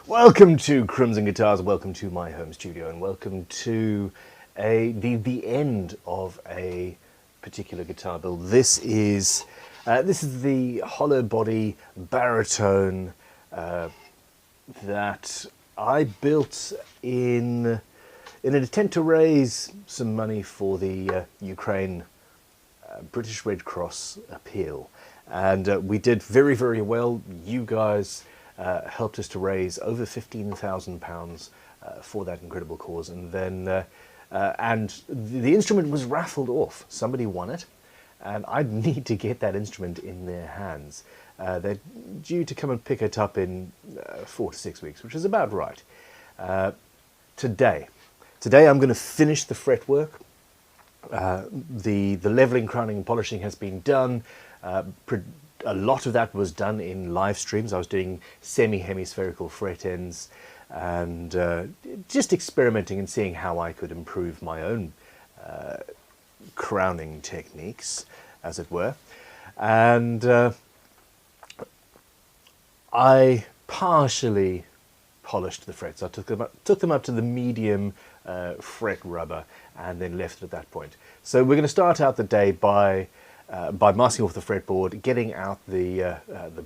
Welcome to Crimson Guitars, welcome to my home studio, and welcome to the end of a particular guitar build. This is the hollow body Baritone that I built in an attempt to raise some money for the Ukraine British Red Cross appeal, and we did very, very well. You guys helped us to raise over £15,000 for that incredible cause, and then and the instrument was raffled off. Somebody won it, and I need to get that instrument in their hands. They're due to come and pick it up in 4 to 6 weeks, which is about right. Today I'm going to finish the fretwork. The leveling, crowning and polishing has been done. A lot of that was done in live streams. I was doing semi-hemispherical fret ends and just experimenting and seeing how I could improve my own crowning techniques, as it were. And I partially polished the frets. I took them up to the medium fret rubber and then left it at that point. So we're going to start out the day by masking off the fretboard, getting out the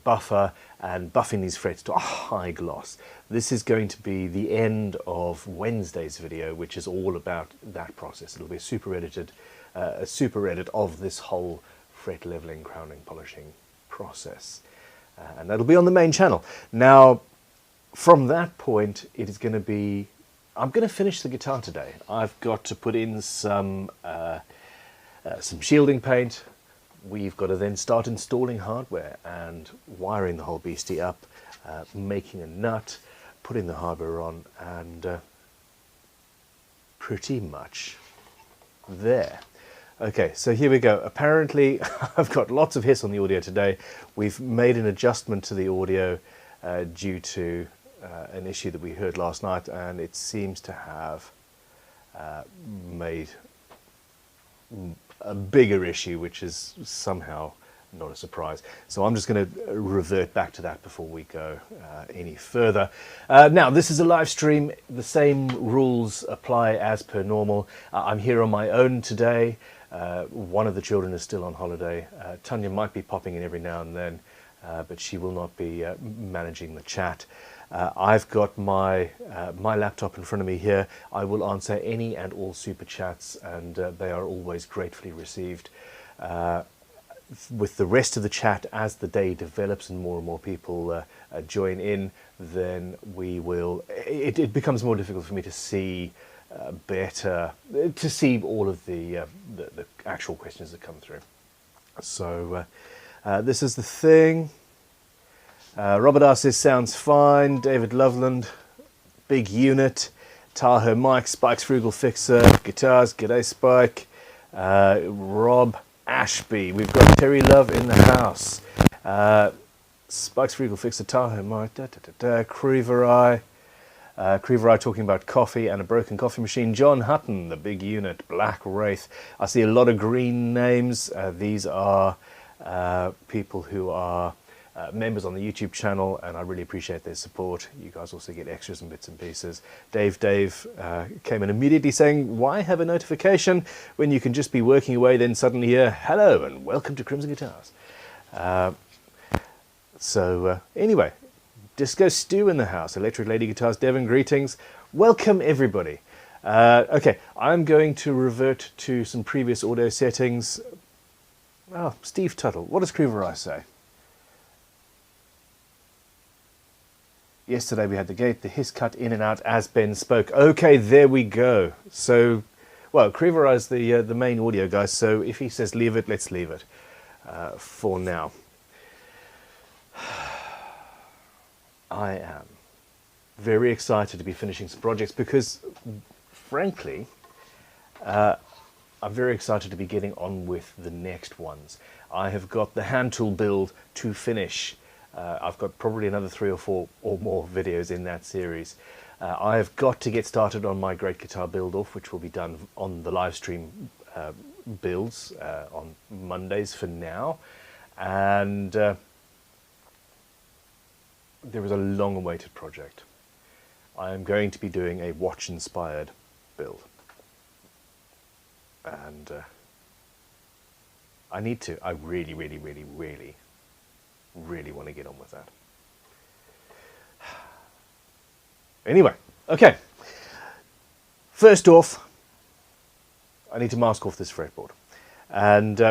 buffer and buffing these frets to a high gloss. This is going to be the end of Wednesday's video, which is all about that process. It'll be a super edit of this whole fret leveling, crowning, polishing process. And that'll be on the main channel. Now, from that point, it is going to be, I'm going to finish the guitar today. I've got to put in some shielding paint. We've got to then start installing hardware and wiring the whole beastie up, making a nut, putting the hardware on, and pretty much there. Okay, so here we go. Apparently, I've got lots of hiss on the audio today. We've made an adjustment to the audio due to an issue that we heard last night, and it seems to have made a bigger issue, which is somehow not a surprise. So I'm just going to revert back to that before we go any further. Now, this is a live stream. The same rules apply as per normal. I'm here on my own today. One of the children is still on holiday. Tanya might be popping in every now and then, but she will not be managing the chat. I've got my laptop in front of me here. I will answer any and all super chats, and they are always gratefully received. With the rest of the chat, as the day develops and more people join in, then we will. It becomes more difficult for me to see to see all of the actual questions that come through. So this is the thing. Robert R says sounds fine. David Loveland, big unit. Tahoe Mike, Spike's Frugal Fixer, guitars, g'day Spike. Rob Ashby, we've got Terry Love in the house. Spike's Frugal Fixer, Tahoe Mike, Creever Eye talking about coffee and a broken coffee machine. John Hutton, the big unit. Black Wraith. I see a lot of green names. These are people who are members on the YouTube channel, and I really appreciate their support. You guys also get extras and bits and pieces. Dave came in immediately saying, why have a notification when you can just be working away, then suddenly hear, hello and welcome to Crimson Guitars. Anyway, Disco Stew in the house. Electric Lady Guitars, Devon, greetings. Welcome everybody. Okay, I'm going to revert to some previous audio settings. Oh, Steve Tuttle, what does Creever Eye say? Yesterday we had the gate, the hiss cut in and out as Ben spoke. Okay, there we go. So, well, Creever Eye's the main audio guy, so if he says leave it, let's leave it for now. I am very excited to be finishing some projects because, frankly, I'm very excited to be getting on with the next ones. I have got the hand tool build to finish. I've got probably another 3 or 4 or more videos in that series. I have got to get started on my great guitar build off, which will be done on the live stream builds on Mondays for now. And there is a long-awaited project. I am going to be doing a watch-inspired build. And I need to. I really, really, really, really, really want to get on with that. Anyway, okay. First off, I need to mask off this fretboard. And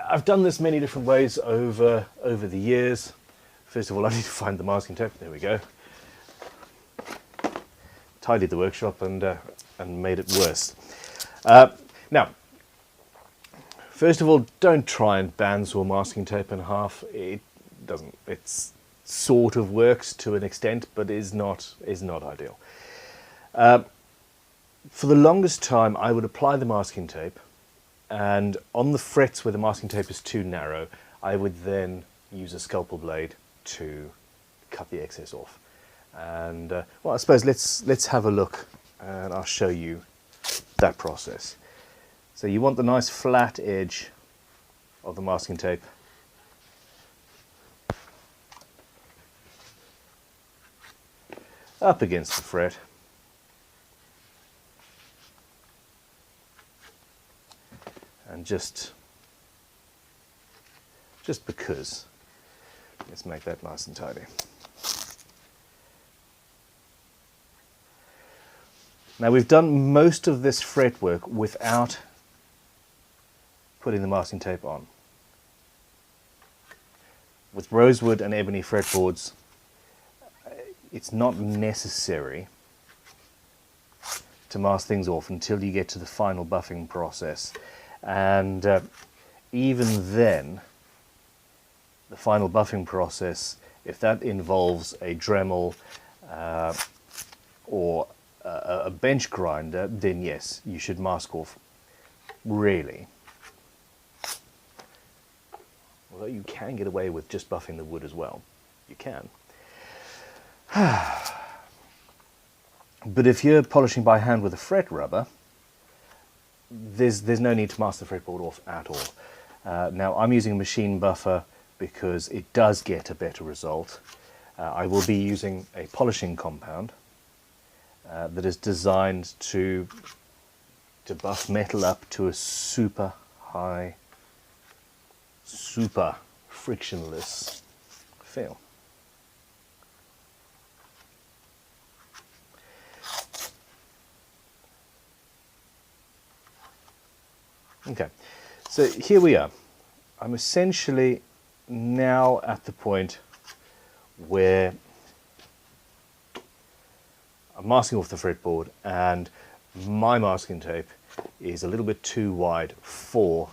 I've done this many different ways over the years. First of all, I need to find the masking tape. There we go. Tidied the workshop and made it worse. Now, first of all, don't try and bandsaw masking tape in half. It doesn't. It's sort of works to an extent, but is not ideal. For the longest time, I would apply the masking tape, and on the frets where the masking tape is too narrow, I would then use a scalpel blade to cut the excess off. And well, I suppose let's have a look, and I'll show you that process. So you want the nice flat edge of the masking tape. Up against the fret. And just because, let's make that nice and tidy. Now we've done most of this fretwork without putting the masking tape on. With rosewood and ebony fretboards, it's not necessary to mask things off until you get to the final buffing process. And even then, the final buffing process, if that involves a Dremel or a bench grinder, then yes, you should mask off, really. Although you can get away with just buffing the wood as well. You can. But if you're polishing by hand with a fret rubber, there's no need to mask the fretboard off at all. Now I'm using a machine buffer because it does get a better result. I will be using a polishing compound that is designed to buff metal up to a super high, super frictionless feel. Okay, so here we are. I'm essentially now at the point where I'm masking off the fretboard and my masking tape is a little bit too wide for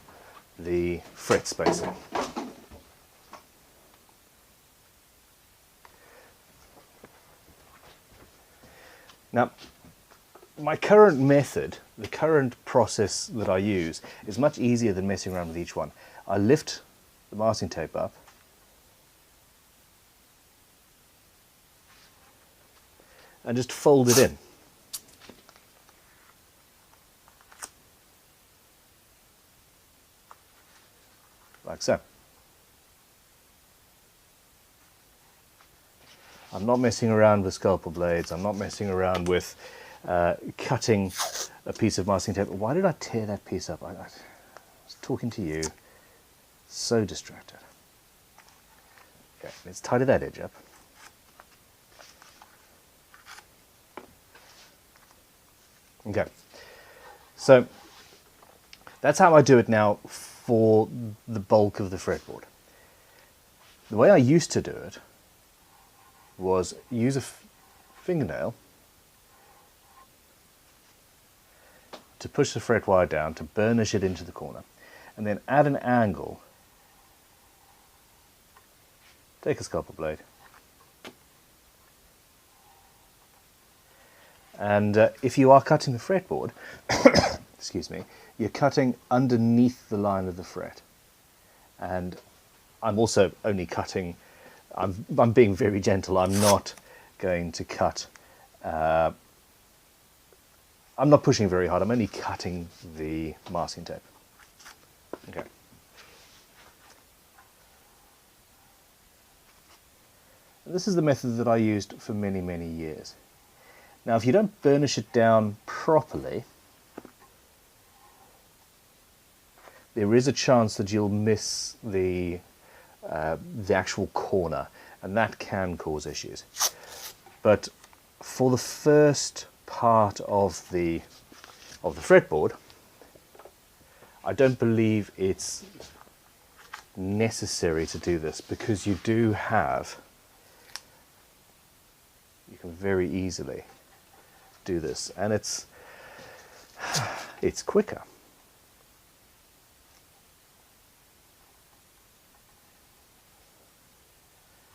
the fret spacing. Now, my current method, the current process that I use, is much easier than messing around with each one. I lift the masking tape up, and just fold it in. Like so. I'm not messing around with scalpel blades, I'm not messing around with cutting a piece of masking tape. Why did I tear that piece up? I was talking to you, so distracted. Okay, let's tidy that edge up. Okay, so that's how I do it now for the bulk of the fretboard. The way I used to do it was use a fingernail to push the fret wire down, to burnish it into the corner, and then at an angle, take a scalpel blade, and if you are cutting the fretboard, excuse me, you're cutting underneath the line of the fret. And I'm also only cutting, I'm being very gentle, I'm not going to cut, I'm not pushing very hard, I'm only cutting the masking tape. Okay. And this is the method that I used for many, many years. Now, if you don't burnish it down properly, there is a chance that you'll miss the actual corner, and that can cause issues. But for the first part of the fretboard, I don't believe it's necessary to do this, because you can very easily do this, and it's quicker.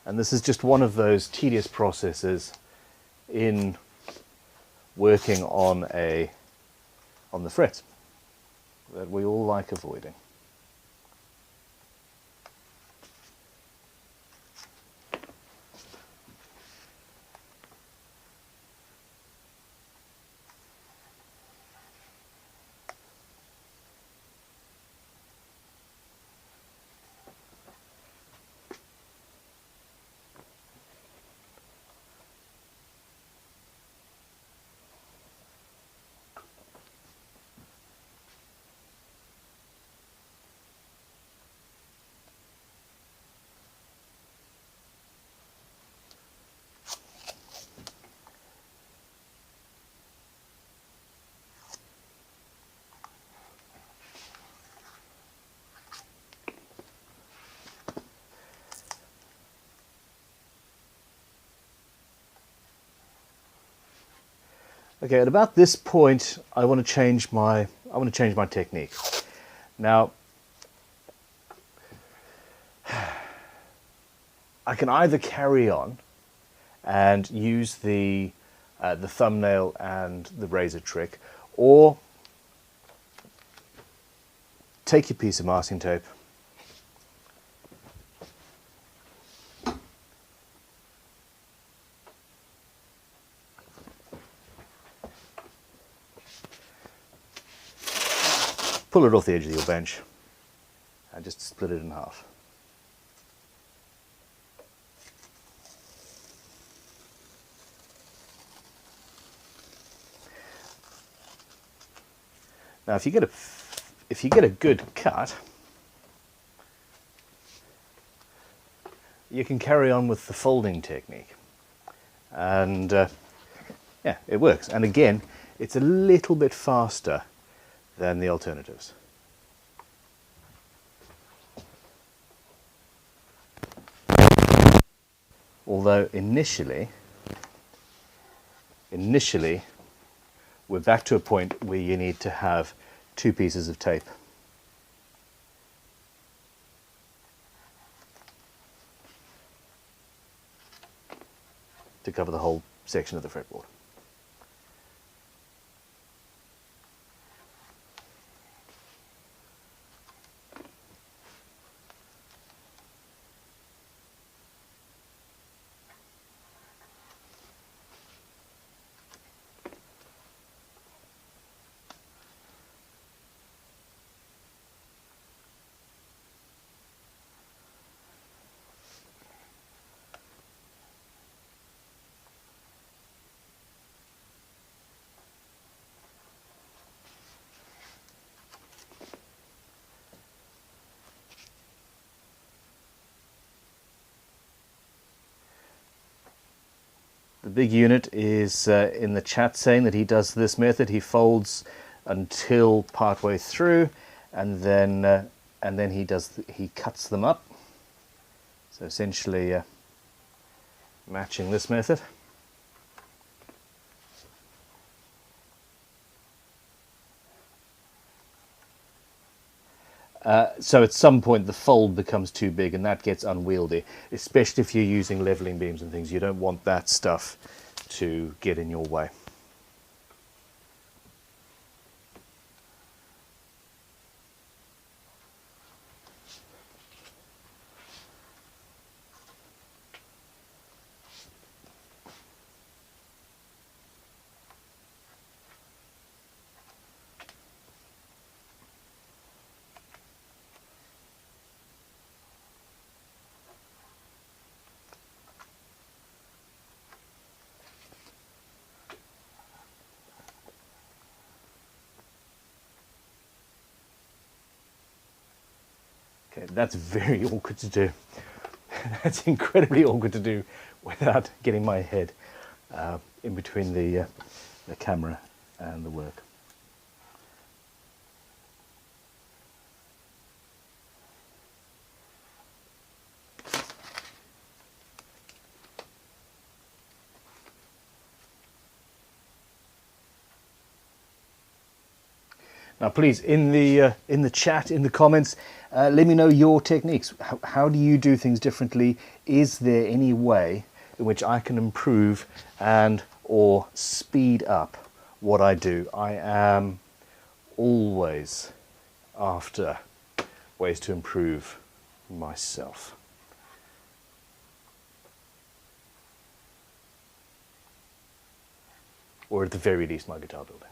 And this is just one of those tedious processes in working on the fret that we all like avoiding. Okay, at about this point, I want to change my technique. Now, I can either carry on and use the thumbnail and the razor trick, or take your piece of masking tape, pull it off the edge of your bench, and just split it in half. Now, if you get a good cut, you can carry on with the folding technique, and yeah, it works. And again, it's a little bit faster than the alternatives. Although initially we're back to a point where you need to have 2 pieces of tape. To cover the whole section of the fretboard. The big unit is in the chat saying that he does this method. He folds until partway through, and then he cuts them up. So essentially matching this method. So at some point the fold becomes too big, and that gets unwieldy, especially if you're using leveling beams and things. You don't want that stuff to get in your way. Okay, that's very awkward to do. That's incredibly awkward to do without getting my head in between the camera and the work. Now, please, in the chat, in the comments, let me know your techniques. How do you do things differently? Is there any way in which I can improve and or speed up what I do? I am always after ways to improve myself. Or at the very least, my guitar building.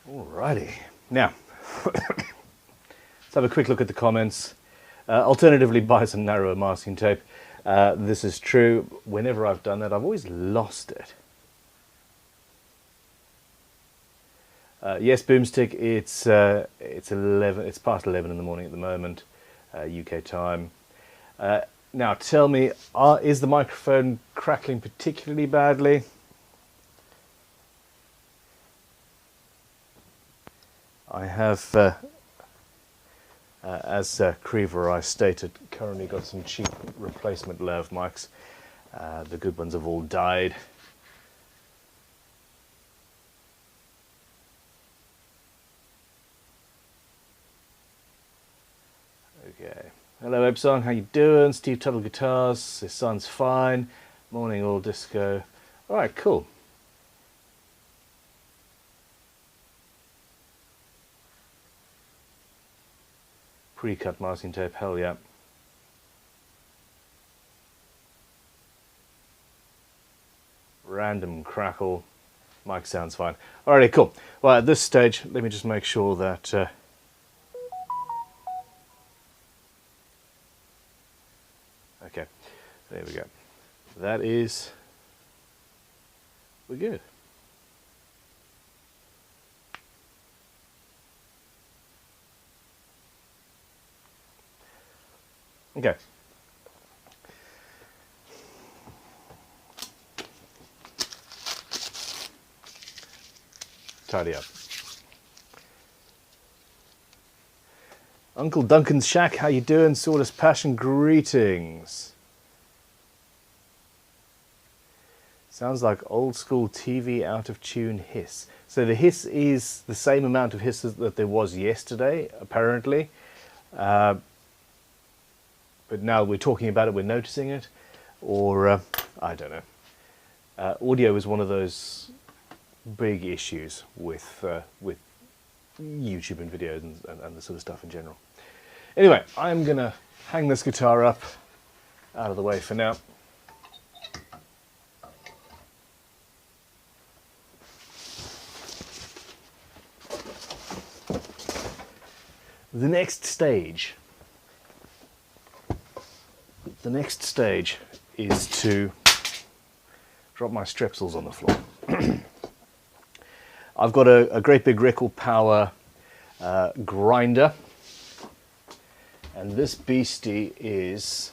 Alrighty, now let's have a quick look at the comments. Alternatively, buy some narrower masking tape. This is true. Whenever I've done that, I've always lost it. Yes, Boomstick. It's 11. It's past 11 in the morning at the moment, UK time. Now, tell me, is the microphone crackling particularly badly? I have, as Creeve or I stated, currently got some cheap replacement lav mics. The good ones have all died. Okay. Hello Ebsong, how you doing? Steve Tuttle Guitars, his son's fine. Morning all disco. Alright, cool. Pre-cut masking tape, hell yeah. Random crackle. Mic sounds fine. Alrighty, cool. Well, at this stage, let me just make sure that... okay, there we go. That is... we're good. Okay. Tidy up. Uncle Duncan's Shack, how you doing? Sawdust Passion, greetings. Sounds like old school TV out of tune hiss. So the hiss is the same amount of hiss that there was yesterday, apparently. But now we're talking about it, we're noticing it, or I don't know. Audio is one of those big issues with YouTube and videos and the sort of stuff in general. Anyway, I'm gonna hang this guitar up out of the way for now. The next stage is to drop my strepsils on the floor. I've got a great big record power grinder, and this beastie is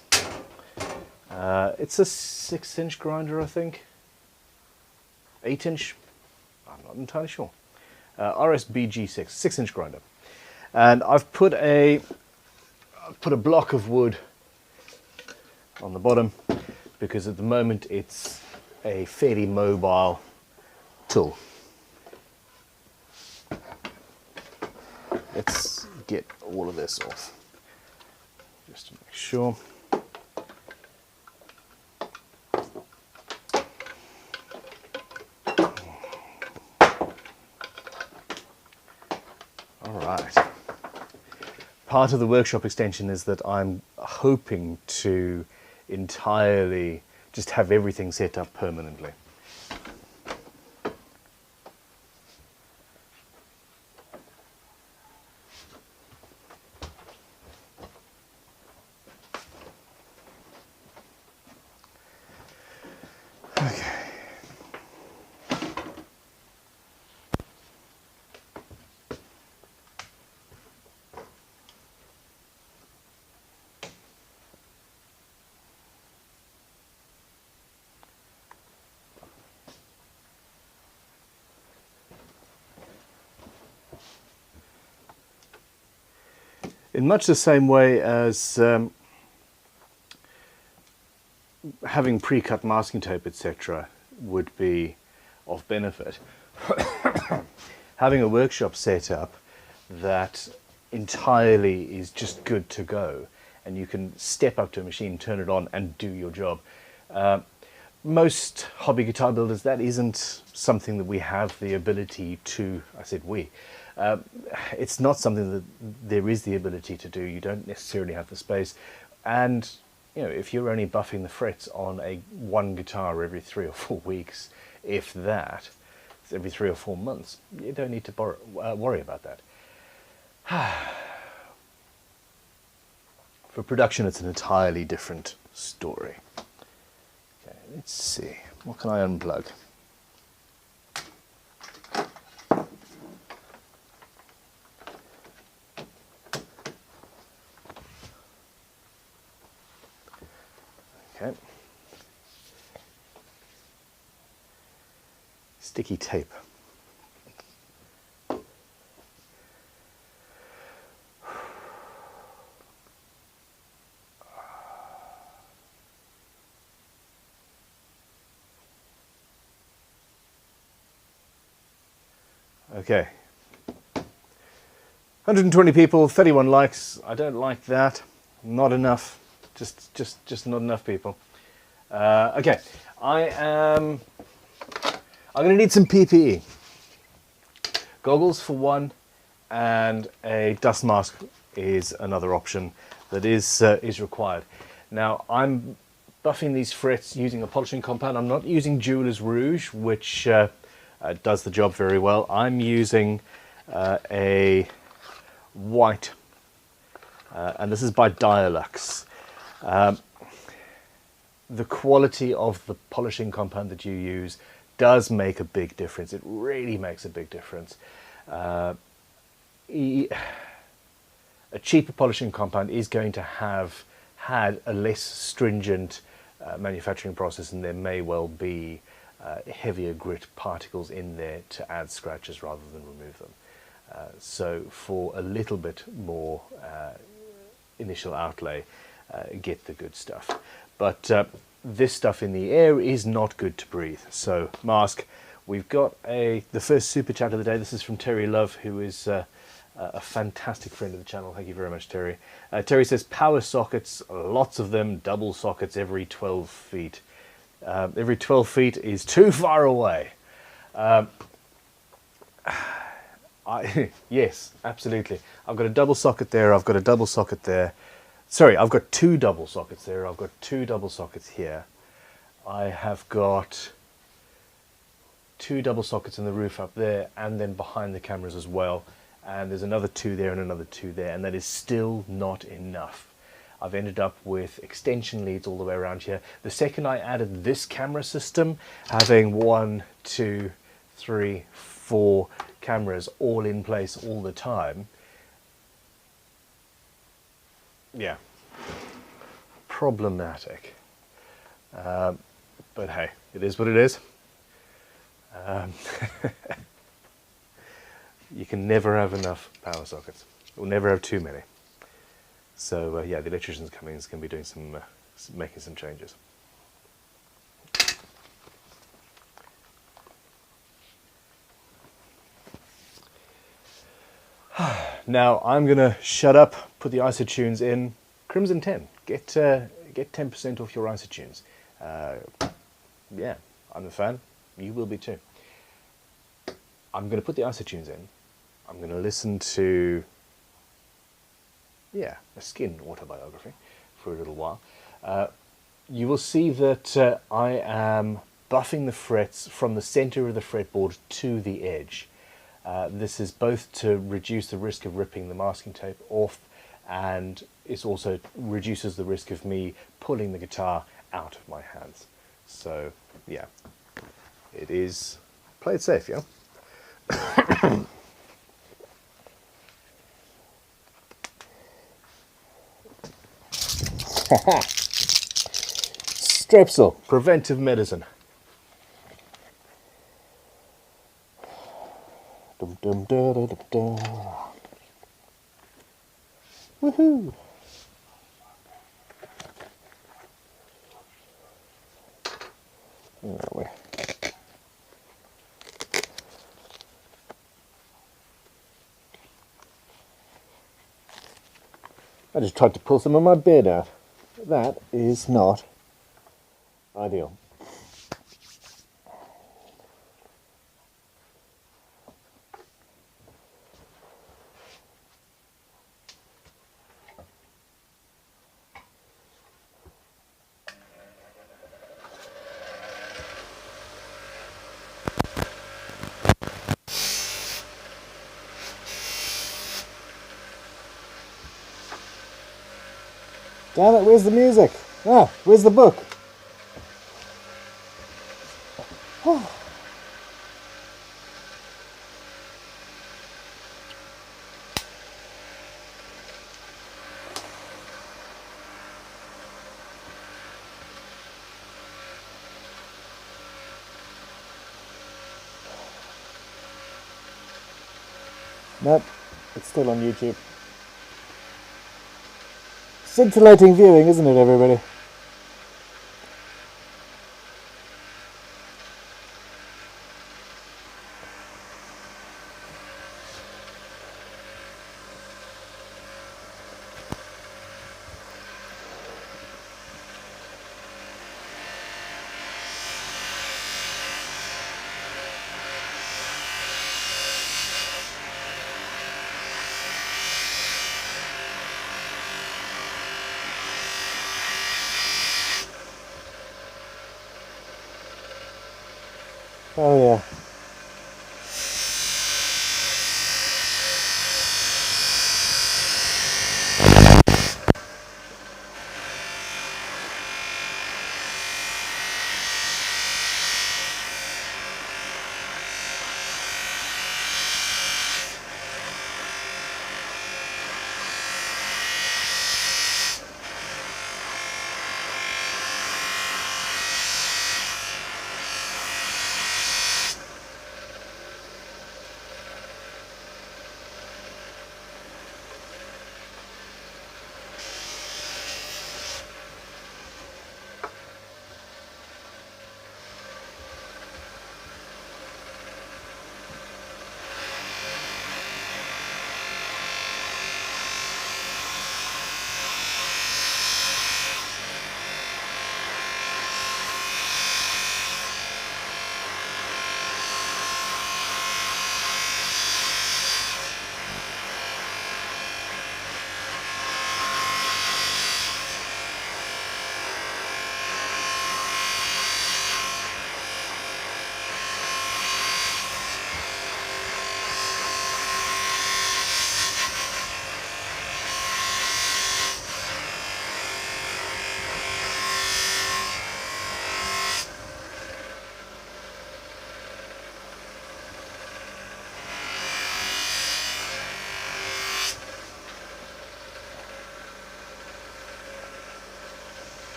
it's a 6-inch grinder, I think. 8-inch, I'm not entirely sure. RSBG6, 6-inch grinder, and I've put a block of wood on the bottom because at the moment it's a fairly mobile tool. Let's get all of this off just to make sure. All right. Part of the workshop extension is that I'm hoping to entirely just have everything set up permanently. Okay. In much the same way as having pre-cut masking tape, etc., would be of benefit, having a workshop set up that entirely is just good to go, and you can step up to a machine, turn it on, and do your job. Most hobby guitar builders, that isn't something that we have the ability to. I said we. It's not something that there is the ability to do. You don't necessarily have the space, and you know, if you're only buffing the frets on one guitar every 3 or 4 weeks, if that, every 3 or 4 months, you don't need to worry about that. For production, it's an entirely different story. Okay, let's see. What can I unplug? Okay. Sticky tape. Okay. 120 people, 31 likes. I don't like that. Not enough. Just not enough people. Okay, I'm going to need some PPE. Goggles for one, and a dust mask is another option that is required. Now, I'm buffing these frets using a polishing compound. I'm not using Jeweler's Rouge, which does the job very well. I'm using a white, and this is by Dialux. The quality of the polishing compound that you use does make a big difference. It really makes a big difference. A cheaper polishing compound is going to have had a less stringent manufacturing process, and there may well be heavier grit particles in there to add scratches rather than remove them. So for a little bit more initial outlay, get the good stuff. But this stuff in the air is not good to breathe. So mask, we've got the first super chat of the day. This is from Terry Love, who is a fantastic friend of the channel. Thank you very much, Terry. Terry says power sockets, lots of them, double sockets every 12 feet. Every 12 feet is too far away. Yes, absolutely. I've got a double socket there. I've got a double socket there. Sorry, I've got 2 double sockets there. I've got 2 double sockets here. I have got 2 double sockets in the roof up there, and then behind the cameras as well. And there's another 2 there and another 2 there, and that is still not enough. I've ended up with extension leads all the way around here. The second I added this camera system, having 1, 2, 3, 4 cameras all in place all the time, yeah, problematic. But hey, it is what it is. You can never have enough power sockets. You'll never have too many. So yeah, the electrician's coming is going to be doing some, making some changes. Now I'm going to shut up, put the isotunes in. Crimson 10, get 10% off your isotunes. Yeah, I'm a fan. You will be too. I'm going to put the isotunes in. I'm going to listen to, yeah, a Skin autobiography for a little while. You will see that I am buffing the frets from the center of the fretboard to the edge. This is both to reduce the risk of ripping the masking tape off, and it also reduces the risk of me pulling the guitar out of my hands. So yeah, it is, play it safe, yeah? Strepsil, preventive medicine. Dum, dum, da, da, da, da. Woohoo! Where are we? I just tried to pull some of my beard out. That is not ideal. Damn it, where's the music? Ah, where's the book? Oh. Nope, it's still on YouTube. Scintillating viewing, isn't it, everybody? Oh yeah.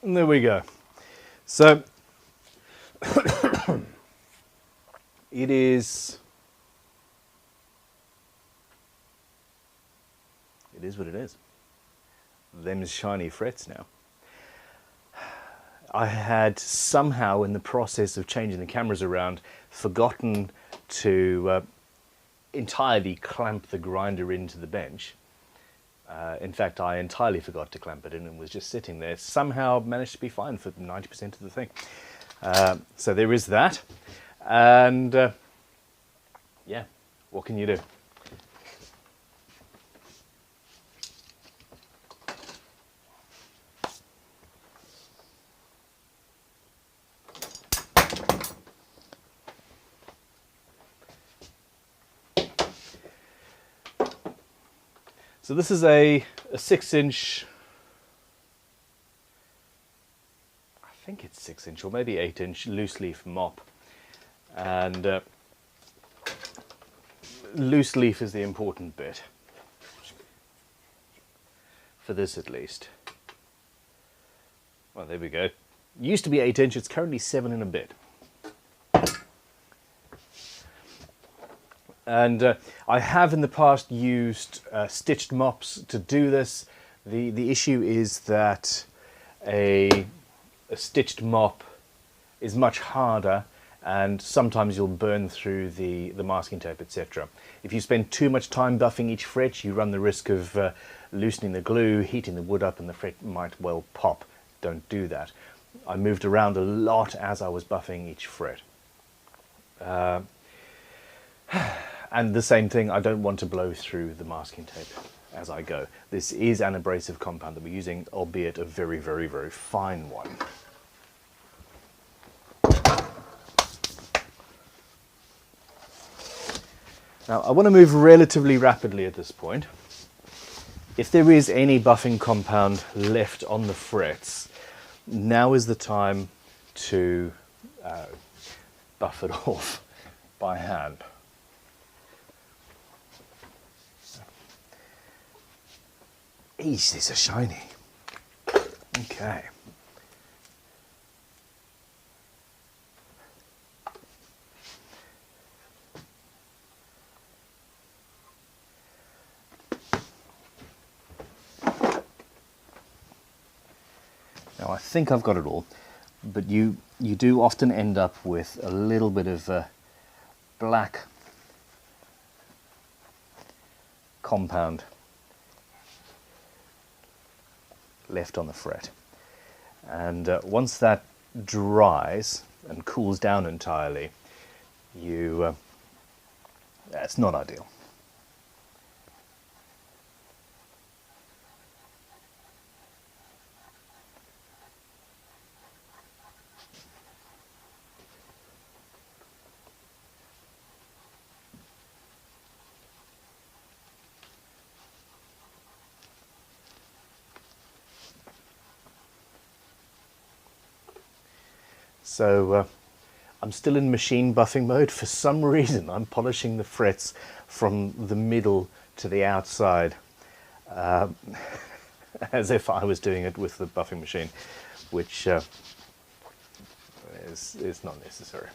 And there we go. So it is what it is. Them's shiny frets now. I had somehow, in the process of changing the cameras around, forgotten to entirely clamp the grinder into the bench. In fact, I entirely forgot to clamp it in and was just sitting there. Somehow managed to be fine for 90% of the thing. So there is that. And yeah, what can you do? So this is a 6-inch, I think it's 6-inch or maybe 8-inch loose leaf mop, and loose leaf is the important bit, for this at least. Well, there we go. Used to be 8-inch, it's currently 7 and a bit. And I have in the past used stitched mops to do this. The issue is that a stitched mop is much harder, and sometimes you'll burn through the masking tape, etc. If you spend too much time buffing each fret, you run the risk of loosening the glue, heating the wood up, and the fret might well pop. Don't do that. I moved around a lot as I was buffing each fret. And the same thing, I don't want to blow through the masking tape as I go. This is an abrasive compound that we're using, albeit a very, very, very fine one. Now, I want to move relatively rapidly at this point. If there is any buffing compound left on the frets, now is the time to buff it off by hand. Eesh, these are shiny. Okay. Now I think I've got it all, but you do often end up with a little bit of black compound left on the fret, and once that dries and cools down entirely, it's not ideal. So I'm still in machine buffing mode. For some reason, I'm polishing the frets from the middle to the outside, as if I was doing it with the buffing machine, which is not necessary.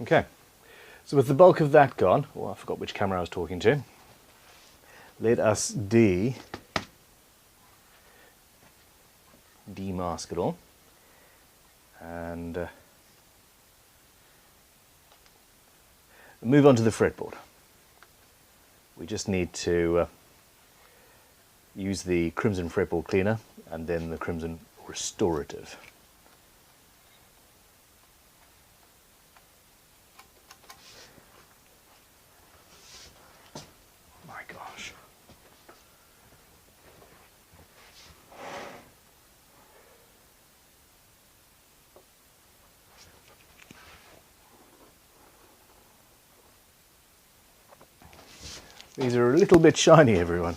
Okay, so with the bulk of that gone, I forgot which camera I was talking to, let us demask it all, and move on to the fretboard. We just need to use the Crimson fretboard cleaner and then the Crimson Restorative. My gosh. These are a little bit shiny, everyone.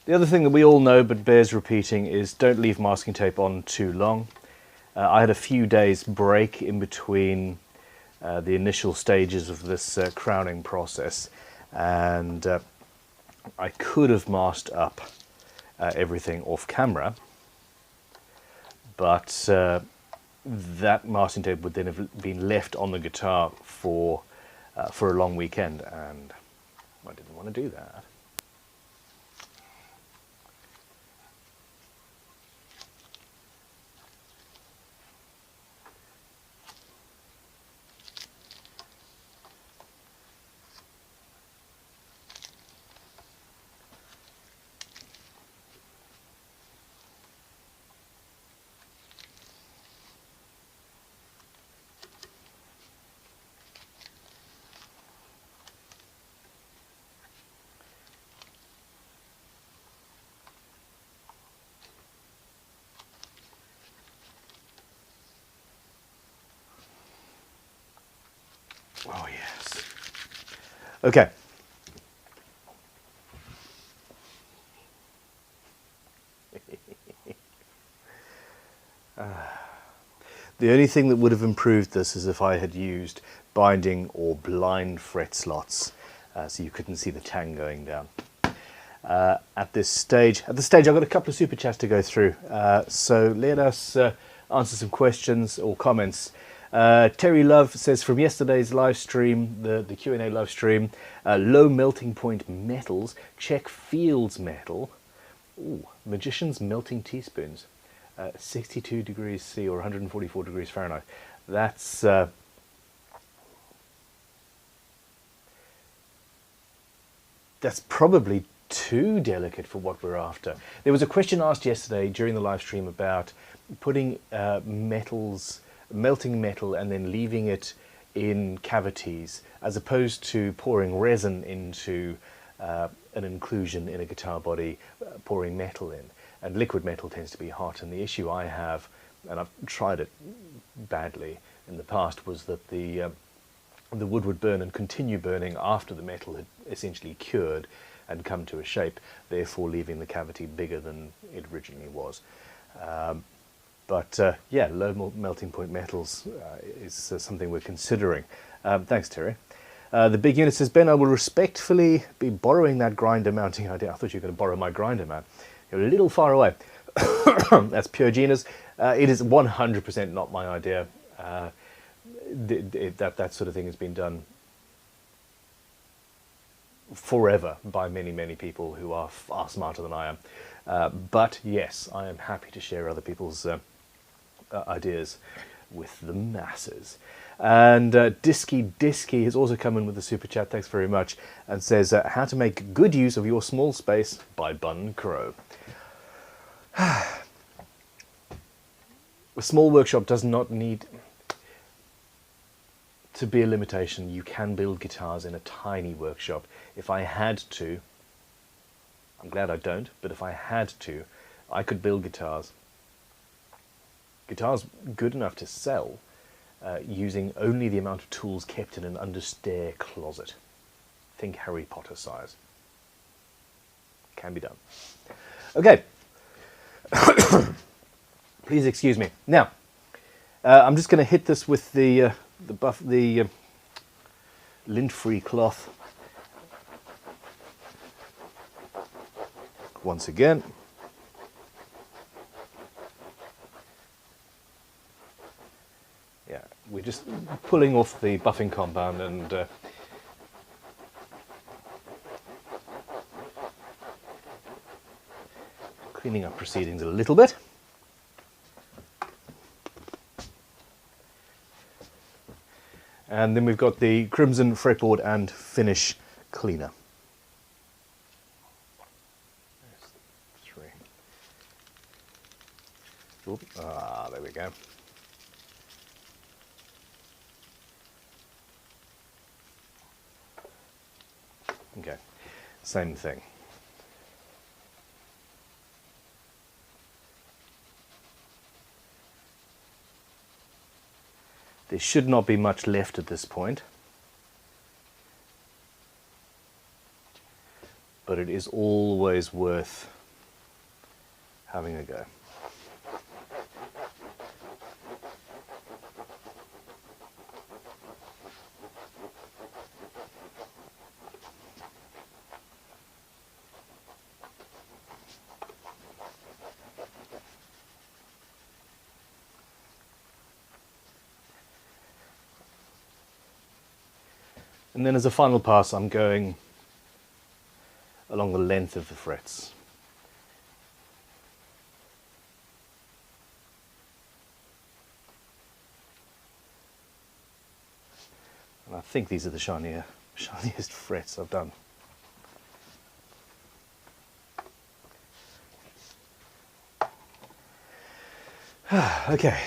The other thing that we all know but bears repeating is don't leave masking tape on too long. I had a few days break in between the initial stages of this crowning process, and I could have masked up everything off camera, but that masking tape would then have been left on the guitar for a long weekend, and I didn't want to do that. Oh yes. Okay. The only thing that would have improved this is if I had used binding or blind fret slots, so you couldn't see the tang going down. At this stage, I've got a couple of super chats to go through. So let us answer some questions or comments. Terry Love says, from yesterday's live stream, the Q&A live stream, low melting point metals, check Fields metal. Ooh, Magician's melting teaspoons, 62 degrees C or 144 degrees Fahrenheit. That's probably too delicate for what we're after. There was a question asked yesterday during the live stream about putting melting metal and then leaving it in cavities as opposed to pouring resin into an inclusion in a guitar body, pouring metal in. And liquid metal tends to be hot, and the issue I have, and I've tried it badly in the past, was that the wood would burn and continue burning after the metal had essentially cured and come to a shape, therefore leaving the cavity bigger than it originally was. Yeah, low melting point metals is something we're considering. Thanks, Terry. The Big Unit says, Ben, I will respectfully be borrowing that grinder mounting idea. I thought you were going to borrow my grinder mount. You're a little far away. That's pure genius. It is 100% not my idea. That sort of thing has been done forever by many, many people who are far smarter than I am. But yes, I am happy to share other people's ideas with the masses. And Disky has also come in with a super chat, thanks very much, and says, how to make good use of your small space by Bun Crowe. A small workshop does not need to be a limitation. You can build guitars in a tiny workshop. If I had to, I'm glad I don't, but if I had to, I could build guitars good enough to sell using only the amount of tools kept in an understair closet. Think Harry Potter size. Can be done. Okay. Please excuse me. Now, I'm just going to hit this with the lint-free cloth once again. just pulling off the buffing compound and cleaning up proceedings a little bit. And then we've got the Crimson Fretboard and Finish Cleaner. Oop, there we go. Okay, same thing. There should not be much left at this point, but it is always worth having a go. And then as a final pass, I'm going along the length of the frets. And I think these are the shiniest frets I've done. Okay.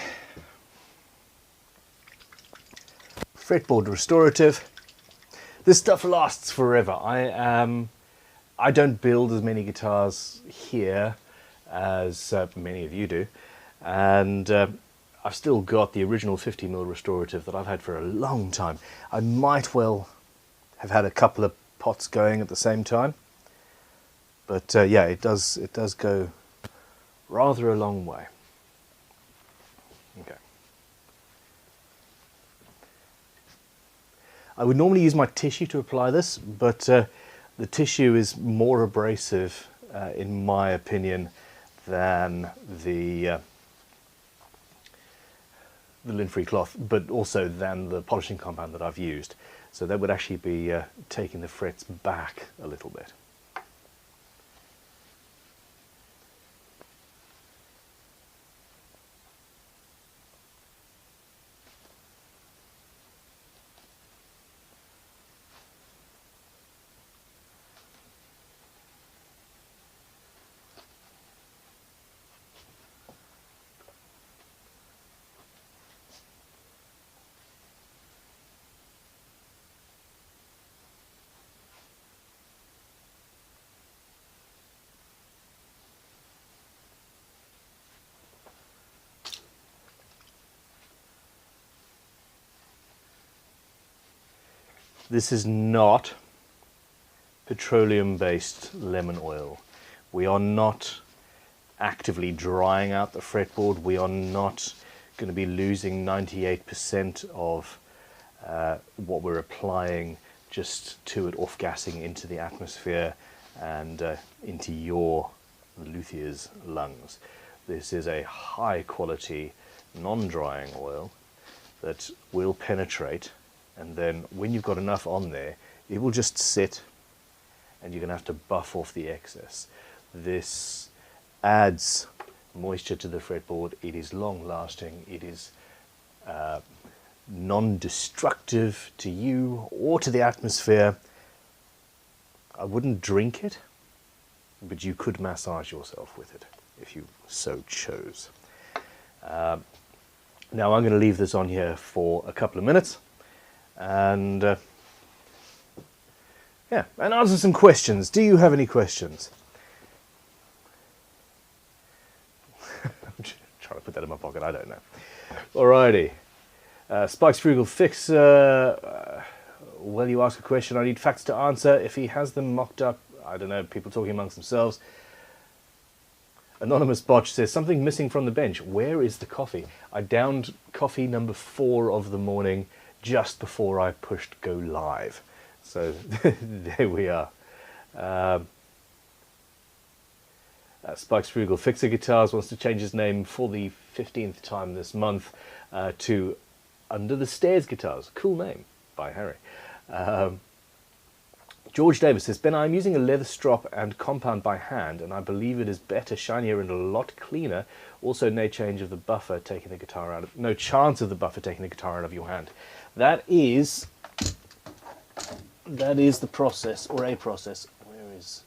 Fretboard restorative. This stuff lasts forever. I don't build as many guitars here as many of you do, and I've still got the original 50mm restorative that I've had for a long time. I might well have had a couple of pots going at the same time, but yeah, it does go rather a long way. Okay. I would normally use my tissue to apply this, but the tissue is more abrasive, in my opinion, than the lint-free cloth, but also than the polishing compound that I've used. So that would actually be taking the frets back a little bit. This is not petroleum-based lemon oil. We are not actively drying out the fretboard. We are not going to be losing 98% of what we're applying just to it, off-gassing into the atmosphere and into your Luthier's lungs. This is a high-quality, non-drying oil that will penetrate, and then when you've got enough on there, it will just sit and you're going to have to buff off the excess. This adds moisture to the fretboard. It is long lasting. It is non-destructive to you or to the atmosphere. I wouldn't drink it, but you could massage yourself with it if you so chose. Now I'm going to leave this on here for a couple of minutes and yeah, and answer some questions. Do you have any questions? I'm trying to put that in my pocket, I don't know. Alrighty. Spike's Frugal Fix. Well, you ask a question, I need facts to answer. If he has them mocked up, I don't know, people talking amongst themselves. Anonymous Botch says, something missing from the bench. Where is the coffee? I downed coffee number 4 of the morning just before I pushed go live. So there we are. Spike's Frugal Fixer Guitars wants to change his name for the 15th time this month to Under the Stairs Guitars. Cool name by Harry. George Davis says, Ben, I'm using a leather strop and compound by hand, and I believe it is better, shinier, and a lot cleaner. Also, no change of the buffer taking the guitar out of, no chance of the buffer taking the guitar out of your hand. That is the process, or a process. Where is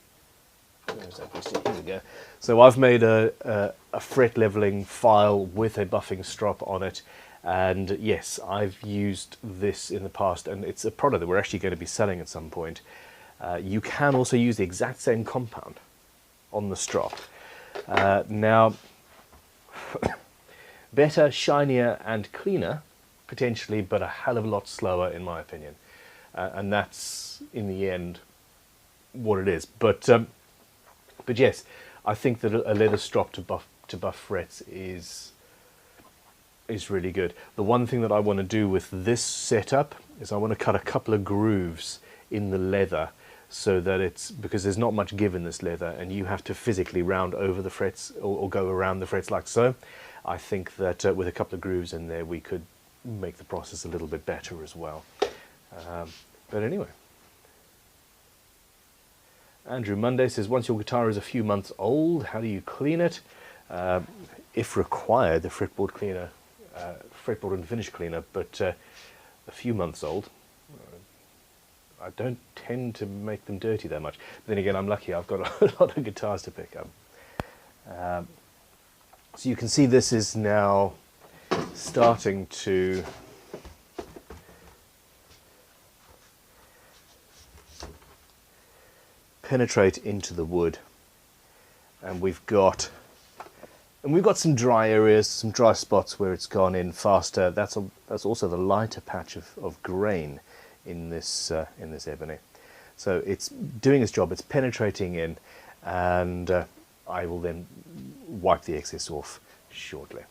that? Here we go. So I've made a fret leveling file with a buffing strop on it. And yes, I've used this in the past, and it's a product that we're actually going to be selling at some point. You can also use the exact same compound on the strop. Now, better, shinier, and cleaner, potentially, but a hell of a lot slower, in my opinion. And that's, in the end, what it is. But yes, I think that a leather strop to buff frets is really good. The one thing that I want to do with this setup is I want to cut a couple of grooves in the leather, so that it's, because there's not much give in this leather and you have to physically round over the frets or go around the frets like so. I think that with a couple of grooves in there we could make the process a little bit better as well. But anyway. Andrew Monday says, once your guitar is a few months old, how do you clean it? If required, the fretboard cleaner, fretboard and finish cleaner, but a few months old, I don't tend to make them dirty that much. But then again, I'm lucky, I've got a lot of guitars to pick up. So you can see this is now starting to penetrate into the wood. And we've got some dry areas, some dry spots where it's gone in faster. That's also the lighter patch of grain in this ebony. So it's doing its job, it's penetrating in, and I will then wipe the excess off shortly.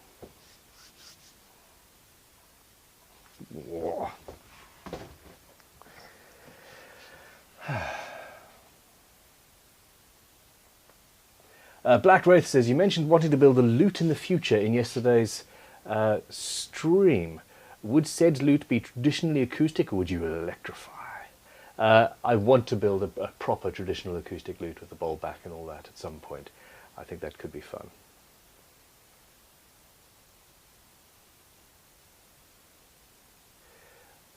Black Wraith says, you mentioned wanting to build a lute in the future in yesterday's stream. Would said lute be traditionally acoustic, or would you electrify? I want to build a proper traditional acoustic lute with a bowl back and all that at some point. I think that could be fun.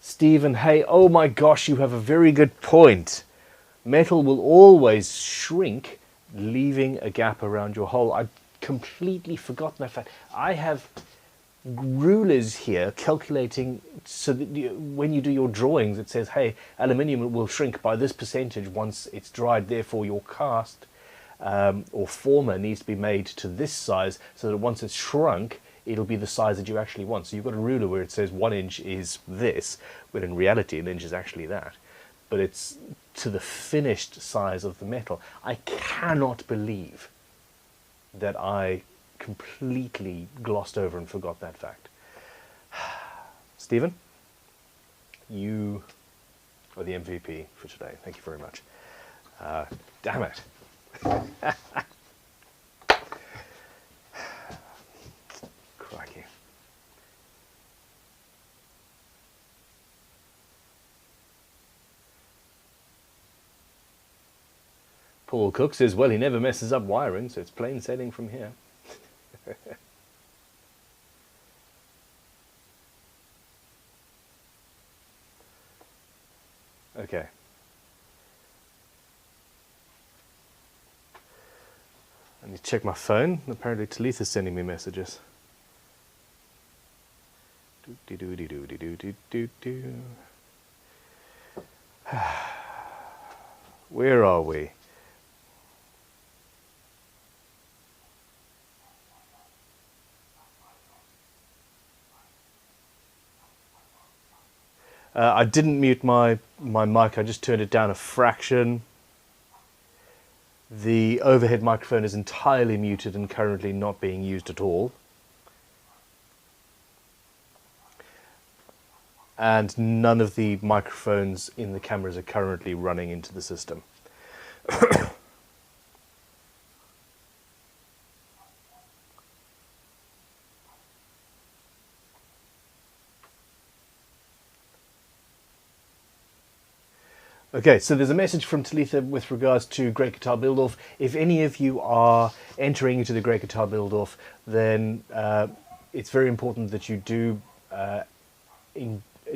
Stephen, hey, oh my gosh, you have a very good point. Metal will always shrink, leaving a gap around your hole. I'd completely forgotten that fact. I have rulers here calculating so that when you do your drawings it says, hey, aluminium will shrink by this percentage once it's dried, therefore your cast or former needs to be made to this size, so that once it's shrunk it'll be the size that you actually want. So you've got a ruler where it says 1 inch is this, when in reality an inch is actually that, but it's to the finished size of the metal. I cannot believe that I completely glossed over and forgot that fact. Stephen, you are the MVP for today. Thank you very much. Damn it. Crikey. Paul Cook says, well, he never messes up wiring, so it's plain sailing from here. Okay. I need to check my phone. Apparently Talitha's sending me messages. Where are we? I didn't mute my mic, I just turned it down a fraction. The overhead microphone is entirely muted and currently not being used at all. And none of the microphones in the cameras are currently running into the system. Okay, so there's a message from Talitha with regards to Great Guitar Build-Off. If any of you are entering into the Great Guitar Build-Off, then it's very important that you do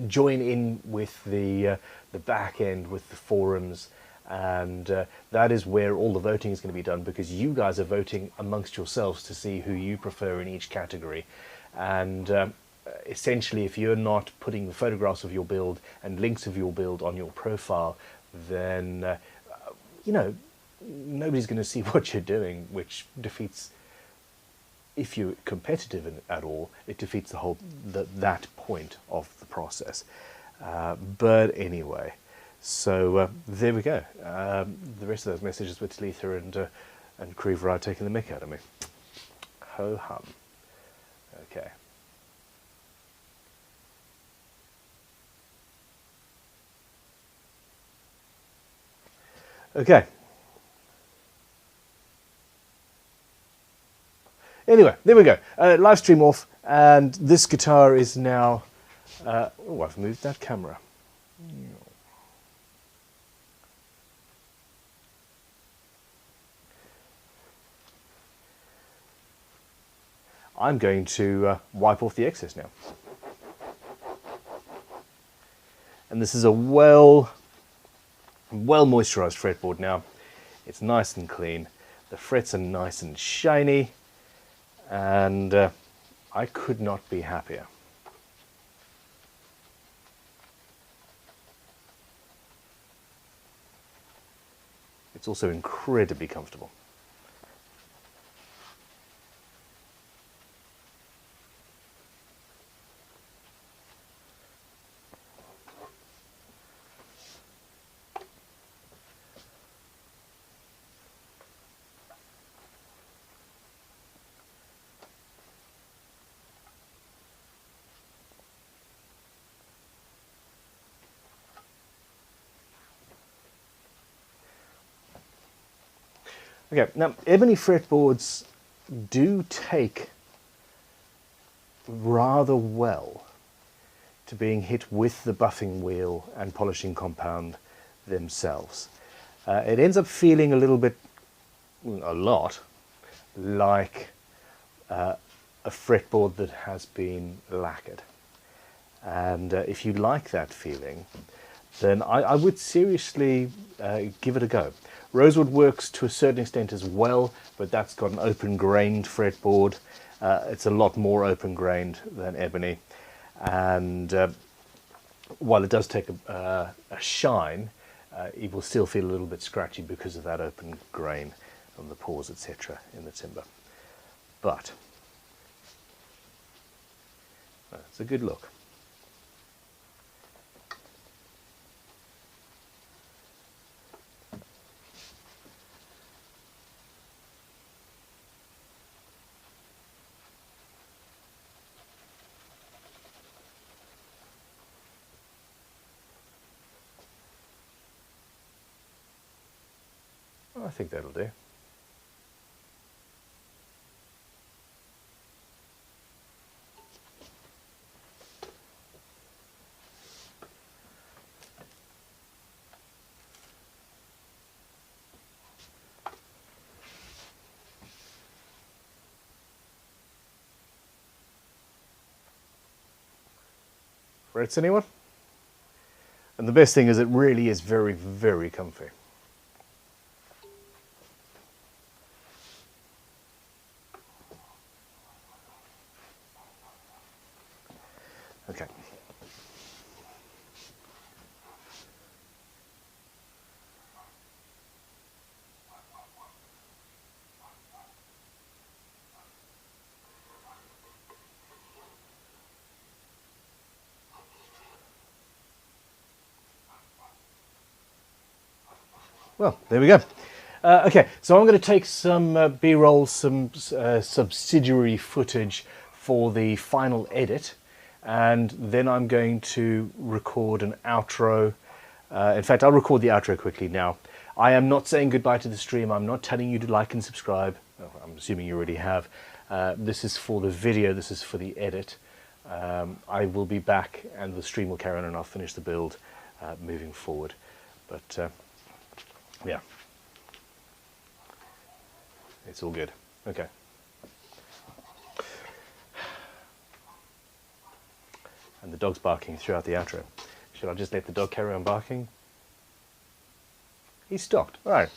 join in with the back end, with the forums, and that is where all the voting is going to be done, because you guys are voting amongst yourselves to see who you prefer in each category. And essentially, if you're not putting the photographs of your build and links of your build on your profile, then you know, nobody's going to see what you're doing, which defeats, if you're competitive at all, it defeats the whole that point of the process. But anyway, so there we go. The rest of those messages with Talitha and Crowe are taking the mick out of me. Ho hum. Okay. Okay. Anyway, there we go. Live stream off, and this guitar is now. Oh, I've moved that camera. I'm going to wipe off the excess now. And this is a well moisturized fretboard now. It's nice and clean. The frets are nice and shiny, and I could not be happier. It's also incredibly comfortable. Okay, now ebony fretboards do take rather well to being hit with the buffing wheel and polishing compound themselves. It ends up feeling a little bit, a lot, like a fretboard that has been lacquered. And if you like that feeling, then I would seriously give it a go. Rosewood works to a certain extent as well, but that's got an open-grained fretboard. It's a lot more open-grained than ebony, and while it does take a shine, it will still feel a little bit scratchy because of that open grain on the pores, etc. in the timber. But it's a good look. I think that'll do. Frets, anyone? And the best thing is it really is very, very comfy. Okay. Well, there we go. Okay, so I'm going to take some B-roll, some subsidiary footage for the final edit, and then I'm going to record an outro. In fact, I'll record the outro quickly now. I am not saying goodbye to the stream. I'm not telling you to like and subscribe. I'm assuming you already have. This is for the video. This is for the edit. I will be back, and the stream will carry on, and I'll finish the build moving forward. But yeah, it's all good. Okay. And the dog's barking throughout the outro. Should I just let the dog carry on barking? He's stopped. All right.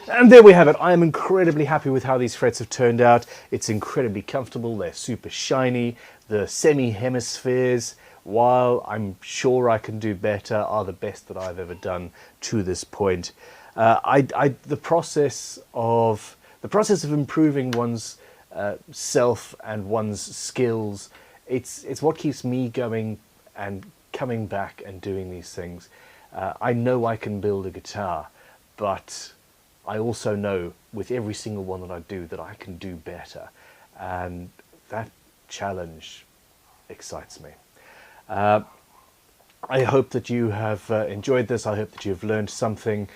And there we have it. I am incredibly happy with how these frets have turned out. It's incredibly comfortable. They're super shiny. The semi-hemispheres, while I'm sure I can do better, are the best that I've ever done to this point. The process of improving one's self and one's skills, it's what keeps me going and coming back and doing these things. I know I can build a guitar, but I also know with every single one that I do that I can do better, and that challenge excites me. I hope that you have enjoyed this. I hope that you've learned something.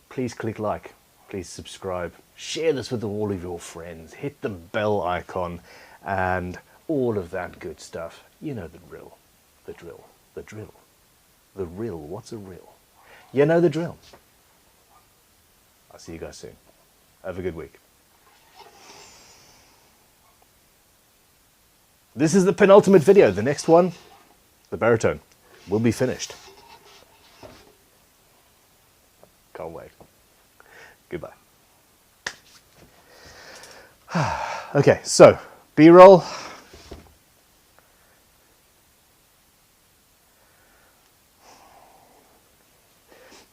Please click like, please subscribe, share this with all of your friends, hit the bell icon and all of that good stuff. You know the drill, the drill, the drill, the rill. What's a rill? You know the drill. I'll see you guys soon. Have a good week. This is the penultimate video. The next one, the baritone, will be finished. Can't wait. Goodbye. Okay, so B-roll.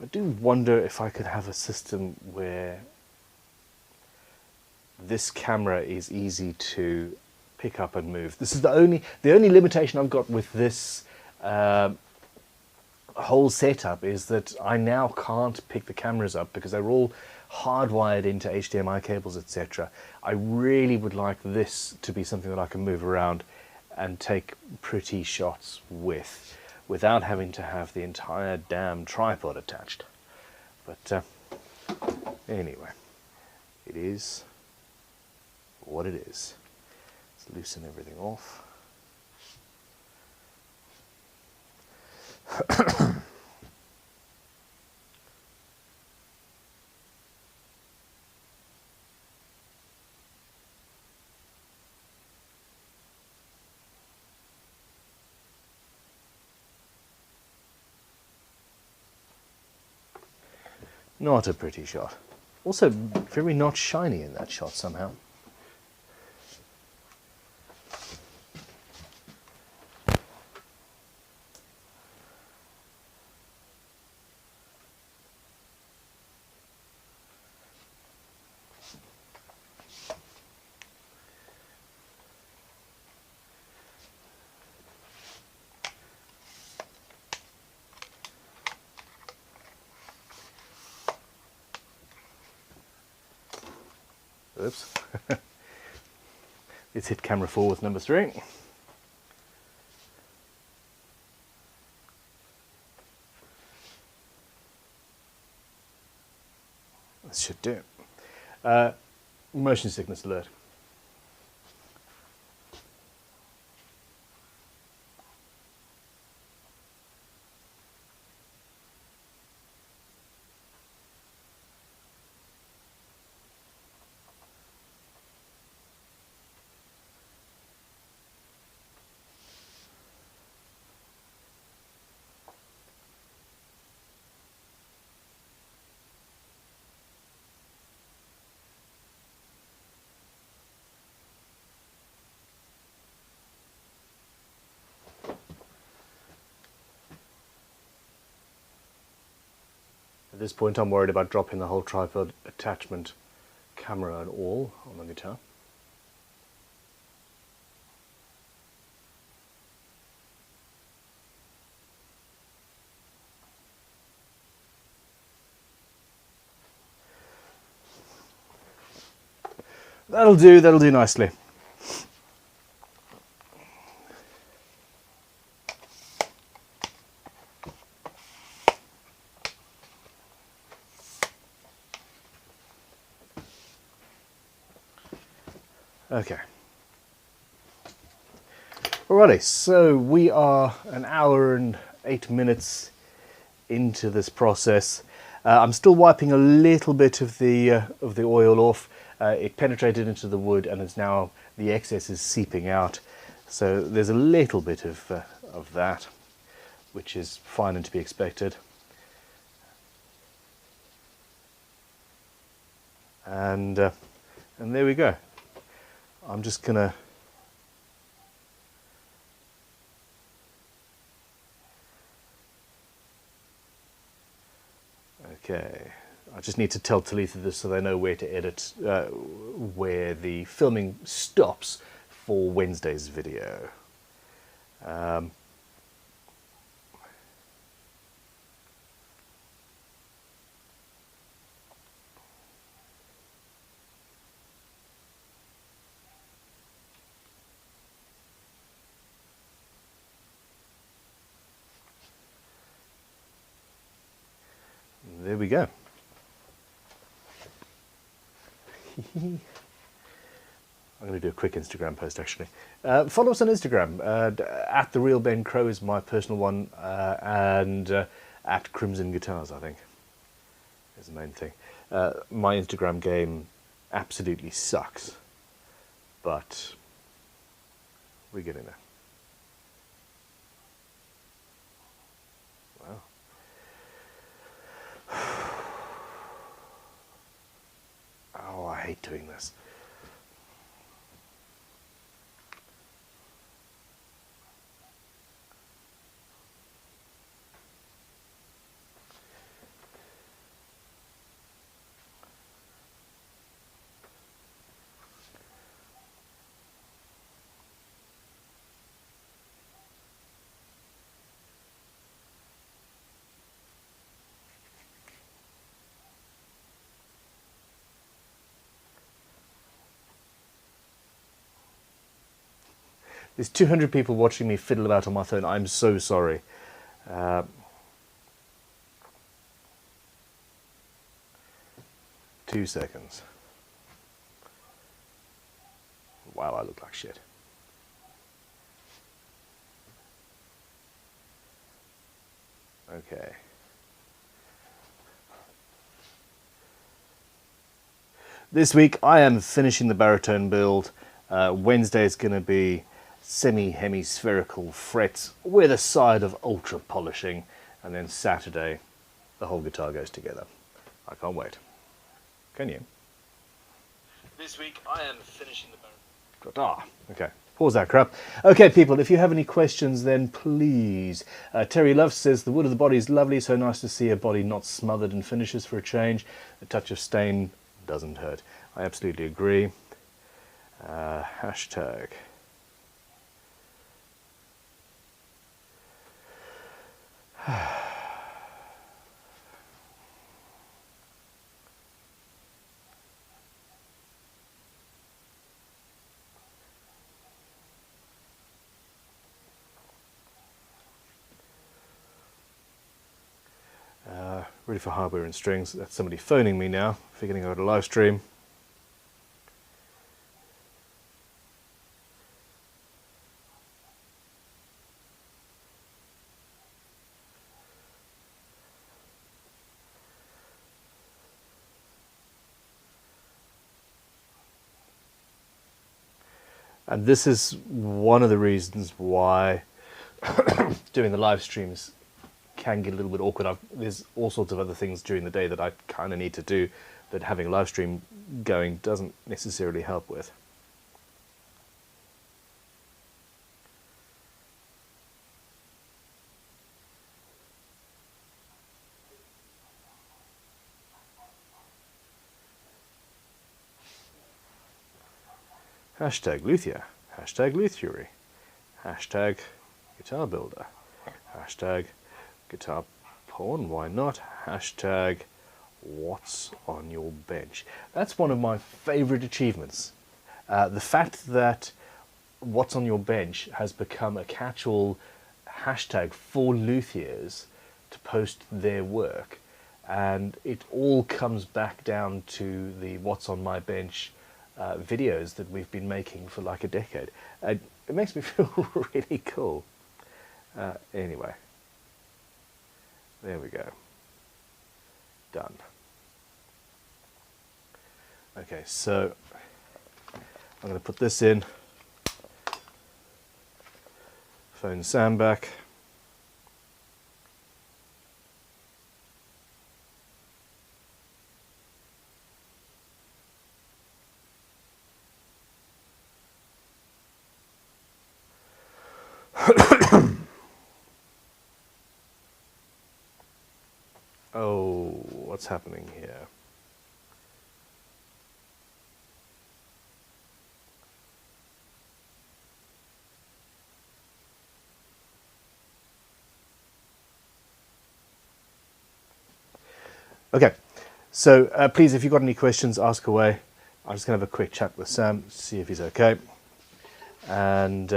I do wonder if I could have a system where this camera is easy to pick up and move. This is the only limitation I've got with this whole setup, is that I now can't pick the cameras up because they're all hardwired into HDMI cables, etc. I really would like this to be something that I can move around and take pretty shots with, without having to have the entire damn tripod attached. But anyway, it is what it is. Let's loosen everything off. Not a pretty shot. Also very not shiny in that shot somehow. Oops. Let's hit camera 4 with number 3. This should do it. Motion sickness alert. At this point I'm worried about dropping the whole tripod attachment, camera and all, on the guitar. That'll do nicely. Okay. Alrighty, so we are an hour and 8 minutes into this process. I'm still wiping a little bit of the oil off. It penetrated into the wood and is now, the excess is seeping out. So there's a little bit of that, which is fine and to be expected. And there we go. I'm just gonna okay. I just need to tell Talitha this so they know where to edit, where the filming stops for Wednesday's video. There we go. I'm going to do a quick Instagram post actually. Follow us on Instagram. At the Real Ben Crowe is my personal one, and at Crimson Guitars, I think, is the main thing. My Instagram game absolutely sucks, but we're getting there. Wow. Oh, I hate doing this. There's 200 people watching me fiddle about on my phone. I'm so sorry. 2 seconds. Wow, I look like shit. Okay. This week I am finishing the Baritone build. Wednesday is going to be semi-hemispherical frets with a side of ultra polishing, and then Saturday the whole guitar goes together. I can't wait. Can you? This week I am finishing the Baritone. Okay. Pause that crap. Okay, people, if you have any questions, then please. Terry Love says, the wood of the body is lovely, so nice to see a body not smothered in finishes for a change. A touch of stain doesn't hurt. I absolutely agree. Hashtag. Ready for hardware and strings. That's somebody phoning me now, figuring out a live stream. And this is one of the reasons why doing the live streams can get a little bit awkward. There's all sorts of other things during the day that I kind of need to do that having a live stream going doesn't necessarily help with. Hashtag Luthier, hashtag Luthiery, hashtag Guitar Builder, hashtag Guitar Porn, why not, hashtag What's on Your Bench. That's one of my favorite achievements. The fact that What's on Your Bench has become a catch-all hashtag for luthiers to post their work, and it all comes back down to the What's on My Bench videos that we've been making for like a decade. It makes me feel really cool. Anyway, There we go. Done. Okay, so I'm going to put this in. Phone Sam back. Oh, what's happening here? Okay, so please, if you've got any questions, ask away. I'm just going to have a quick chat with Sam, see if he's okay. And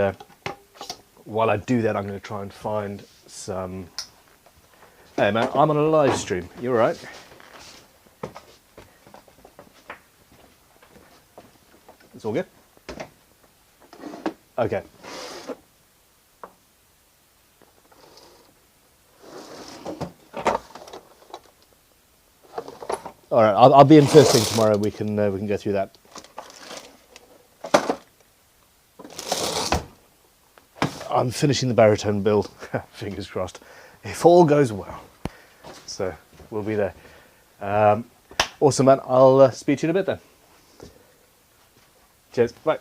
while I do that, I'm going to try and find some... Hey man, I'm on a live stream. You all right? It's all good? Okay. All right, I'll be in first thing tomorrow. We can go through that. I'm finishing the Baritone build. Fingers crossed. If all goes well. So we'll be there. Awesome, man. I'll speak to you in a bit then. Cheers. Bye.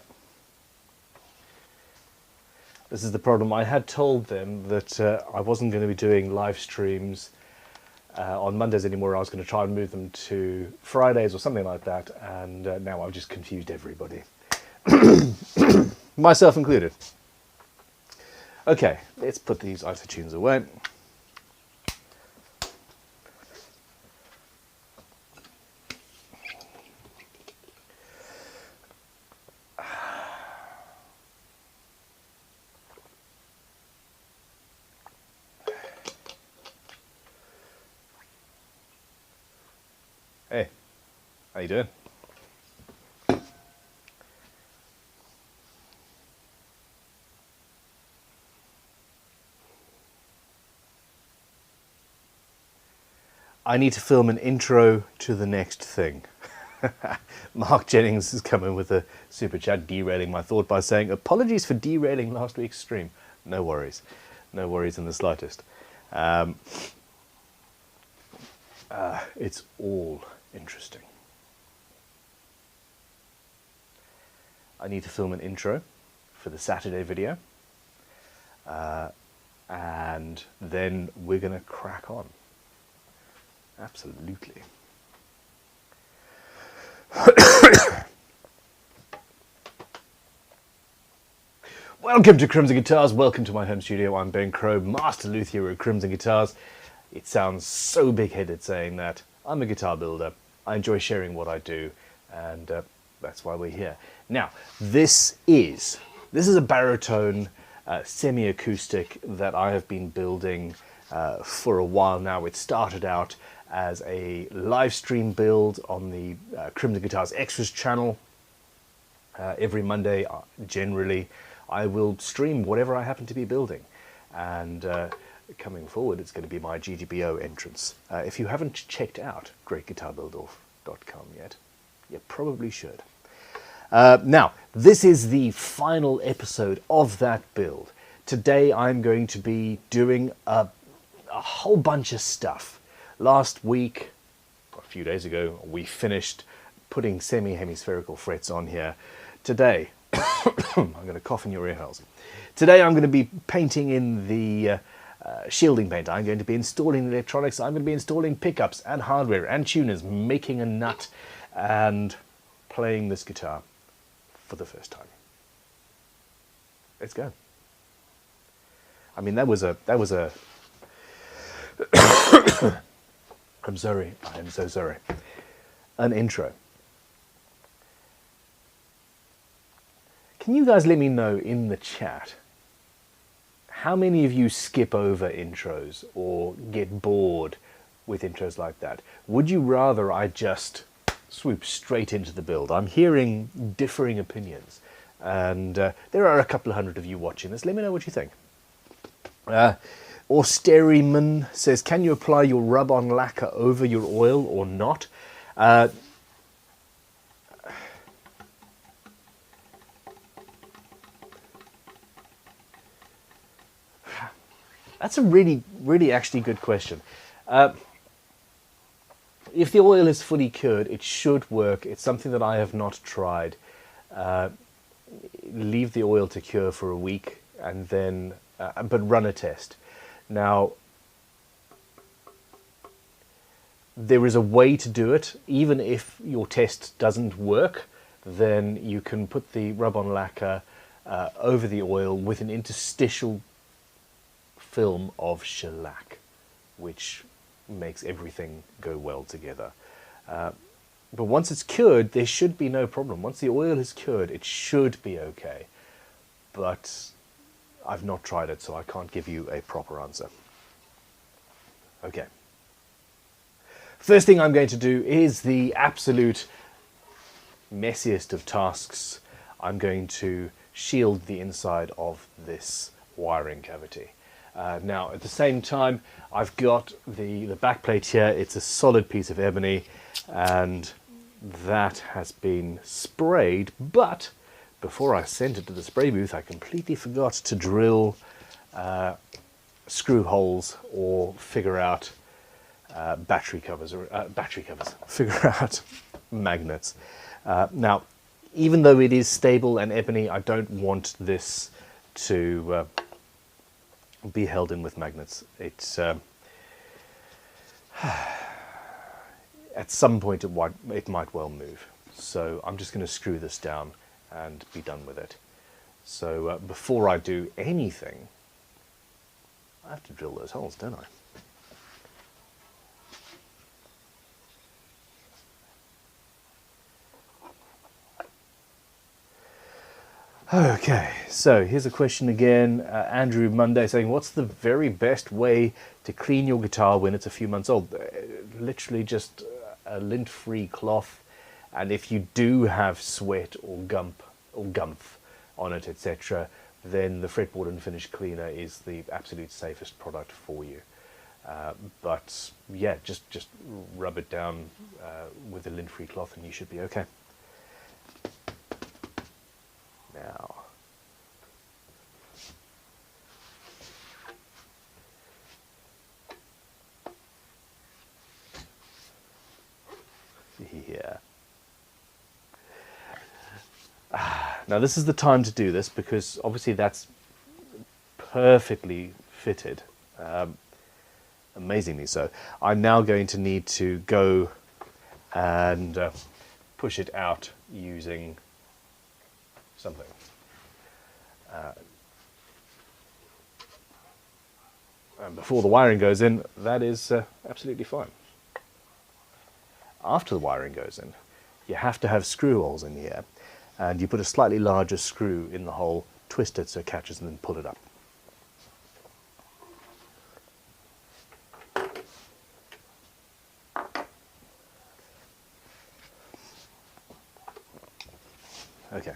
This is the problem. I had told them that I wasn't going to be doing live streams on Mondays anymore. I was going to try and move them to Fridays or something like that, and now I've just confused everybody, myself included. Okay, let's put these isotunes away. Hey, how you doing? I need to film an intro to the next thing. Mark Jennings has come in with a super chat derailing my thought by saying, apologies for derailing last week's stream. No worries. No worries in the slightest. It's all interesting. I need to film an intro for the Saturday video. And then we're going to crack on. Absolutely. Welcome to Crimson Guitars. Welcome to my home studio. I'm Ben Crowe, Master Luthier at Crimson Guitars. It sounds so big-headed saying that. I'm a guitar builder. I enjoy sharing what I do, and that's why we're here. Now, this is a baritone semi-acoustic that I have been building for a while now. It started out as a live stream build on the Crimson Guitars Extras channel. Every Monday, generally, I will stream whatever I happen to be building. And coming forward, it's going to be my GGBO entrance. If you haven't checked out greatguitarbuildoff.com yet, you probably should. Now, this is the final episode of that build. Today, I'm going to be doing a whole bunch of stuff. Last week, a few days ago, we finished putting semi-hemispherical frets on here. Today, I'm going to cough in your ear holes. Today I'm going to be painting in the shielding paint. I'm going to be installing the electronics. I'm going to be installing pickups and hardware and tuners, making a nut and playing this guitar for the first time. Let's go. I mean, that was a I'm sorry. I am so sorry. An intro. Can you guys let me know in the chat how many of you skip over intros or get bored with intros like that? Would you rather I just swoop straight into the build? I'm hearing differing opinions, and there are a couple of hundred of you watching this. Let me know what you think. Austeriman says, can you apply your rub-on lacquer over your oil or not? That's a really, really actually good question. If the oil is fully cured, it should work. It's something that I have not tried. Leave the oil to cure for a week and then, but run a test. Now, there is a way to do it. Even if your test doesn't work, then you can put the rub-on lacquer over the oil with an interstitial film of shellac, which makes everything go well together. But once it's cured, there should be no problem. Once the oil is cured, it should be okay. But I've not tried it, so I can't give you a proper answer. Okay. First thing I'm going to do is the absolute messiest of tasks. I'm going to shield the inside of this wiring cavity. Now, at the same time, I've got the backplate here. It's a solid piece of ebony, and that has been sprayed, but before I sent it to the spray booth, I completely forgot to drill screw holes or figure out battery covers, figure out magnets. Now, even though it is stable and ebony, I don't want this to be held in with magnets. It's at some point it might well move. So I'm just going to screw this down and be done with it. So before I do anything, I have to drill those holes, don't I? Okay, so here's a question again. Andrew Monday saying, what's the very best way to clean your guitar when it's a few months old? Literally just a lint-free cloth, and if you do have sweat or gumph on it, etc., then the Fretboard and Finish Cleaner is the absolute safest product for you. But yeah, just rub it down with a lint-free cloth and you should be okay. Now, yeah. Now this is the time to do this because obviously that's perfectly fitted, amazingly so. I'm now going to need to go and push it out using something. And before the wiring goes in, that is absolutely fine. After the wiring goes in, you have to have screw holes in here, and you put a slightly larger screw in the hole, twist it so it catches, and then pull it up. Okay.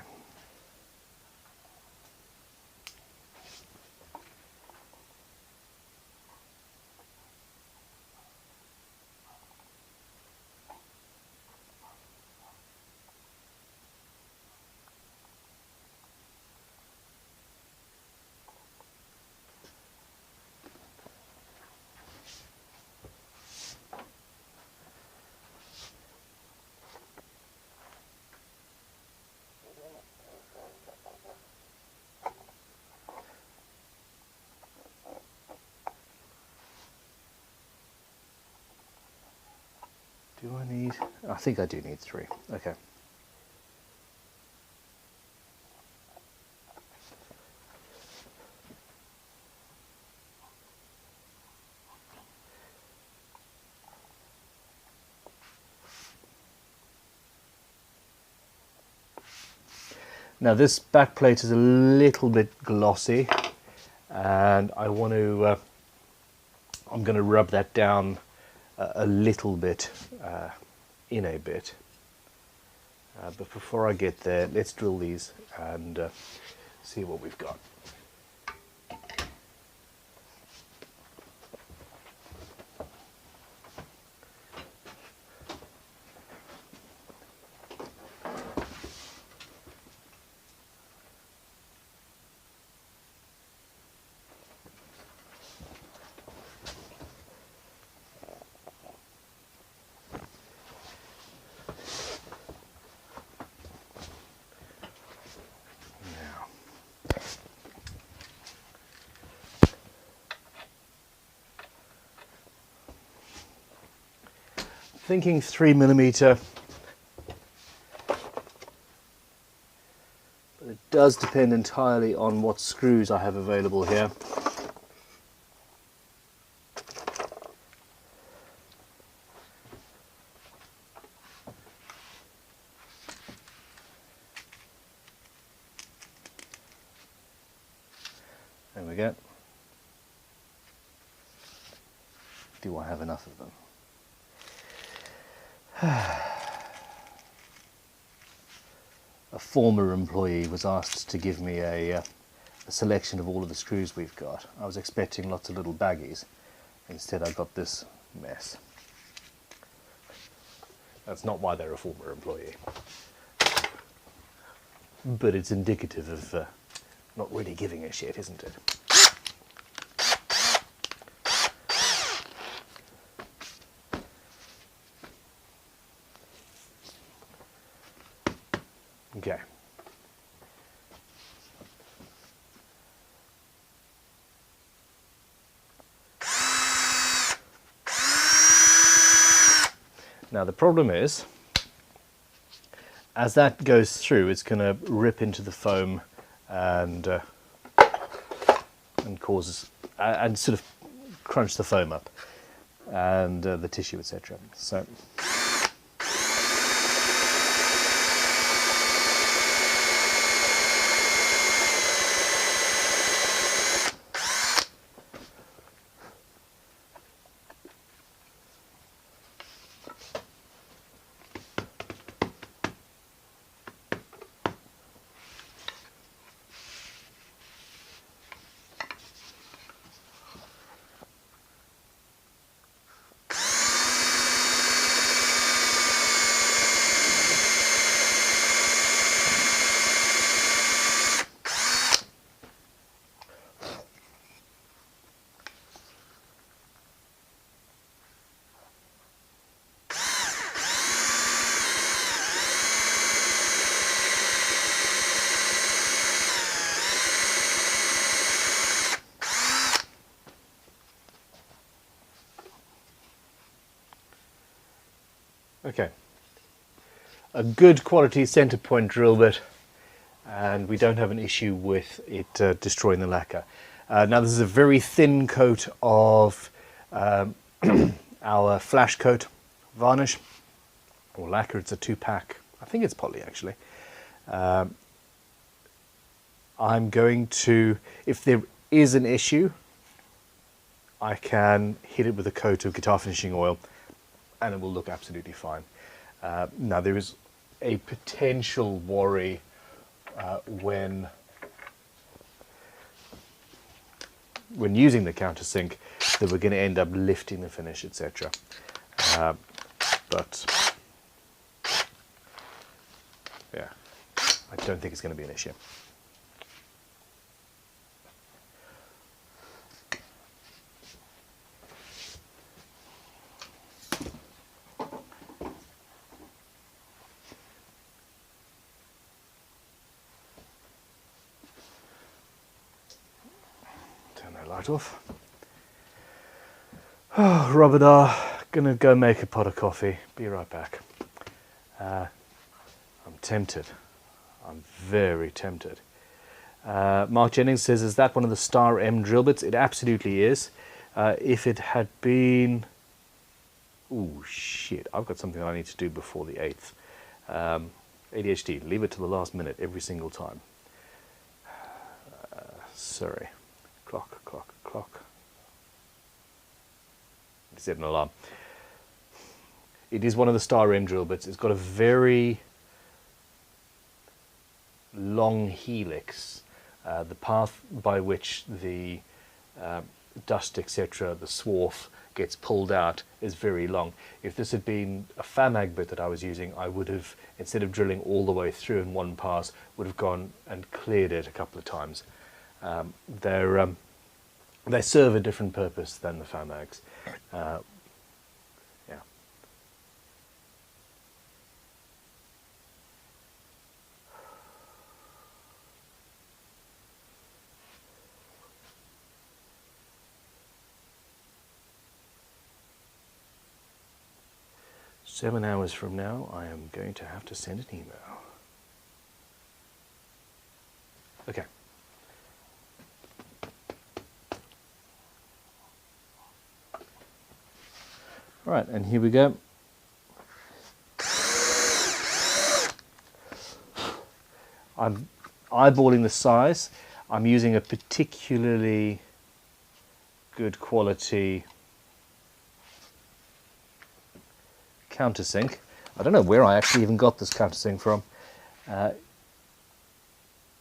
Do I need... I think I do need 3. Okay. Now this back plate is a little bit glossy, and I want to, I'm going to rub that down a little bit, in a bit. But before I get there, let's drill these and see what we've got. thinking 3mm, but it does depend entirely on what screws I have available here. There we go. Do I have enough of them? A former employee was asked to give me a selection of all of the screws we've got. I was expecting lots of little baggies. Instead I got this mess. That's not why they're a former employee. But it's indicative of not really giving a shit, isn't it? Okay. Now the problem is, as that goes through, it's going to rip into the foam and causes and sort of crunch the foam up and the tissue, etc. So. Okay, a good quality center point drill bit, and we don't have an issue with it destroying the lacquer. Now this is a very thin coat of our flash coat varnish or lacquer. It's a 2-pack. I think it's poly actually. I'm going to, if there is an issue, I can hit it with a coat of guitar finishing oil and it will look absolutely fine. Now there is a potential worry when using the countersink that we're going to end up lifting the finish, etc. But yeah, I don't think it's going to be an issue. Light off. Oh, Robert, gonna go make a pot of coffee. Be right back. I'm tempted. I'm very tempted. Mark Jennings says, is that one of the Star M drill bits? It absolutely is. If it had been... Oh shit, I've got something I need to do before the 8th. ADHD, leave it to the last minute every single time. Sorry. Clock, clock, clock. Set an alarm. It is one of the Star M drill bits. It's got a very long helix. The path by which the dust, etc., the swarf gets pulled out is very long. If this had been a Famag bit that I was using, I would have, instead of drilling all the way through in one pass, would have gone and cleared it a couple of times. They serve a different purpose than the Famags. Yeah. 7 hours from now, I am going to have to send an email. Okay. Right, and here we go. I'm eyeballing the size. I'm using a particularly good quality countersink. I don't know where I actually even got this countersink from.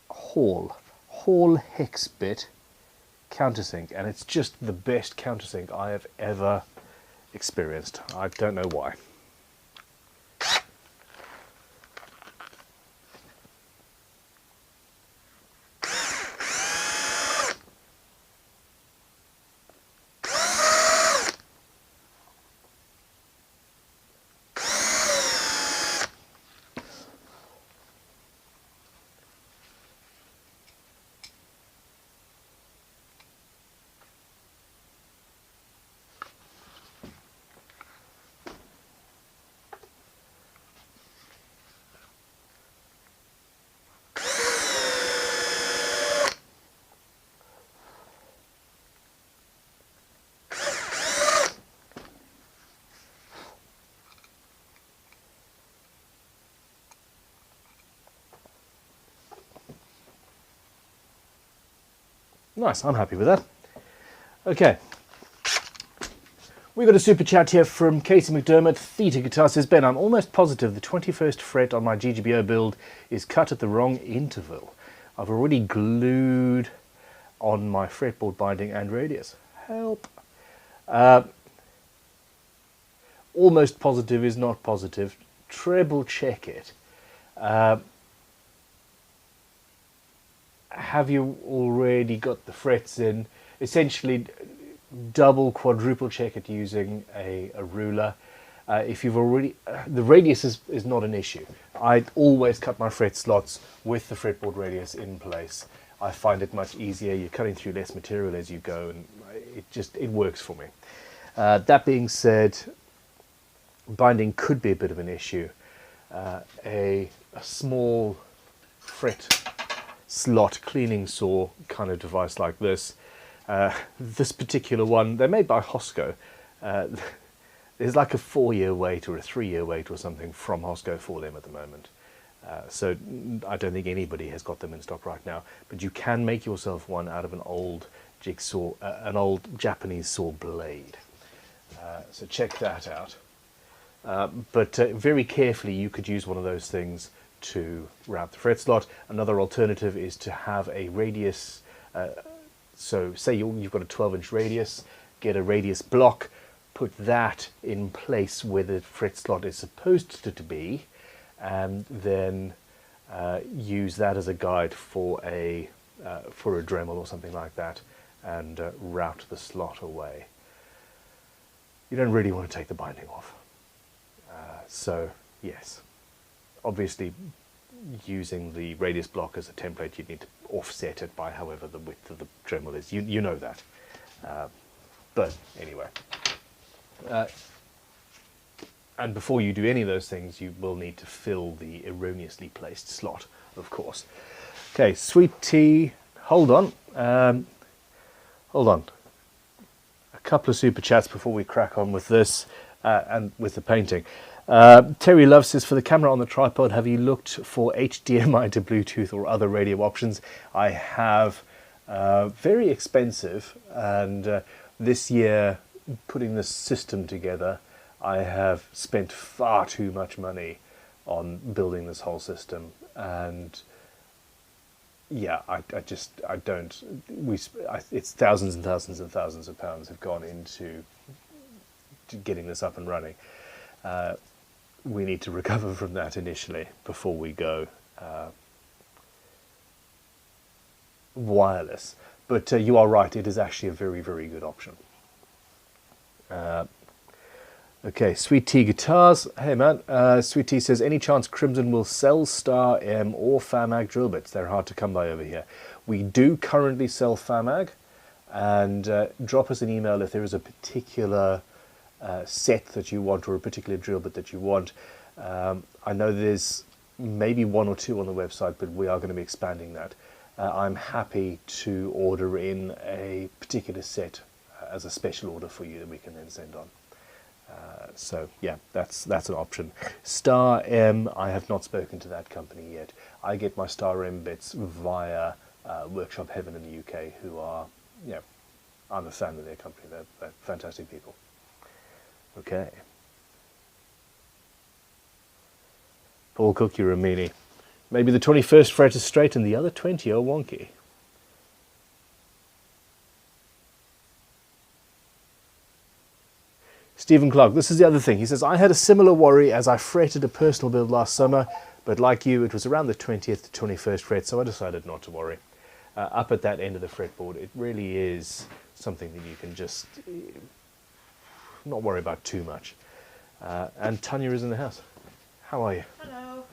Hall hex bit countersink, and it's just the best countersink I have ever experienced. I don't know why. Nice, I'm happy with that. Okay. We got a super chat here from Casey McDermott. Theta Guitar says, Ben, I'm almost positive the 21st fret on my GGBO build is cut at the wrong interval. I've already glued on my fretboard binding and radius. Help. Almost positive is not positive. Treble check it. Have you already got the frets in? Essentially, double, quadruple check it using a ruler. If you've already, the radius is not an issue. I always cut my fret slots with the fretboard radius in place. I find it much easier. You're cutting through less material as you go, and it works for me. That being said, binding could be a bit of an issue. A small fret slot cleaning saw kind of device like this. This particular one, they're made by Hosco. There's like a 4-year wait or a 3-year wait or something from Hosco for them at the moment. So I don't think anybody has got them in stock right now, but you can make yourself one out of an old jigsaw, an old Japanese saw blade. So check that out. But very carefully, you could use one of those things to route the fret slot. Another alternative is to have a radius. So say you've got a 12-inch radius, get a radius block, put that in place where the fret slot is supposed to be, and then use that as a guide for a Dremel or something like that, and route the slot away. You don't really want to take the binding off. So yes, obviously using the radius block as a template, you need to offset it by however the width of the Dremel is. You know that. But anyway. And before you do any of those things, you will need to fill the erroneously placed slot, of course. Okay, Sweet Tea, hold on. Hold on. A couple of super chats before we crack on with this and with the painting. Terry Love says, for the camera on the tripod, have you looked for HDMI to Bluetooth or other radio options? I have. Very expensive, and this year, putting this system together, I have spent far too much money on building this whole system, and yeah, I don't. It's thousands and thousands and thousands of pounds have gone into getting this up and running. We need to recover from that initially before we go wireless. But you are right, it is actually a very, very good option. Okay, Sweet Tea Guitars. Hey man, Sweet Tea says, any chance Crimson will sell Star M or Famag drill bits? They're hard to come by over here. We do currently sell Famag, and drop us an email if there is a particular set that you want or a particular drill bit that you want. I know there's maybe one or two on the website, but we are going to be expanding that. I'm happy to order in a particular set as a special order for you that we can then send on. So yeah, that's an option. Star M, I have not spoken to that company yet. I get my Star M bits via Workshop Heaven in the UK, who are, yeah, I'm a fan of their company. They're fantastic people. Okay. Paul Cook, you're a meanie. Maybe the 21st fret is straight and the other 20 are wonky. Stephen Clark, this is the other thing. He says, I had a similar worry as I fretted a personal build last summer, but like you, it was around the 20th to 21st fret, so I decided not to worry. Up at that end of the fretboard, it really is something that you can just not worry about too much. And Tanya is in the house. How are you? Hello.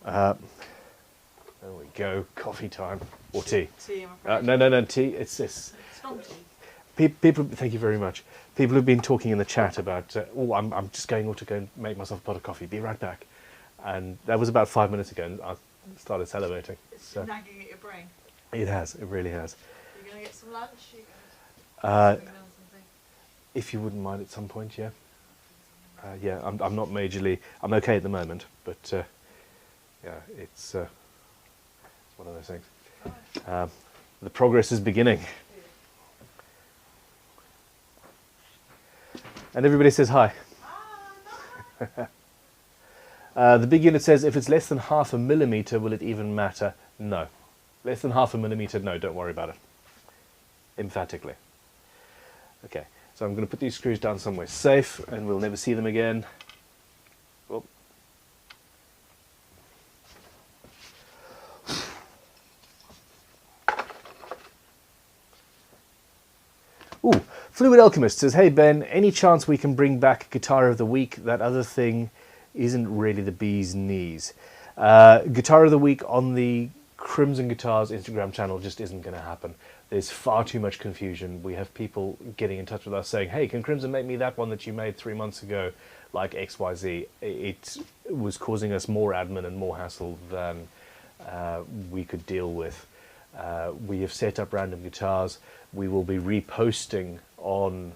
There we go. Coffee time. Or tea. Tea, I'm afraid. No, tea. It's this. Strong tea. People, thank you very much. People have been talking in the chat about, I'm just going to go and make myself a pot of coffee. Be right back. And that was about 5 minutes ago, and I started salivating. It's nagging at your brain. It has. It really has. You're going to get some lunch? Something? If you wouldn't mind at some point, yeah. Yeah, I'm not majorly. I'm okay at the moment, but yeah, it's one of those things. The progress is beginning. And everybody says hi. The big unit says, if it's less than 0.5 millimeter, will it even matter? No. Less than 0.5 millimeter, no, don't worry about it. Emphatically. Okay, so I'm going to put these screws down somewhere safe, and we'll never see them again. Oh. Ooh, Fluid Alchemist says, hey Ben, any chance we can bring back Guitar of the Week? That other thing isn't really the bee's knees. Guitar of the Week on the Crimson Guitars Instagram channel just isn't going to happen. There's far too much confusion. We have people getting in touch with us saying, hey, can Crimson make me that one that you made 3 months ago, like XYZ? It was causing us more admin and more hassle than we could deal with. We have set up random guitars. We will be reposting on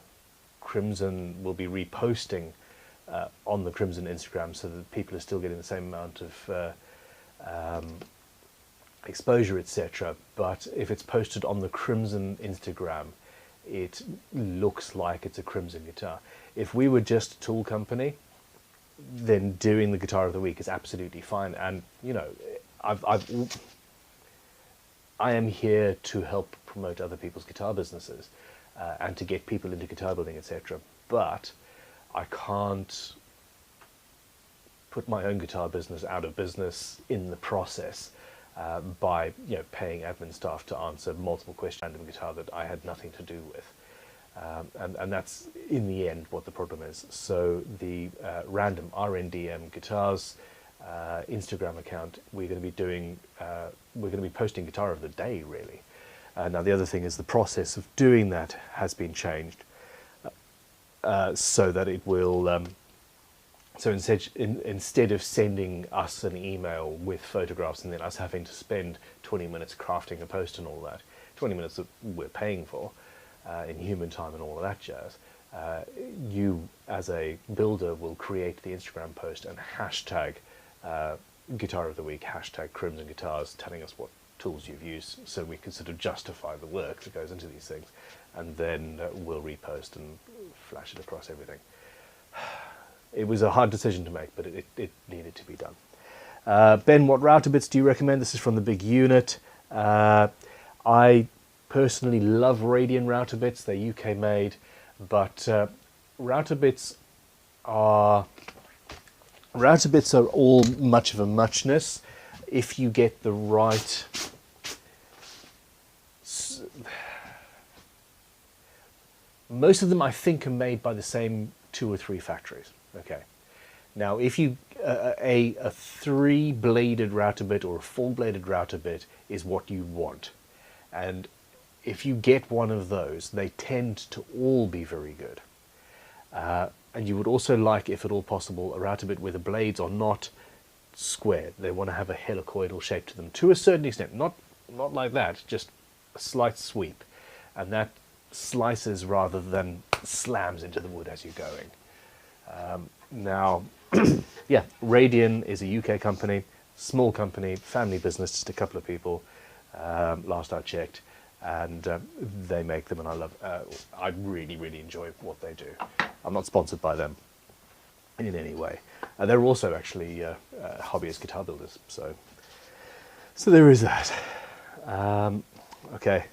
Crimson, we'll be reposting on the Crimson Instagram so that people are still getting the same amount of exposure, etc. But if it's posted on the Crimson Instagram, it looks like it's a Crimson guitar. If we were just a tool company, then doing the Guitar of the Week is absolutely fine. And you know, I am here to help promote other people's guitar businesses and to get people into guitar building, etc. But I can't put my own guitar business out of business in the process by paying admin staff to answer multiple questions on random guitar that I had nothing to do with. And that's in the end what the problem is. So the random RNDM guitars Instagram account, we're going to be posting Guitar of the Day, really. Now the other thing is the process of doing that has been changed so that it will so instead of sending us an email with photographs and then us having to spend 20 minutes crafting a post and all that, 20 minutes that we're paying for in human time and all of that jazz, you as a builder will create the Instagram post and hashtag Guitar of the Week, hashtag Crimson Guitars, telling us what tools you've used so we can sort of justify the work that goes into these things, and then we'll repost and flash it across everything. It was a hard decision to make, but it needed to be done. Ben, what router bits do you recommend? This is from the big unit. I personally love Radian router bits. They're UK made, but router bits are all much of a muchness if you get the right. Most of them, I think, are made by the same 2 or 3 factories. Okay. Now, if you a 3-bladed router bit or a 4-bladed router bit is what you want, and if you get one of those, they tend to all be very good. And you would also like, if at all possible, a router bit where the blades are not square. They want to have a helicoidal shape to them to a certain extent. Not like that, just a slight sweep. And that slices rather than slams into the wood as you're going. Now, yeah, Radian is a UK company, small company, family business, just a couple of people, last I checked. And they make them, and I really, really enjoy what they do. I'm not sponsored by them in any way. They're also actually hobbyist guitar builders, so there is that. Okay.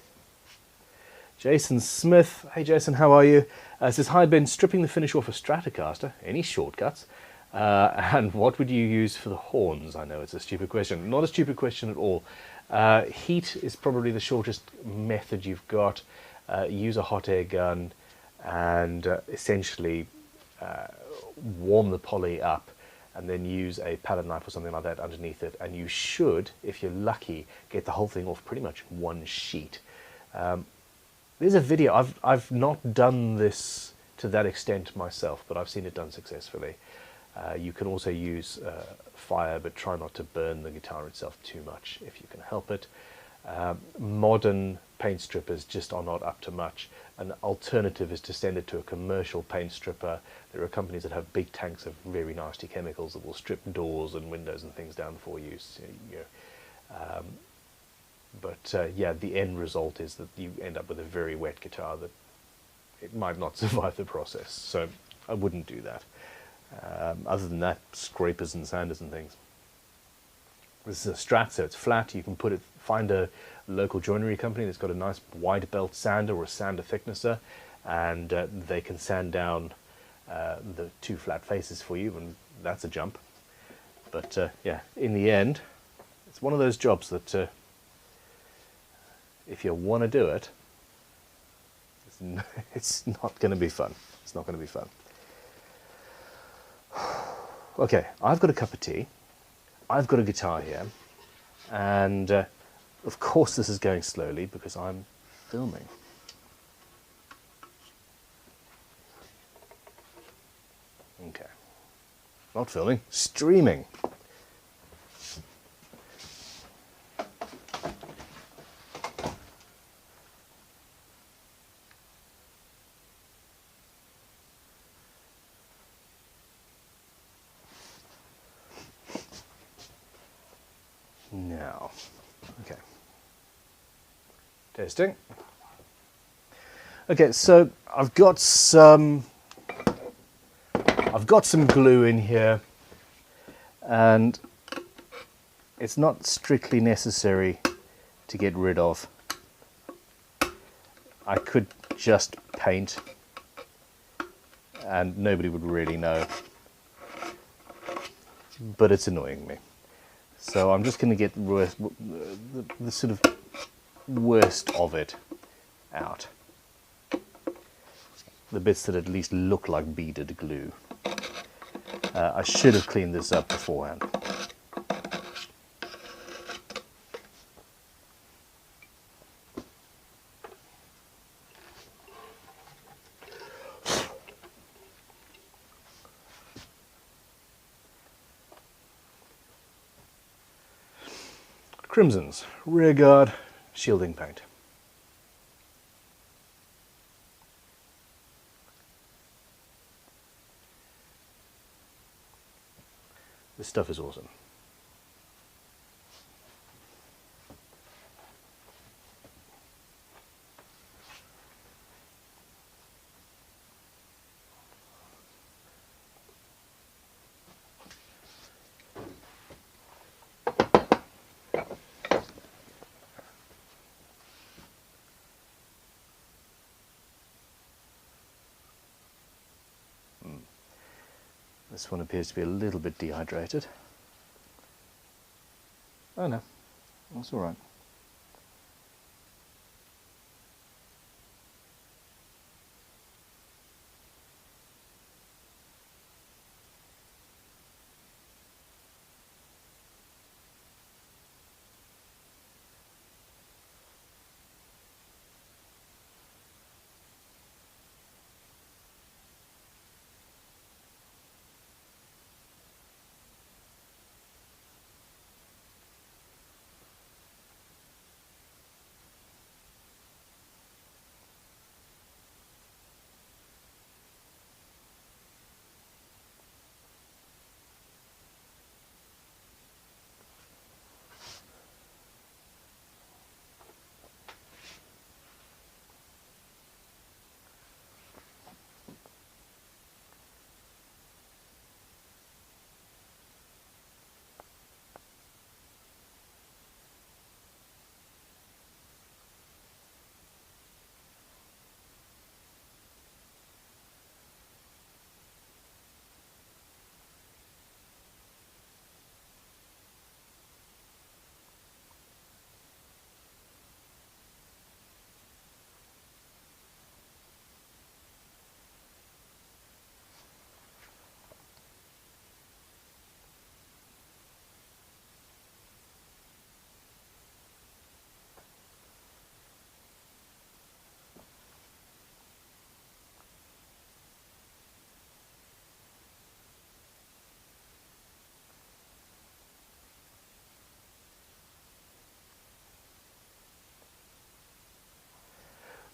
Jason Smith, hey Jason, how are you? Says, hi Ben, stripping the finish off a Stratocaster, any shortcuts? And what would you use for the horns? I know it's a stupid question. Not a stupid question at all. Heat is probably the shortest method you've got. Use a hot air gun and essentially warm the poly up, and then use a palette knife or something like that underneath it, and you should, if you're lucky, get the whole thing off pretty much one sheet. There's a video, I've not done this to that extent myself, but I've seen it done successfully. You can also use fire, but try not to burn the guitar itself too much if you can help it. Modern paint strippers just are not up to much. An alternative is to send it to a commercial paint stripper. There are companies that have big tanks of very nasty chemicals that will strip doors and windows and things down for you. So, yeah, the end result is that you end up with a very wet guitar that it might not survive the process. So I wouldn't do that. Other than that, scrapers and sanders and things. This is a Strat, so it's flat. You can find a local joinery company that's got a nice wide belt sander or a sander thicknesser, and they can sand down the two flat faces for you, and that's a jump. But yeah, in the end, it's one of those jobs that if you want to do it, it's not going to be fun. It's not going to be fun. Okay, I've got a cup of tea, I've got a guitar here, and of course this is going slowly because I'm filming. Okay, not filming, streaming. Now, okay, testing. Okay, so I've got some glue in here, and it's not strictly necessary to get rid of. I could just paint, and nobody would really know, but it's annoying me. So I'm just going to get the sort of worst of it out. The bits that at least look like beaded glue. I should have cleaned this up beforehand. Crimsons, rearguard, shielding paint. This stuff is awesome. This one appears to be a little bit dehydrated. Oh no, that's all right.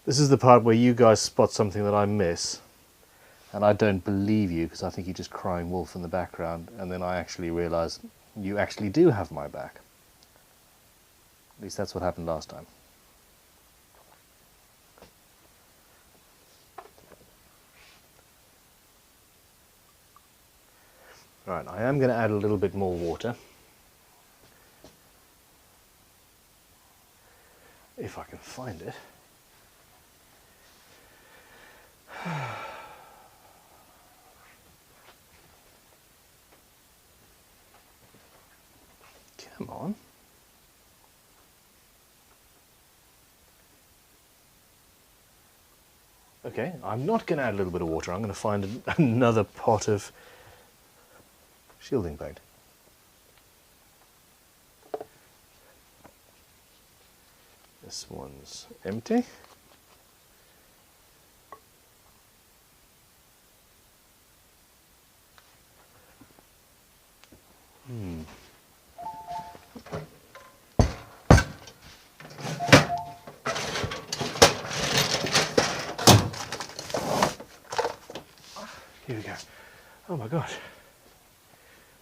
This is the part where you guys spot something that I miss, and I don't believe you because I think you're just crying wolf in the background, and then I actually realise you actually do have my back. At least that's what happened last time. Right, I am going to add a little bit more water. If I can find it. Come on. Okay, I'm not going to add a little bit of water. I'm going to find another pot of shielding paint. This one's empty. Here we go. Oh my gosh.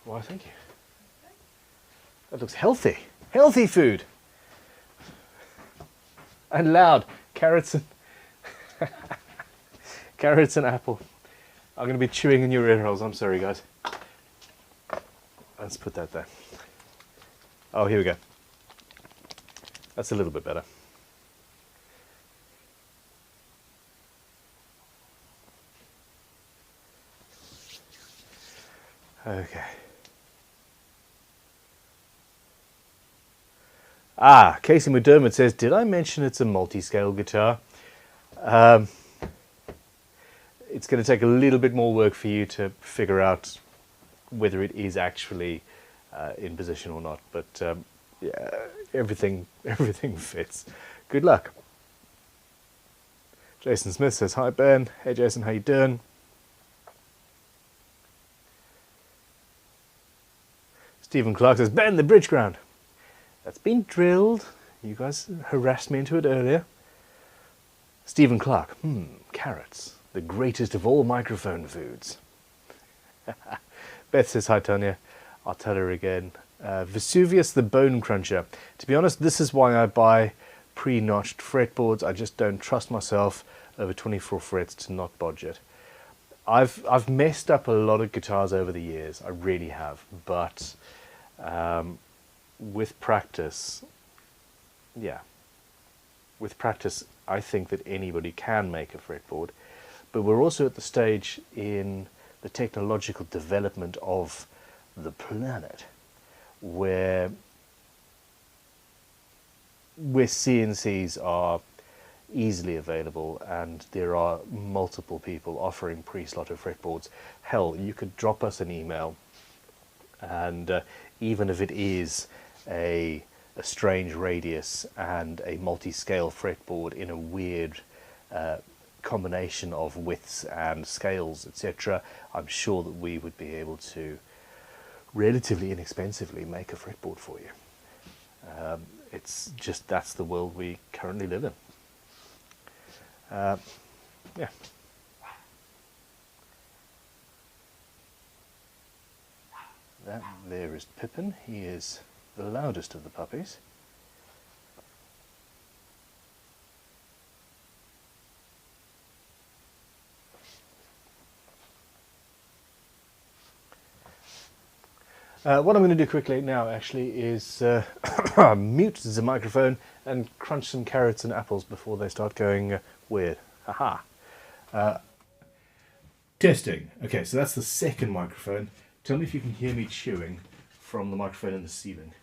Why, thank you. That looks healthy. Healthy food. And loud. Carrots and carrots and apple. I'm going to be chewing in your ear holes. I'm sorry, guys. Let's put that there. Oh, here we go. That's a little bit better. Okay. Ah, Casey McDermott says, did I mention it's a multi-scale guitar? It's going to take a little bit more work for you to figure out whether it is actually in position or not, but yeah, everything fits. Good luck. Jason Smith says, hi Ben. Hey Jason, how you doing? Stephen Clark says, Ben, the bridge ground. That's been drilled. You guys harassed me into it earlier. Stephen Clark, carrots, the greatest of all microphone foods. Beth says, hi Tanya. I'll tell her again. Vesuvius the Bone Cruncher. To be honest, this is why I buy pre-notched fretboards. I just don't trust myself over 24 frets to not bodge it. I've messed up a lot of guitars over the years. I really have, but with practice, yeah, with practice, I think that anybody can make a fretboard. But we're also at the stage in the technological development of the planet where CNCs are easily available and there are multiple people offering pre-slotted fretboards. Hell, you could drop us an email, and even if it is a strange radius and a multi-scale fretboard in a weird combination of widths and scales, etc., I'm sure that we would be able to relatively inexpensively make a fretboard for you. It's just, that's the world we currently live in. Yeah. That there is Pippin. He is the loudest of the puppies. What I'm going to do quickly now actually is mute the microphone and crunch some carrots and apples before they start going weird. Haha. Testing. Okay, so that's the second microphone. Tell me if you can hear me chewing from the microphone in the ceiling.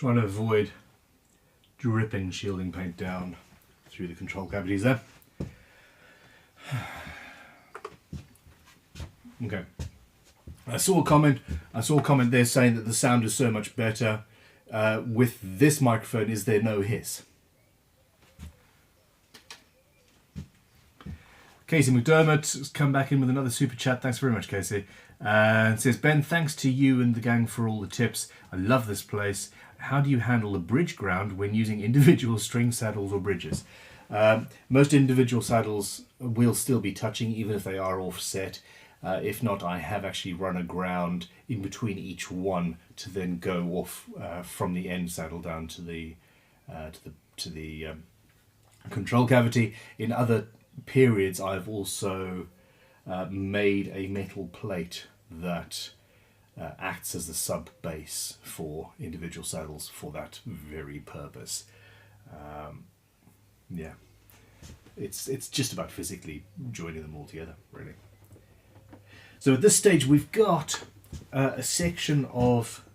trying to avoid dripping shielding paint down through the control cavities there. Okay. I saw a comment there saying that the sound is so much better with this microphone. Is there no hiss? Casey McDermott has come back in with another super chat. Thanks very much, Casey. And says, Ben, thanks to you and the gang for all the tips. I love this place. How do you handle the bridge ground when using individual string saddles or bridges? Most individual saddles will still be touching, even if they are offset. If not, I have actually run a ground in between each one to then go off from the end saddle down to the control cavity. In other periods, I've also made a metal plate that acts as the sub base for individual saddles for that very purpose. Yeah, it's just about physically joining them all together, really. So at this stage, we've got a section of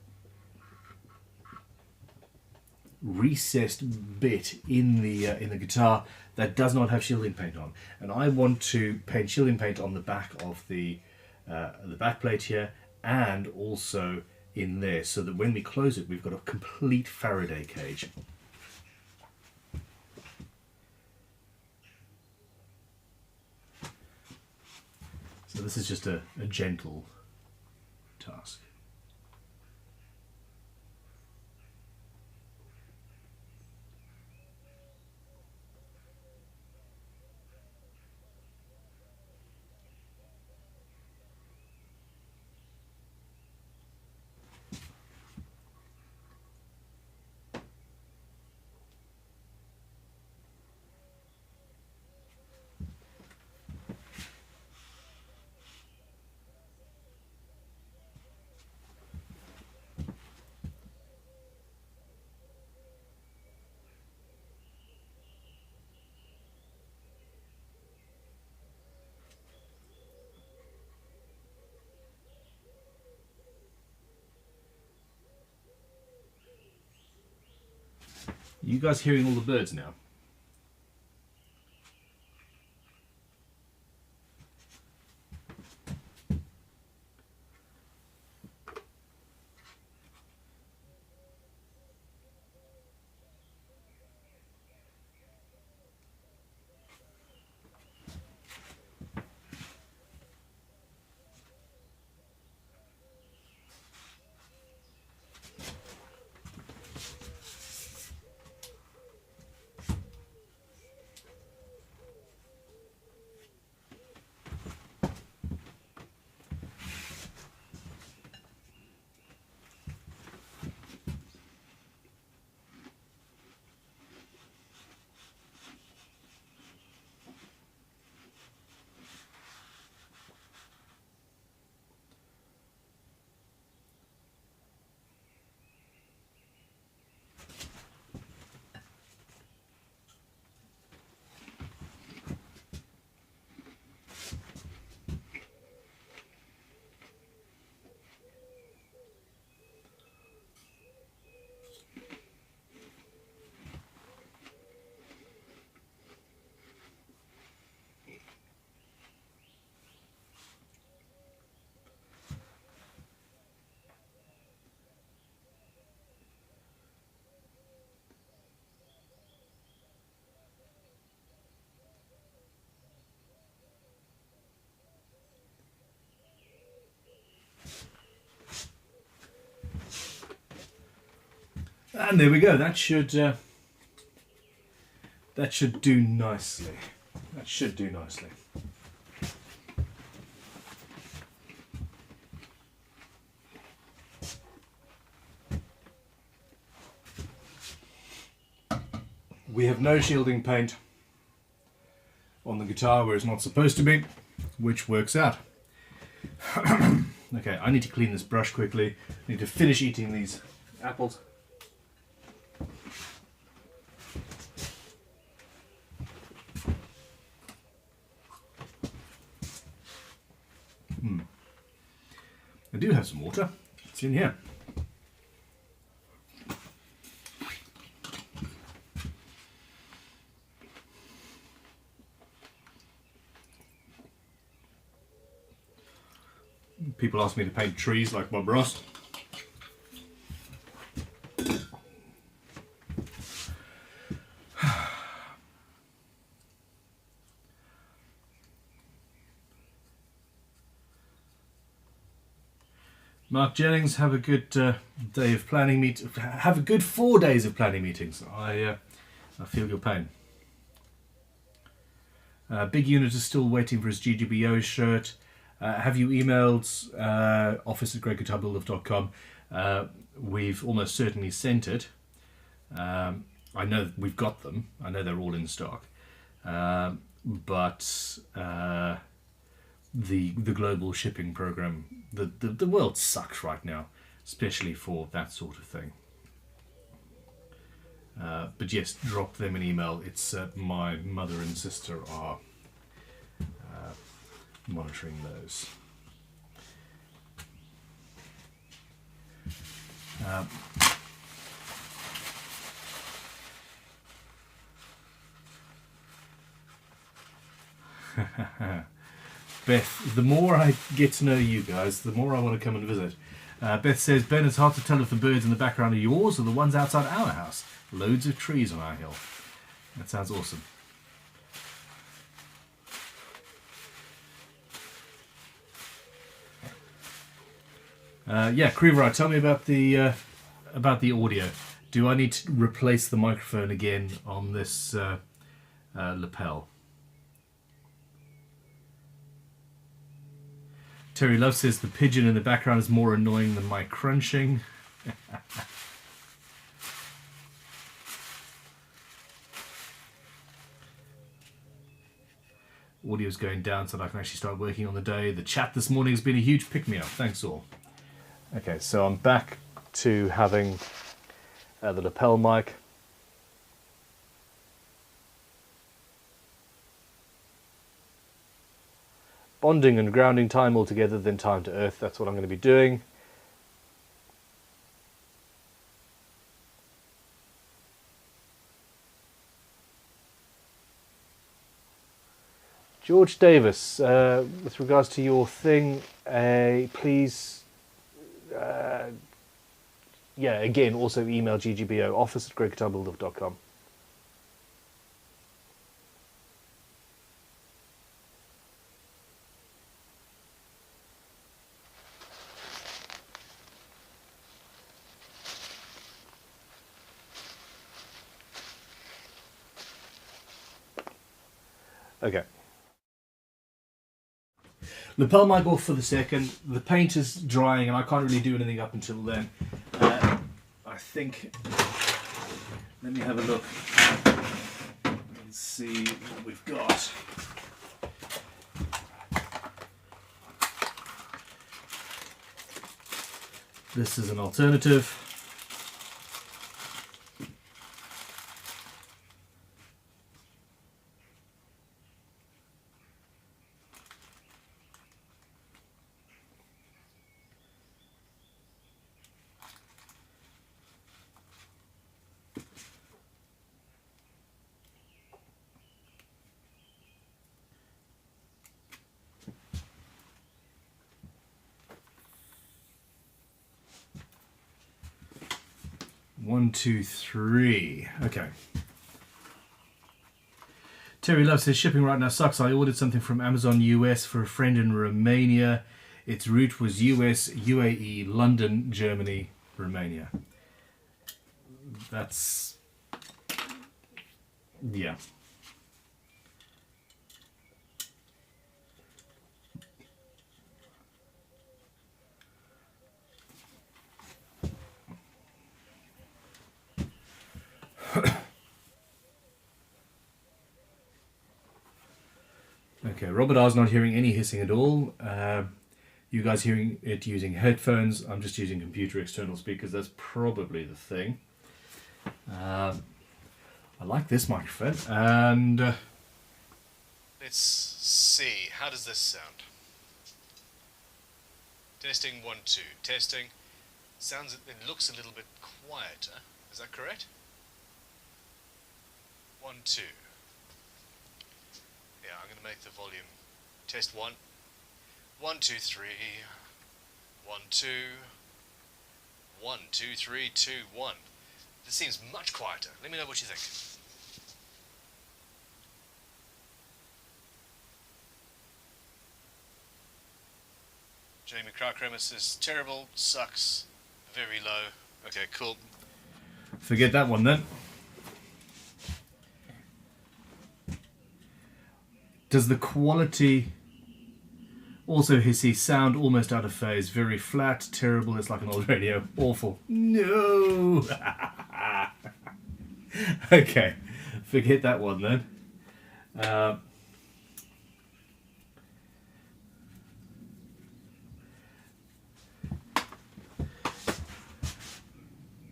recessed bit in the guitar that does not have shielding paint on, and I want to paint shielding paint on the back of the back plate here, and also in there, so that when we close it, we've got a complete Faraday cage. So this is just a gentle task. You guys hearing all the birds now? And there we go. That should do nicely. That should do nicely. We have no shielding paint on the guitar where it's not supposed to be, which works out. Okay, I need to clean this brush quickly. I need to finish eating these apples. I do have some water. It's in here. people ask me to paint trees like Bob Ross. Mark Jennings, have a good day of planning have a good 4 days of planning meetings. I feel your pain. Big Unit is still waiting for his GGBO shirt. Have you emailed office@gregotumbleof.com? We've almost certainly sent it. I know we've got them. I know they're all in stock. But the global shipping program, the world sucks right now, especially for that sort of thing. But yes, drop them an email. It's my mother and sister are monitoring those. Beth, the more I get to know you guys, the more I want to come and visit. Beth says, Ben, it's hard to tell if the birds in the background are yours or the ones outside our house. Loads of trees on our hill. That sounds awesome. Yeah, Creever, tell me about the audio. Do I need to replace the microphone again on this lapel? Terry Love says the pigeon in the background is more annoying than my crunching. Audio's going down so that I can actually start working on the day. The chat this morning has been a huge pick-me-up. Thanks all. Okay, so I'm back to having the lapel mic. Bonding and grounding time all together, then time to earth. That's what I'm going to be doing. George Davis, with regards to your thing, please, yeah, again, also email GGBO, office@gregotumbleof.com. Okay. Lapel mic off for the second. The paint is drying and I can't really do anything up until then. I think, let me have a look and see what we've got. This is an alternative. One, two, three. Okay. Terry Love says shipping right now sucks. I ordered something from Amazon US for a friend in Romania. Its route was US, UAE, London, Germany, Romania. That's... yeah. Okay, Robert R's not hearing any hissing at all. You guys hearing it using headphones? I'm just using computer external speakers. That's probably the thing. I like this microphone. And let's see. How does this sound? Testing 1, 2. Testing. Sounds. It looks a little bit quieter. Is that correct? 1, 2. Yeah, I'm going to make the volume test 1. 1, 2, 3. 2. 1, 2, 3, 2, 1. This seems much quieter. Let me know what you think. Jamie Crowcremer says, terrible, sucks, very low. Okay, cool. Forget that one then. Does the quality also hissy, sound almost out of phase, very flat, terrible, it's like an old radio, awful. No! Okay, forget that one then.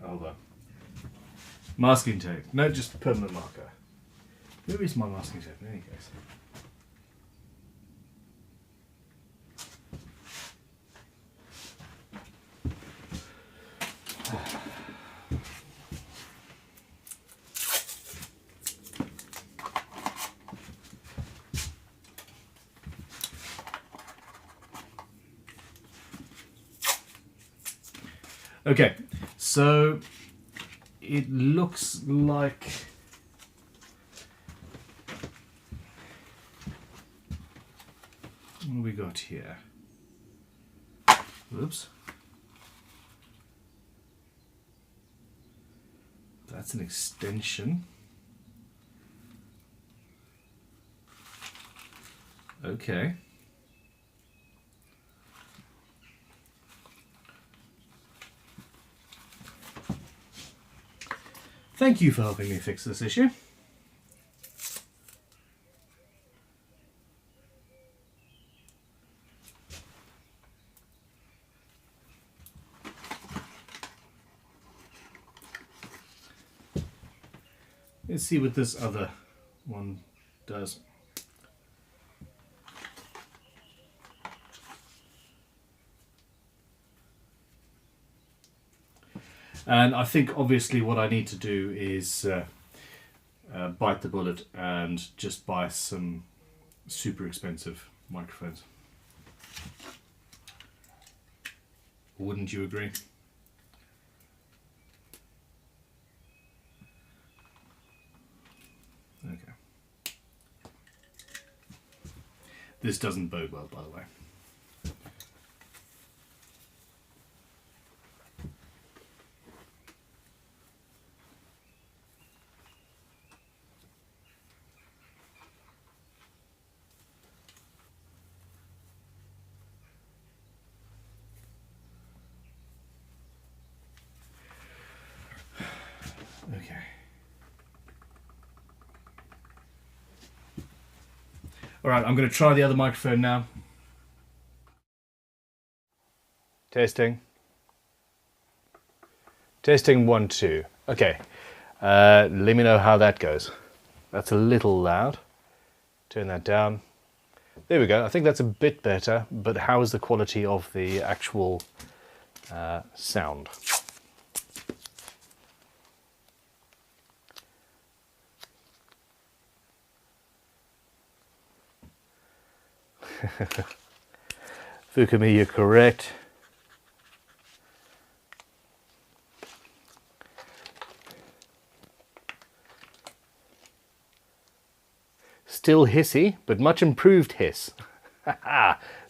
Hold on. Masking tape. No, just permanent marker. Where is my masking tape in any case? Okay, so it looks like what have we got here? Oops. That's an extension. Okay. Thank you for helping me fix this issue. Let's see what this other one does. And I think obviously what I need to do is bite the bullet and just buy some super expensive microphones. Wouldn't you agree? Okay. This doesn't bode well, by the way. Okay. All right, I'm going to try the other microphone now. Testing. Testing 1, 2. Okay. Let me know how that goes. That's a little loud. Turn that down. There we go. I think that's a bit better, but how is the quality of the actual sound? Fukumi, you're correct. Still hissy, but much improved hiss.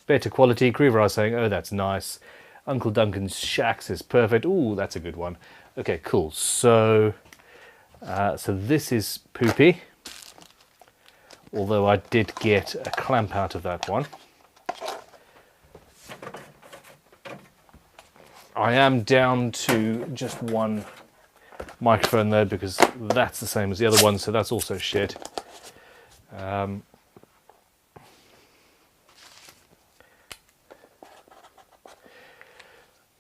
Better quality. Creever are saying, oh, that's nice. Uncle Duncan's Shacks is perfect. Ooh, that's a good one. Okay, cool. So, so this is poopy. Although I did get a clamp out of that one. I am down to just one microphone there because that's the same as the other one, so that's also shit.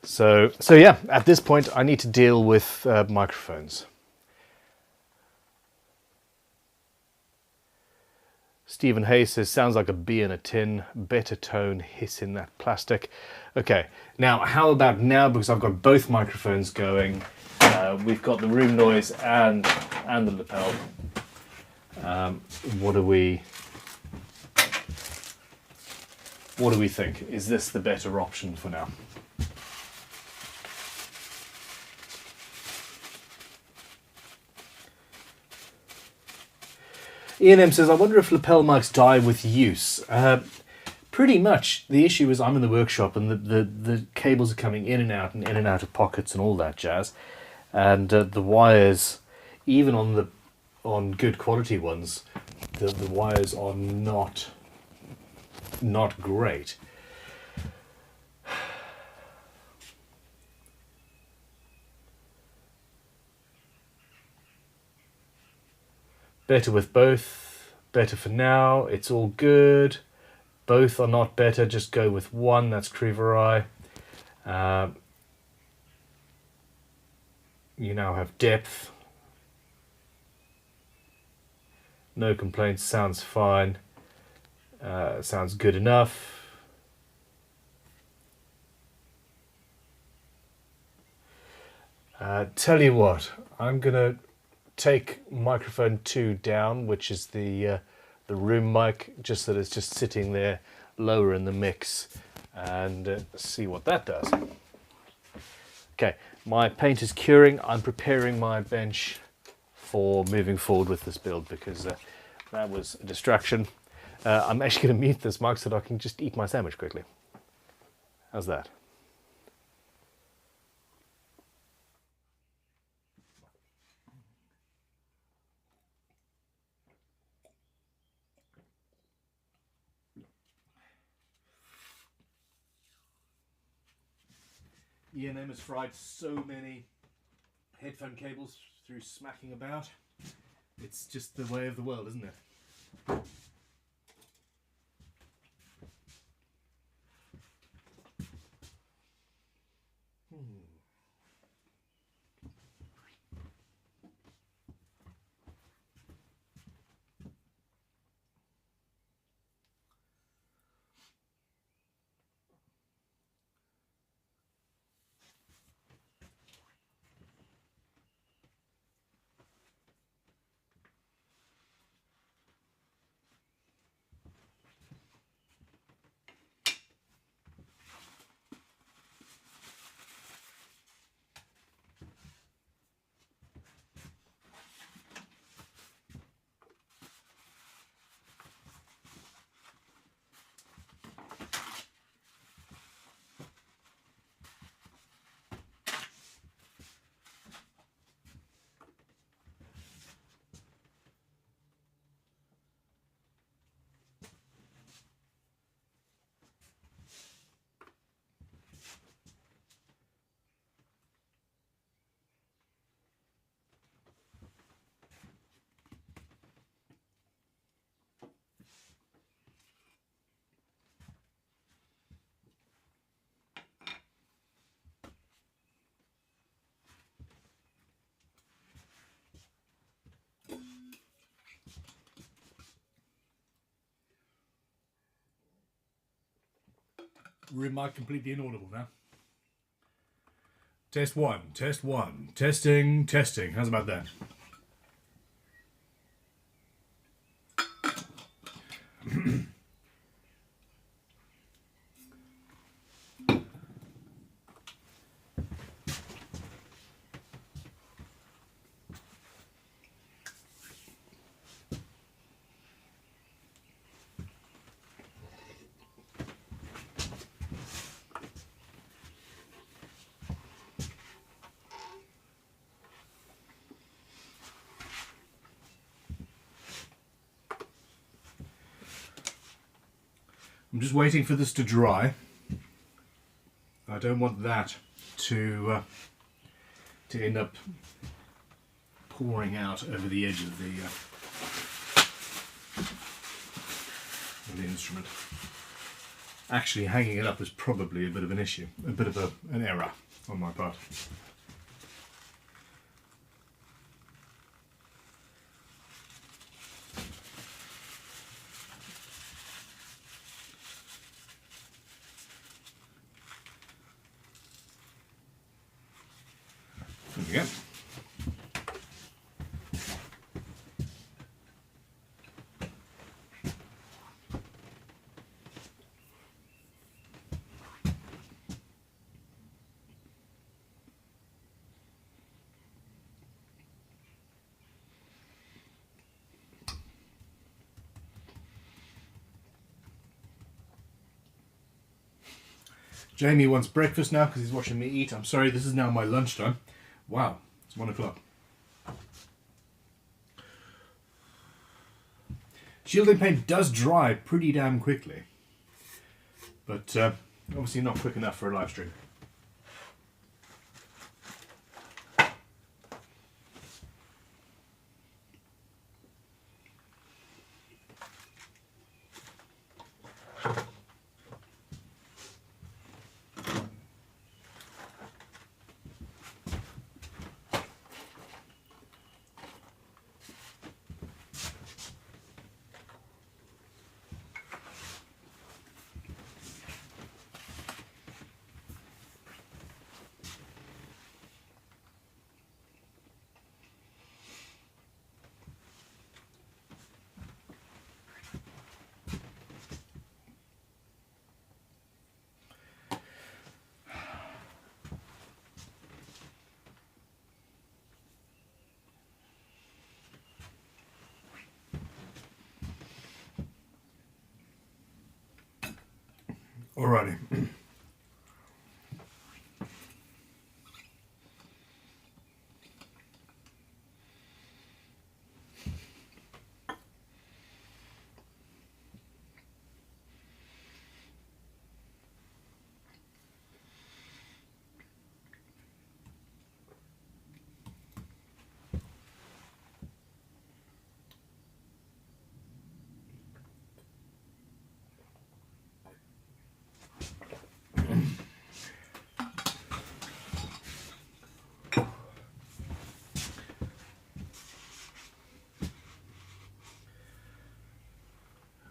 So yeah, at this point I need to deal with microphones. Stephen Hayes says, sounds like a bee in a tin, better tone, hiss in that plastic. Okay, now how about now, because I've got both microphones going, we've got the room noise and the lapel. What do we think? Is this the better option for now? Ian M says, I wonder if lapel mics die with use. Pretty much. The issue is I'm in the workshop and the cables are coming in and out of pockets and all that jazz. And the wires, even on good quality ones, the wires are not great. Better with both, better for now, it's all good. Both are not better, just go with one, that's Creverai. You now have depth. No complaints, sounds fine. Sounds good enough. Tell you what, I'm gonna take microphone 2 down, which is the room mic, just that it's just sitting there lower in the mix, and see what that does. Okay, my paint is curing. I'm preparing my bench for moving forward with this build because that was a distraction. I'm actually going to mute this mic so that I can just eat my sandwich quickly. How's that? E&M has fried so many headphone cables through smacking about. It's just the way of the world, isn't it? Room mic completely inaudible now. Test one, testing. How's about that? I'm just waiting for this to dry. I don't want that to end up pouring out over the edge of the instrument. Actually, hanging it up is probably a bit of an issue, a bit of an error on my part. There we go. Jamie wants breakfast now because he's watching me eat. I'm sorry, this is now my lunchtime. Wow, it's 1 o'clock. Shielding paint does dry pretty damn quickly, but obviously not quick enough for a live stream. Alrighty.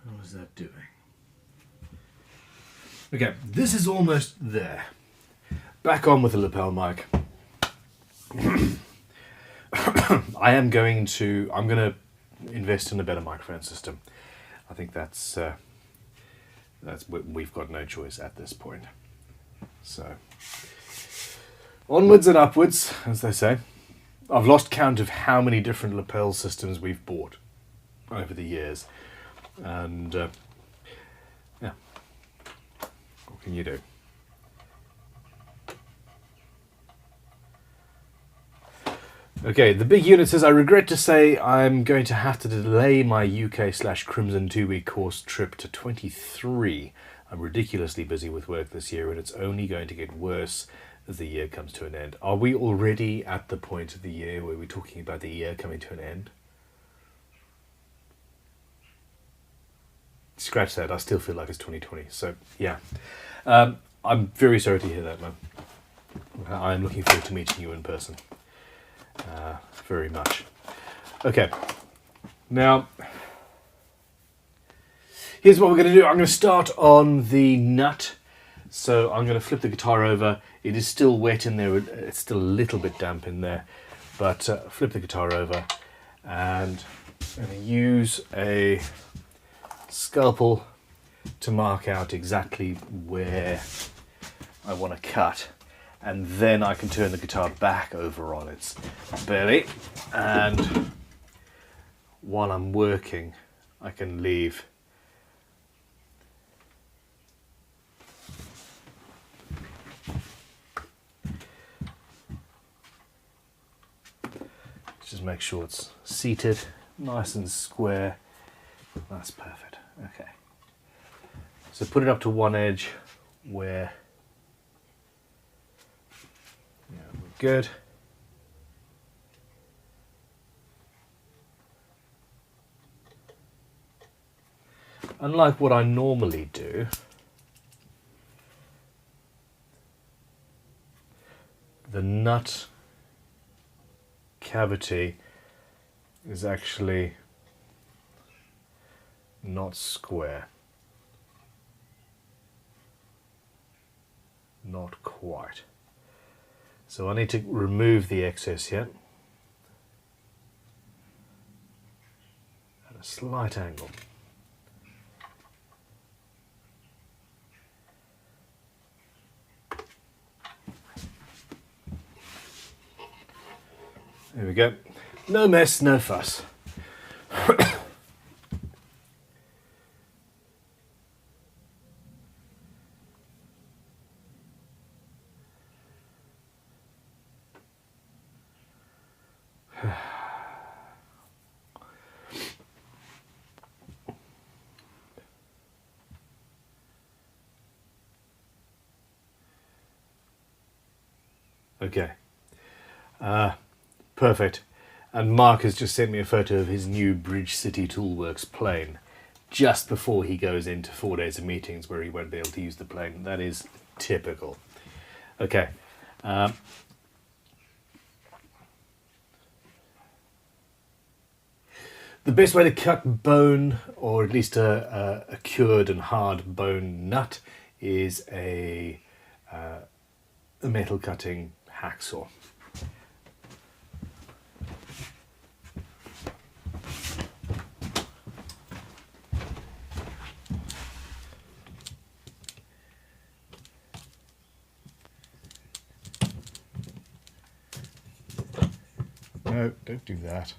What is that doing? Okay, this is almost there. Back on with the lapel mic. I'm going to invest in a better microphone system. I think that's we've got no choice at this point. So onwards and upwards, as they say. I've lost count of how many different lapel systems we've bought over the years, and yeah, what can you do? Okay, the big unit says, I regret to say I'm going to have to delay my UK/Crimson 2-week course trip to 23. I'm ridiculously busy with work this year, and it's only going to get worse as the year comes to an end. Are we already at the point of the year where we're talking about the year coming to an end? Scratch that, I still feel like it's 2020, so yeah. I'm very sorry to hear that, man. I'm looking forward to meeting you in person. Very much. Okay, now here's what we're going to do. I'm going to start on the nut. So I'm going to flip the guitar over. It is still wet in there. It's still a little bit damp in there, but flip the guitar over, and I'm going to use a scalpel to mark out exactly where I want to cut. And then I can turn the guitar back over on its belly, and while I'm working I can leave just make sure it's seated nice and square. That's perfect. Okay, so put it up to one edge where good. Unlike what I normally do, the nut cavity is actually not square. Not quite. So I need to remove the excess here at a slight angle. There we go. No mess, no fuss. Okay. Perfect. And Mark has just sent me a photo of his new Bridge City Toolworks plane just before he goes into 4 days of meetings where he won't be able to use the plane. That is typical. Okay. The best way to cut bone, or at least a cured and hard bone nut, is a metal cutting hacksaw. No, don't do that.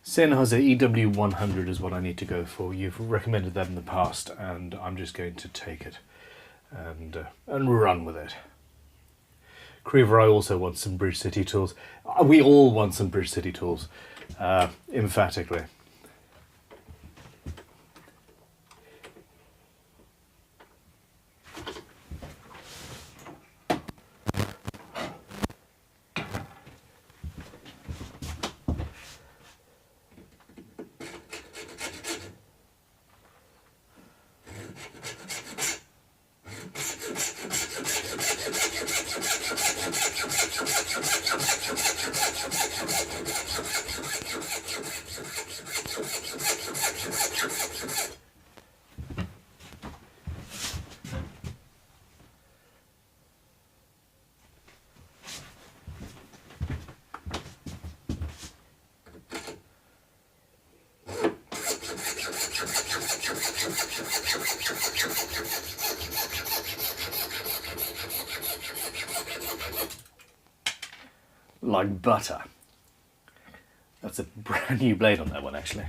Sennheiser EW100 is what I need to go for. You've recommended that in the past, and I'm just going to take it and run with it. Creever, I also want some Bridge City tools. We all want some Bridge City tools, emphatically. Like butter. That's a brand new blade on that one, actually.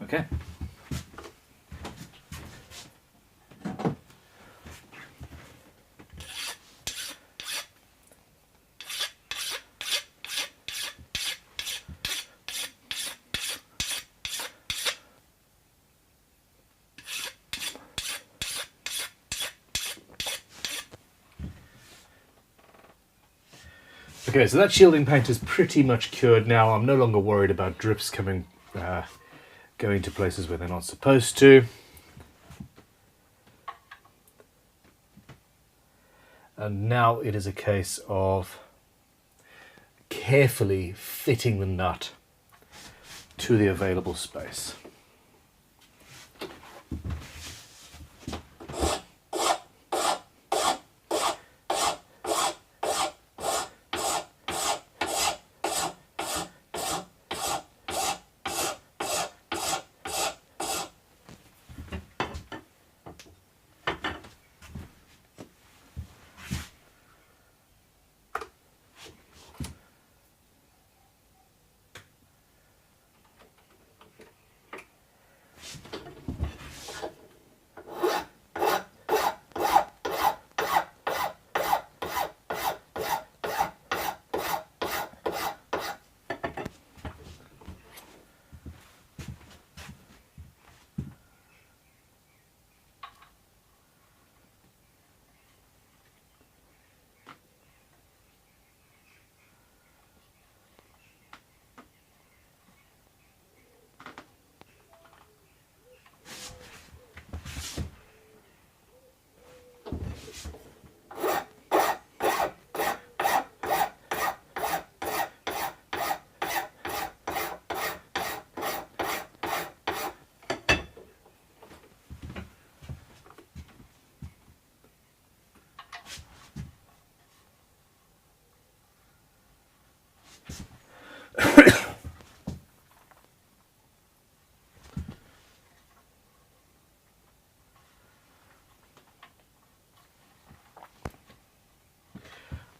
Okay. Okay, so that shielding paint is pretty much cured now. I'm no longer worried about drips coming, going to places where they're not supposed to. And now it is a case of carefully fitting the nut to the available space.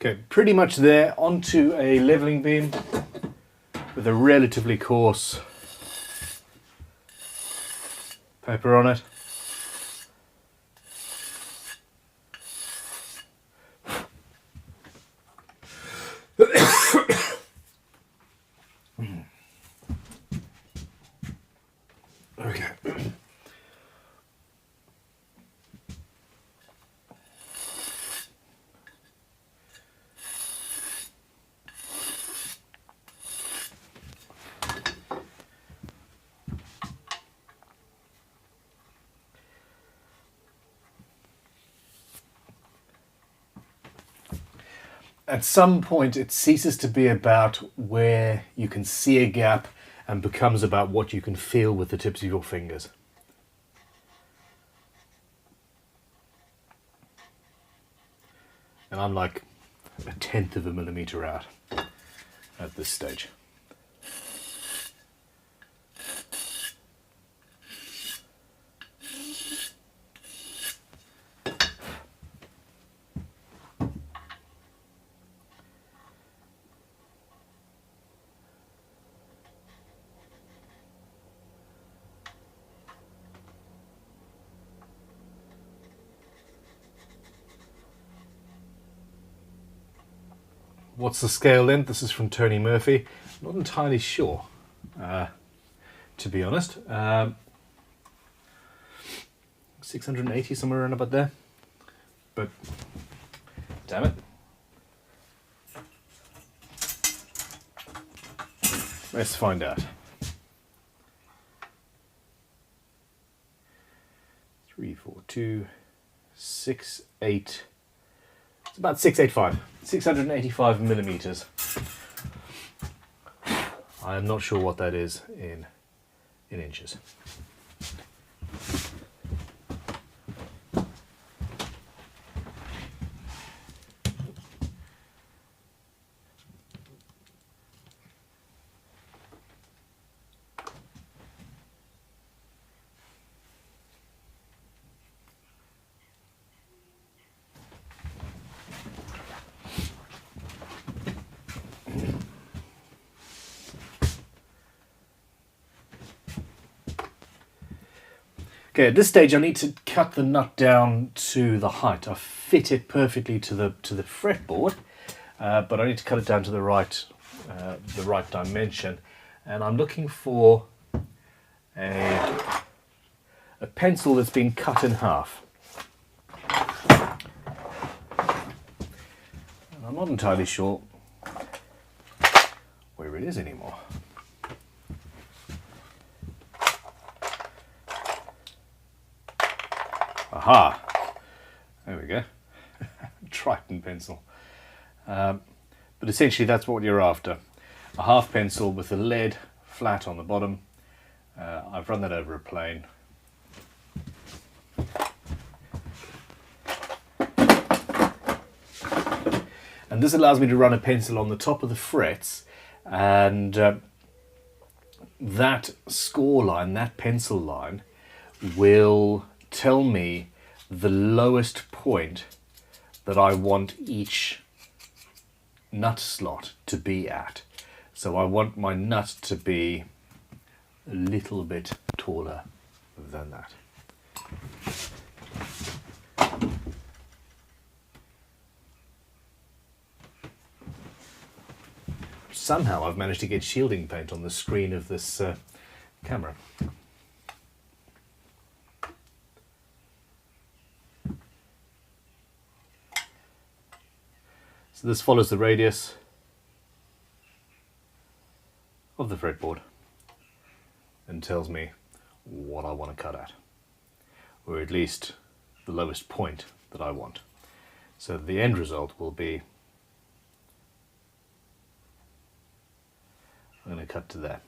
Okay, pretty much there, onto a leveling beam with a relatively coarse paper on it. Okay. At some point it ceases to be about where you can see a gap and becomes about what you can feel with the tips of your fingers. And I'm like 1/10 of a millimeter out at this stage. What's the scale length? This is from Tony Murphy. Not entirely sure, to be honest. 680, somewhere around about there. But, damn it. Let's find out. 3, 4, 2, 6, 8. It's about 685. 685 millimeters. I am not sure what that is in inches. Okay, at this stage I need to cut the nut down to the height. I fit it perfectly to the fretboard, but I need to cut it down to the right dimension. And I'm looking for a pencil that's been cut in half. And I'm not entirely sure where it is anymore. Aha! There we go. Triton pencil. But essentially that's what you're after. A half pencil with the lead flat on the bottom. I've run that over a plane. And this allows me to run a pencil on the top of the frets, and that score line, that pencil line, will tell me the lowest point that I want each nut slot to be at. So I want my nut to be a little bit taller than that. Somehow I've managed to get shielding paint on the screen of this camera. So this follows the radius of the fretboard and tells me what I want to cut at, or at least the lowest point that I want. So the end result will be, I'm going to cut to there.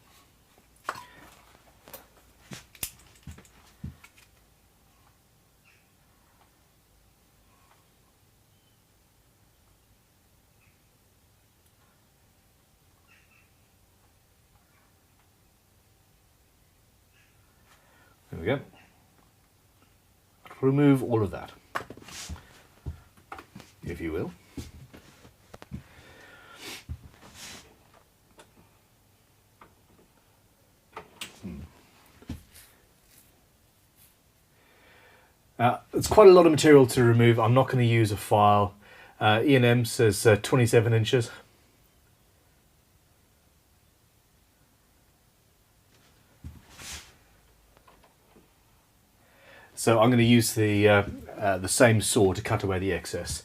There we go. Remove all of that, if you will. It's quite a lot of material to remove. I'm not going to use a file. E&M says 27 inches. So I'm going to use the same saw to cut away the excess.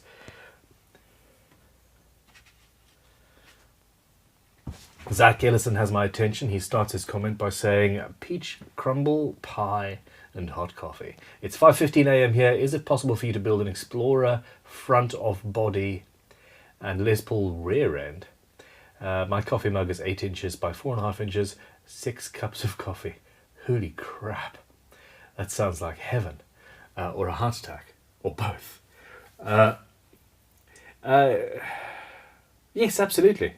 Zach Ellison has my attention. He starts his comment by saying, peach crumble pie and hot coffee. It's 5:15 a.m. here. Is it possible for you to build an Explorer front of body and Les Paul rear end? My coffee mug is 8 inches by 4.5 inches, 6 cups of coffee. Holy crap. That sounds like heaven, or a heart attack, or both. Yes, absolutely.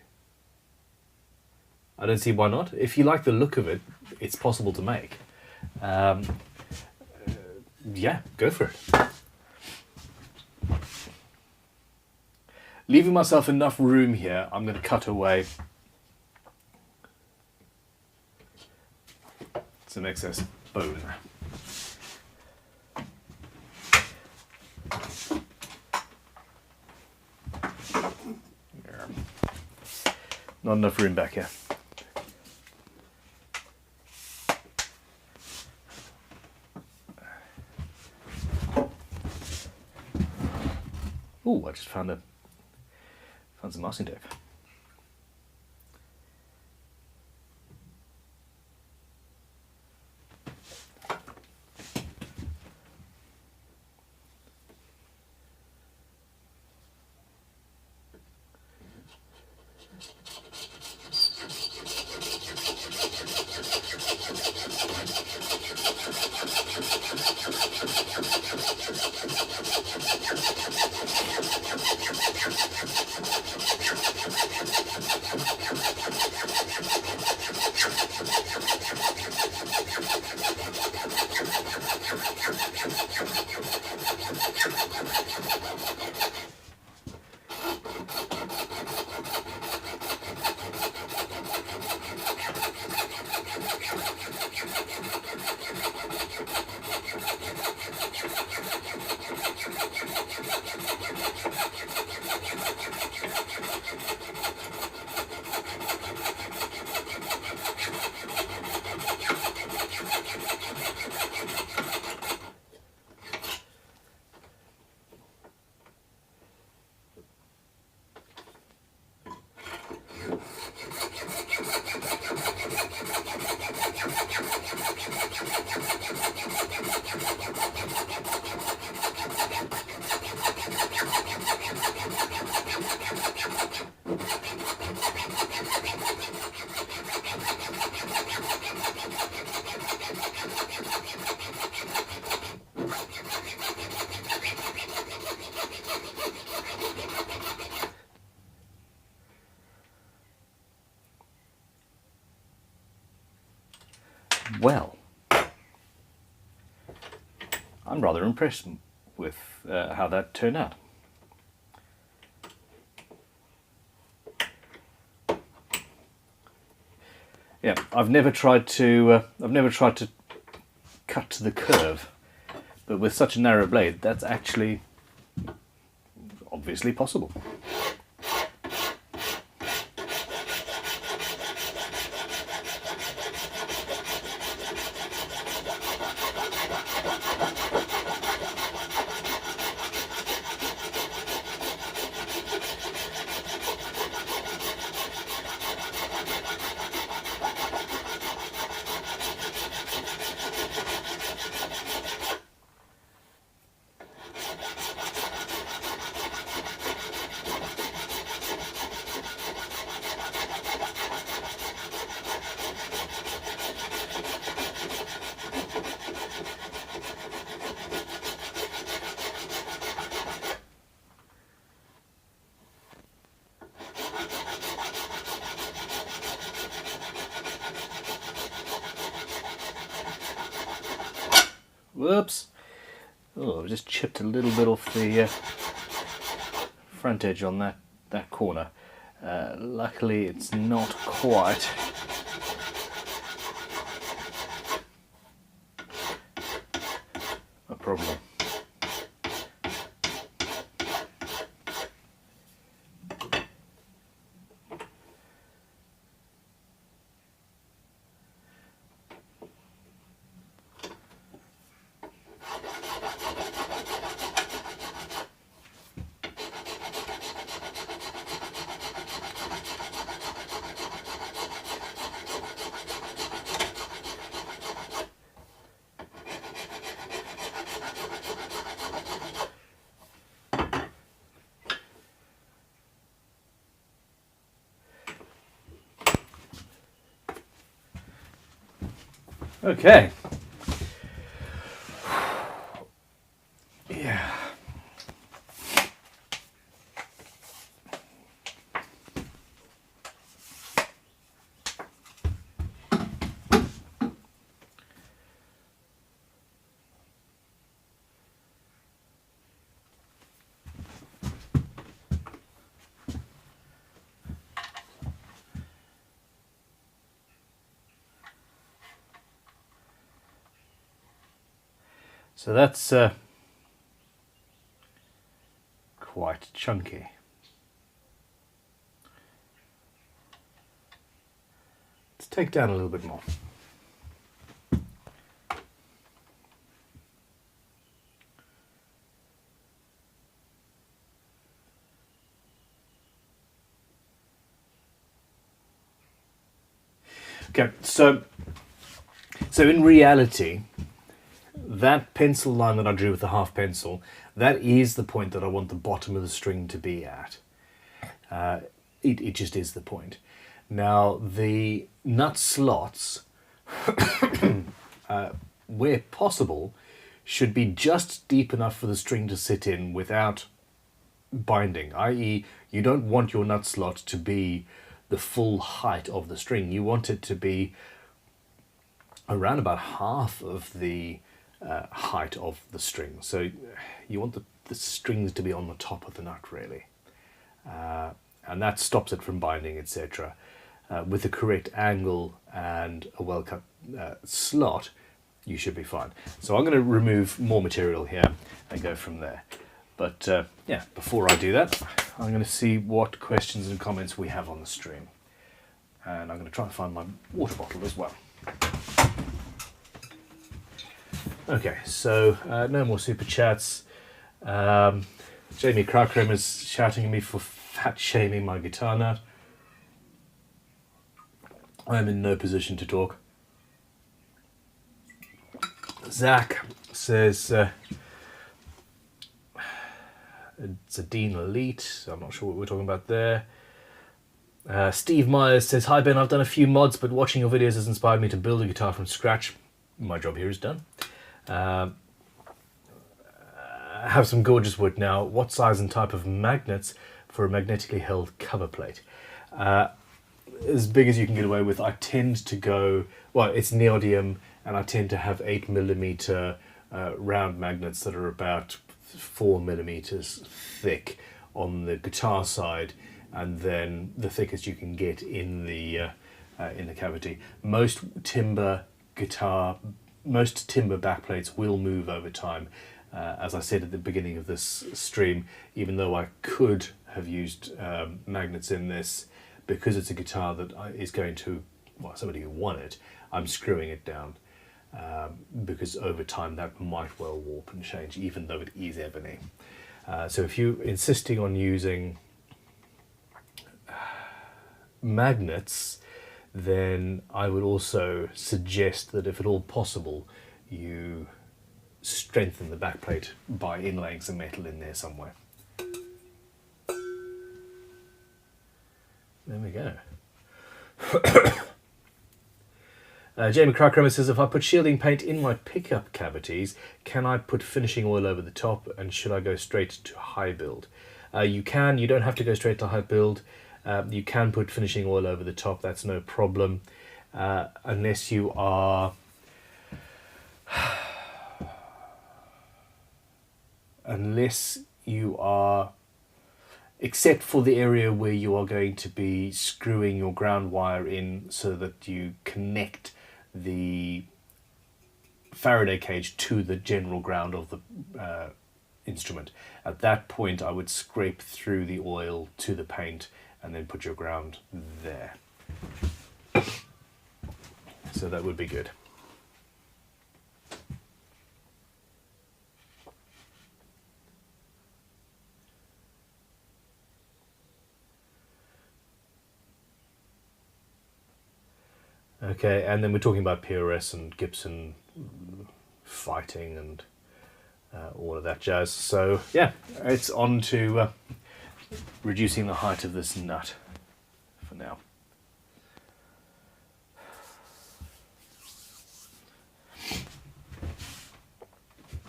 I don't see why not. If you like the look of it, it's possible to make. Yeah, go for it. Leaving myself enough room here, I'm going to cut away some excess bone. Not enough room back here. Ooh, I just found some masking tape. Well, I'm rather impressed with how that turned out. Yeah, I've never tried to cut to the curve, but with such a narrow blade, that's actually obviously possible. Whoops! Oh, I've just chipped a little bit off the front edge on that corner. Luckily, it's not quite problem. Okay. Yeah. So that's quite chunky. Let's take down a little bit more. Okay, so in reality, that pencil line that I drew with the half pencil, that is the point that I want the bottom of the string to be at. It just is the point. Now, the nut slots, where possible, should be just deep enough for the string to sit in without binding, i.e. you don't want your nut slot to be the full height of the string. You want it to be around about half of the height of the string. So you want the strings to be on the top of the nut, really. And that stops it from binding, etc. With the correct angle and a well-cut slot, you should be fine. So I'm going to remove more material here and go from there. But yeah, before I do that, I'm going to see what questions and comments we have on the stream. And I'm going to try and find my water bottle as well. Okay, so no more super chats. Jamie Crackrem is shouting at me for fat shaming my guitar nut. I'm in no position to talk. Zach says it's a Dean Elite. I'm not sure what we're talking about there. Steve Myers says, hi Ben, I've done a few mods, but watching your videos has inspired me to build a guitar from scratch. My job here is done. I have some gorgeous wood now. What size and type of magnets for a magnetically held cover plate? As big as you can get away with. I tend to go, well, it's neodymium, and I tend to have 8mm round magnets that are about 4mm thick on the guitar side, and then the thickest you can get in the cavity. Most timber backplates will move over time. As I said at the beginning of this stream, even though I could have used magnets in this, because it's a guitar that is going to, well, somebody who won it, I'm screwing it down. Because over time that might well warp and change, even though it is ebony. So if you're insisting on using magnets, then I would also suggest that if at all possible, you strengthen the backplate by inlaying some metal in there somewhere. There we go. Jamie Crackramer says, if I put shielding paint in my pickup cavities, can I put finishing oil over the top, and should I go straight to high build? You can, you don't have to go straight to high build. You can put finishing oil over the top, that's no problem. Unless you are... except for the area where you are going to be screwing your ground wire in so that you connect the Faraday cage to the general ground of the instrument. At that point I would scrape through the oil to the paint and then put your ground there. So that would be good. Okay, and then we're talking about PRS and Gibson fighting and all of that jazz. So yeah, it's on to reducing the height of this nut for now.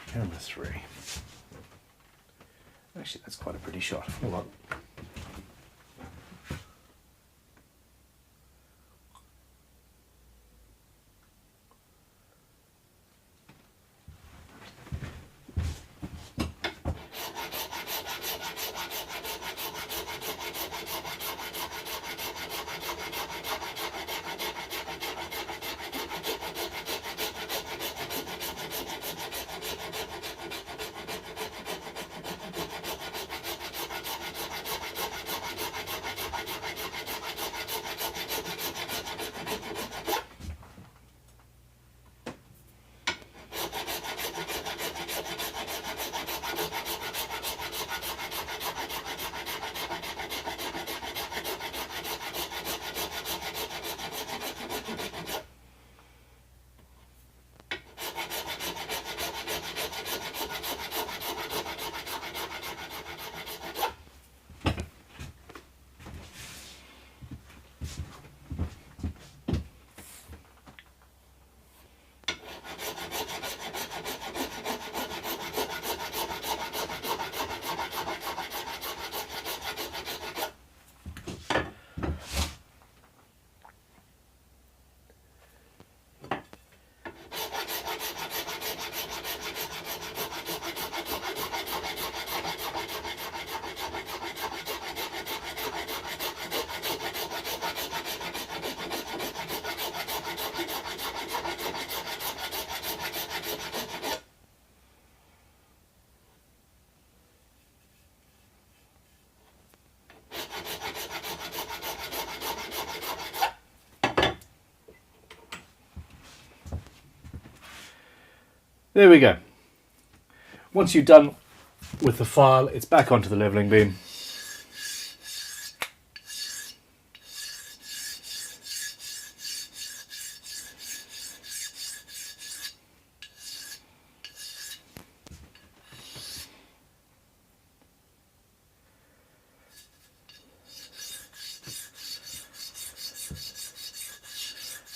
Camera 3. Actually, that's quite a pretty shot. Hold on. There we go. Once you're done with the file, it's back onto the leveling beam.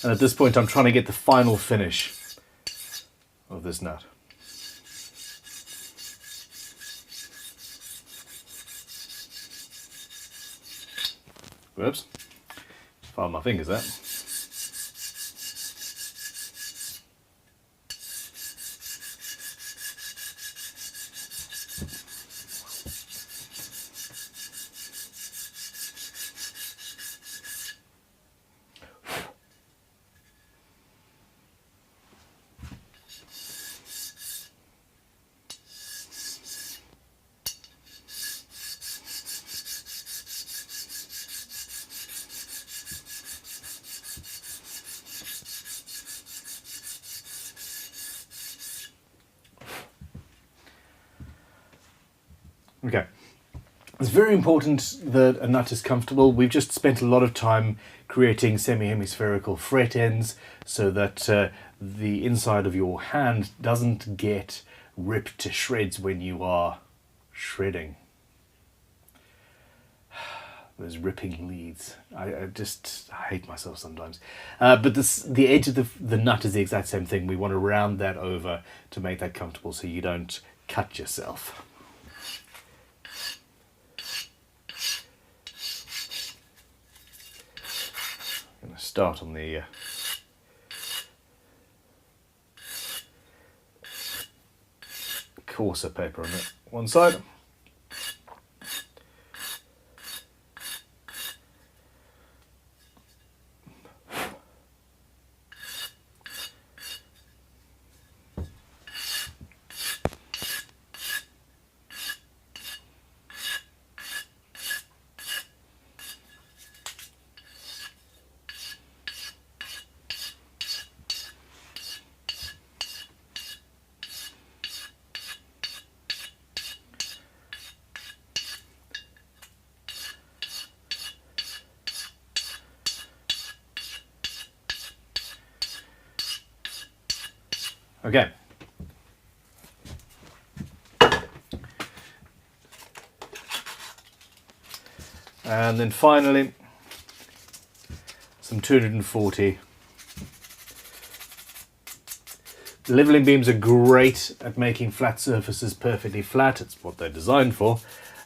And at this point I'm trying to get the final finish of this nut. Whoops. Filed my fingers there. Okay, it's very important that a nut is comfortable. We've just spent a lot of time creating semi-hemispherical fret ends so that the inside of your hand doesn't get ripped to shreds when you are shredding. Those ripping leads. I just hate myself sometimes. But the edge of the nut is the exact same thing. We want to round that over to make that comfortable so you don't cut yourself. I'm going to start on the coarser paper on the one side. Okay. And then finally, some 240. The leveling beams are great at making flat surfaces perfectly flat. It's what they're designed for.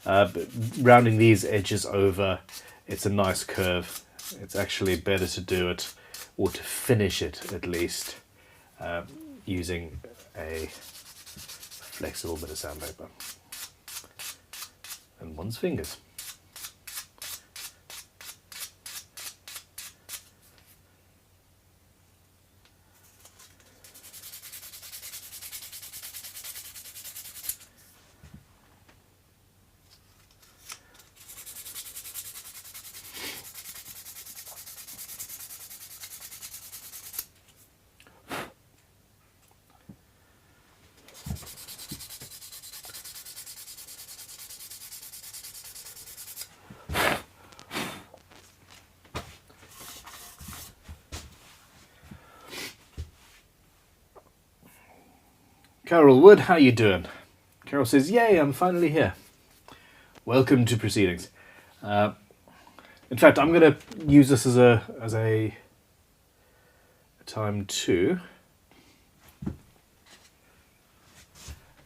But rounding these edges over, it's a nice curve. It's actually better to do it, or to finish it at least, using a flexible bit of sandpaper and one's fingers. Carol Wood, how you doing? Carol says, yay, I'm finally here. Welcome to proceedings. In fact, I'm going to use this as a time to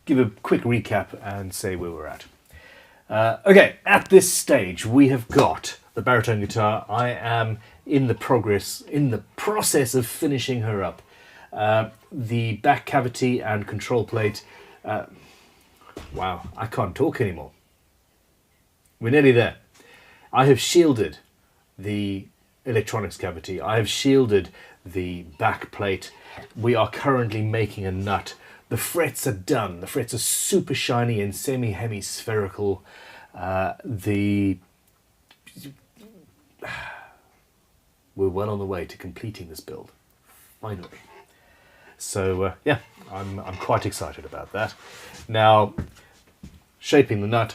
give a quick recap and say where we're at. Okay, at this stage we have got the baritone guitar. I am in the process of finishing her up. The back cavity and control plate, wow, I can't talk anymore. We're nearly there. I have shielded the electronics cavity. I have shielded the back plate. We are currently making a nut. The frets are done. The frets are super shiny and semi-hemispherical. We're well on the way to completing this build, finally. So yeah, I'm quite excited about that. Now, shaping the nut,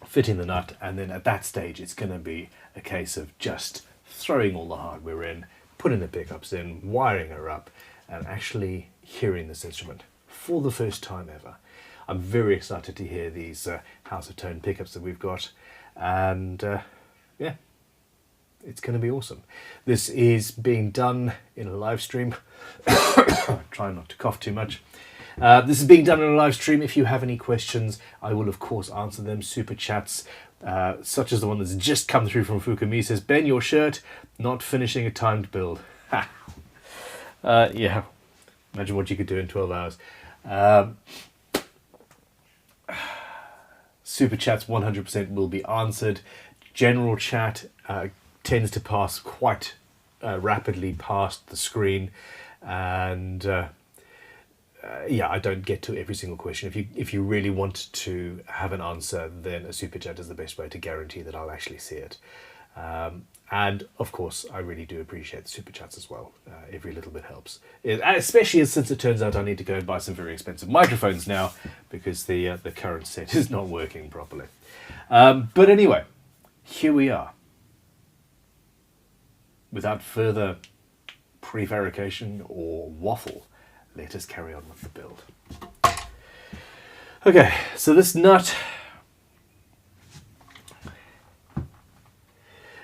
fitting the nut, and then at that stage it's going to be a case of just throwing all the hardware in, putting the pickups in, wiring her up, and actually hearing this instrument for the first time ever. I'm very excited to hear these House of Tone pickups that we've got, and yeah, it's going to be awesome. This is being done in a live stream. Try not to cough too much. This is being done in a live stream. If you have any questions, I will of course answer them. Super chats, such as the one that's just come through from Fukumi, says, Ben, your shirt, not finishing a timed build. Yeah, imagine what you could do in 12 hours. Super chats 100% will be answered. General chat tends to pass quite rapidly past the screen, and yeah, I don't get to every single question. If you really want to have an answer, then a super chat is the best way to guarantee that I'll actually see it. And of course, I really do appreciate the super chats as well. Every little bit helps, especially since it turns out I need to go and buy some very expensive microphones now because the current set is not working properly. But anyway, here we are. Without further prevarication or waffle, let us carry on with the build. Okay, so this nut,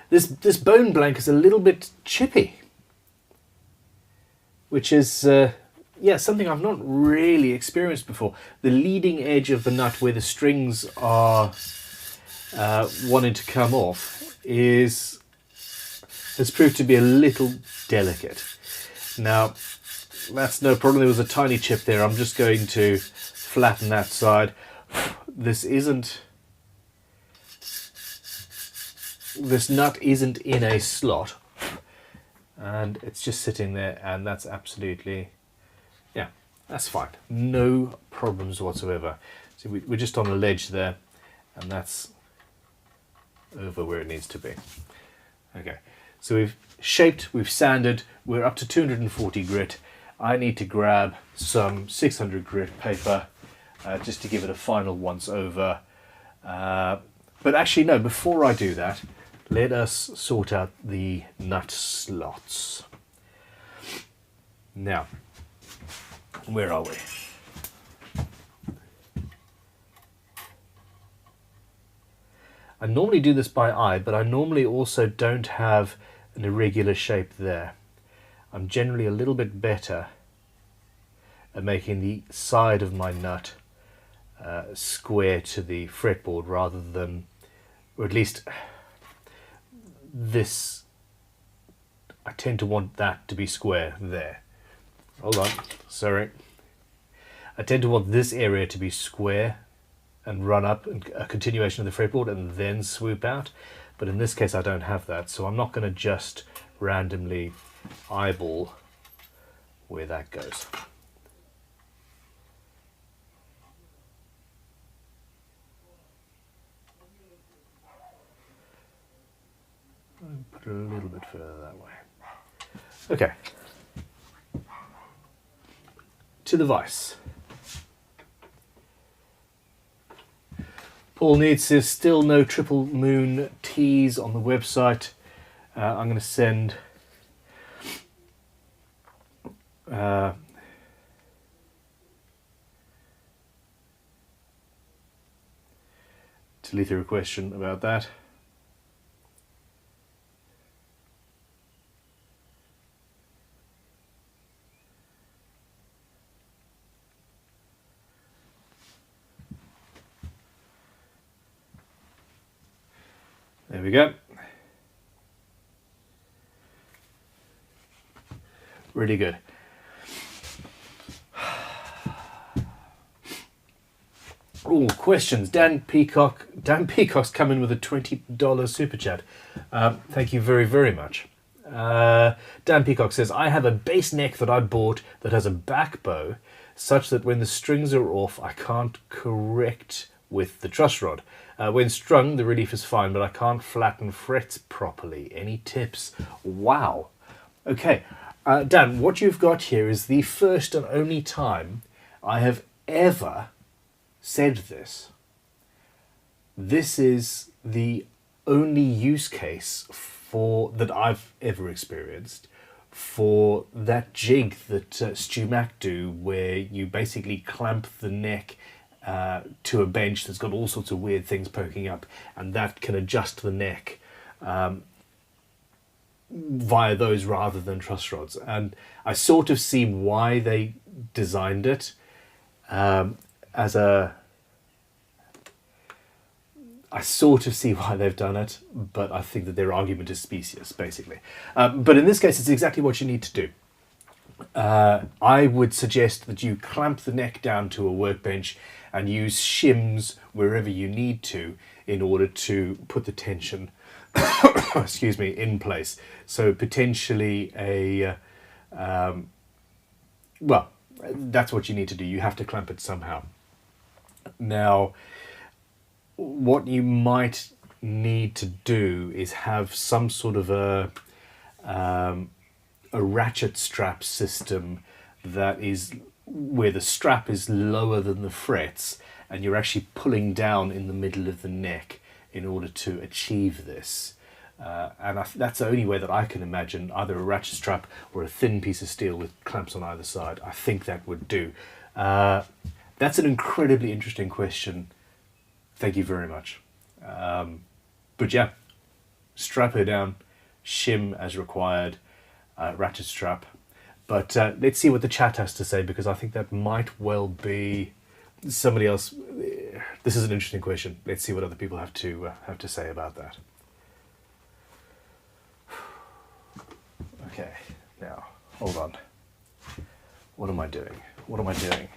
this bone blank is a little bit chippy, which is yeah, something I've not really experienced before. The leading edge of the nut where the strings are wanting to come off has proved to be a little delicate. Now, that's no problem. There was a tiny chip there. I'm just going to flatten that side. This nut isn't in a slot, and it's just sitting there, and that's absolutely, yeah, that's fine. No problems whatsoever. So we're just on a ledge there, and that's over where it needs to be. Okay. So we've shaped, we've sanded, we're up to 240 grit. I need to grab some 600 grit paper just to give it a final once over. But actually no, before I do that, let us sort out the nut slots. Now, Where are we? I normally do this by eye, but I normally also don't have an irregular shape there. I'm generally a little bit better at making the side of my nut square to the fretboard rather than, or at least this, I tend to want that to be square there. Hold on, sorry. I tend to want this area to be square and run up and a continuation of the fretboard and then swoop out. But in this case I don't have that, so I'm not going to just randomly eyeball where that goes. I'll put it a little bit further that way. Okay. To the vise. Paul Needs says still no triple moon teas on the website. I'm going to send to Luthier a question about that. There we go. Really good. Oh, questions. Dan Peacock's come in with a $20 super chat. Thank you very, very much. Dan Peacock says, I have a base neck that I bought that has a back bow such that when the strings are off, I can't correct with the truss rod. When strung, the relief is fine, but I can't flatten frets properly. Any tips? Wow. Okay, Dan, what you've got here is the first and only time I have ever said this. This is the only use case for that I've ever experienced for that jig that Stu Mac do, where you basically clamp the neck to a bench that's got all sorts of weird things poking up, and that can adjust the neck via those rather than truss rods. And I sort of see why they designed it as a... I sort of see why they've done it, but I think that their argument is specious, basically. But in this case, it's exactly what you need to do. I would suggest that you clamp the neck down to a workbench and use shims wherever you need to in order to put the tension excuse me, in place. So potentially a well, that's what you need to do. You have to clamp it somehow. Now, what you might need to do is have some sort of a ratchet strap system that is where the strap is lower than the frets and you're actually pulling down in the middle of the neck in order to achieve this. That's the only way that I can imagine, either a ratchet strap or a thin piece of steel with clamps on either side. I think that would do. That's an incredibly interesting question. Thank you very much. But yeah, strap her down, shim as required, ratchet strap. But let's see what the chat has to say, because I think that might well be somebody else. This is an interesting question. Let's see what other people have to say about that. Okay, now hold on. What am I doing? What am I doing?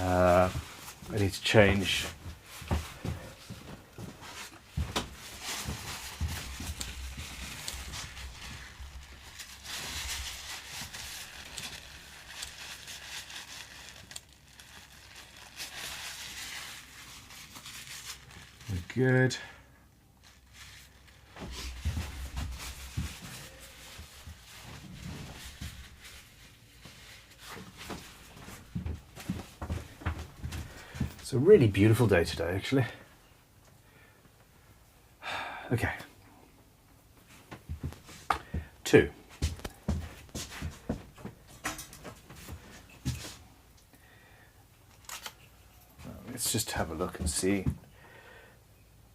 I need to change. Good. It's a really beautiful day today, actually. Okay. 2. let's just have a look and see.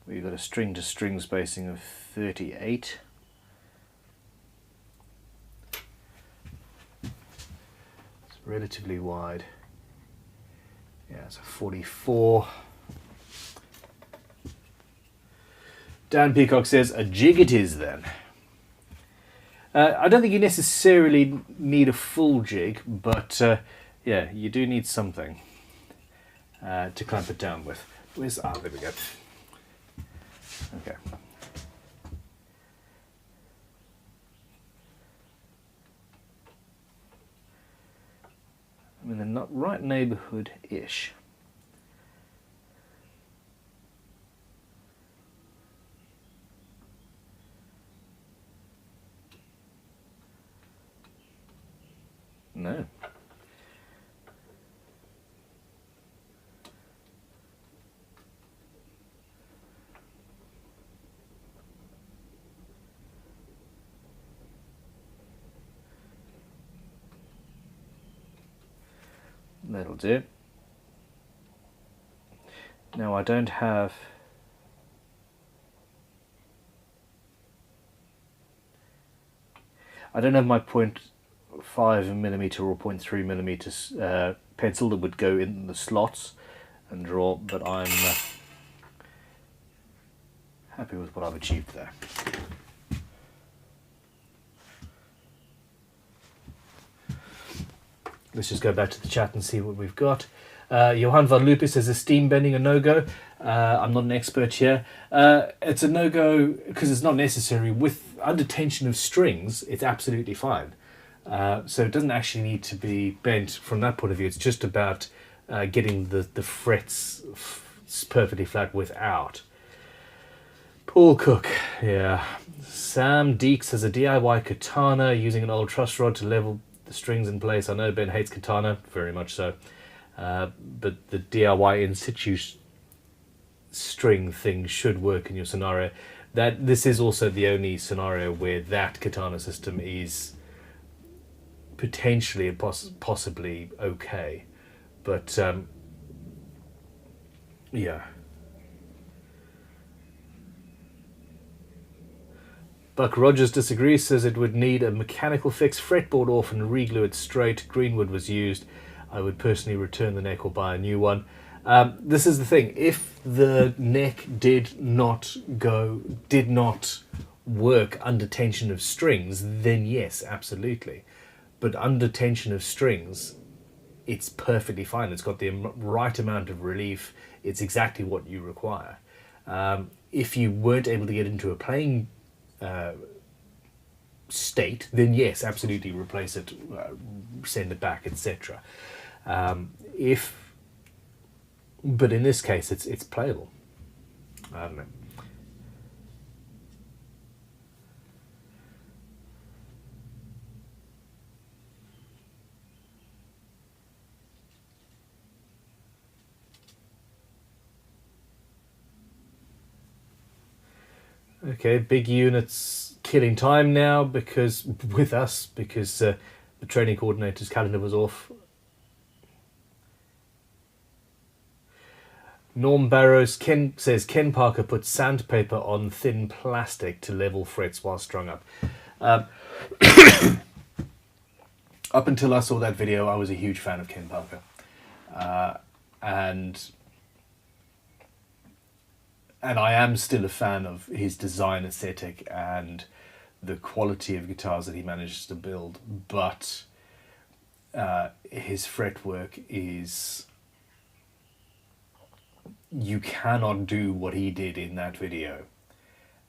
We've got a string to string spacing of 38. It's relatively wide. Yeah, it's a 44. Dan Peacock says, a jig it is then. I don't think you necessarily need a full jig, but yeah, you do need something to clamp it down with. Where's, there we go. Okay. I'm in the not right neighborhood-ish. No. That'll do. Now I don't have my 0.5mm or 0.3mm pencil that would go in the slots and draw, but I'm happy with what I've achieved there. Let's just go back to the chat and see what we've got. Johan van Lupus says, is steam bending a no-go? I'm not an expert here. It's a no-go because it's not necessary. With under tension of strings, it's absolutely fine. So it doesn't actually need to be bent from that point of view. It's just about getting the frets perfectly flat without. Paul Cook, yeah. Sam Deeks has a DIY katana using an old truss rod to level the strings in place. I know Ben hates katana, very much so. But the DIY in situ string thing should work in your scenario. This is also the only scenario where that katana system is potentially and possibly okay, but yeah. Buck Rogers disagrees, says it would need a mechanical fix, fretboard off and reglue it straight. Greenwood was used. I would personally return the neck or buy a new one. This is the thing, if the neck did not work under tension of strings, then yes, absolutely. But under tension of strings, it's perfectly fine. It's got the right amount of relief. It's exactly what you require. If you weren't able to get into a playing state, then yes, absolutely replace it, send it back, etc. But in this case, it's playable. I don't know. Okay, big units killing time now because the training coordinator's calendar was off. Norm Barrows says Ken Parker put sandpaper on thin plastic to level frets while strung up. Up until I saw that video, I was a huge fan of Ken Parker, and I am still a fan of his design aesthetic and the quality of guitars that he manages to build, but his fretwork is... You cannot do what he did in that video,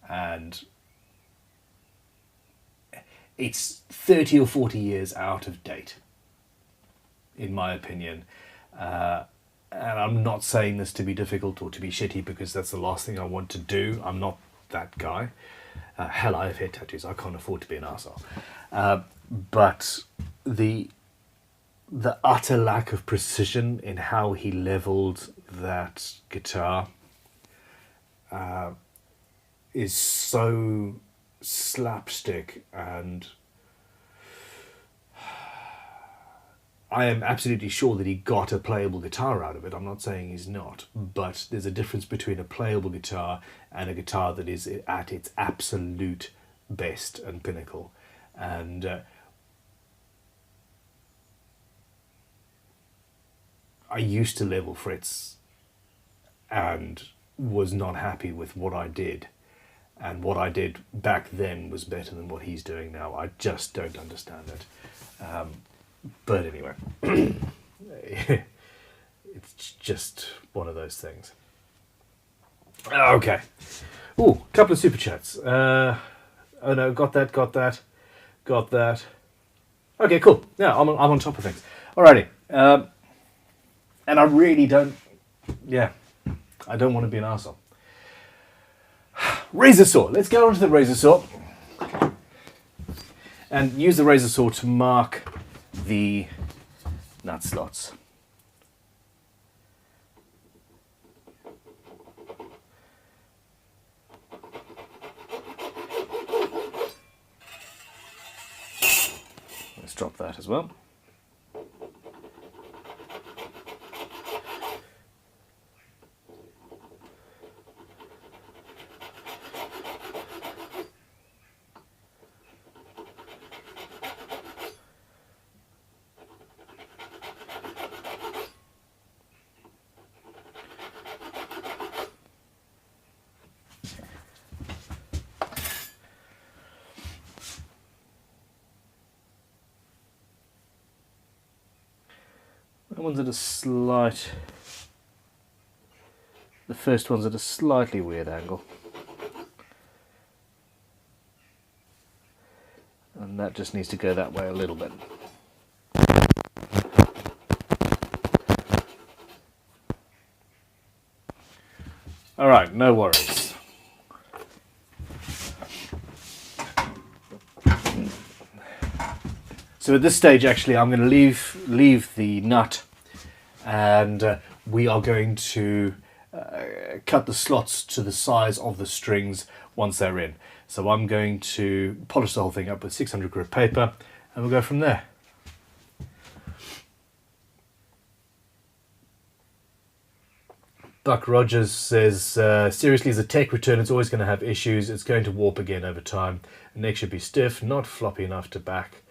and it's 30 or 40 years out of date, in my opinion. And I'm not saying this to be difficult or to be shitty, because that's the last thing I want to do. I'm not that guy. Hell, I have hair tattoos. I can't afford to be an arsehole. But the utter lack of precision in how he leveled that guitar is so slapstick, and I am absolutely sure that he got a playable guitar out of it. I'm not saying he's not, but there's a difference between a playable guitar and a guitar that is at its absolute best and pinnacle. And I used to level frets and was not happy with what I did. And what I did back then was better than what he's doing now. I just don't understand it. But anyway, it's just one of those things. Okay. Ooh, couple of super chats. Oh no, got that. Okay, cool. Yeah, I'm on top of things. Alrighty. And I really don't, I don't want to be an arsehole. Razor saw. Let's go on to the razor saw. And use the razor saw to mark the nut slots. Let's drop that as well. That one's at a slight... The first one's at a slightly weird angle. And that just needs to go that way a little bit. Alright, no worries. So at this stage actually I'm going to leave the nut, and we are going to cut the slots to the size of the strings once they're in. So I'm going to polish the whole thing up with 600 grit paper and we'll go from there. Buck Rogers says, seriously, as a tech return, it's always going to have issues. It's going to warp again over time. The neck should be stiff, not floppy enough to back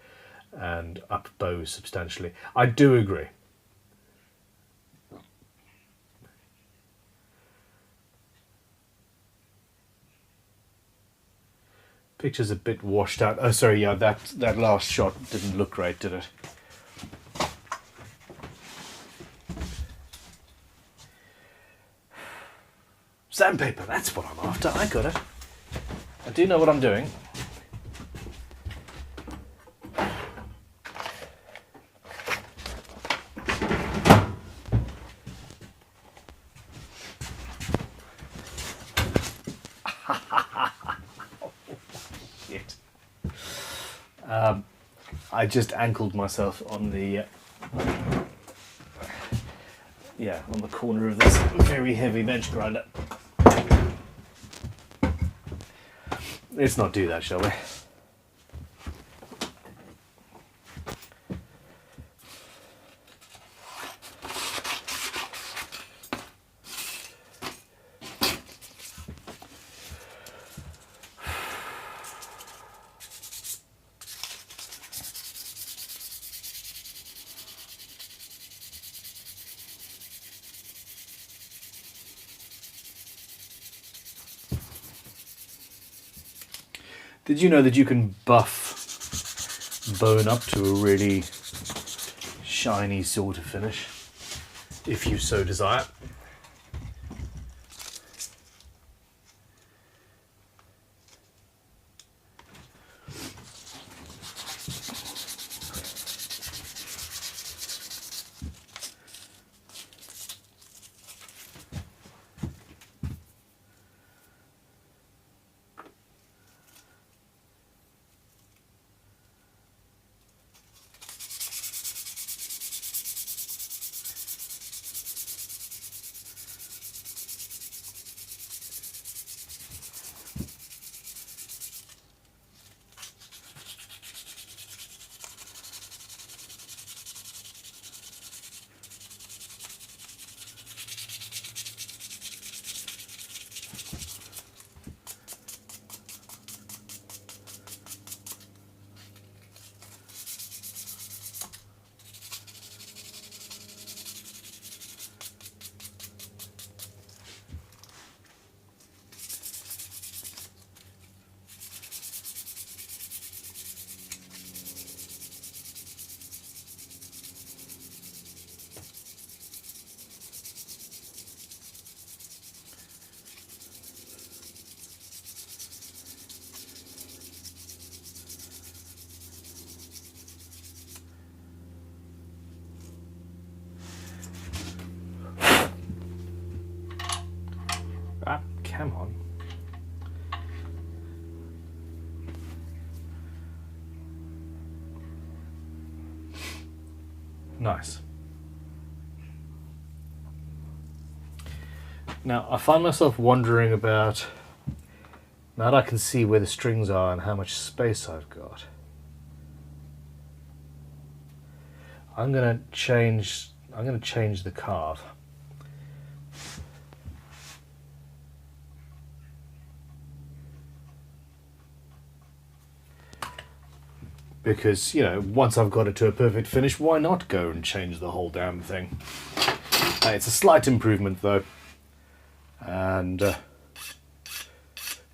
and up bow substantially. I do agree. Picture's a bit washed out. Oh, sorry, yeah, that last shot didn't look great, did it? Sandpaper, that's what I'm after. I got it. I do know what I'm doing. Shit. I just ankled myself on the on the corner of this very heavy bench grinder. Let's not do that, shall we? Did you know that you can buff bone up to a really shiny sort of finish, if you so desire? cam on. Nice. Now I find myself wondering about, now that I can see where the strings are and how much space I've got, I'm going to change the carve. Because, you know, once I've got it to a perfect finish, why not go and change the whole damn thing? It's a slight improvement though, and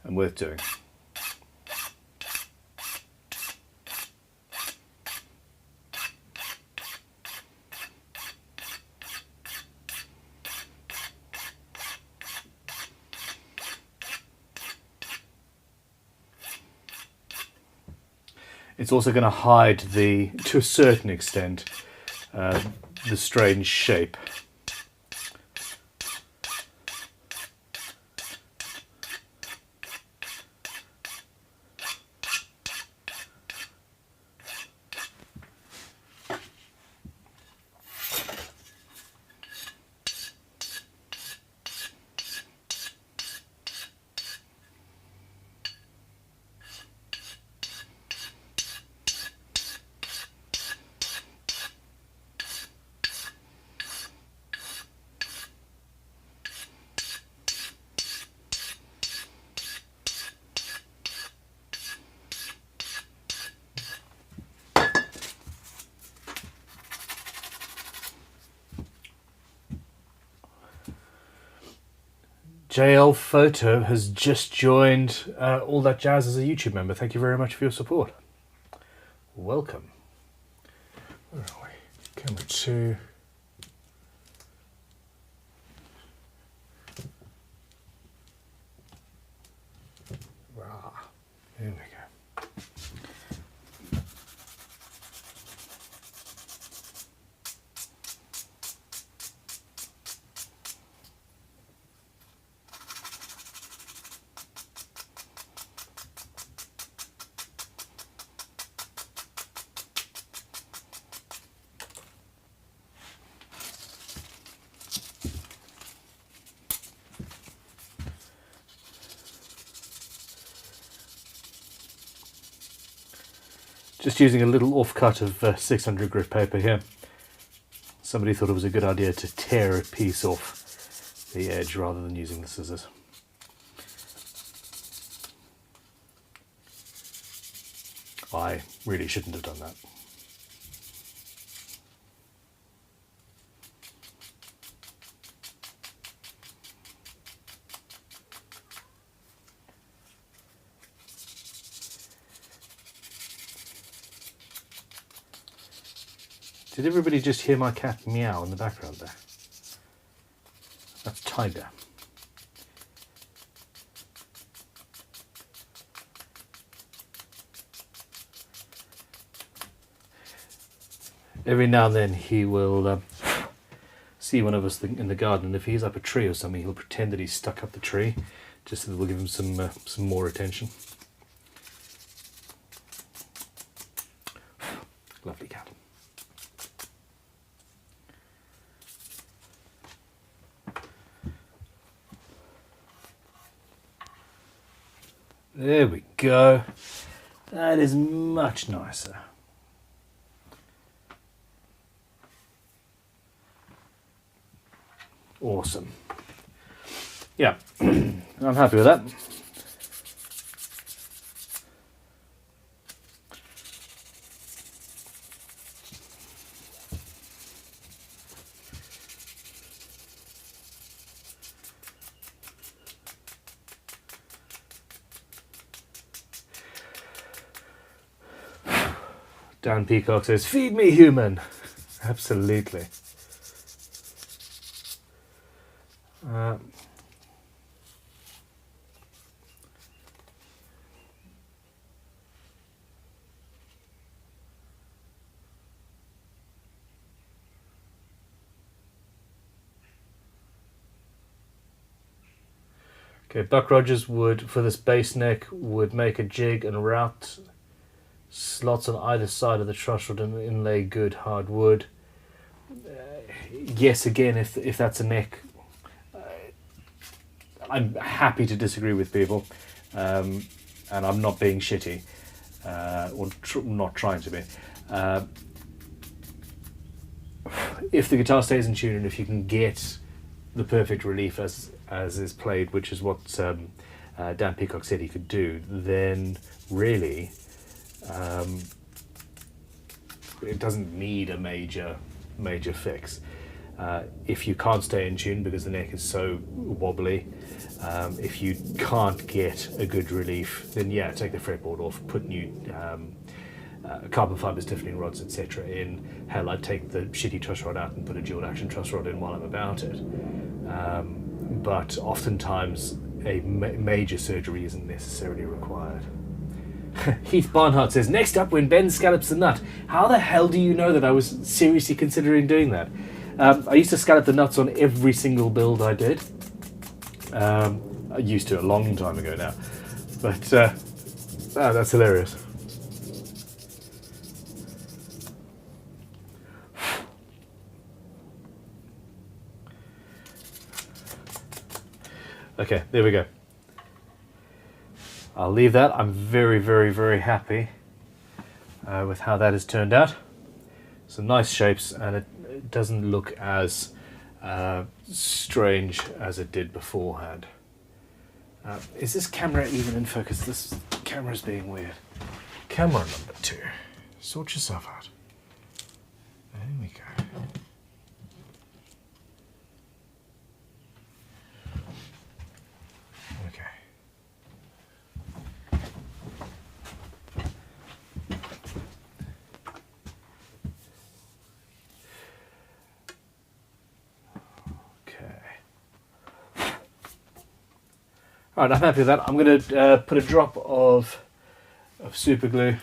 worth doing. It's also going to hide to a certain extent, the strange shape. JL Photo has just joined All That Jazz as a YouTube member. Thank you very much for your support. Welcome. Where are we? Camera 2. There we go. Just using a little offcut of 600 grit paper here. Somebody thought it was a good idea to tear a piece off the edge rather than using the scissors. I really shouldn't have done that. Did everybody just hear my cat meow in the background there? That's Tiger. Every now and then he will see one of us in the garden, and if he's up a tree or something, he'll pretend that he's stuck up the tree, just so that we'll give him some more attention. Lovely cat. There we go. That is much nicer. Awesome. Yeah, I'm happy with that. Dan Peacock says, "Feed me, human." Absolutely. Okay, Buck Rogers would, for this base neck, would make a jig and route slots on either side of the truss rod and inlay good hard wood. Yes, again, if that's a neck, I'm happy to disagree with people, and I'm not being shitty, or not trying to be. If the guitar stays in tune and if you can get the perfect relief as is played, which is what Dan Peacock said he could do, then really it doesn't need a major fix. If you can't stay in tune because the neck is so wobbly, if you can't get a good relief, then yeah, take the fretboard off, put new carbon fibre stiffening rods, etc. in. Hell, I'd take the shitty truss rod out and put a dual action truss rod in while I'm about it. But oftentimes a major surgery isn't necessarily required. Heath Barnhart says, next up, when Ben scallops the nut. How the hell do you know that I was seriously considering doing that? I used to scallop the nuts on every single build I did. I used to a long time ago now. But that's hilarious. Okay, there we go. I'll leave that. I'm very, very, very happy with how that has turned out. Some nice shapes, and it doesn't look as strange as it did beforehand. Is this camera even in focus? This camera's being weird. Camera number 2. Sort yourself out. There we go. Alright, I'm happy with that. I'm going to put a drop of super glue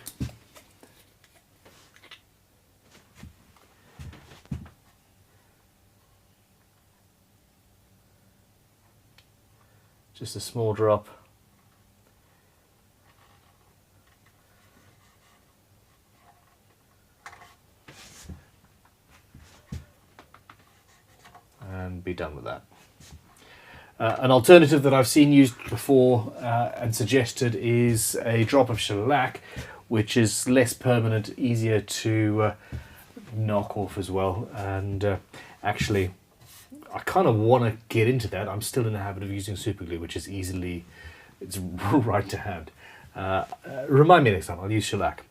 just a small drop. And be done with that. An alternative that I've seen used before and suggested is a drop of shellac, which is less permanent, easier to knock off as well. And actually, I kind of want to get into that. I'm still in the habit of using super glue, which is it's right to hand. Remind me next time, I'll use shellac.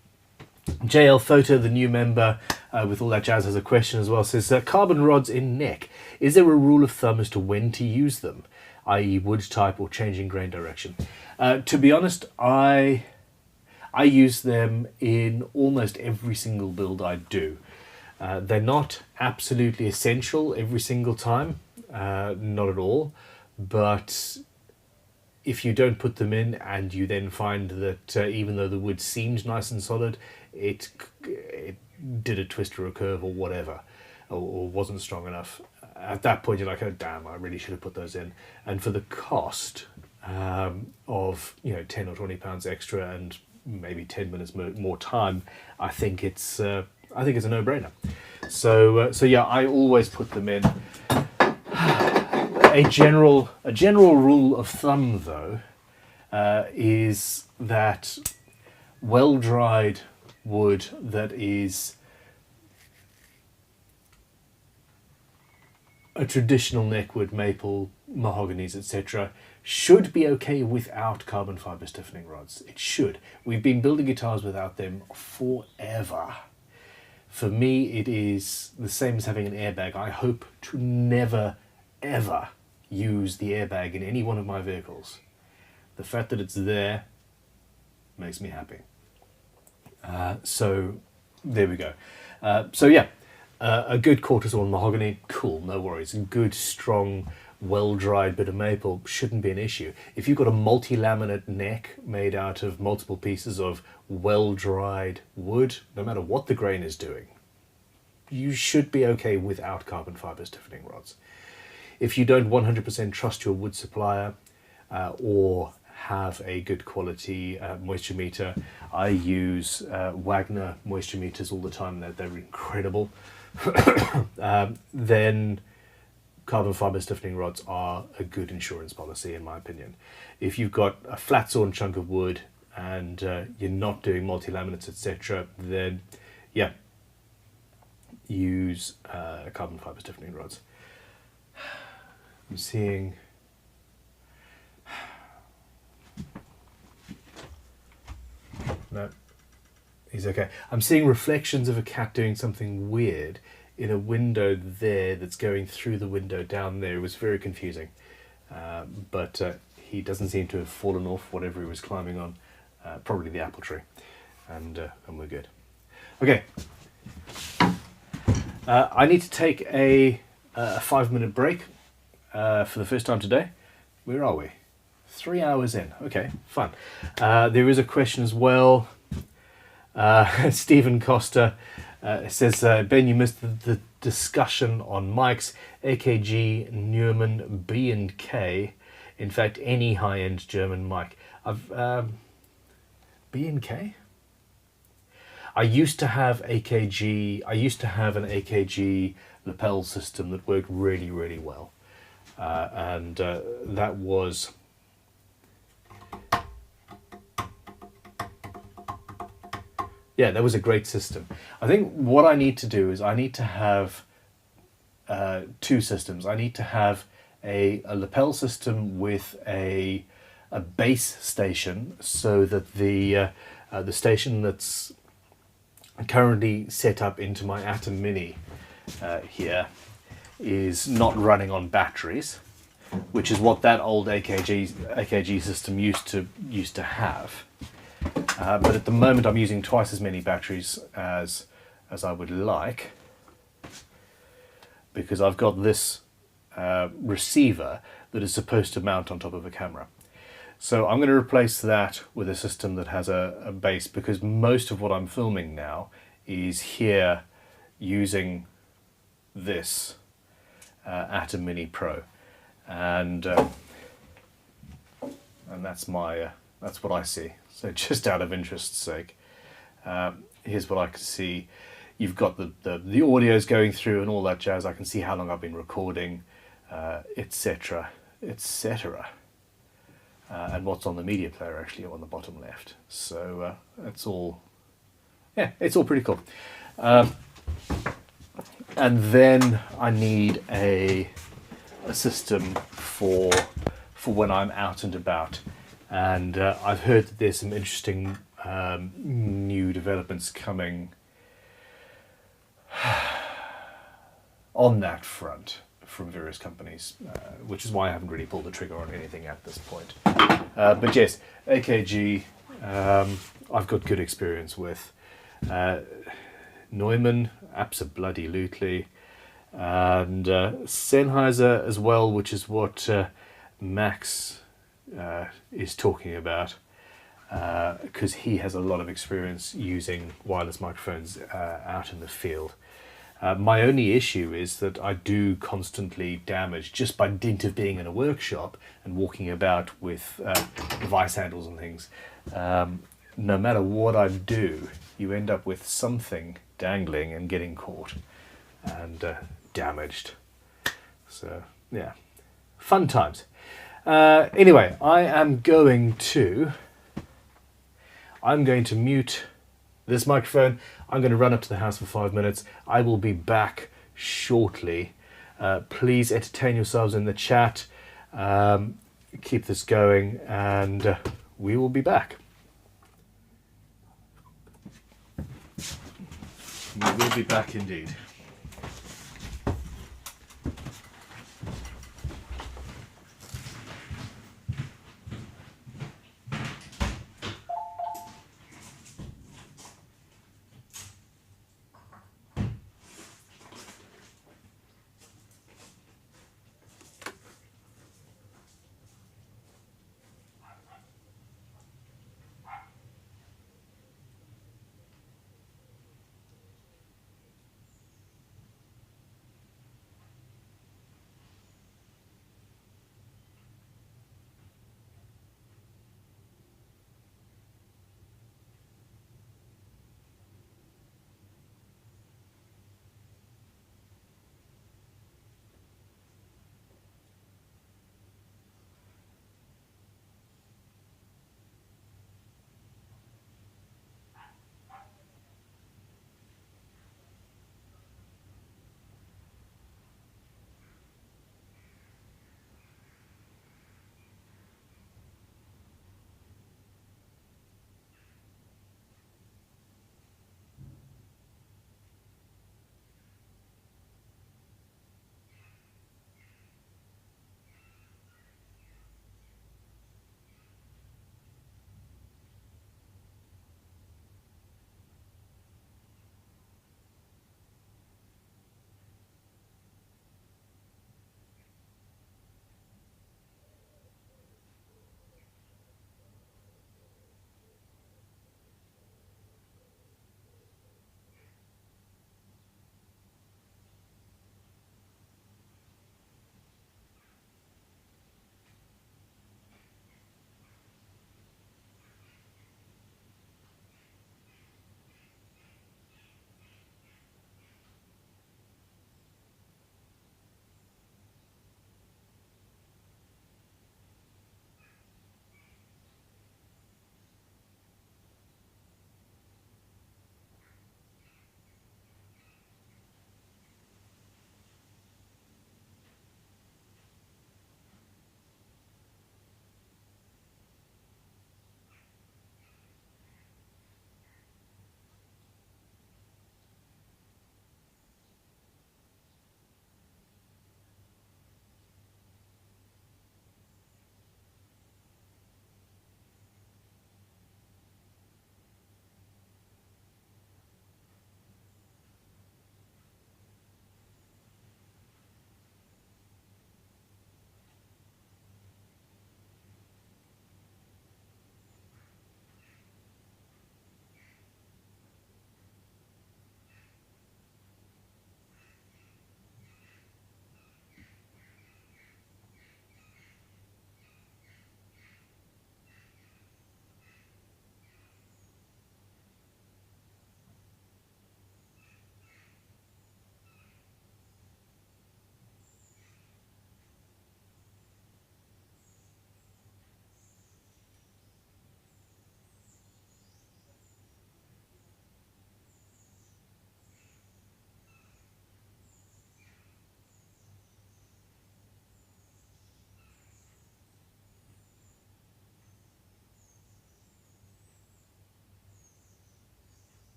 JL Photo, the new member with all that jazz, has a question as well. Says, carbon rods in neck, is there a rule of thumb as to when to use them, i.e. wood type or changing grain direction? To be honest, I use them in almost every single build I do. They're not absolutely essential every single time, not at all, but if you don't put them in and you then find that even though the wood seemed nice and solid, it did a twist or a curve or whatever, or wasn't strong enough, at that point you're like, oh damn, I really should have put those in. And for the cost of 10 or 20 pounds extra and maybe 10 minutes more time, I think it's a no-brainer. So yeah, I always put them in. A general rule of thumb, though, is that well-dried wood that is a traditional neckwood, maple, mahoganies, etc., should be okay without carbon fibre stiffening rods. It should. We've been building guitars without them forever. For me, it is the same as having an airbag. I hope to never, ever use the airbag in any one of my vehicles. The fact that it's there makes me happy. So there we go. So yeah, a good Cortisone mahogany, cool, no worries. A good, strong, well-dried bit of maple shouldn't be an issue. If you've got a multi-laminate neck made out of multiple pieces of well-dried wood, no matter what the grain is doing, you should be okay without carbon fibre stiffening rods. If you don't 100% trust your wood supplier, or have a good quality moisture meter. I use Wagner moisture meters all the time. They're incredible. Then carbon fiber stiffening rods are a good insurance policy, in my opinion. If you've got a flat sawn chunk of wood and you're not doing multi-laminates, etc., then yeah, use carbon fiber stiffening rods. I'm seeing no, he's okay. I'm seeing reflections of a cat doing something weird in a window there that's going through the window down there. It was very confusing, but he doesn't seem to have fallen off whatever he was climbing on, probably the apple tree, and we're good. Okay, I need to take a 5-minute break for the first time today. Where are we? 3 hours in. Okay, fine. There is a question as well. Stephen Costa says, Ben, you missed the discussion on mics, AKG, Neumann, B&K. In fact, any high-end German mic. B&K? I used to have AKG. I used to have an AKG lapel system that worked really, really well. And that was... Yeah, that was a great system. I think what I need to do is I need to have two systems. I need to have a lapel system with a base station, so that the station that's currently set up into my ATEM Mini here is not running on batteries, which is what that old AKG system used to have. But at the moment I'm using twice as many batteries as I would like, because I've got this receiver that is supposed to mount on top of a camera. So I'm going to replace that with a system that has a base, because most of what I'm filming now is here using this ATEM Mini Pro, and that's what I see. So just out of interest's sake, here's what I can see. You've got the audio's going through and all that jazz. I can see how long I've been recording, etc., etc. And what's on the media player actually on the bottom left. So that's all, yeah, it's all pretty cool. And then I need a system for when I'm out and about. And I've heard that there's some interesting new developments coming on that front from various companies, which is why I haven't really pulled the trigger on anything at this point. But yes, AKG, I've got good experience with. Neumann, absolutely, and Sennheiser as well, which is what Max is talking about, because he has a lot of experience using wireless microphones out in the field. My only issue is that I do constantly damage, just by dint of being in a workshop and walking about with device handles and things. No matter what I do, you end up with something dangling and getting caught and damaged. So yeah, fun times. Anyway, I'm going to mute this microphone. I'm going to run up to the house for 5 minutes. I will be back shortly. Please entertain yourselves in the chat. Keep this going, and we will be back. We will be back indeed.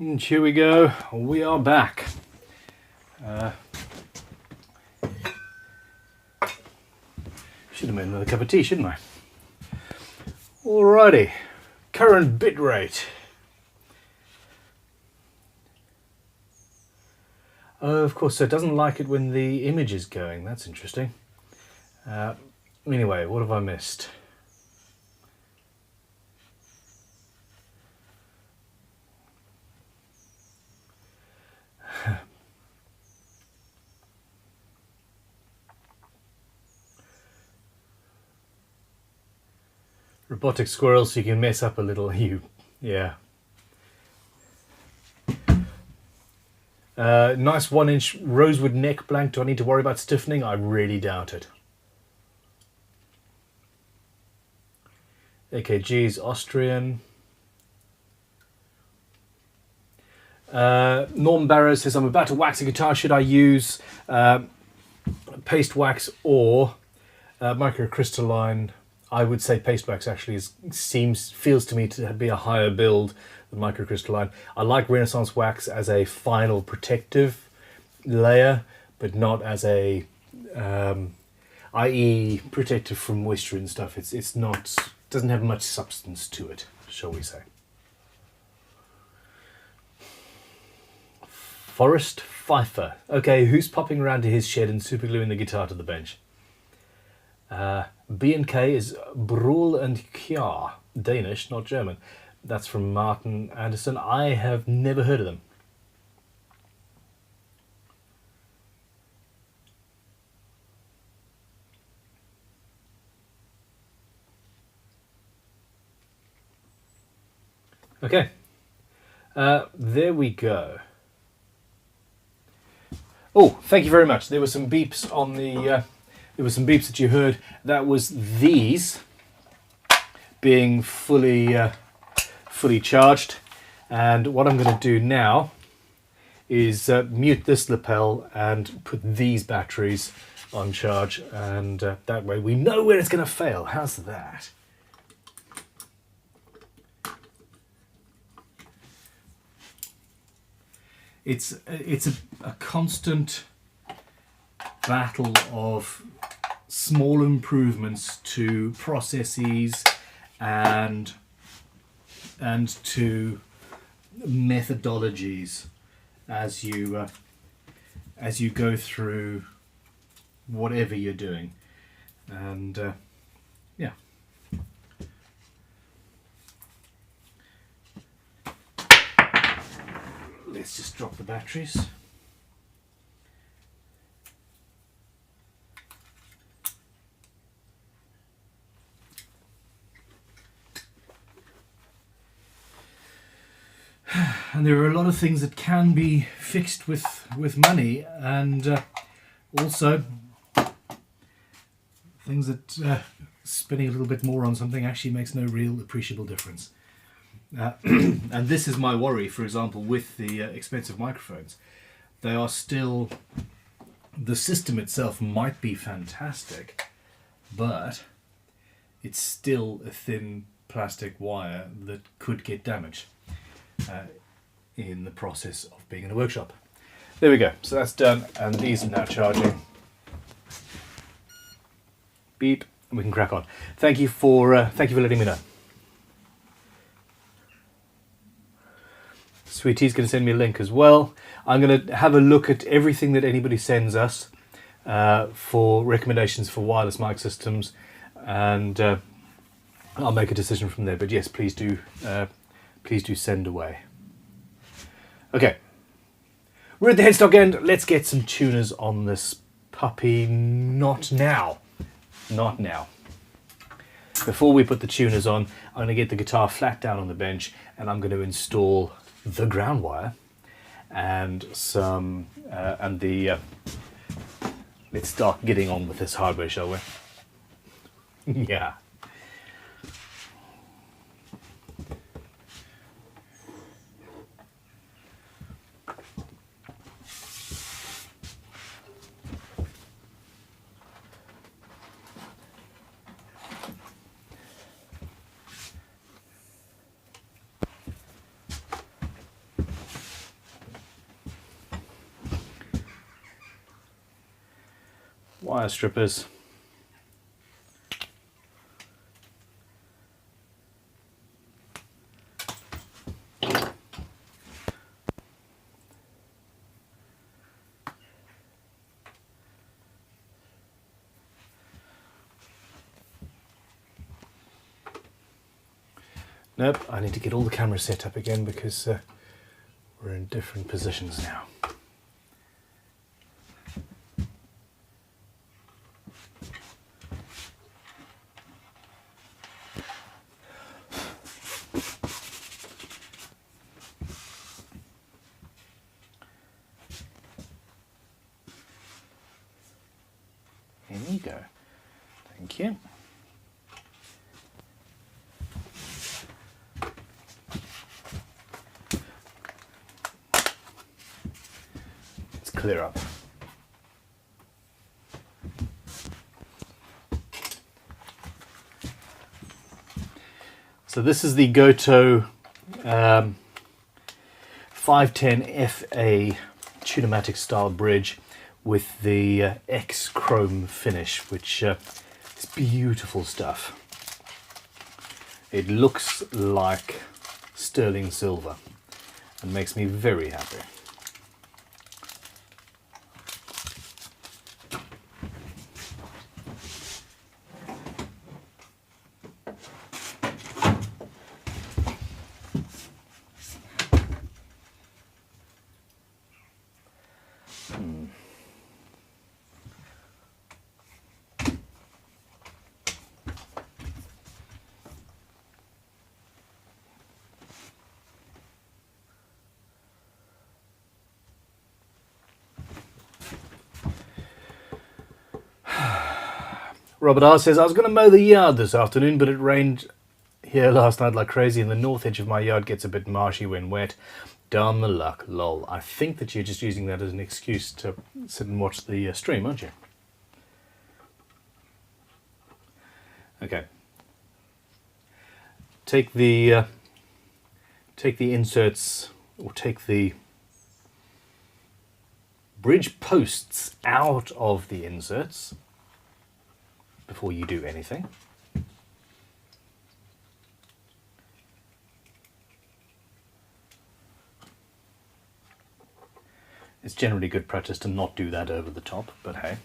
And here we go, we are back. Should have made another cup of tea, shouldn't I? Alrighty, current bit rate. Oh, of course, so it doesn't like it when the image is going. That's interesting. Anyway, what have I missed? Robotic squirrel, so you can mess up a little. Yeah. Nice 1-inch rosewood neck blank. Do I need to worry about stiffening? I really doubt it. AKG is Austrian. Norm Barrow says, I'm about to wax a guitar. Should I use paste wax or microcrystalline? I would say paste wax actually feels to me to be a higher build than microcrystalline. I like Renaissance wax as a final protective layer, but not as a, i.e. protective from moisture and stuff. It's not, doesn't have much substance to it, shall we say. Forrest Pfeiffer. Okay, who's popping around to his shed and supergluing the guitar to the bench? B&K is Brul and Kjar, Danish, not German. That's from Martin Anderson. I have never heard of them. Okay, there we go. Oh, thank you very much. There were some beeps on the. There were some beeps that you heard. That was these being fully charged. And what I'm going to do now is mute this lapel and put these batteries on charge. And that way we know where it's going to fail. How's that? It's a constant battle of small improvements to processes and to methodologies as you go through whatever you're doing, and yeah. Let's just drop the batteries. And there are a lot of things that can be fixed with money, and also things that spending a little bit more on something actually makes no real appreciable difference. And this is my worry, for example, with the expensive microphones. They are still, the system itself might be fantastic, but it's still a thin plastic wire that could get damaged in the process of being in a workshop. There we go, so that's done, and these are now charging. Beep, and we can crack on. Thank you for letting me know. Sweetie's going to send me a link as well. I'm going to have a look at everything that anybody sends us for recommendations for wireless mic systems, and I'll make a decision from there. But yes, please do send away. Okay, we're at the headstock end. Let's get some tuners on this puppy. Not now. Not now. Before we put the tuners on, I'm going to get the guitar flat down on the bench, and I'm going to install the ground wire and some let's start getting on with this hardware, shall we? Yeah. wire strippers. Nope, I need to get all the cameras set up again because we're in different positions now. There you go. Thank you. Clear up. So this is the Goto 510 FA Tunematic style bridge with the X chrome finish, which is beautiful stuff. It looks like sterling silver and makes me very happy. Robert R says, I was going to mow the yard this afternoon, but it rained here last night like crazy, and the north edge of my yard gets a bit marshy when wet. Darn the luck, lol. I think that you're just using that as an excuse to sit and watch the stream, aren't you? Okay. Take the inserts, or take the bridge posts out of the inserts before you do anything. It's generally good practice to not do that over the top, but hey.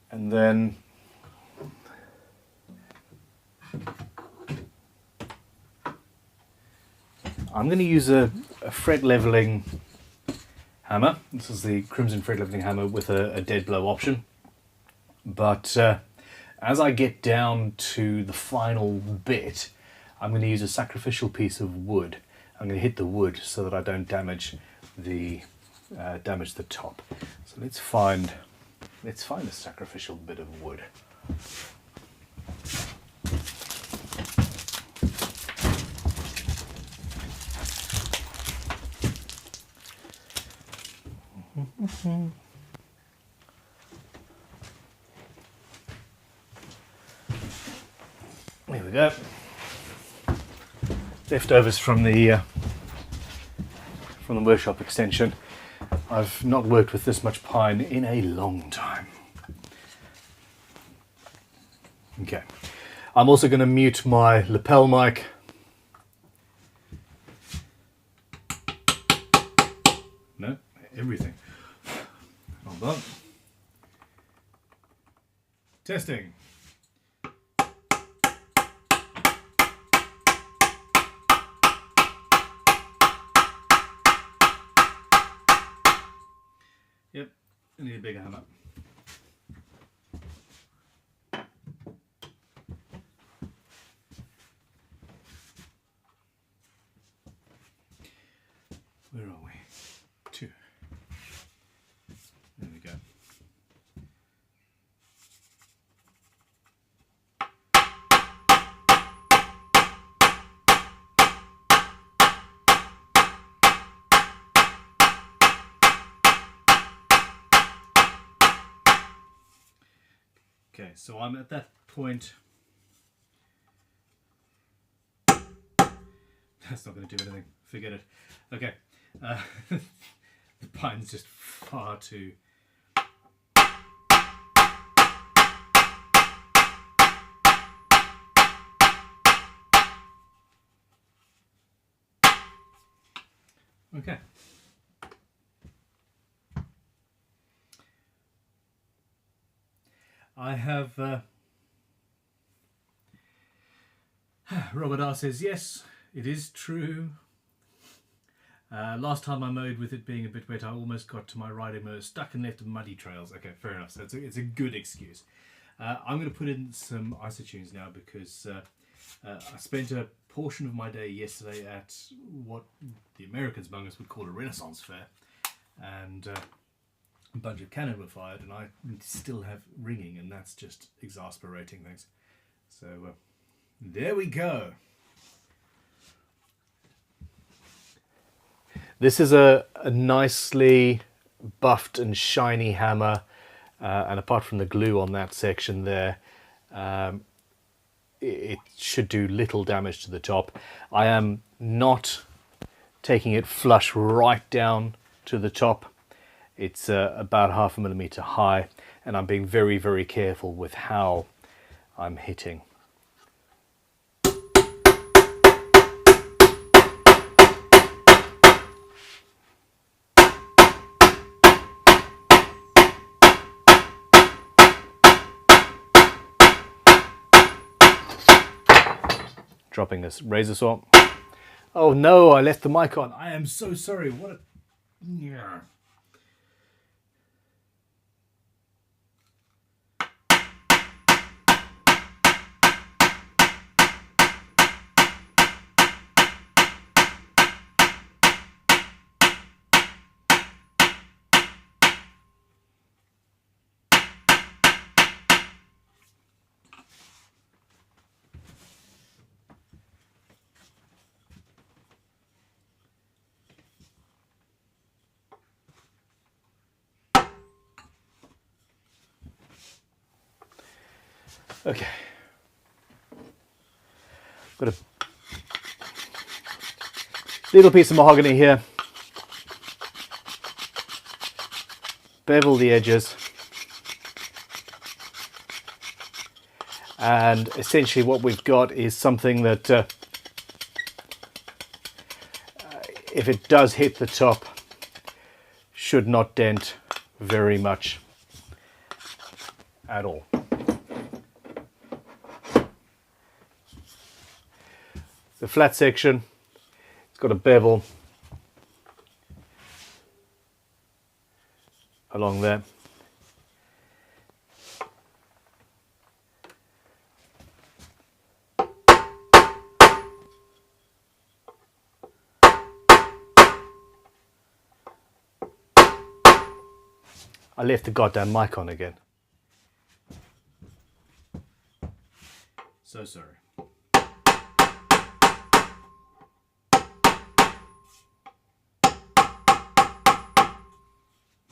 And then I'm going to use a fret leveling hammer. This is the Crimson fret leveling hammer with a dead blow option. But as I get down to the final bit, I'm going to use a sacrificial piece of wood. I'm going to hit the wood so that I don't damage the top. So let's find a sacrificial bit of wood. There we go. Leftovers from the workshop extension. I've not worked with this much pine in a long time. Okay, I'm also going to mute my lapel mic. No, everything. Hold on. Testing. Yep, I need a bigger hammer. Where are we? 2. There we go. Okay, so I'm at that point. That's not going to do anything. Forget it. Okay. the button's just far too... Okay. I have... Robert R says, yes, it is true. Last time I mowed with it being a bit wet, I almost got to my riding mower stuck and left muddy trails. Okay, fair enough. So it's a good excuse. I'm going to put in some isotunes now because I spent a portion of my day yesterday at what the Americans among us would call a Renaissance fair, and a bunch of cannon were fired, and I still have ringing, and that's just exasperating things. So there we go. This is a nicely buffed and shiny hammer, and apart from the glue on that section there, it should do little damage to the top. I am not taking it flush right down to the top. It's about 0.5 millimeter high, and I'm being very, very careful with how I'm hitting. Dropping this razor saw. Oh no, I left the mic on. I am so sorry. What a... Yeah. Okay. Got a little piece of mahogany here. Bevel the edges. And essentially what we've got is something that if it does hit the top, should not dent very much at all. The flat section, it's got a bevel along there. I left the goddamn mic on again. So sorry.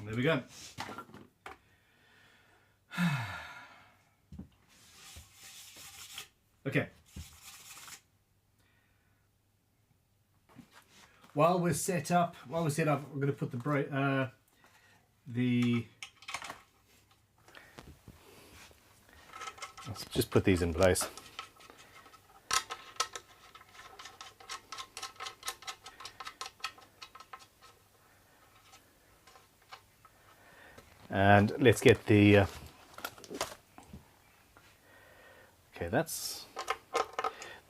There we go. Okay. While we're set up, I'm going to put Let's just put these in place. And let's get the okay, that's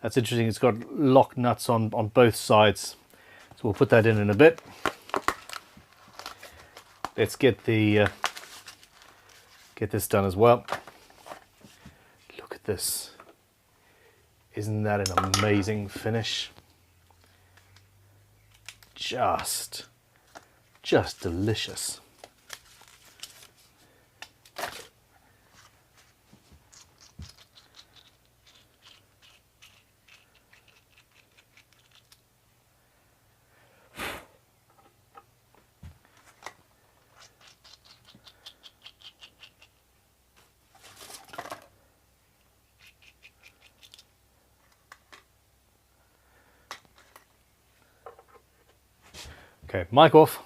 interesting. It's got lock nuts on both sides, so we'll put that in a bit. Let's get the get this done as well. Look at this. Isn't that an amazing finish? Just delicious. Okay, mic off.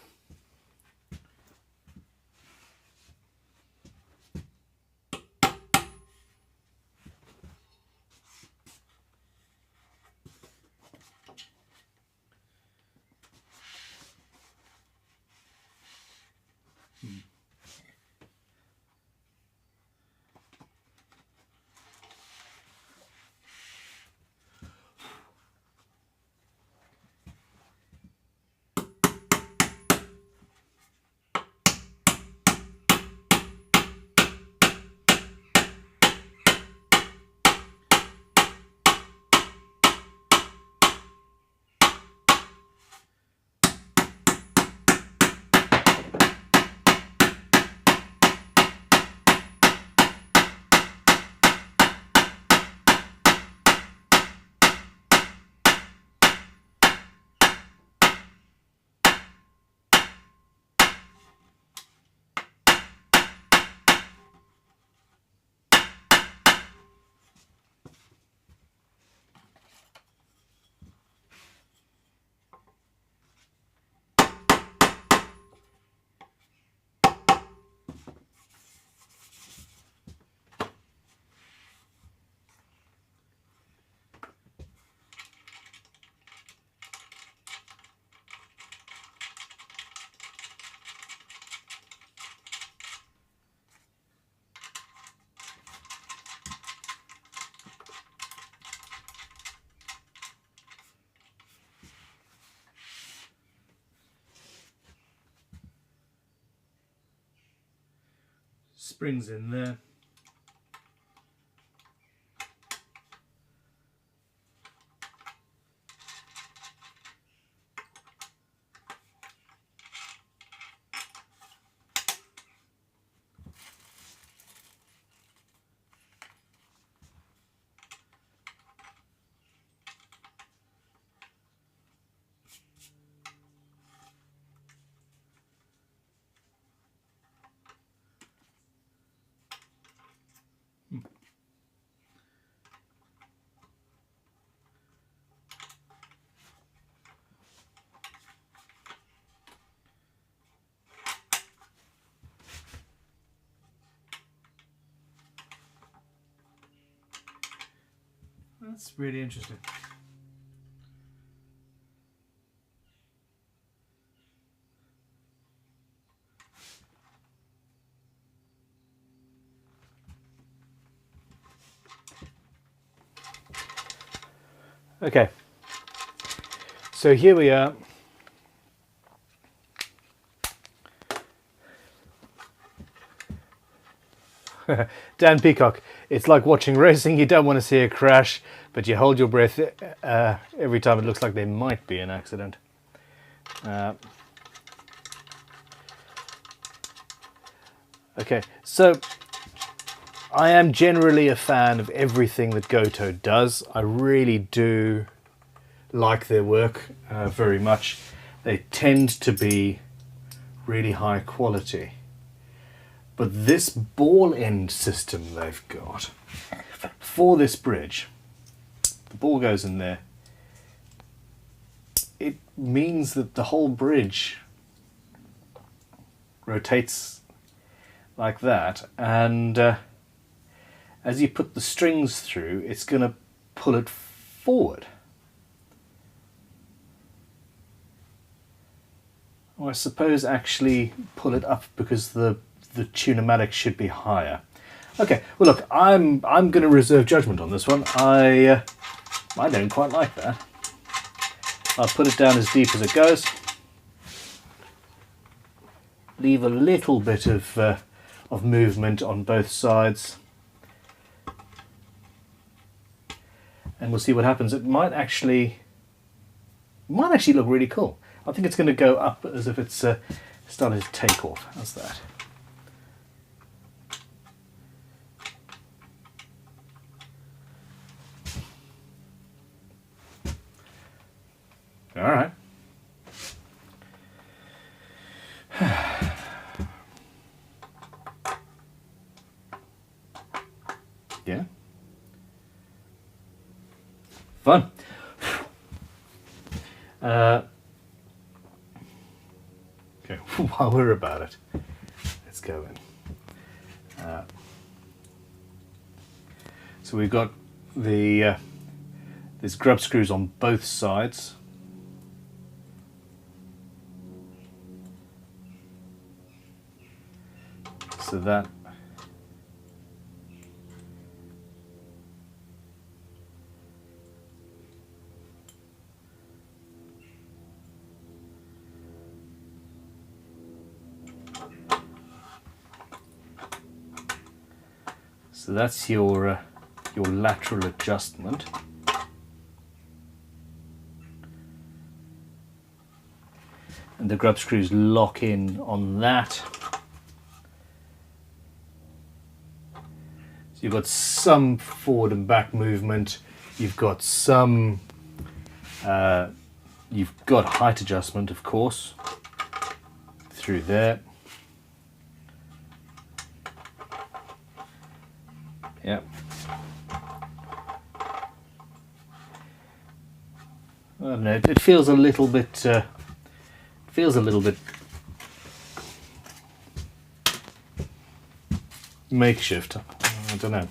Springs in there. That's really interesting. Okay, so here we are. Dan Peacock, it's like watching racing. You don't want to see a crash, but you hold your breath every time it looks like there might be an accident. Okay, so I am generally a fan of everything that Goto does. I really do like their work very much. They tend to be really high quality. But this ball end system they've got for this bridge, the ball goes in there, it means that the whole bridge rotates like that, and as you put the strings through, it's going to pull it forward. Or I suppose actually pull it up, because the tunematic should be higher. Okay, well look, I'm going to reserve judgment on this one. I don't quite like that. I'll put it down as deep as it goes. Leave a little bit of movement on both sides, and we'll see what happens. It might actually look really cool. I think it's going to go up as if it's starting to take off. How's that? All right. Yeah. Fun. Okay, while we're about it, let's go in. So we've got the there's grub screws on both sides. So that so that's your lateral adjustment. And the grub screws lock in on that. So you've got some forward and back movement. You've got some, you've got height adjustment, of course, through there. Yep. I don't know. It feels a little bit. Makeshift. I don't know.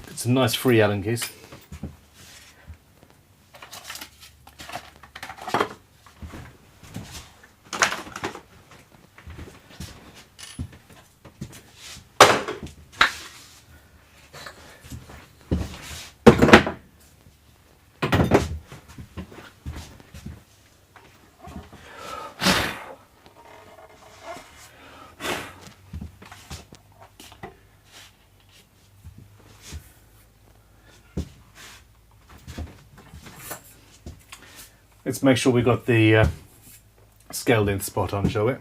It's a nice free Allen keys. Let's make sure we got the scale length spot on, shall we?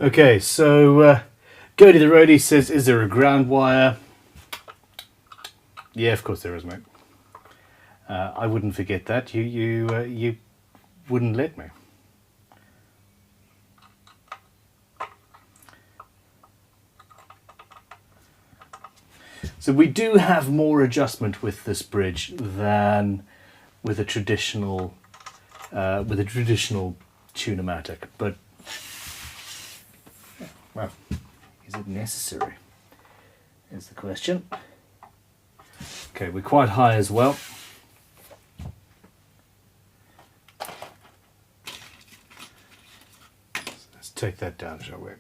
Okay, so Gertie the Roadie says, is there a ground wire? Yeah, of course there is, mate. I wouldn't forget that. You wouldn't let me. So we do have more adjustment with this bridge than with a traditional Tune-o-matic, but well, is it necessary? Is the question. Okay, we're quite high as well. Let's take that down, shall we?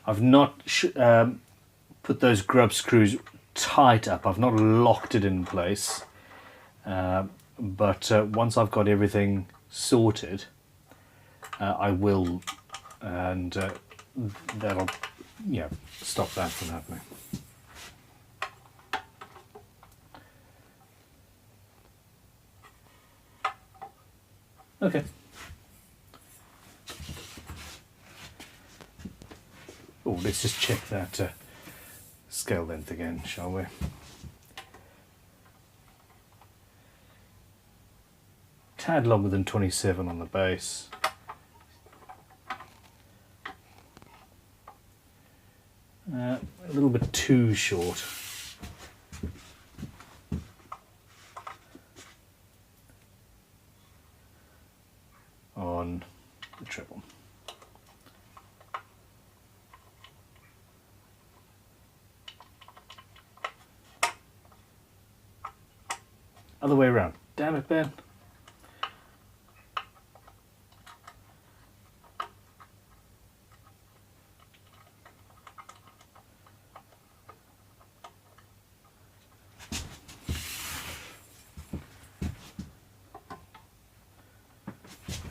I've not put those grub screws tight up. I've not locked it in place. But once I've got everything sorted, I will, and that'll, stop that from happening. Okay. Oh, let's just check that scale length again, shall we? Tad longer than 27 on the base. A little bit too short. on the treble. Other way around. Damn it, Ben.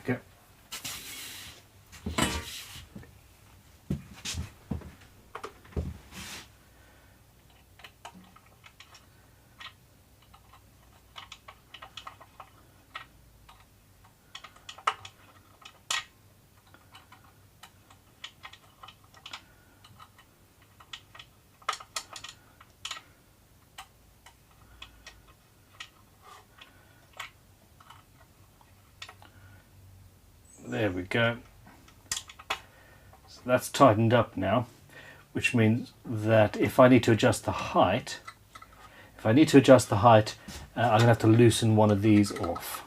Okay. There we go. So that's tightened up now, which means that if I need to adjust the height, I'm going to have to loosen one of these off.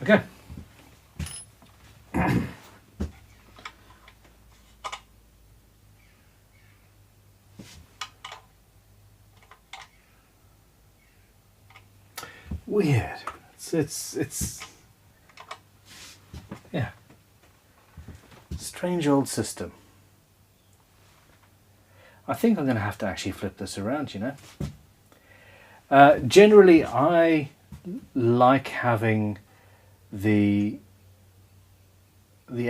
Okay. Weird. It's yeah. Strange old system. I think I'm going to have to actually flip this around, you know. Generally, I like having the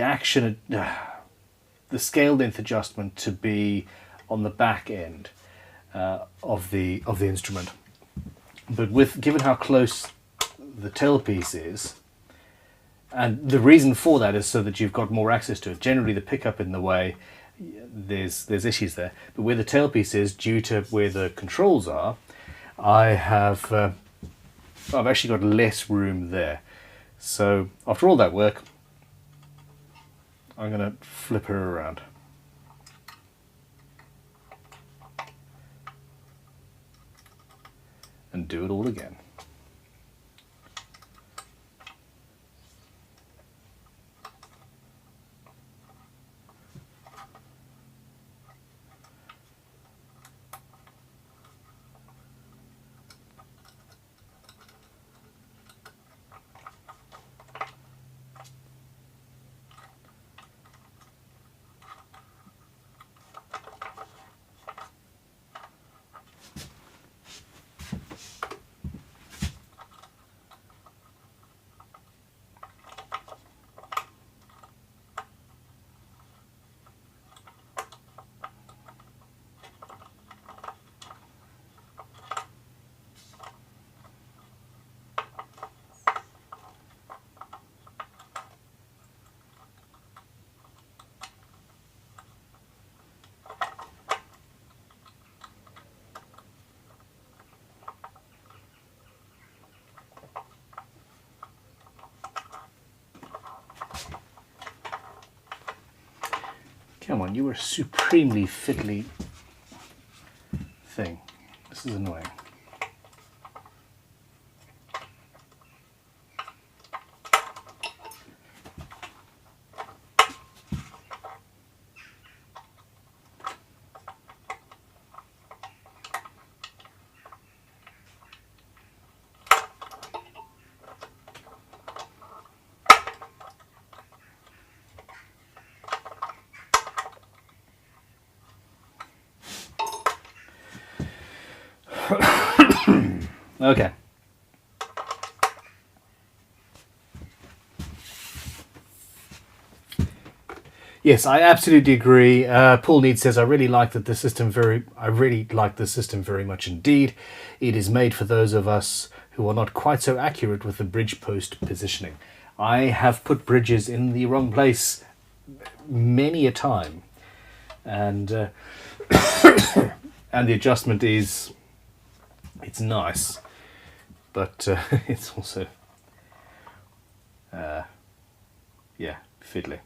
action, the scale length adjustment to be on the back end of the instrument. But given how close the tailpiece is, and the reason for that is so that you've got more access to it. Generally, the pickup in the way, there's issues there. But where the tailpiece is, due to where the controls are, I've actually got less room there. So after all that work, I'm going to flip her around. And do it all again. Come on, you were a supremely fiddly thing. This is annoying. Okay. Yes, I absolutely agree. Paul Need says, I really like the system very much indeed. It is made for those of us who are not quite so accurate with the bridge post positioning. I have put bridges in the wrong place many a time, and and the adjustment it's nice, but it's also yeah, fiddly.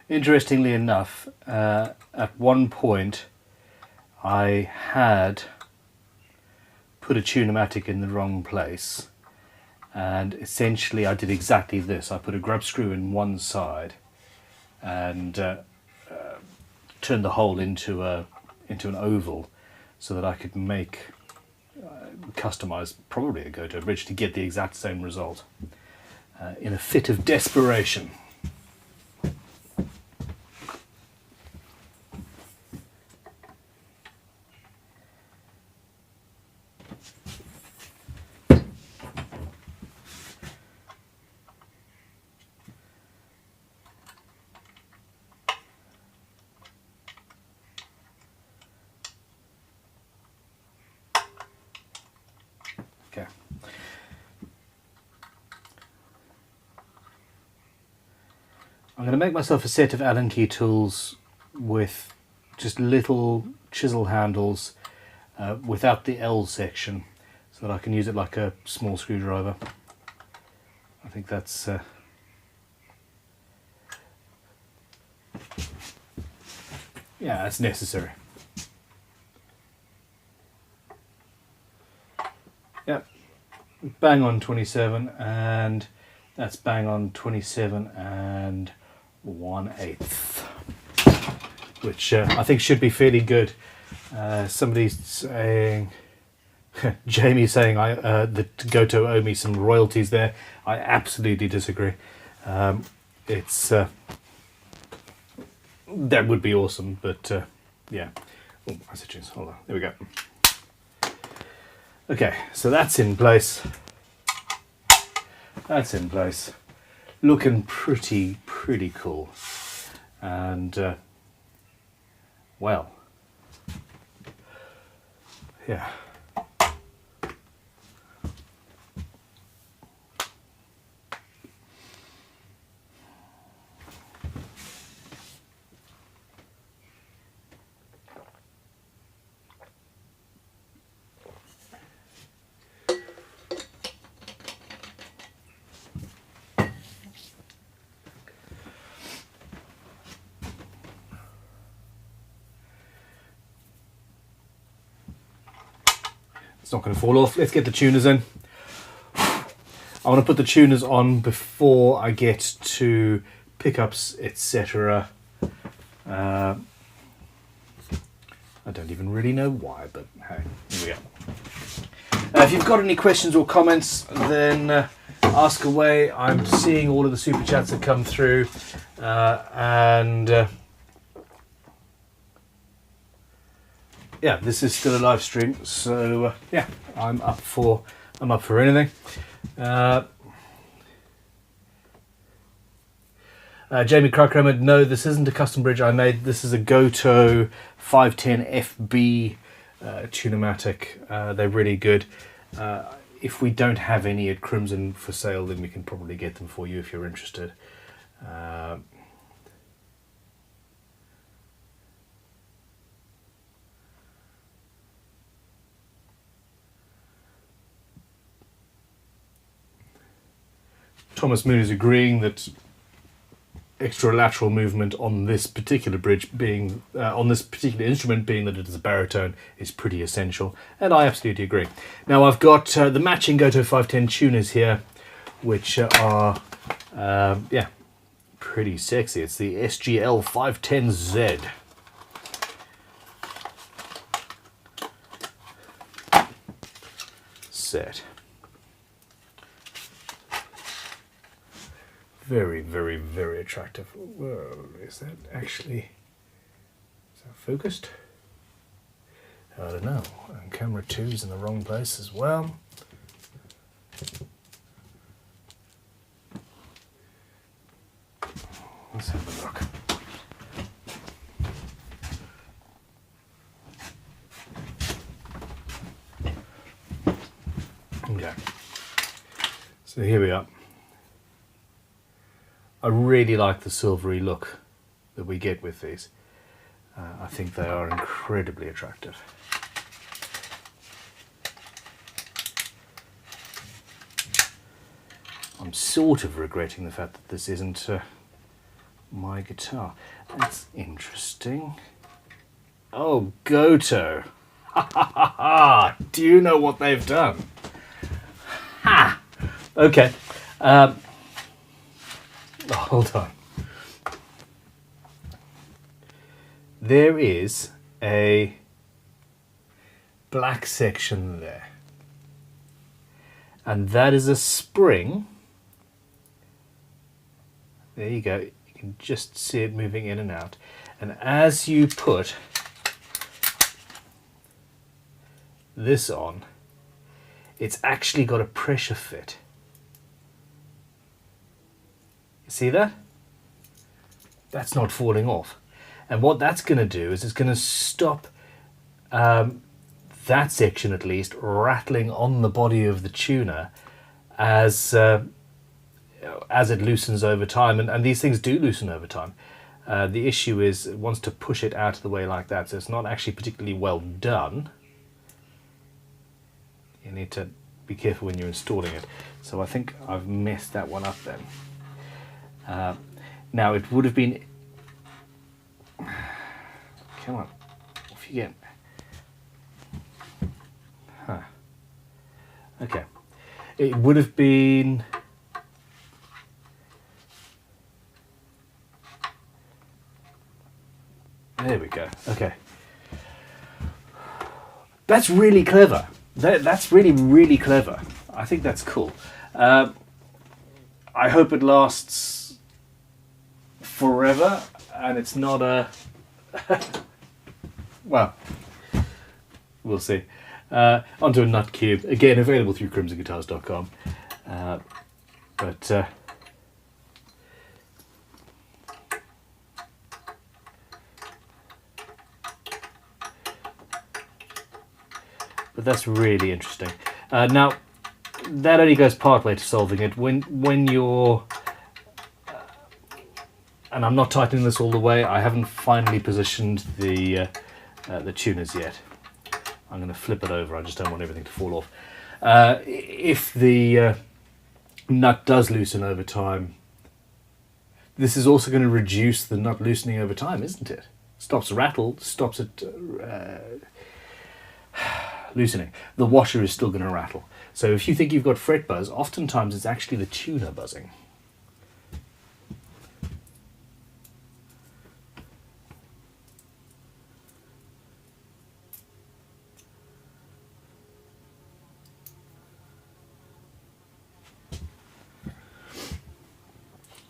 Interestingly enough, at one point I had put a tune-o-matic in the wrong place, and essentially I did exactly this. I put a grub screw in one side and turned the hole into an oval so that I could make customize probably a Goto bridge to get the exact same result in a fit of desperation. Okay. I'm going to make myself a set of Allen key tools with just little chisel handles without the L section, so that I can use it like a small screwdriver. I think that's yeah, that's necessary. Yep, bang on 27, and that's bang on 27 and 1/8, which I think should be fairly good. Somebody's saying, Jamie saying that Goto owe me some royalties there. I absolutely disagree. It's that would be awesome, but yeah. Oh, I said choose. Hold on. There we go. Okay, so that's in place. That's in place. Looking pretty cool. And well, yeah. It's not going to fall off. Let's get the tuners in. I want to put the tuners on before I get to pickups, etc. I don't even really know why, but hey, here we go. If you've got any questions or comments, then ask away. I'm seeing all of the super chats that come through, and yeah, this is still a live stream, so yeah, I'm up for anything. Jamie Crackrammer, no, this isn't a custom bridge I made. This is a Goto 510 FB tune-o-matic. They're really good. If we don't have any at Crimson for sale, then we can probably get them for you if you're interested. Thomas Moon is agreeing that extra lateral movement on this particular bridge being, on this particular instrument being that it is a baritone, is pretty essential, and I absolutely agree. Now I've got the matching Goto 510 tuners here, which are, yeah, pretty sexy. It's the SGL 510Z. Set. Very, very, very attractive. Whoa, is that actually, is that focused? I don't know. And camera 2 is in the wrong place as well. Let's have a look. Okay. So here we are. I really like the silvery look that we get with these. I think they are incredibly attractive. I'm sort of regretting the fact that this isn't my guitar. That's interesting. Oh, Goto. Ha ha ha ha! Do you know what they've done? Ha! Okay. Hold on. There is a black section there. And that is a spring. There you go. You can just see it moving in and out. And as you put this on, it's actually got a pressure fit. You see that? That's not falling off. And what that's going to do is it's going to stop that section at least rattling on the body of the tuner as it loosens over time. And these things do loosen over time. The issue is it wants to push it out of the way like that, so it's not actually particularly well done. You need to be careful when you're installing it. So I think I've messed that one up then. Now it would have been... Come on, off you get. Huh. Okay. It would have been... There we go. Okay. That's really clever. That's really, really clever. I think that's cool. I hope it lasts forever and it's not a... Well, we'll see. Onto a nut cube. Again, available through crimsonguitars.com. But that's really interesting. Now, that only goes part way to solving it. When you're... and I'm not tightening this all the way. I haven't finally positioned the tuners yet. I'm going to flip it over. I just don't want everything to fall off. If the nut does loosen over time, this is also going to reduce the nut loosening over time, isn't it? Stops rattle, stops it loosening. The washer is still going to rattle. So if you think you've got fret buzz, oftentimes it's actually the tuner buzzing.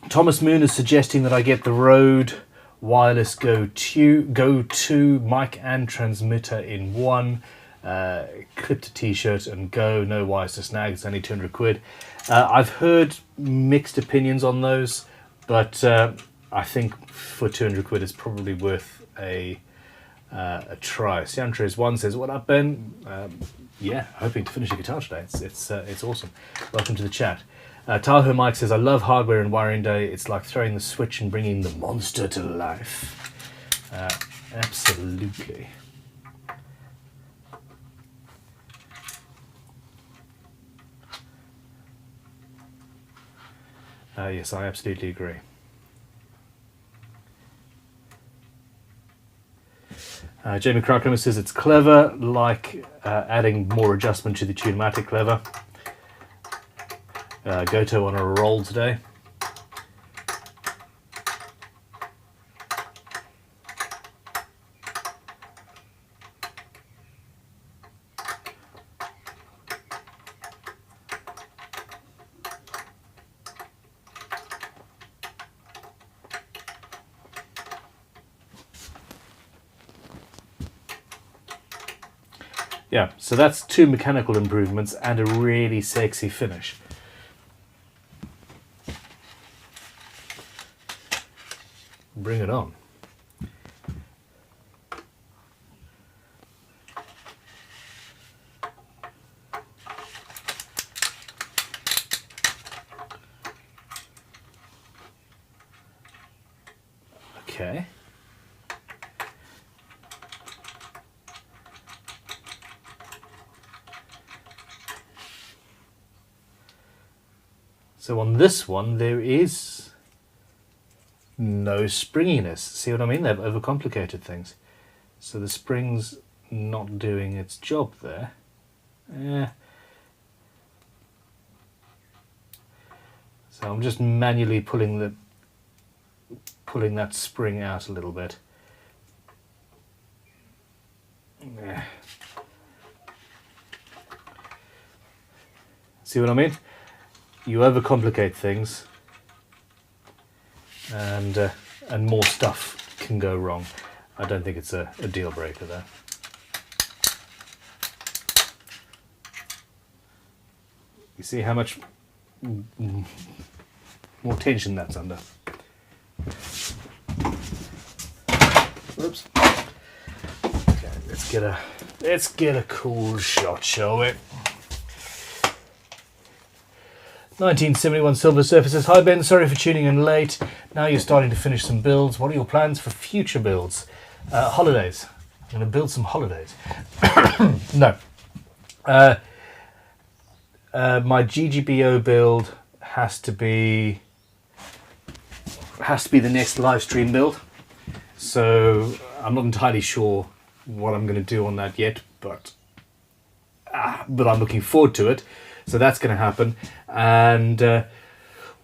Thomas Moon is suggesting that I get the Rode Wireless Go 2 mic and transmitter in one. Clipped a t-shirt and go, no wires to snag, it's only 200 quid. I've heard mixed opinions on those, but I think for 200 quid it's probably worth a try. Siantres1 says, what up, Ben? Yeah, hoping to finish a guitar today. It's awesome. Welcome to the chat. Tahoe Mike says, I love hardware and wiring day. It's like throwing the switch and bringing the monster to life. Absolutely. Yes, I absolutely agree. Jamie Crockham says it's clever, like adding more adjustment to the Tunematic. Clever. Goto on a roll today. yeah, so that's 2 mechanical improvements and a really sexy finish. Bring it on. Okay. So on this one, there is no springiness. See what I mean? They've overcomplicated things. So the spring's not doing its job there. So I'm just manually pulling that spring out a little bit. See what I mean? You overcomplicate things, and more stuff can go wrong. I don't think it's a deal breaker there. You see how much more tension that's under. Oops. Okay, let's get a cool shot, shall we? 1971 silver surfaces. Hi Ben, sorry for tuning in late. Now you're starting to finish some builds. What are your plans for future builds? Holidays. I'm going to build some holidays. No. My GGBO build has to be the next live stream build. So I'm not entirely sure what I'm going to do on that yet, but I'm looking forward to it. So that's going to happen. And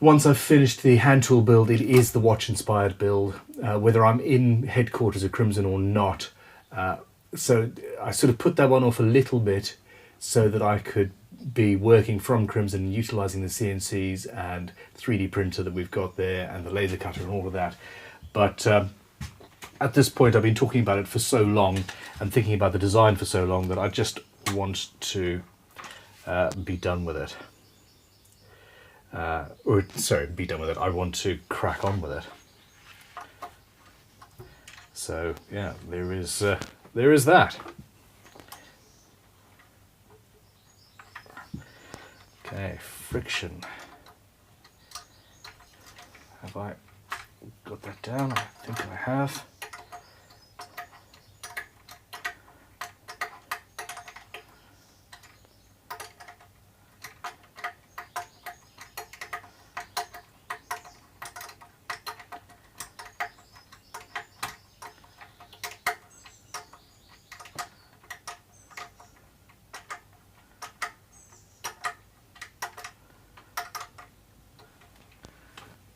once I've finished the hand tool build, it is the watch inspired build, whether I'm in headquarters of Crimson or not. So I sort of put that one off a little bit so that I could be working from Crimson, utilising the CNCs and 3D printer that we've got there and the laser cutter and all of that. But at this point, I've been talking about it for so long and thinking about the design for so long that I just want to be done with it. Be done with it. I want to crack on with it. So yeah, there is that. Okay, friction. Have I got that down? I think I have.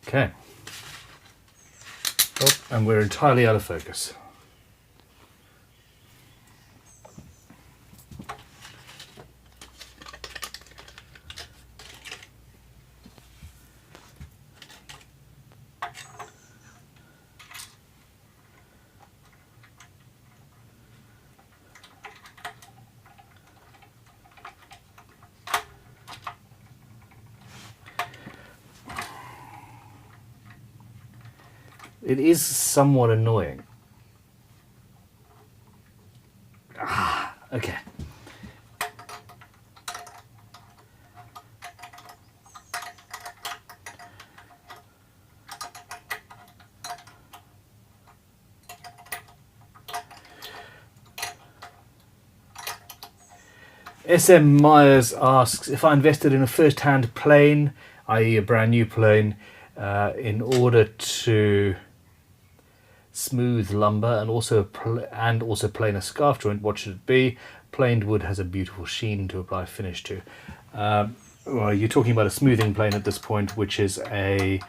Okay. Oh, and we're entirely out of focus. It is somewhat annoying. Okay. SM Myers asks, if I invested in a first-hand plane, i.e. a brand new plane, in order to smooth lumber and also plane a scarf joint, what should it be? Planed wood has a beautiful sheen to apply finish to. Well, you're talking about a smoothing plane at this point, which is a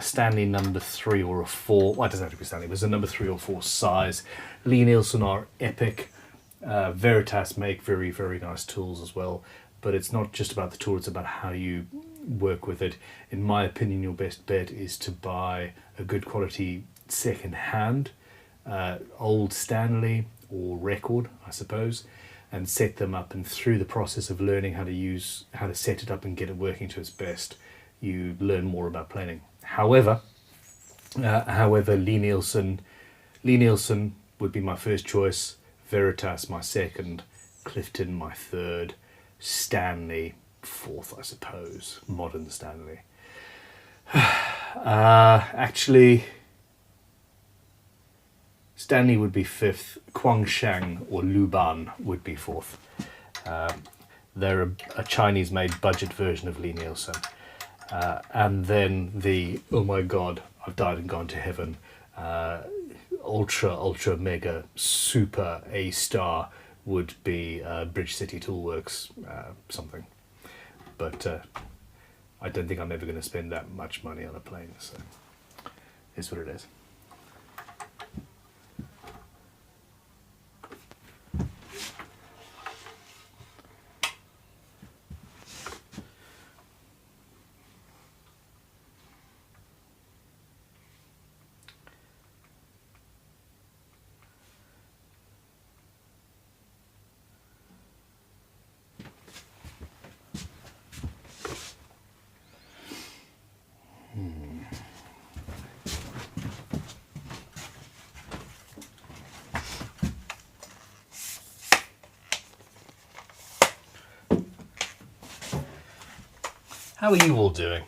Stanley number 3 or a 4. Well, it doesn't have to be Stanley, but it's a number 3 or 4 size. Lee Nielsen are epic. Veritas make very, very nice tools as well. But it's not just about the tool, it's about how you work with it. In my opinion, your best bet is to buy a good quality second hand, old Stanley or record, I suppose, and set them up, and through the process of learning how to set it up and get it working to its best, you learn more about planing. However, Lee Nielsen would be my first choice, Veritas my second, Clifton my third, Stanley fourth, I suppose, modern Stanley. Actually, Stanley would be fifth, Kwangshan or Luban would be fourth. They're a Chinese-made budget version of Lee Nielsen. And then the, oh my god, I've died and gone to heaven, ultra mega super A-star would be Bridge City Toolworks something. But I don't think I'm ever going to spend that much money on a plane, so it's what it is. How are you all doing?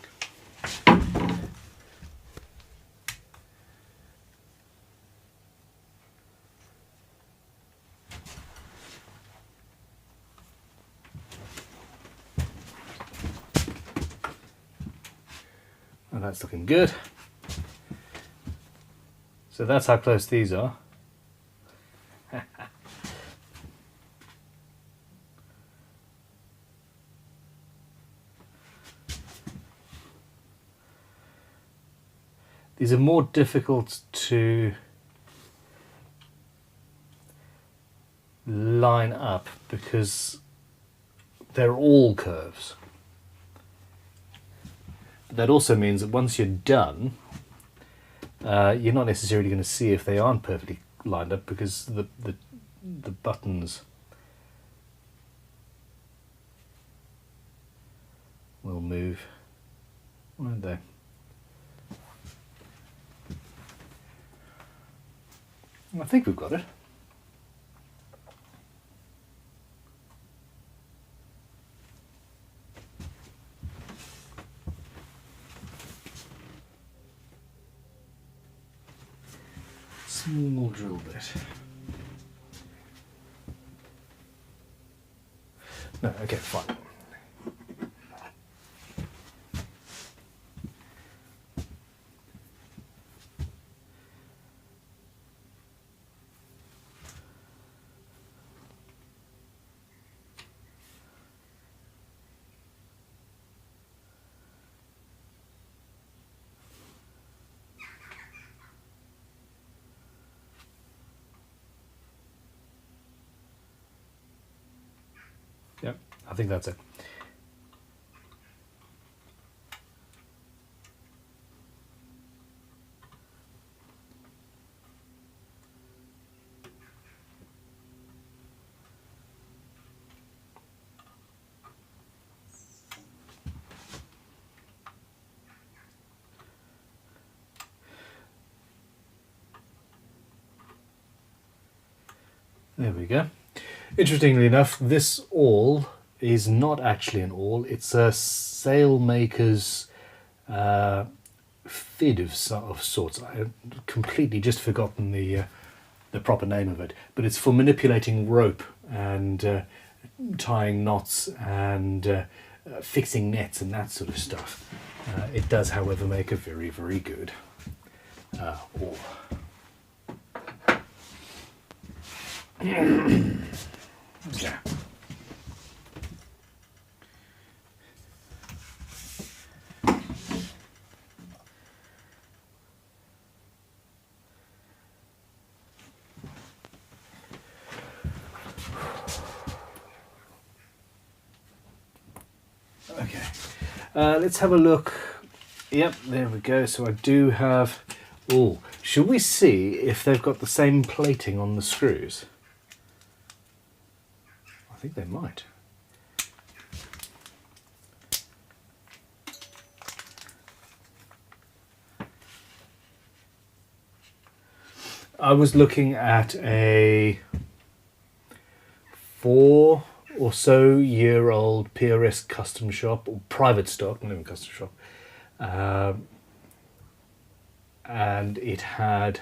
And that's looking good. So that's how close these are. These are more difficult to line up because they're all curves. But that also means that once you're done, you're not necessarily going to see if they aren't perfectly lined up because the buttons will move, won't they? I think we've got it. Small drill bit. No, okay, fine. Yep, I think that's it. There we go. Interestingly enough, this awl is not actually an awl, it's a sailmaker's fid of sorts. I have completely just forgotten the proper name of it, but it's for manipulating rope and tying knots and fixing nets and that sort of stuff. It does, however, make a very, very good awl. Yeah. Okay, let's have a look. Yep, there we go. So I do have, oh, should we see if they've got the same plating on the screws? think they might. I was looking at a 4 or so year old PRS custom shop, or private stock, not even custom shop, and it had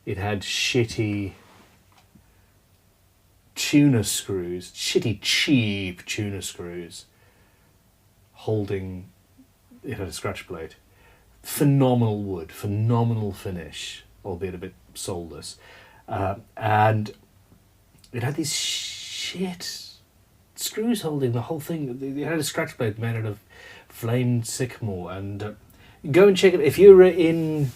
shitty tuner screws, shitty cheap tuner screws holding. It had a scratch plate. Phenomenal wood, phenomenal finish, albeit a bit soulless, and it had these shit screws holding the whole thing. It had a scratch plate made out of flamed sycamore, and go and check it if you're in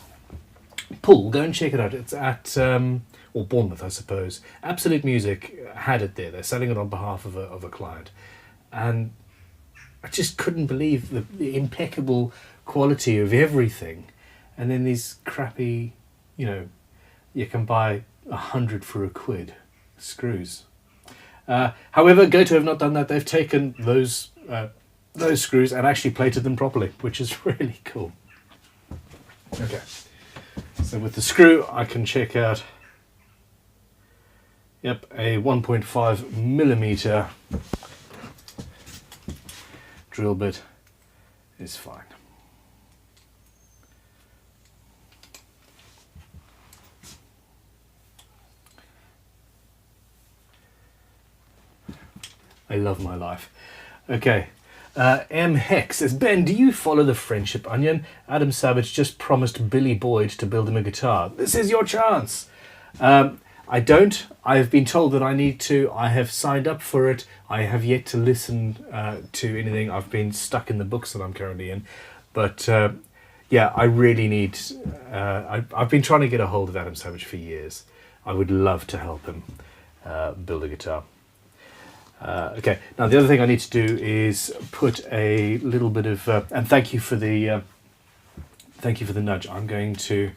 Poole. Go and check it out. It's at or Bournemouth, I suppose. Absolute Music had it there. They're selling it on behalf of a client, and I just couldn't believe the impeccable quality of everything. And then these crappy, you can buy 100 for £1 screws. However, Goto have not done that. They've taken those screws and actually plated them properly, which is really cool. Okay, so with the screw I can check out, yep, a 1.5mm drill bit is fine. I love my life. Okay. M. Hex says, Ben, do you follow the Friendship Onion? Adam Savage just promised Billy Boyd to build him a guitar. This is your chance. I don't. I've been told that I need to. I have signed up for it. I have yet to listen to anything. I've been stuck in the books that I'm currently in. But yeah, I really need... I've been trying to get a hold of Adam Savage for years. I would love to help him build a guitar. Okay, now the other thing I need to do is put a little bit of, and thank you for the nudge. I'm going to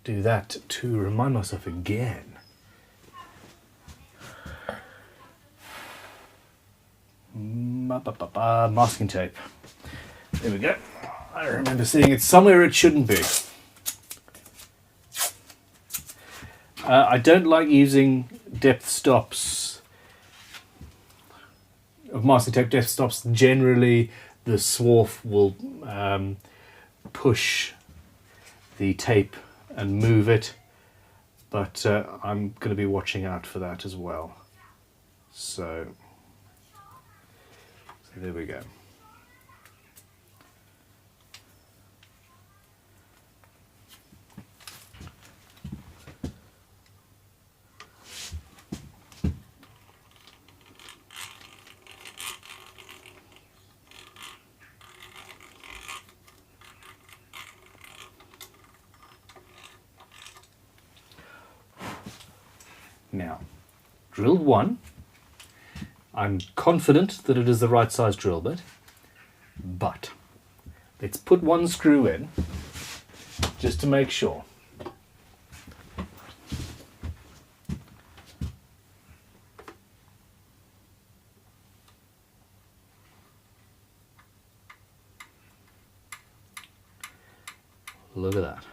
do that to remind myself again. Masking tape. There we go. I remember seeing it somewhere it shouldn't be. I don't like using depth stops, of masking tape depth stops. Generally, the swarf will push the tape and move it, but I'm going to be watching out for that as well. So there we go. Now, drilled one. I'm confident that it is the right size drill bit, but let's put one screw in just to make sure. Look at that.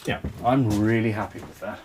Yeah, I'm really happy with that.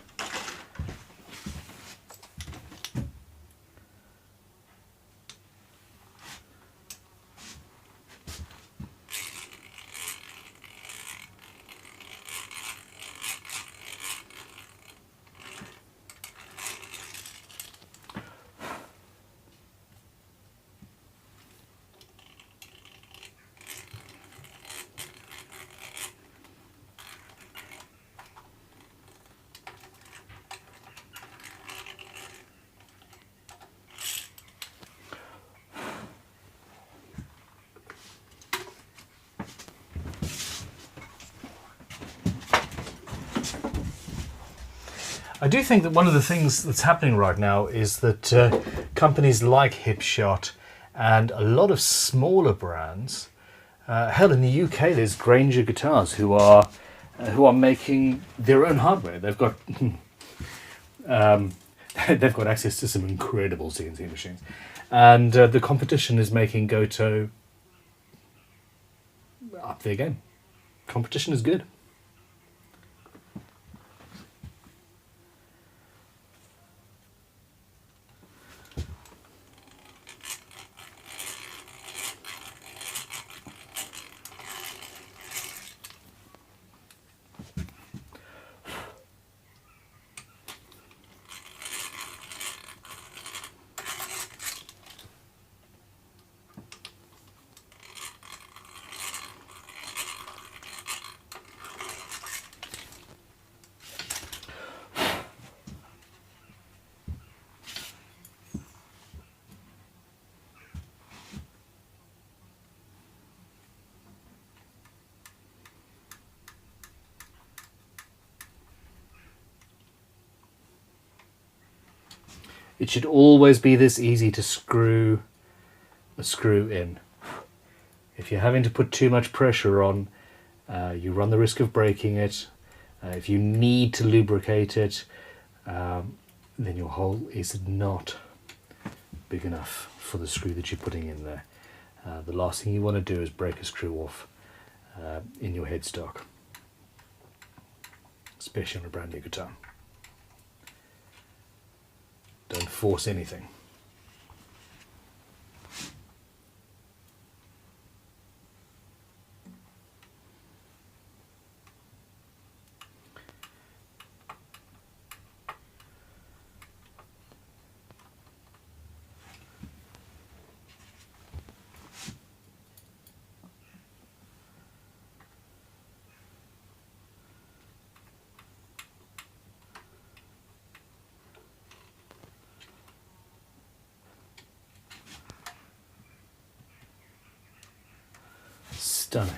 I do think that one of the things that's happening right now is that companies like Hipshot and a lot of smaller brands. Hell, in the UK, there's Granger Guitars who are making their own hardware. They've got they've got access to some incredible CNC machines, and the competition is making Goto up their game. Competition is good. It should always be this easy to screw a screw in. If you're having to put too much pressure on, you run the risk of breaking it. If you need to lubricate it, then your hole is not big enough for the screw that you're putting in there. The last thing you want to do is break a screw off in your headstock, especially on a brand new guitar. Don't force anything. Stunning.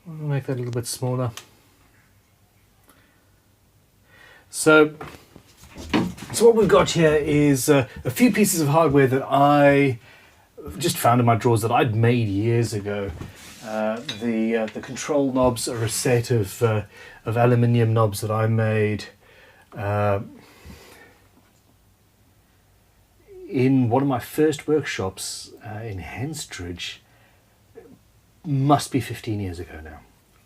I'll make that a little bit smaller. So what we've got here is a few pieces of hardware that I just found in my drawers that I'd made years ago. The control knobs are a set of aluminium knobs that I made in one of my first workshops in Henstridge. Must be 15 years ago now.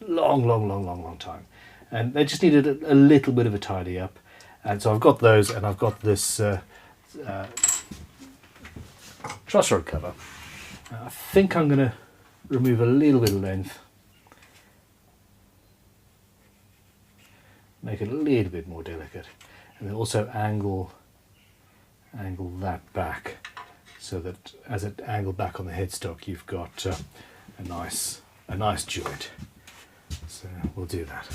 Long time. And they just needed a little bit of a tidy up. And so I've got those, and I've got this truss rod cover. I think I'm going to remove a little bit of length. Make it a little bit more delicate. And then also angle that back, so that as it angled back on the headstock, you've got a nice joint. So we'll do that.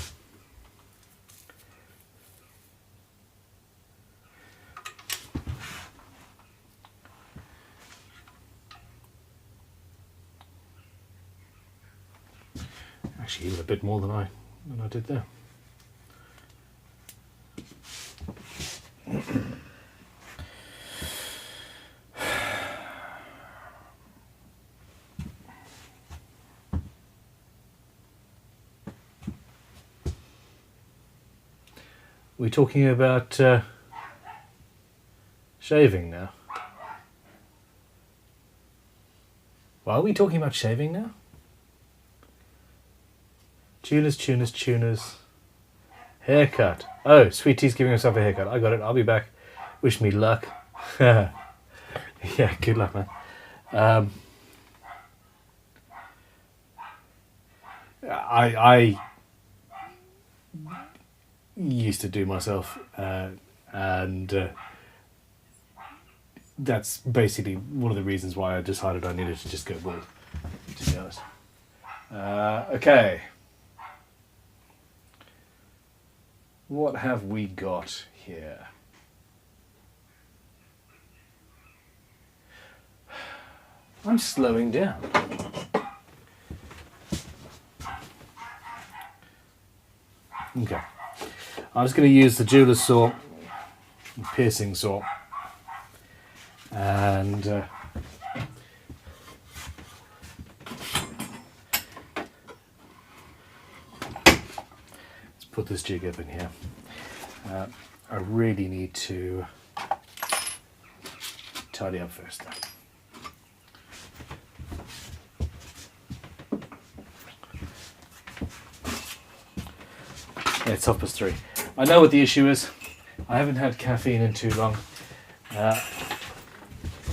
Actually, even a bit more than I did there. We're talking about shaving now. Well, are we talking about shaving now? Tuners. Haircut. Oh, Sweet Tea's giving herself a haircut. I got it. I'll be back. Wish me luck. Yeah, good luck, man. I used to do myself, and that's basically one of the reasons why I decided I needed to just go bald, to be honest. Okay. What have we got here? I'm slowing down. Okay. I'm just going to use the jeweler's saw, the piercing saw, and let's put this jig up in here. I really need to tidy up first though. Yeah, it's 3:30. I know what the issue is. I haven't had caffeine in too long.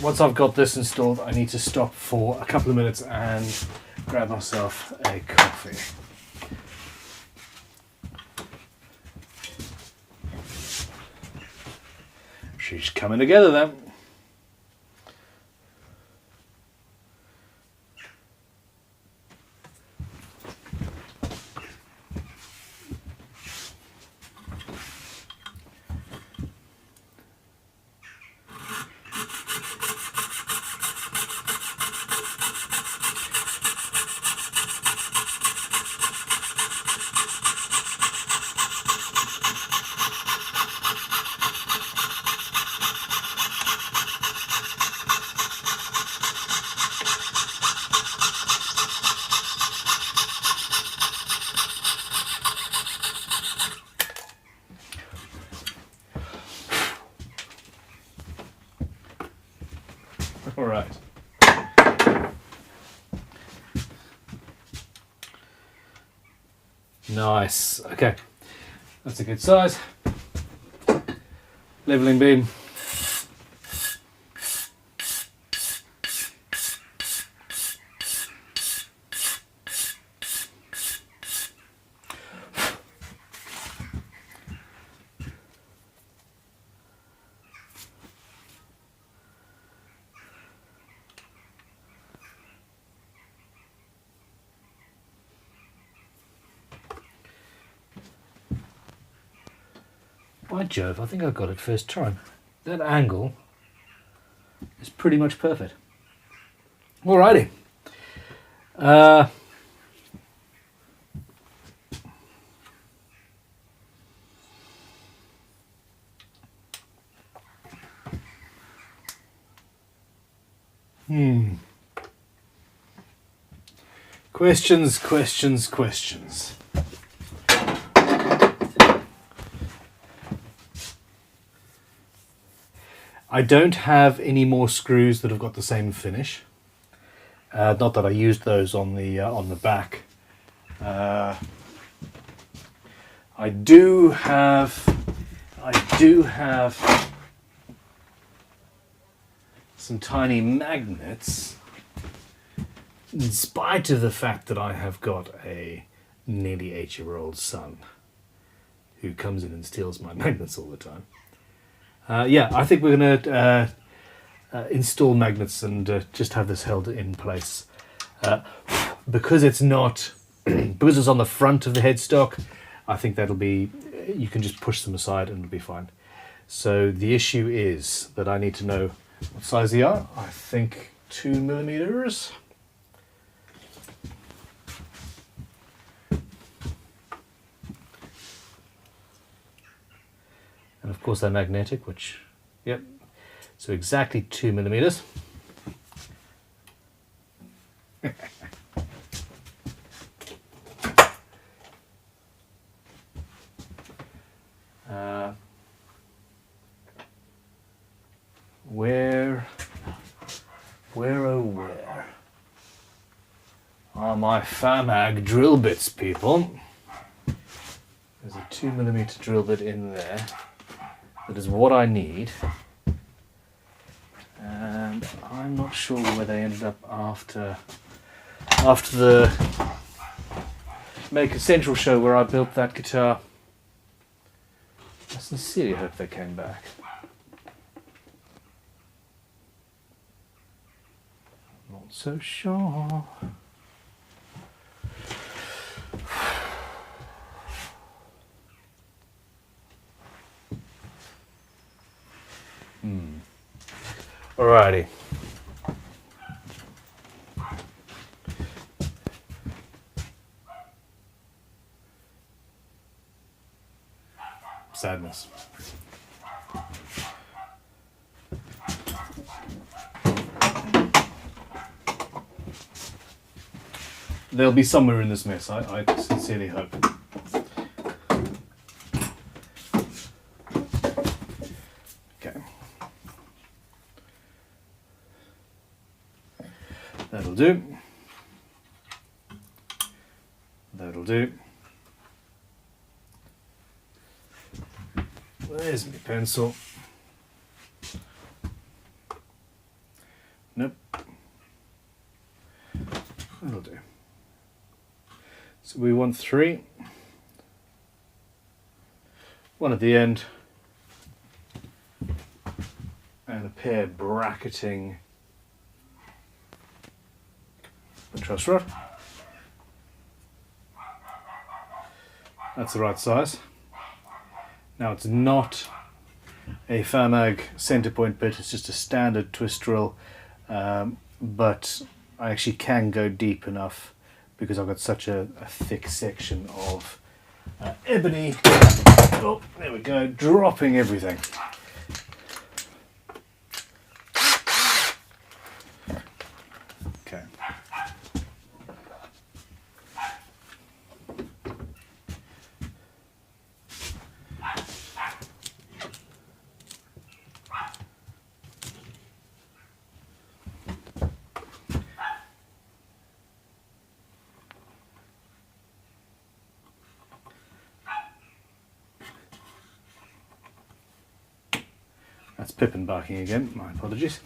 Once I've got this installed, I need to stop for a couple of minutes and grab myself a coffee. She's coming together then. All right. Nice. Okay. That's a good size. Leveling beam. By Jove, I think I got it first time. That angle is pretty much perfect. Alrighty. Questions. I don't have any more screws that have got the same finish. Not that I used those on the back. I do have some tiny magnets, in spite of the fact that I have got a nearly 8-year-old son who comes in and steals my magnets all the time. Yeah, I think we're going to install magnets and just have this held in place. Because it's not, because it's on the front of the headstock, I think that'll be, you can just push them aside and it'll be fine. So the issue is that I need to know what size they are. I think 2mm. And of course they're magnetic, which, yep. So exactly 2mm. Where are my FAMAG drill bits, people? There's a 2mm drill bit in there. That is what I need. And I'm not sure where they ended up after the Maker Central show where I built that guitar. I sincerely hope they came back. Not so sure. Alrighty. Sadness. They'll be somewhere in this mess, I sincerely hope. Okay. That'll do. That'll do. There's my pencil. Nope. That'll do. So we want 3. One at the end. And a pair bracketing the truss rod. That's the right size. Now it's not a FAMAG center point bit, it's just a standard twist drill, but I actually can go deep enough because I've got such a thick section of ebony. Oh, there we go, dropping everything. Okay. That's Pippin barking again, my apologies.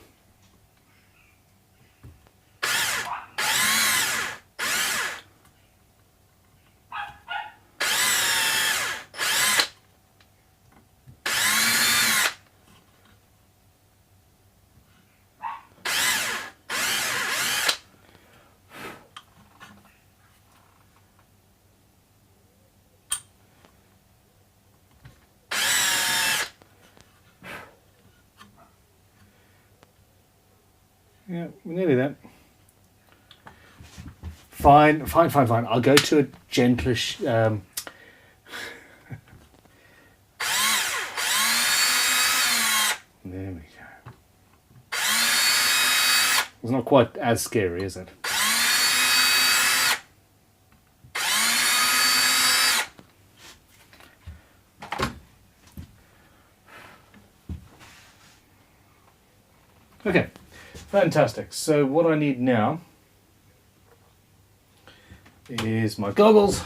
Yeah, we're nearly there. Fine. I'll go to a gentlish. There we go. It's not quite as scary, is it? Okay, fantastic. So what I need now is my goggles,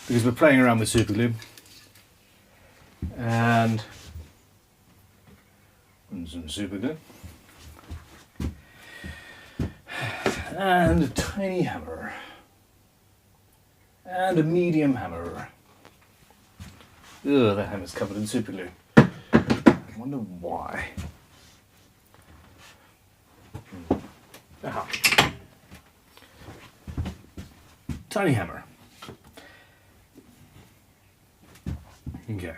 because we're playing around with super glue, and some super glue, and a tiny hammer, and a medium hammer. Ugh, that hammer's covered in super glue. I wonder why. Aha. Tiny hammer. Okay.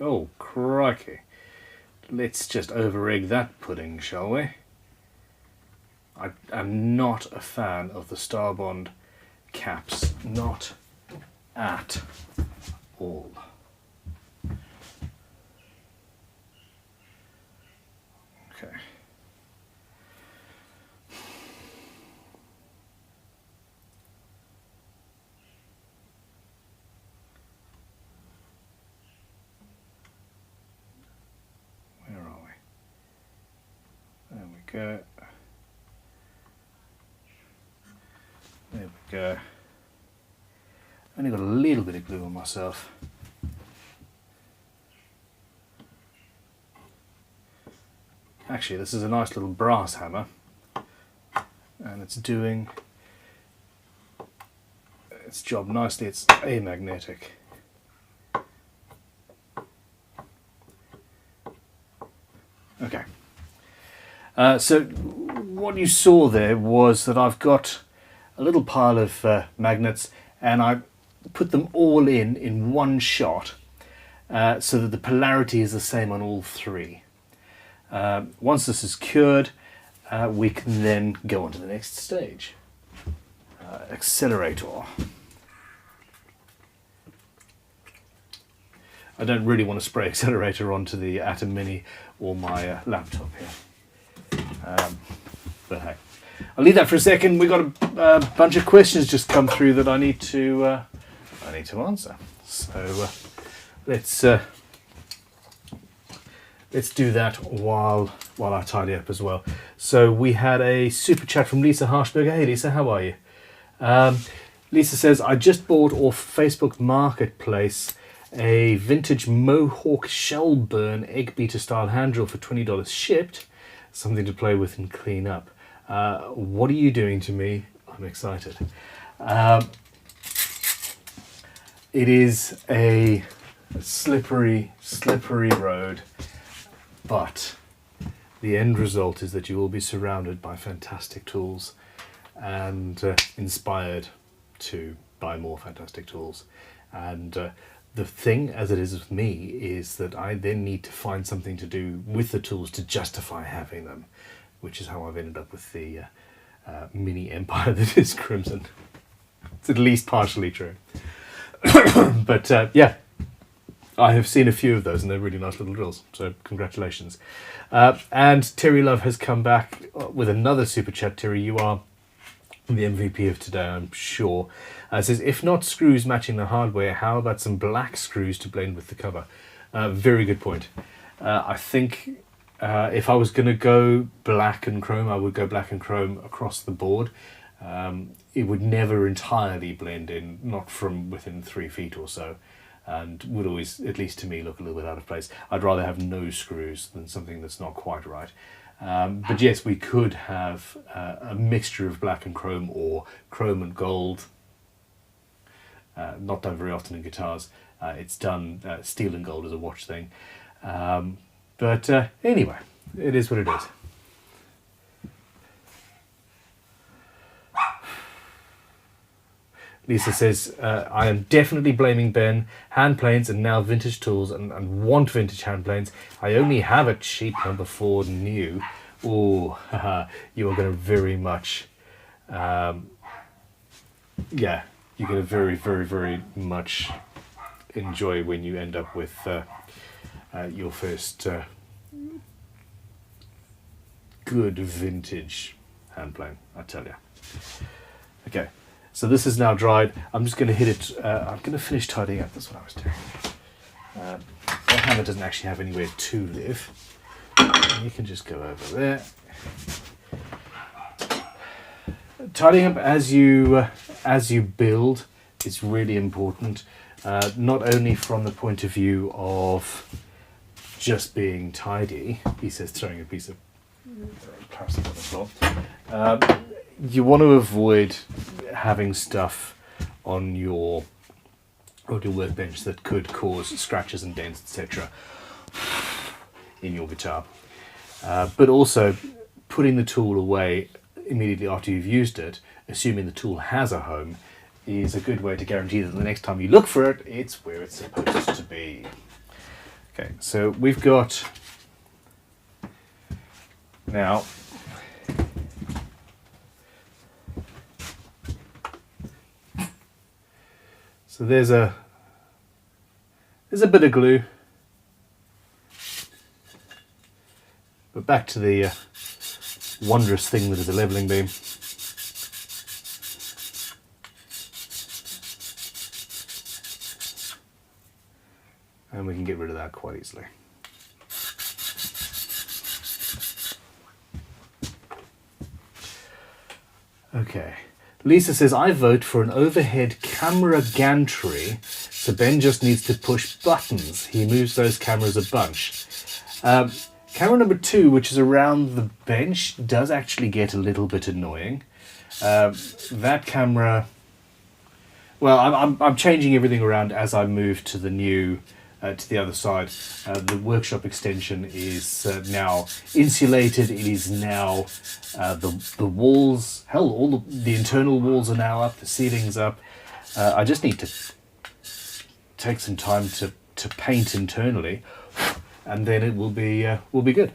Oh, crikey. Let's just over-egg that pudding, shall we? I am not a fan of the Starbond caps. Not at all. Okay. Where are we? There we go. There we go. Only got a little bit of glue on myself. Actually, this is a nice little brass hammer, and it's doing its job nicely. It's amagnetic. Okay. So what you saw there was that I've got a little pile of magnets, and I put them all in one shot, so that the polarity is the same on all three. Once this is cured, we can then go on to the next stage. Accelerator. I don't really want to spray accelerator onto the ATEM Mini or my laptop here. But hey, I'll leave that for a second. We've got a bunch of questions just come through that I need to answer. So let's do that while I tidy up as well. So we had a super chat from Lisa Harshberger. Hey Lisa, how are you? Lisa says, I just bought off Facebook Marketplace a vintage Mohawk Shellburn egg beater style hand drill for $20 shipped. Something to play with and clean up. What are you doing to me? I'm excited. It is a slippery road, but the end result is that you will be surrounded by fantastic tools and inspired to buy more fantastic tools. And the thing, as it is with me, is that I then need to find something to do with the tools to justify having them, which is how I've ended up with the mini empire that is Crimson. It's at least partially true. But yeah, I have seen a few of those, and they're really nice little drills, so congratulations. And Terry Love has come back with another super chat. Terry, you are the MVP of today, I'm sure. Says, if not screws matching the hardware, how about some black screws to blend with the cover? Very good point. I think if I was going to go black and chrome, I would go black and chrome across the board. It would never entirely blend in, not from within 3 feet or so, and would always, at least to me, look a little bit out of place. I'd rather have no screws than something that's not quite right. But yes, we could have a mixture of black and chrome, or chrome and gold. Not done very often in guitars. It's done steel and gold as a watch thing. But anyway, it is what it is. Lisa says, I am definitely blaming Ben. Hand planes and now vintage tools, and want vintage hand planes. I only have a cheap number 4 new. Oh, you are going to very much, yeah, you're going to very much enjoy when you end up with your first good vintage hand plane, I tell you. Okay. So this is now dried. I'm just going to hit it. I'm going to finish tidying up. That's what I was doing. That hammer doesn't actually have anywhere to live. You can just go over there. Tidying up as you build is really important. Not only from the point of view of just being tidy. He says throwing a piece of plastic on the floor. You want to avoid having stuff on your workbench that could cause scratches and dents, etc. in your guitar. But also putting the tool away immediately after you've used it, assuming the tool has a home, is a good way to guarantee that the next time you look for it, it's where it's supposed to be. Okay, so we've got now so there's a bit of glue, but back to the wondrous thing that is a leveling beam. And we can get rid of that quite easily. Okay. Lisa says, I vote for an overhead camera gantry, so Ben just needs to push buttons. He moves those cameras a bunch. Camera number 2, which is around the bench, does actually get a little bit annoying. That camera... Well, I'm changing everything around as I move to the new... to the other side. The workshop extension is now insulated. It is now the walls, hell, all the internal walls are now up, the ceiling's up. I just need to take some time to paint internally, and then it will be good.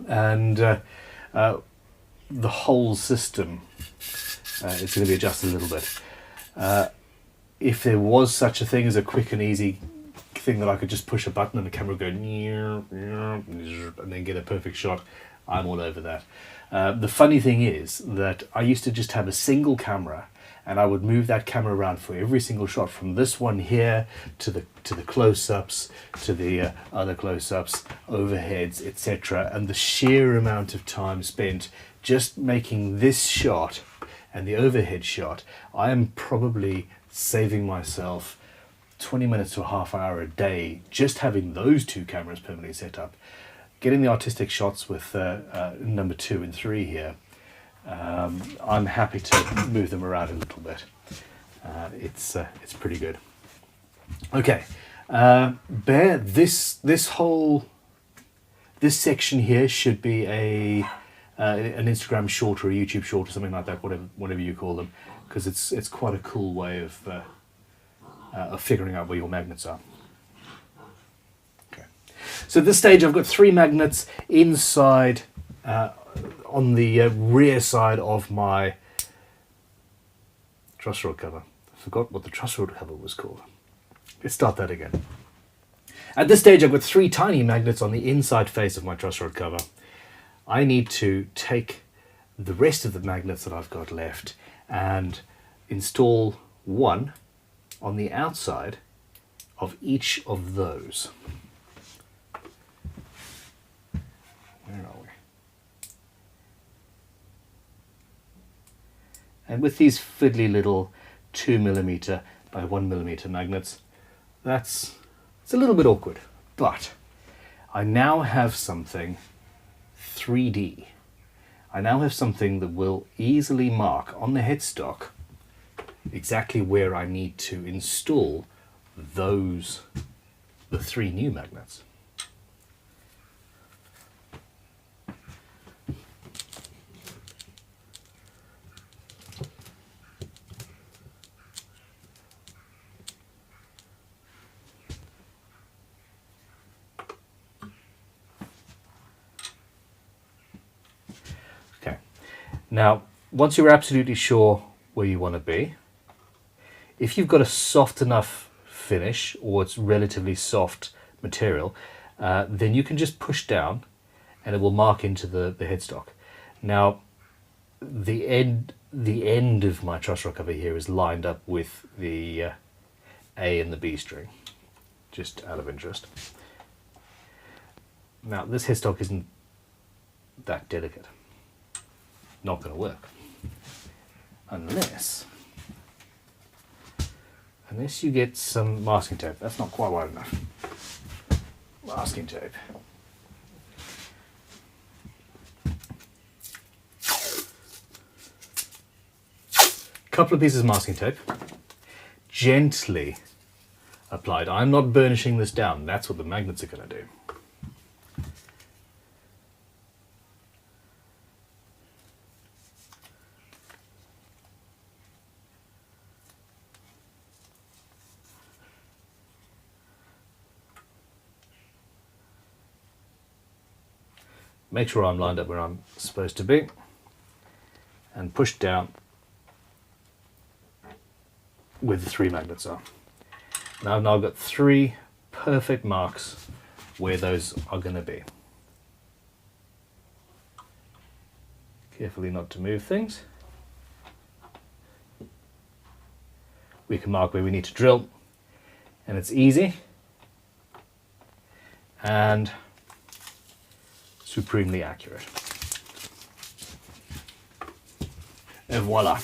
And the whole system is going to be adjusted a little bit. If there was such a thing as a quick and easy thing that I could just push a button and the camera would go and then get a perfect shot, I'm all over that. The funny thing is that I used to just have a single camera, and I would move that camera around for every single shot, from this one here to the close-ups, to the other close-ups, overheads, etc. And the sheer amount of time spent just making this shot and the overhead shot, I am probably saving myself 20 minutes to a half hour a day just having those two cameras permanently set up. Getting the artistic shots with number 2 and 3 here, I'm happy to move them around a little bit. It's pretty good. Okay, Bear, this section here should be an Instagram short or a YouTube short or something like that, whatever you call them, because it's quite a cool way of figuring out where your magnets are. Okay. So at this stage I've got 3 magnets inside on the rear side of my truss rod cover. I forgot what the truss rod cover was called. Let's start that again. At this stage I've got 3 tiny magnets on the inside face of my truss rod cover. I need to take the rest of the magnets that I've got left and install one on the outside of each of those. Where are we? And with these fiddly little 2mm by 1mm magnets, it's a little bit awkward, but I now have something 3D. I now have something that will easily mark on the headstock exactly where I need to install the 3 new magnets. Okay, now once you're absolutely sure where you want to be, if you've got a soft enough finish or it's relatively soft material, then you can just push down and it will mark into the headstock. Now, the end the end of my truss rod cover here is lined up with the A and the B string, just out of interest. Now this headstock isn't that delicate. Not going to work. Unless you get some masking tape. That's not quite wide enough. Masking tape. Couple of pieces of masking tape, gently applied. I'm not burnishing this down. That's what the magnets are going to do. Make sure I'm lined up where I'm supposed to be, and push down with the 3 magnets are. Now I've now got 3 perfect marks where those are going to be. Carefully not to move things. We can mark where we need to drill, and it's easy and supremely accurate. And voila.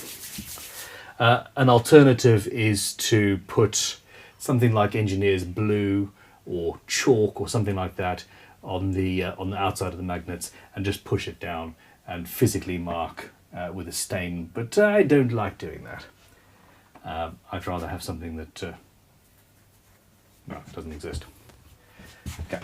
An alternative is to put something like engineer's blue or chalk or something like that on the outside of the magnets and just push it down and physically mark with a stain. But I don't like doing that. I'd rather have something that no, doesn't exist. Okay.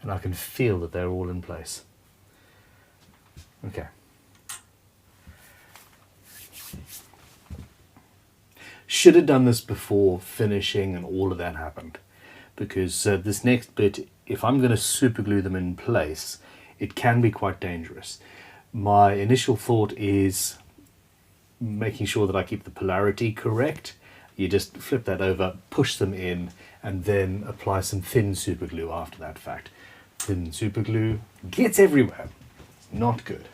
And I can feel that they're all in place. Okay. Should have done this before finishing and all of that happened, because this next bit, if I'm going to super glue them in place, it can be quite dangerous. My initial thought is making sure that I keep the polarity correct. You just flip that over, push them in, and then apply some thin super glue after that fact. Thin super glue gets everywhere. Not good.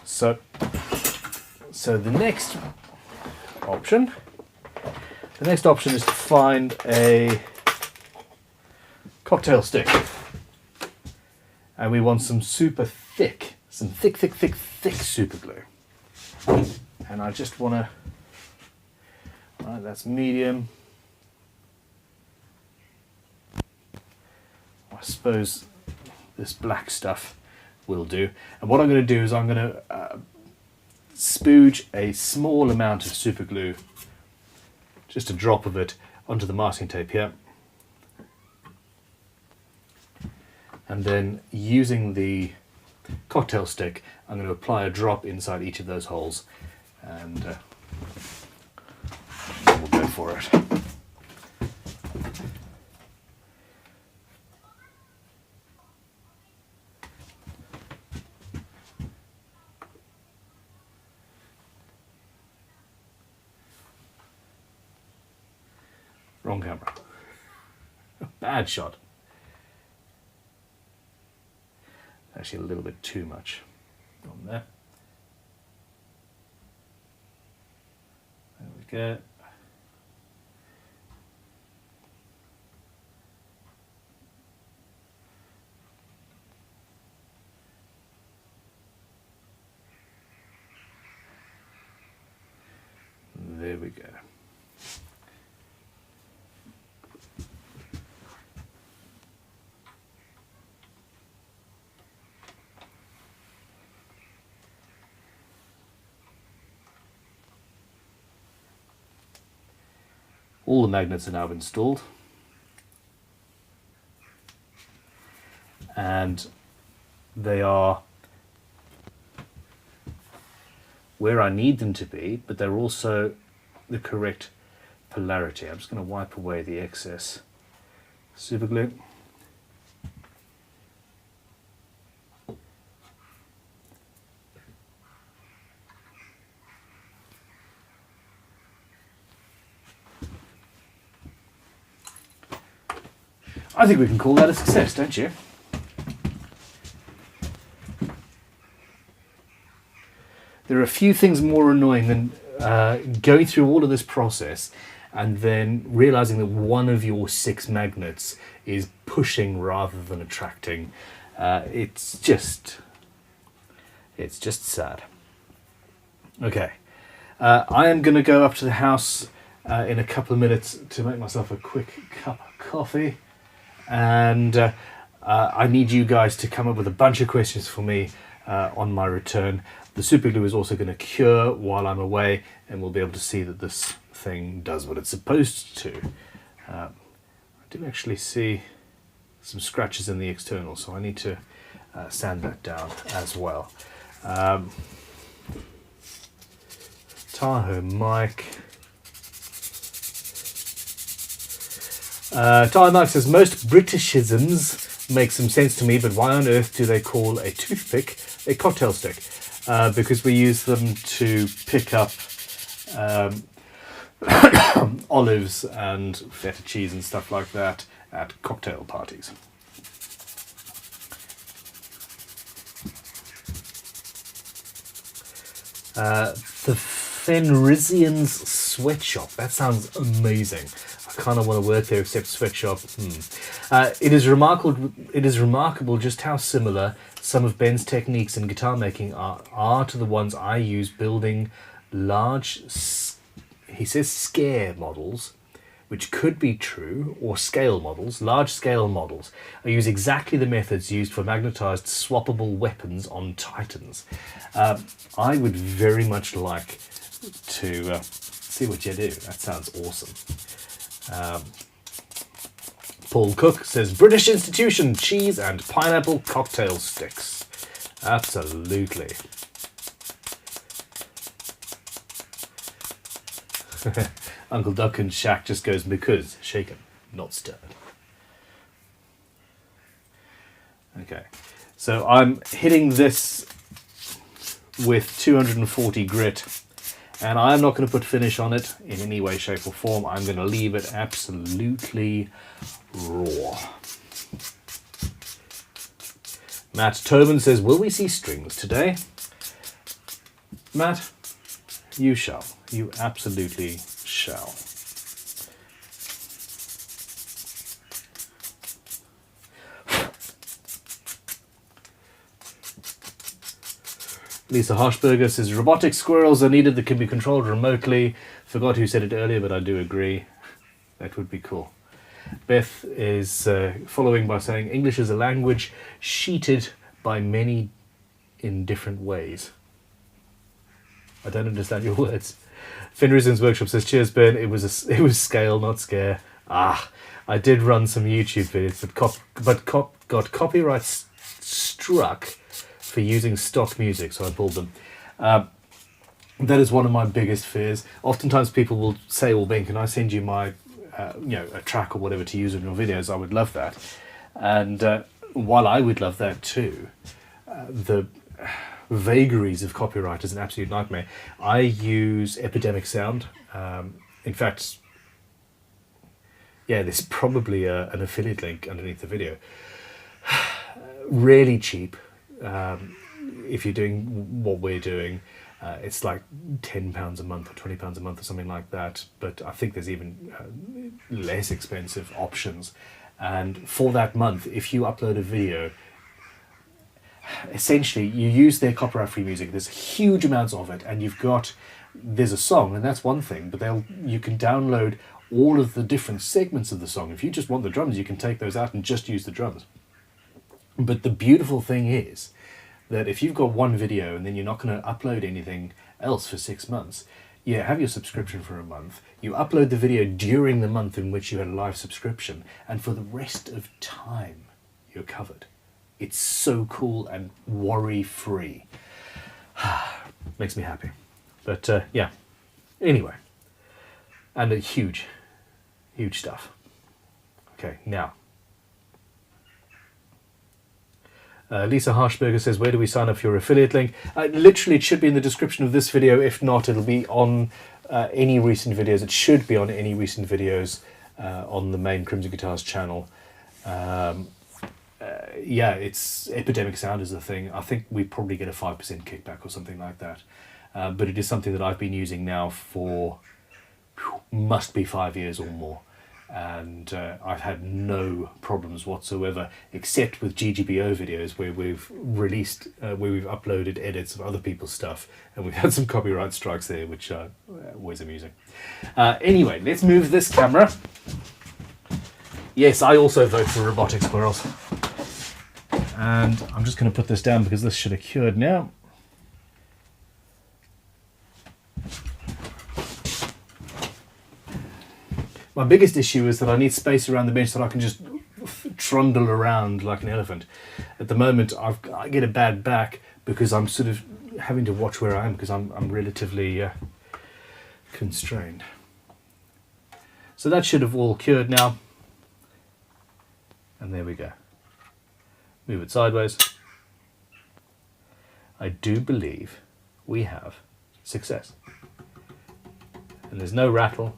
So the next option is to find a cocktail stick. And we want some super thick, some thick super glue. And I just want to, right, that's medium. I suppose this black stuff will do. And what I'm going to do is I'm going to spooge a small amount of super glue, just a drop of it, onto the masking tape here. And then using the cocktail stick, I'm going to apply a drop inside each of those holes, and we'll go for it. Wrong camera. Bad shot. Actually, a little bit too much on there. There we go. There we go. All the magnets are now installed. And they are where I need them to be, but they're also the correct polarity. I'm just going to wipe away the excess super glue. I think we can call that a success, don't you? There are a few things more annoying than going through all of this process and then realizing that one of your 6 magnets is pushing rather than attracting. It's just sad. Okay, I am going to go up to the house in a couple of minutes to make myself a quick cup of coffee, and I need you guys to come up with a bunch of questions for me on my return. The super glue is also going to cure while I'm away, and we'll be able to see that this thing does what it's supposed to. I do actually see some scratches in the external, so I need to sand that down as well. Tahoe mic. Tahoe mic says, most Britishisms make some sense to me, but why on earth do they call a toothpick a cocktail stick? Because we use them to pick up olives and feta cheese and stuff like that at cocktail parties. The Fenrisian's sweatshop. That sounds amazing. I kind of want to work there, except sweatshop. It is remarkable just how similar some of Ben's techniques in guitar making are to the ones I use building large, he says scale models, which could be true, or scale models, large scale models. I use exactly the methods used for magnetized swappable weapons on Titans. I would very much like to see what you do. That sounds awesome. Paul Cook says, British institution, cheese and pineapple cocktail sticks. Absolutely. Uncle Duncan's shack just goes because shaken, not stirred. Okay, so I'm hitting this with 240 grit, and I'm not going to put finish on it in any way, shape or form. I'm going to leave it absolutely raw. Matt Tobin says, will we see strings today? Matt, you shall. You absolutely shall. Lisa Hoshberger says, robotic squirrels are needed that can be controlled remotely. Forgot who said it earlier, but I do agree. That would be cool. Beth is following by saying, English is a language sheeted by many in different ways. I don't understand your words. Fenrison's Workshop says, cheers, Ben. It was scale, not scare. I did run some YouTube videos, but got copyright struck for using stock music, so I pulled them. That is one of my biggest fears. Oftentimes people will say, well, Ben, can I send you my a track or whatever to use in your videos? I would love that. And while I would love that too, the vagaries of copyright is an absolute nightmare. I use Epidemic Sound. In fact, yeah, there's probably an affiliate link underneath the video. Really cheap. If you're doing what we're doing, it's like £10 a month or £20 a month or something like that. But I think there's even less expensive options. And for that month, if you upload a video, essentially you use their copyright-free music. There's huge amounts of it, and there's a song, and that's one thing. But you can download all of the different segments of the song. If you just want the drums, you can take those out and just use the drums. But the beautiful thing is that if you've got one video and then you're not going to upload anything else for 6 months, have your subscription for a month, you upload the video during the month in which you had a live subscription, and for the rest of time, you're covered. It's so cool and worry-free. Makes me happy. But yeah, anyway. And huge stuff. Okay, now. Lisa Harshberger says, where do we sign up for your affiliate link? Literally, it should be in the description of this video. If not, it'll be on any recent videos. It should be on any recent videos on the main Crimson Guitars channel. Yeah, it's Epidemic Sound is the thing. I think we probably get a 5% kickback or something like that. But it is something that I've been using now for, must be 5 years or more. And I've had no problems whatsoever, except with GGBO videos where we've released, where we've uploaded edits of other people's stuff, and we've had some copyright strikes there, which are always amusing. Anyway, let's move this camera. Yes, I also vote for robotic squirrels. And I'm just going to put this down because this should have cured now. My biggest issue is that I need space around the bench so that I can just trundle around like an elephant. At the moment, I get a bad back because I'm sort of having to watch where I am because I'm relatively constrained. So that should have all cured now. And there we go. Move it sideways. I do believe we have success. And there's no rattle.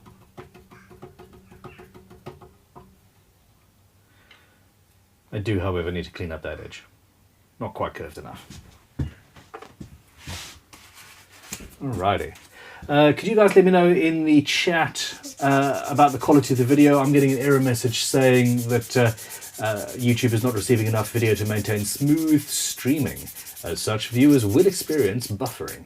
I do, however, need to clean up that edge. Not quite curved enough. Alrighty. Could you guys let me know in the chat about the quality of the video? I'm getting an error message saying that YouTube is not receiving enough video to maintain smooth streaming. As such, viewers will experience buffering.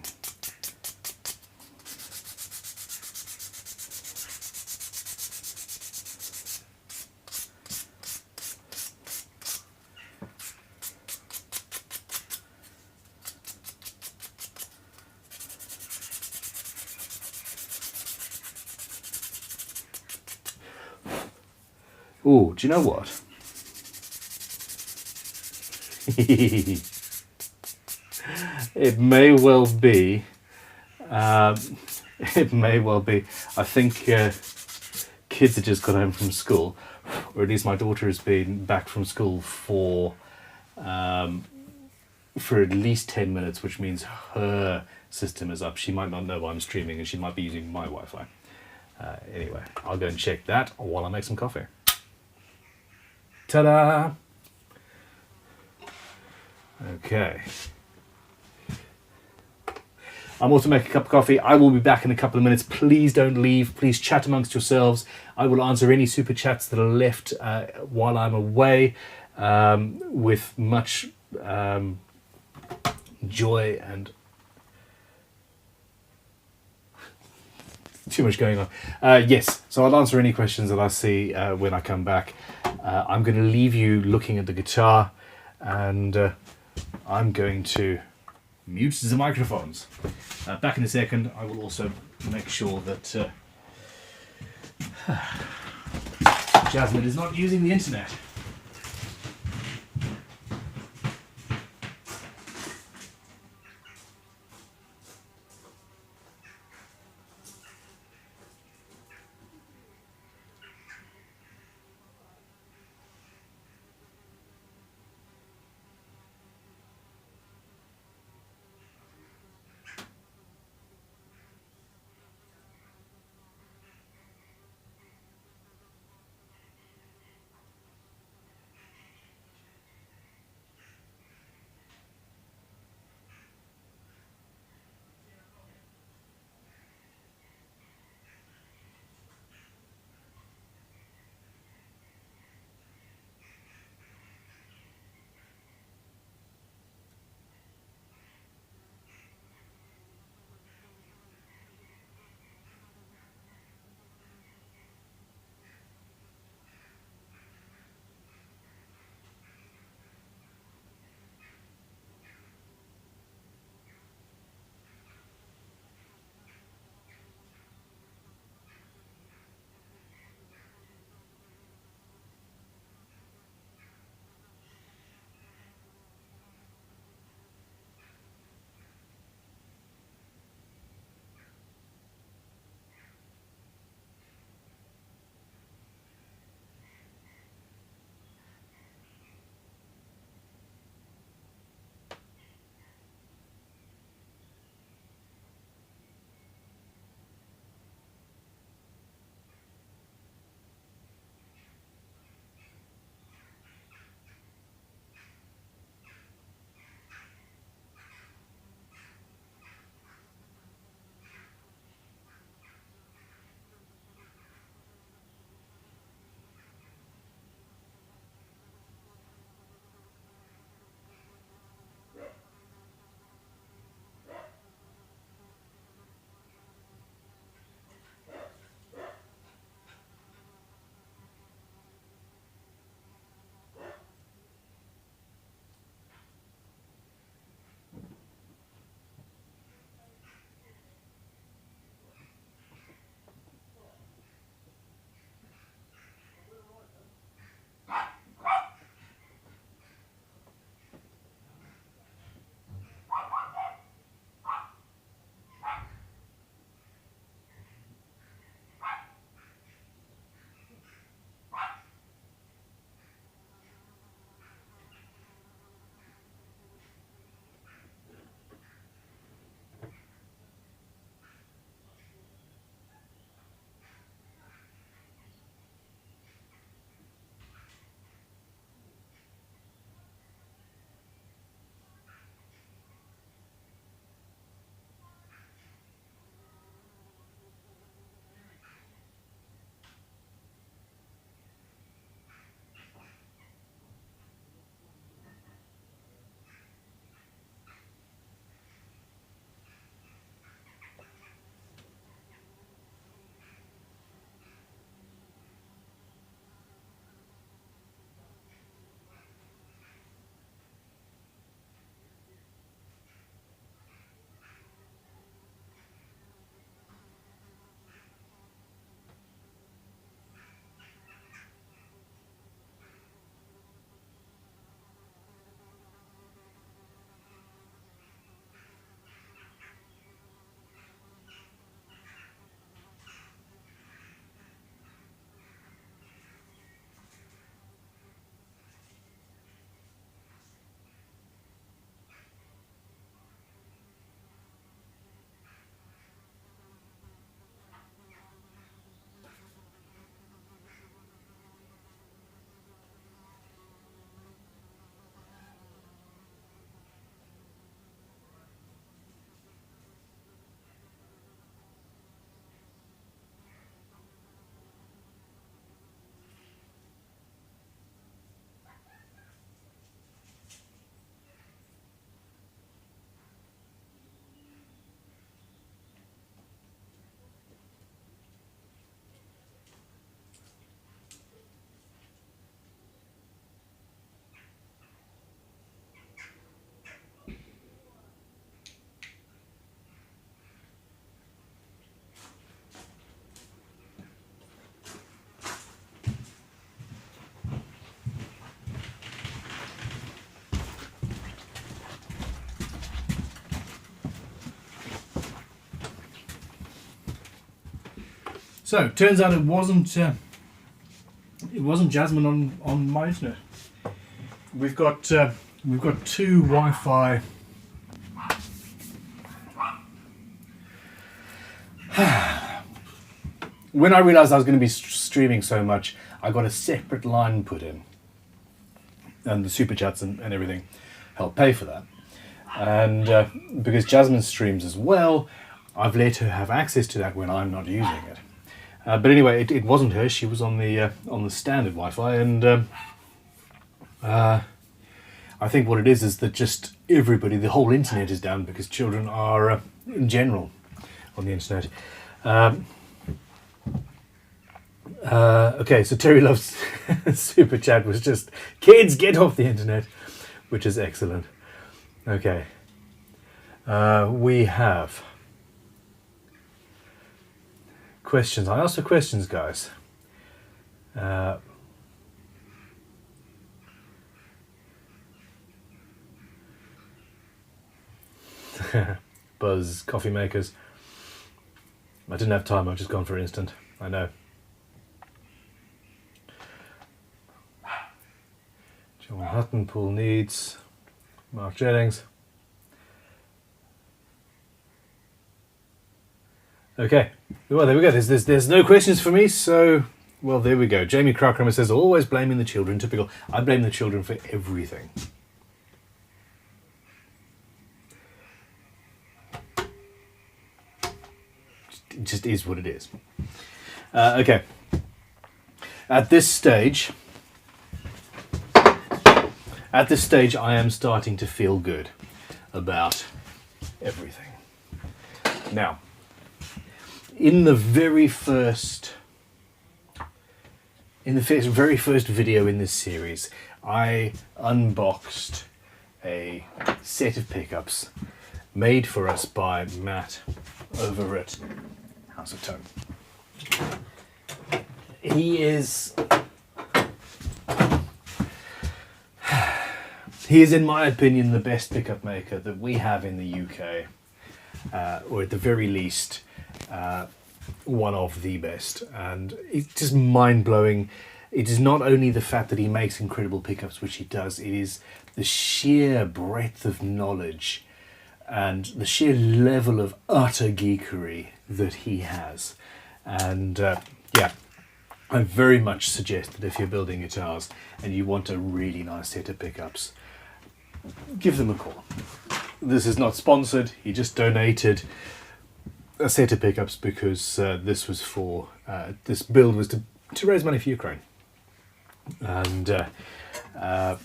Ooh, do you know what? It may well be. It may well be. I think kids have just got home from school, or at least my daughter has been back from school for at least 10 minutes, which means her system is up. She might not know I'm streaming, and she might be using my Wi-Fi. Anyway, I'll go and check that while I make some coffee. Ta-da! Okay. I'm also making a cup of coffee. I will be back in a couple of minutes. Please don't leave. Please chat amongst yourselves. I will answer any super chats that are left while I'm away with much joy and too much going on. Yes, so I'll answer any questions that I see when I come back. I'm going to leave you looking at the guitar, and I'm going to mute the microphones. Back in a second. I will also make sure that Jasmine is not using the internet. So turns out it wasn't Jasmine on my internet. We've got two Wi-Fi. When I realised I was going to be streaming so much, I got a separate line put in, and the super chats and everything helped pay for that. And because Jasmine streams as well, I've let her have access to that when I'm not using it. But anyway, it wasn't her. She was on the standard Wi-Fi, and I think what it is that just everybody, the whole internet is down because children are in general on the internet. Okay, so Terry Love's super chat was just, kids, get off the internet, which is excellent. Okay. We have questions. I asked for questions, guys. Buzz coffee makers. I didn't have time, I've just gone for instant. I know. John Hutton, Paul Needs, Mark Jennings. Okay, well there we go. There's no questions for me, so well there we go. Jamie Crockramer says always blaming the children. Typical. I blame the children for everything. It just is what it is. Okay. At this stage, I am starting to feel good about everything. Now, in the very first video in this series, I unboxed a set of pickups made for us by Matt over at House of Tone. He is, in my opinion, the best pickup maker that we have in the UK, or at the very least, one of the best. And it's just mind-blowing. It is not only the fact that he makes incredible pickups, which he does, it is the sheer breadth of knowledge and the sheer level of utter geekery that he has. And yeah, I very much suggest that if you're building guitars and you want a really nice set of pickups, give them a call. This is not sponsored, he just donated a set of pickups because this was for, this build was to raise money for Ukraine. And yeah,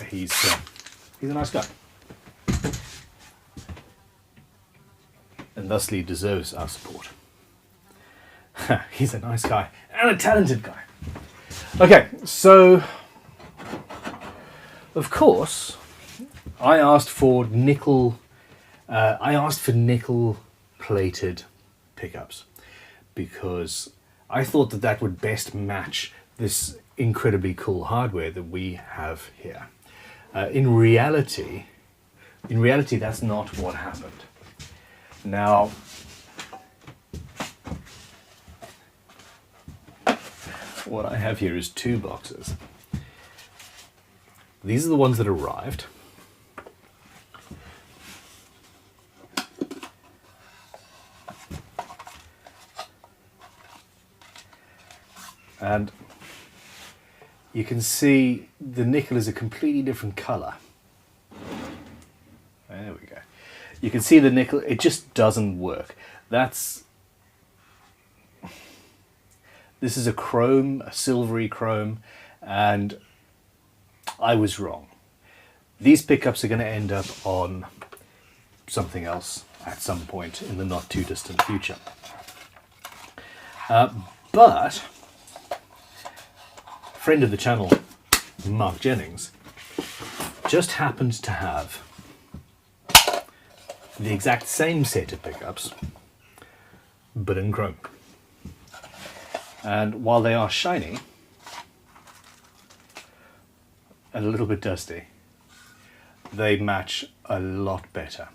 he's a nice guy. And thusly deserves our support. He's a nice guy and a talented guy. Okay, so of course I asked for nickel plated pickups because I thought that would best match this incredibly cool hardware that we have here. In reality that's not what happened. Now, what I have here is two boxes. These are the ones that arrived. And you can see the nickel is a completely different color. There we go. You can see the nickel, it just doesn't work. This is a chrome, a silvery chrome, and I was wrong. These pickups are going to end up on something else at some point in the not too distant future. But friend of the channel, Mark Jennings, just happened to have the exact same set of pickups, but in chrome. And while they are shiny and a little bit dusty, they match a lot better.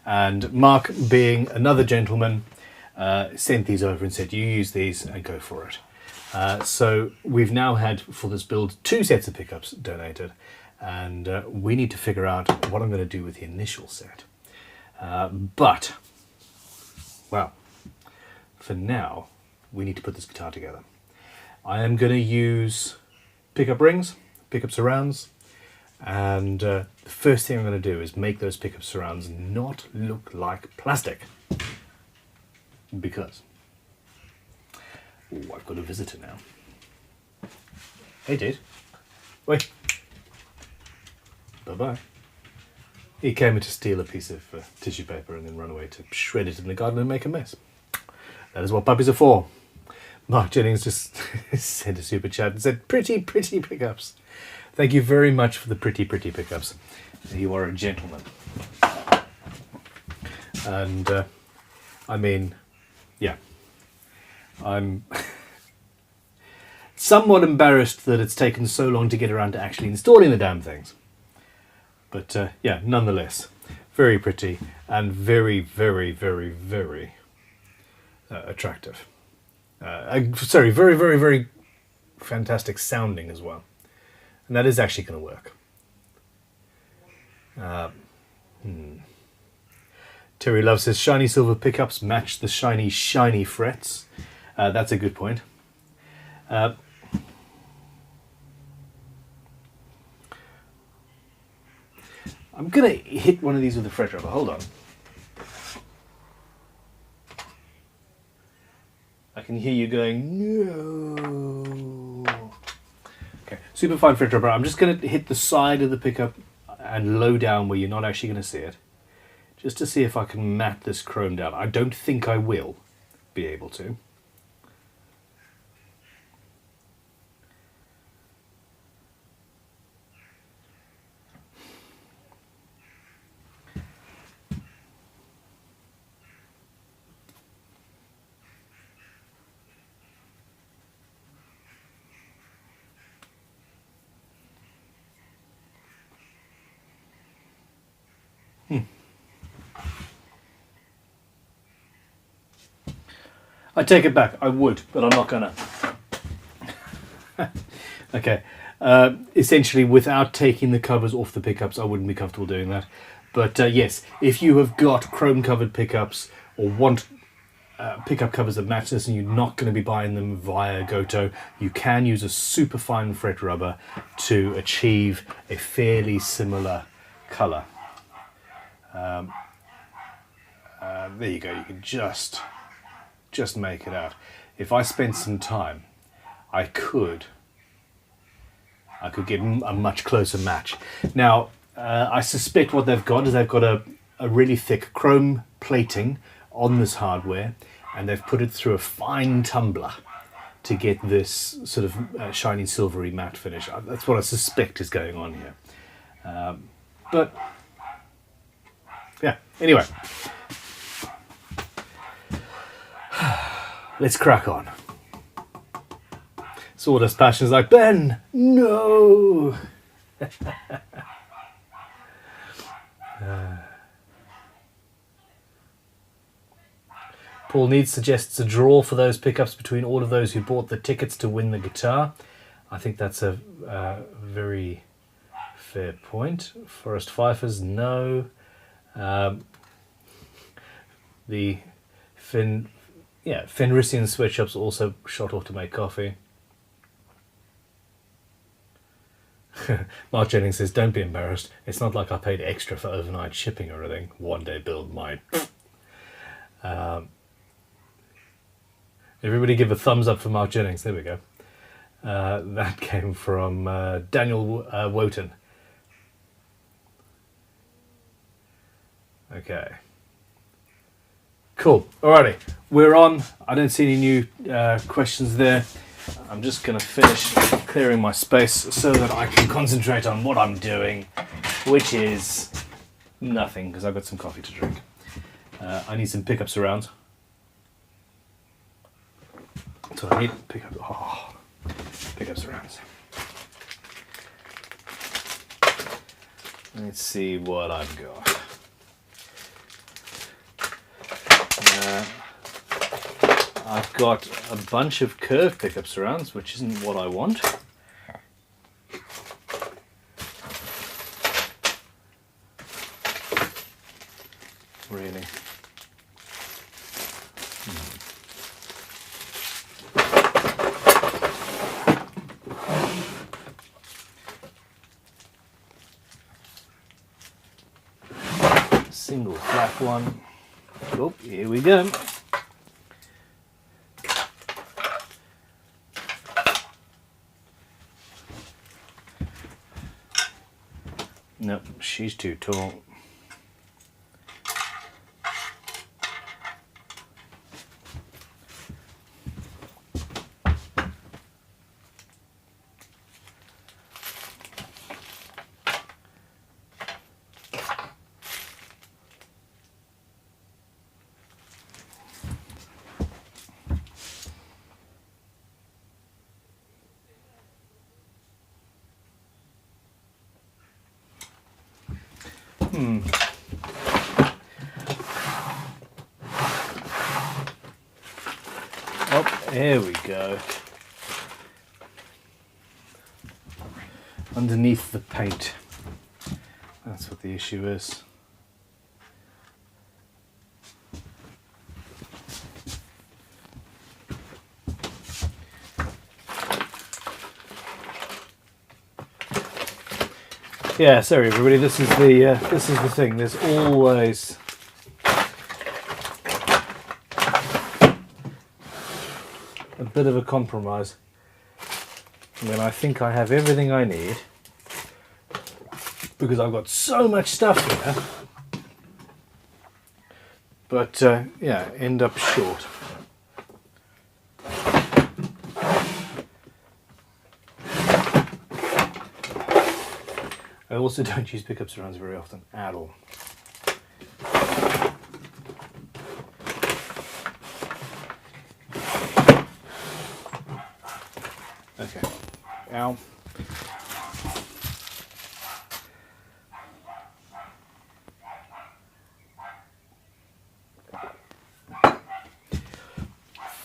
And Mark, being another gentleman, sent these over and said, you use these and go for it. So we've now had, for this build, 2 sets of pickups donated, and we need to figure out what I'm going to do with the initial set. But, well, for now, we need to put this guitar together. I am going to use pickup rings, pickup surrounds, and the first thing I'm going to do is make those pickup surrounds not look like plastic. Because, oh, I've got a visitor now. Hey, dude. Wait. Bye-bye. He came in to steal a piece of tissue paper and then run away to shred it in the garden and make a mess. That is what puppies are for. Mark Jennings just sent a super chat and said, pretty pickups. Thank you very much for the pretty pickups. You are a gentleman. And, I mean, yeah. I'm somewhat embarrassed that it's taken so long to get around to actually installing the damn things. But, yeah, nonetheless, very pretty and very attractive. Sorry, very fantastic sounding as well. And that is actually going to work. Terry Love says, shiny silver pickups match the shiny frets. That's a good point. I'm going to hit one of these with a fret rubber. Hold on. I can hear you going, no. Okay, super fine fret rubber. I'm just going to hit the side of the pickup and low down where you're not actually going to see it. Just to see if I can mat this chrome down. I don't think I will be able to. I take it back. I would, but I'm not gonna. Okay. Essentially, without taking the covers off the pickups, I wouldn't be comfortable doing that. But yes, if you have got chrome-covered pickups or want pickup covers that match this, and you're not going to be buying them via Goto, you can use a super fine fret rubber to achieve a fairly similar colour. There you go. You can just make it out. If I spent some time, I could get a much closer match. Now, I suspect what they've got is they've got a really thick chrome plating on this hardware, and they've put it through a fine tumbler to get this sort of shiny silvery matte finish. That's what I suspect is going on here. But yeah, anyway. Let's crack on. Sawdust Passion is like, Ben, no! Paul Needs suggests a draw for those pickups between all of those who bought the tickets to win the guitar. I think that's a very fair point. Forest Pfeiffer's, no. The Fenrisian sweatshops also shot off to make coffee. Mark Jennings says, don't be embarrassed. It's not like I paid extra for overnight shipping or anything. One day build mine. Everybody give a thumbs up for Mark Jennings. There we go. That came from Daniel Wotan. Okay. Cool. Alrighty. We're on. I don't see any new questions there. I'm just going to finish clearing my space so that I can concentrate on what I'm doing, which is nothing, because I've got some coffee to drink. I need some pickups around. So I need pickups around. Let's see what I've got. I've got a bunch of curved pickup surrounds, which isn't what I want. Really. Single flat one. Oh, here we go. Nope, she's too tall. Oh, there we go. Underneath the paint. That's what the issue is. Yeah, sorry everybody. This is the thing. There's always a bit of a compromise when I think I have everything I need, because I've got so much stuff here, but yeah, end up short. I also don't use pickup surrounds very often at all. Okay. Ow.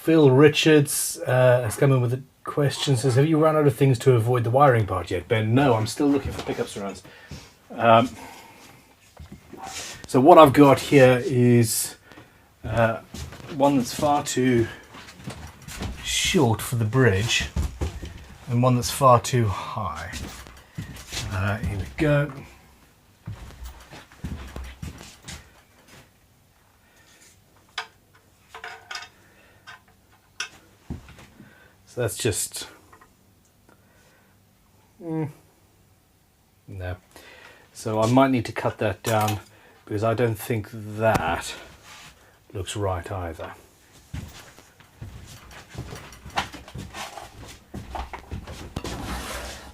Phil Richards has come in with a question. Says, have you run out of things to avoid the wiring part yet, Ben? No, I'm still looking for pickup surrounds. So what I've got here is one that's far too short for the bridge and one that's far too high. Here we go. So that's just no. So I might need to cut that down because I don't think that looks right either.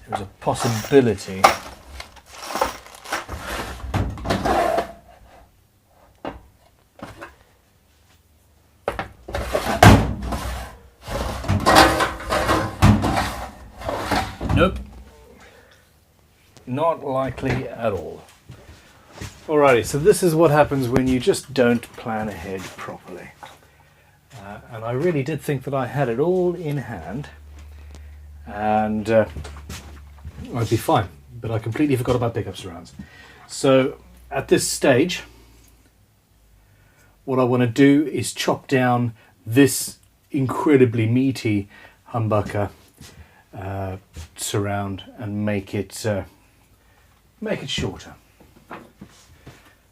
There's a possibility nope, not likely at all. Alrighty, so this is what happens when you just don't plan ahead properly. And I really did think that I had it all in hand and I'd be fine, but I completely forgot about pickup surrounds. So at this stage, what I want to do is chop down this incredibly meaty humbucker surround and make it shorter.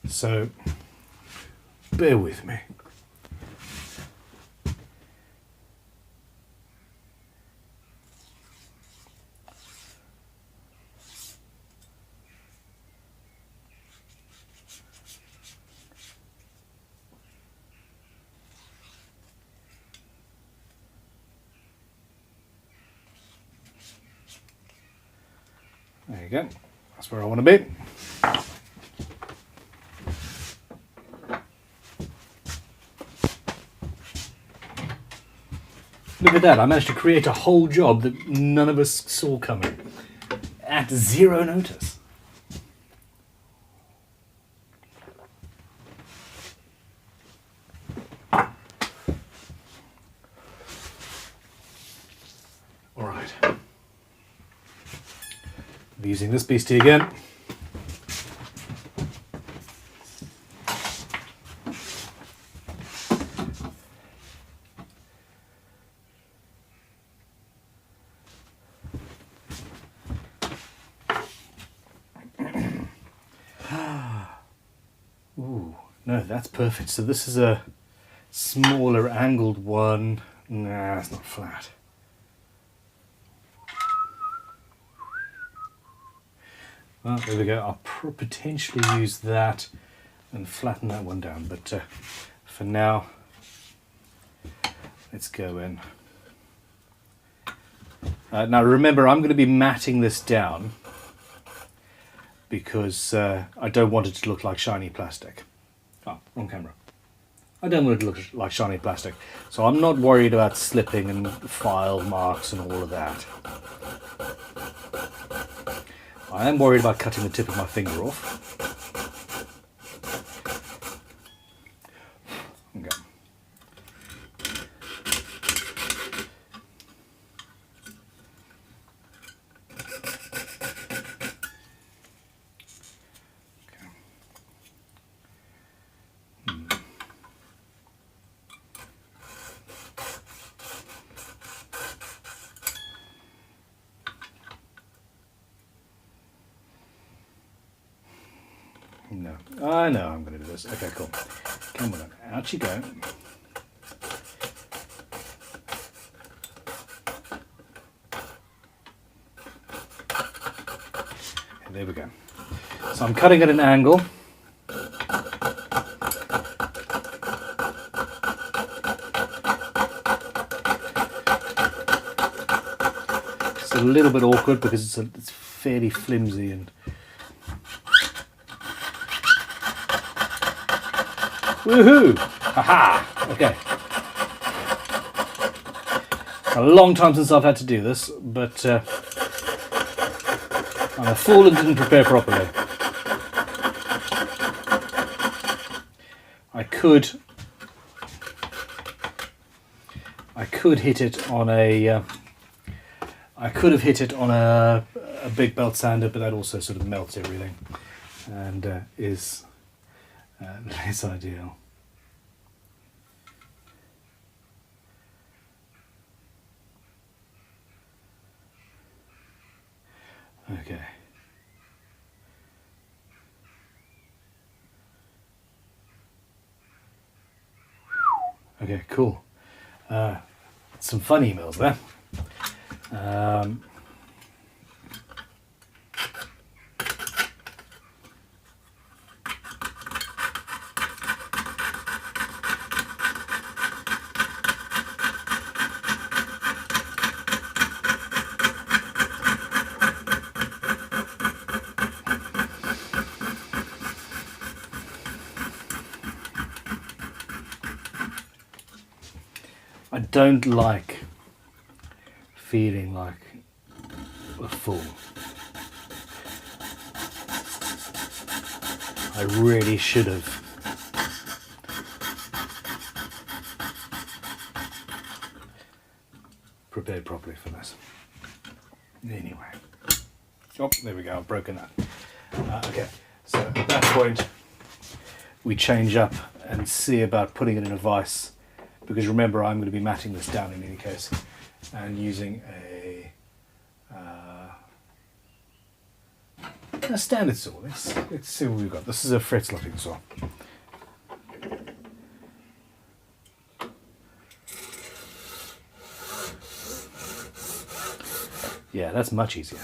So bear with me. There you go. That's where I want to be. Look at that, I managed to create a whole job that none of us saw coming at zero notice. using this beastie again. Ooh, no, that's perfect. So this is a smaller angled one. Nah, it's not flat. Well, there we go. I'll potentially use that and flatten that one down, but for now, let's go in. Now remember, I'm going to be matting this down because I don't want it to look like shiny plastic. Oh, wrong camera. I don't want it to look like shiny plastic. So I'm not worried about slipping and file marks and all of that. I am worried about cutting the tip of my finger off. Okay. No, I know I'm going to do this. Okay, cool. Come on, out you go. And there we go. So I'm cutting at an angle. It's a little bit awkward because it's fairly flimsy and woohoo! Haha! Okay. A long time since I've had to do this, but I'm a fool and didn't prepare properly. I could hit it on a. I could have hit it on a big belt sander, but that also sort of melts everything, and is less ideal. Okay. Okay, cool. Some fun emails there. I don't like feeling like a fool. I really should have prepared properly for this. Anyway. Oh, there we go, I've broken that. Okay, so at that point we change up and see about putting it in a vise, because remember I'm going to be matting this down in any case and using a standard saw. Let's see what we've got. This is a fret slotting saw. Yeah, that's much easier.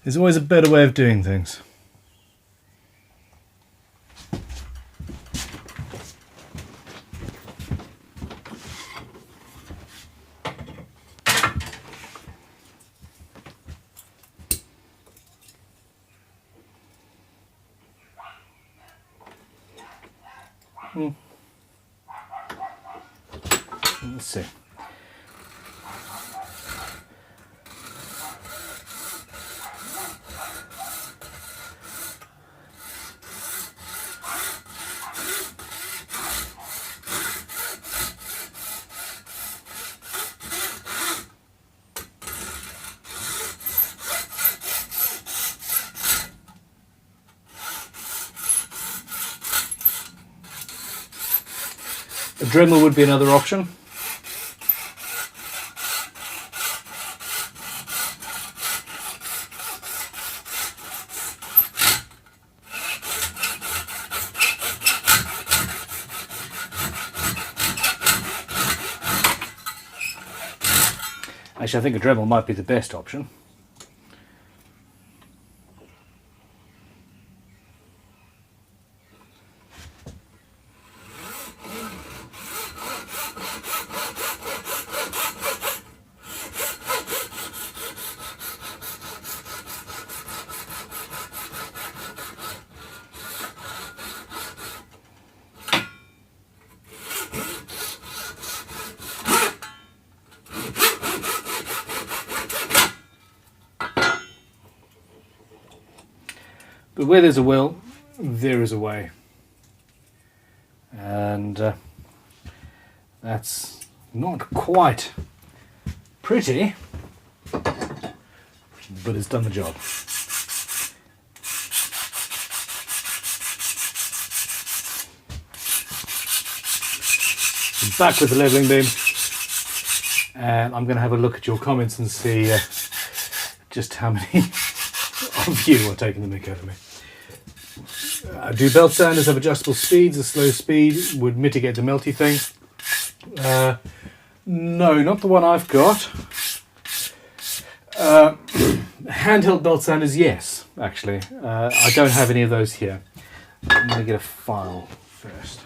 There's always a better way of doing things. Let's see. A Dremel would be another option. Actually, I think a Dremel might be the best option. But where there's a will, there is a way. And that's not quite pretty, but it's done the job. I'm back with the leveling beam, and I'm going to have a look at your comments and see just how many of you are taking the mick out of me. Do belt sanders have adjustable speeds? A slow speed would mitigate the melty thing. No, not the one I've got. Handheld belt sanders, yes, actually. I don't have any of those here. I'm going to get a file first.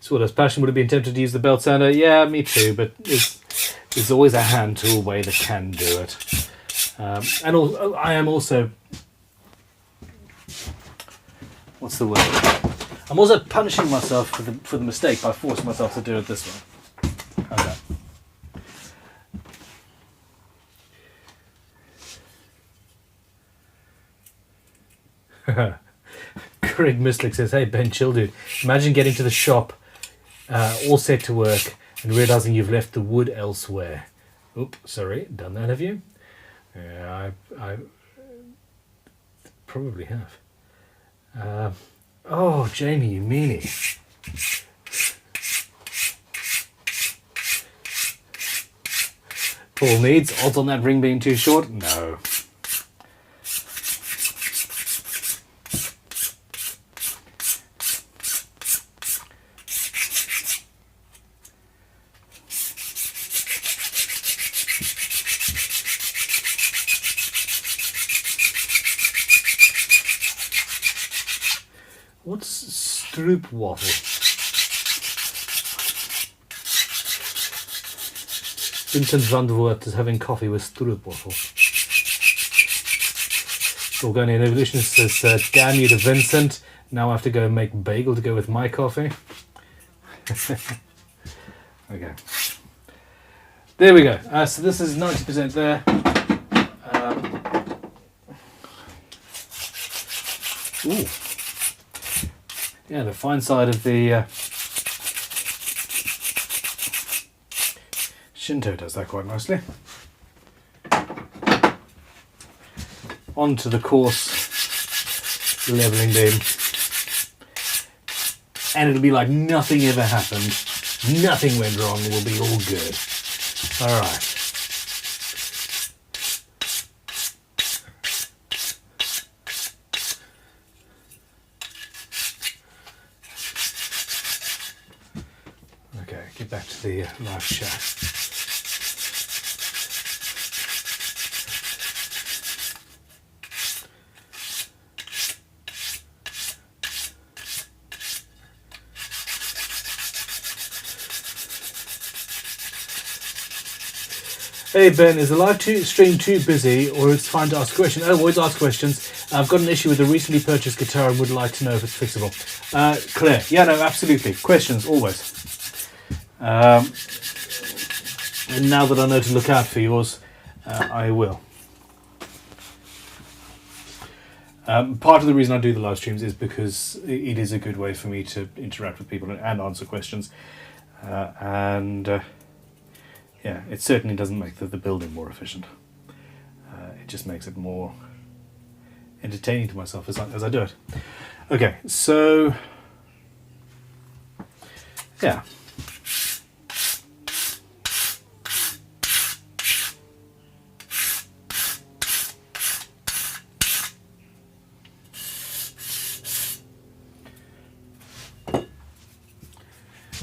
So as Passion would have been tempted to use the belt sander. Yeah, me too, but there's always a hand tool way that can do it. And also, I am also, what's the word? I'm also punishing myself for the mistake by forcing myself to do it this way. Okay. Craig Mislick says, "Hey Ben, chill dude. Imagine getting to the shop, all set to work, and realizing you've left the wood elsewhere." Oop, sorry, done that, have you? Yeah, I probably have. Oh, Jamie, you meanie. Paul needs odds on that ring being too short? No. What's stroop waffle? Vincent van der Voort is having coffee with stroop waffle. Organian Evolution says, "Damn you to Vincent. Now I have to go and make bagel to go with my coffee." Okay. There we go. So this is 90% there. Ooh. Yeah, the fine side of the Shinto does that quite nicely. Onto the coarse leveling beam. And it'll be like nothing ever happened. Nothing went wrong. We'll be all good. Alright. Get back to the live chat. Hey Ben, is the live stream too busy or it's fine to ask a question? Oh, always ask questions. I've got an issue with a recently purchased guitar and would like to know if it's fixable. Claire, yeah, no, absolutely. Questions, always. And now that I know to look out for yours, I will. Part of the reason I do the live streams is because it is a good way for me to interact with people and answer questions. Yeah, it certainly doesn't make the building more efficient. It just makes it more entertaining to myself as I do it. Okay, so yeah.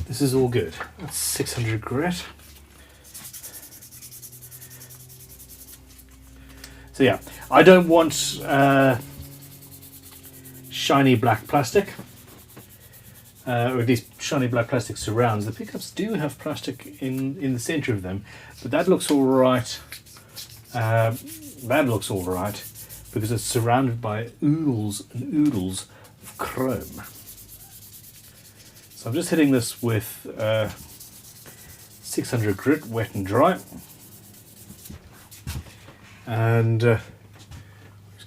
This is all good. That's 600 grit. So yeah, I don't want shiny black plastic, or at least shiny black plastic surrounds. The pickups do have plastic in the center of them, but that looks all right. That looks all right because it's surrounded by oodles and oodles of chrome. So I'm just hitting this with 600 grit, wet and dry. And where's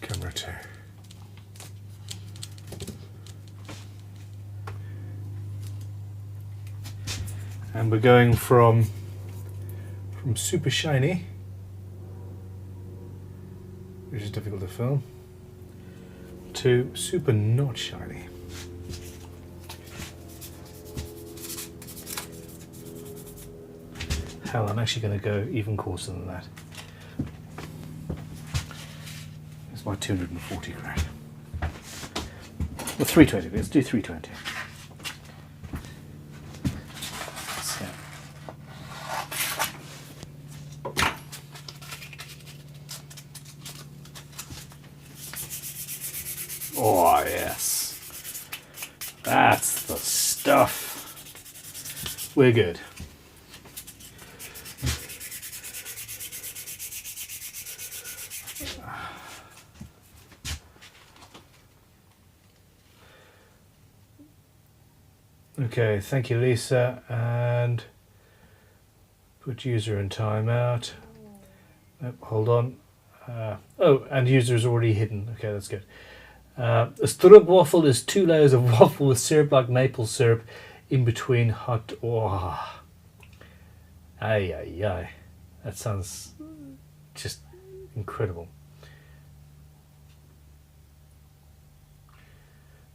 camera 2? And we're going from super shiny, which is difficult to film, to super not shiny. Hell, I'm actually going to go even coarser than that. It's my 240 grit. Well, 320. Let's do 320. So. Oh yes, that's the stuff. We're good. Okay, thank you, Lisa, and put user in timeout. Hold on. Oh, and user is already hidden. Okay, that's good. A stroop waffle is 2 layers of waffle with syrup like maple syrup in between hot. Oh, ay. That sounds just incredible.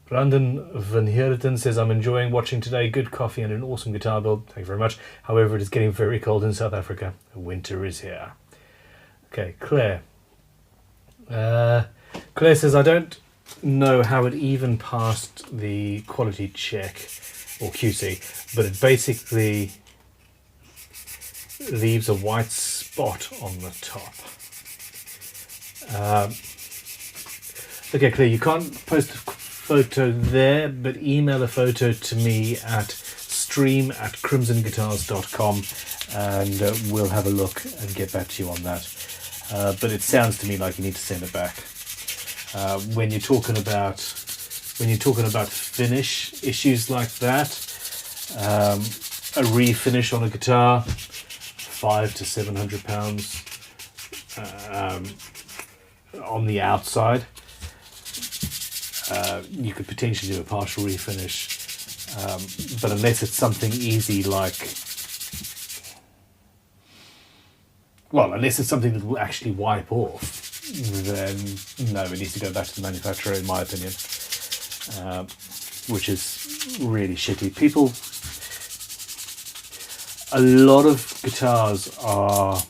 Brandon Van Heerden says, I'm enjoying watching today. Good coffee and an awesome guitar build. Thank you very much. However, it is getting very cold in South Africa. Winter is here. Okay, Claire. Claire says, I don't know how it even passed the quality check or QC, but it basically leaves a white spot on the top. Okay, Claire, you can't post a photo there, but email a photo to me at stream@crimsonguitars.com and we'll have a look and get back to you on that. But it sounds to me like you need to send it back. When you're talking about finish issues like that, a refinish on a guitar, £500 to £700 on the outside. You could potentially do a partial refinish, but unless it's something easy unless it's something that will actually wipe off, then no, it needs to go back to the manufacturer, in my opinion, which is really shitty. A lot of guitars are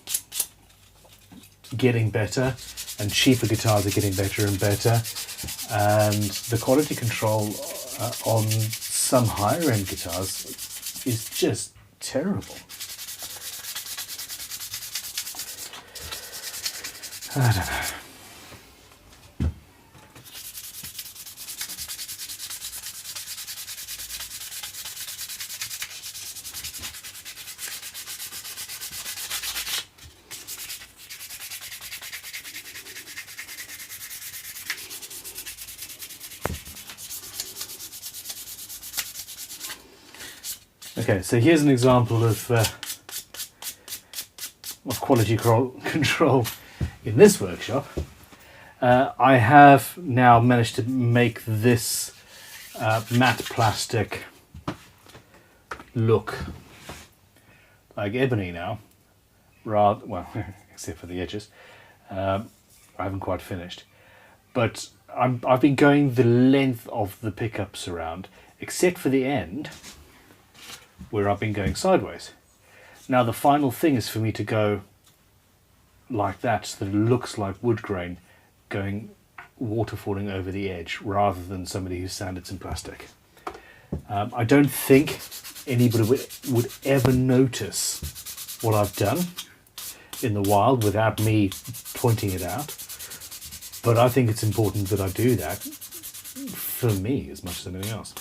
getting better, and cheaper guitars are getting better and better. And the quality control on some higher end guitars is just terrible. I don't know. Okay, so here's an example of quality control in this workshop. I have now managed to make this matte plastic look like ebony now, rather well, except for the edges. I haven't quite finished, but I've been going the length of the pickup surround, except for the end where I've been going sideways. Now the final thing is for me to go like that, so that it looks like wood grain going waterfalling over the edge, rather than somebody who's sanded some plastic. I don't think anybody would ever notice what I've done in the wild without me pointing it out, but I think it's important that I do that for me as much as anything else.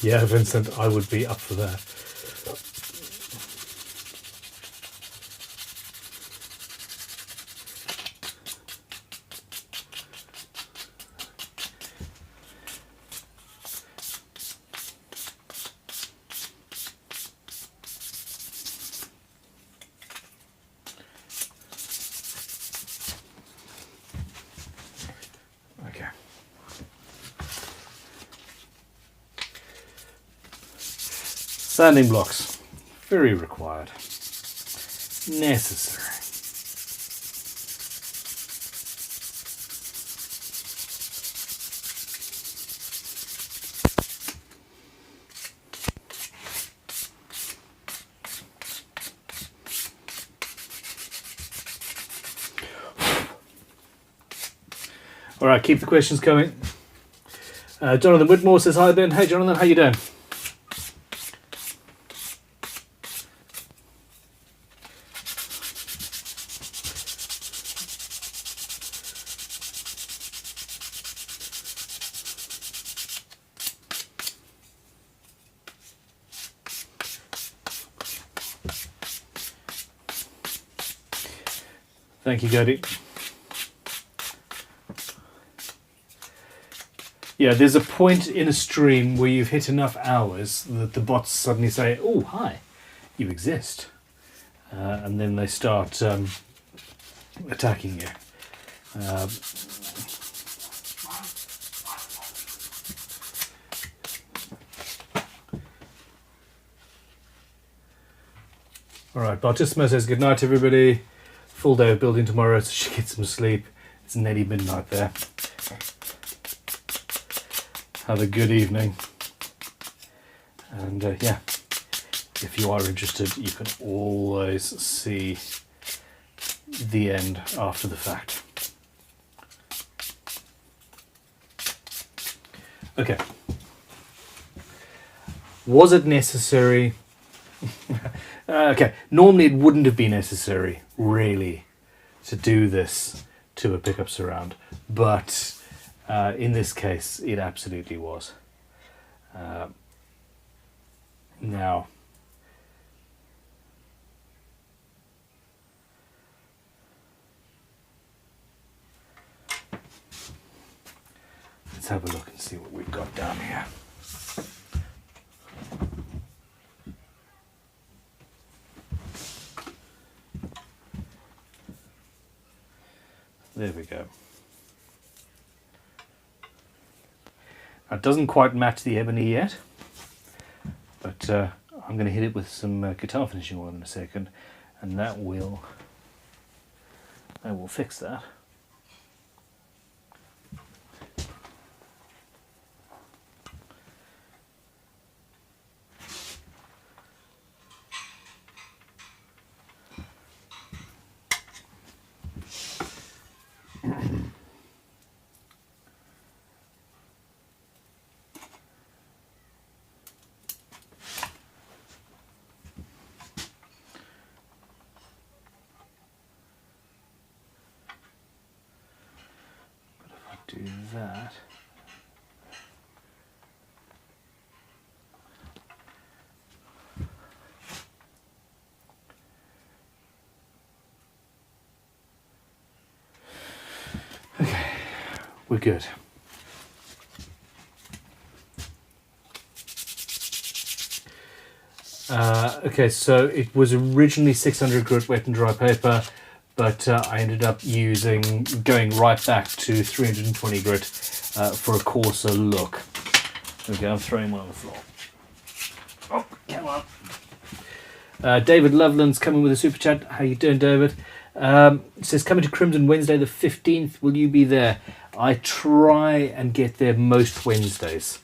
Yeah, Vincent, I would be up for that. Okay. Sanding blocks, very required, necessary. All right, keep the questions coming. Jonathan Whitmore says hi, Ben. Hey, Jonathan, how you doing? Thank you, Gody. Yeah, there's a point in a stream where you've hit enough hours that the bots suddenly say, "Oh, hi, you exist," and then they start attacking you. All right, Bartissimo says good night, everybody. Full day of building tomorrow, so she gets some sleep. It's nearly midnight there. Have a good evening. And yeah, if you are interested, you can always see the end after the fact. Okay. Was it necessary? Okay, normally it wouldn't have been necessary, really, to do this to a pickup surround, but in this case, it absolutely was. Now, let's have a look and see what we've got down here. There we go. It doesn't quite match the ebony yet, but I'm going to hit it with some guitar finishing oil in a second, and that will fix that. Do that. Okay, we're good. Okay, so it was originally 600 grit wet and dry paper, but I ended up going right back to 320 grit for a coarser look. Okay, I'm throwing one on the floor. Oh, come on. David Loveland's coming with a super chat. How you doing, David? It says, coming to Crimson Wednesday the 15th. Will you be there? I try and get there most Wednesdays.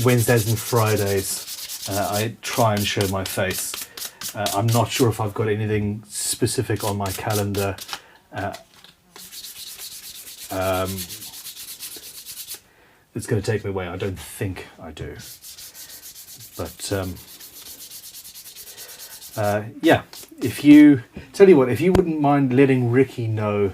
Wednesdays and Fridays. I try and show my face. I'm not sure if I've got anything specific on my calendar. It's going to take me away. I don't think I do. But yeah, if you wouldn't mind letting Ricky know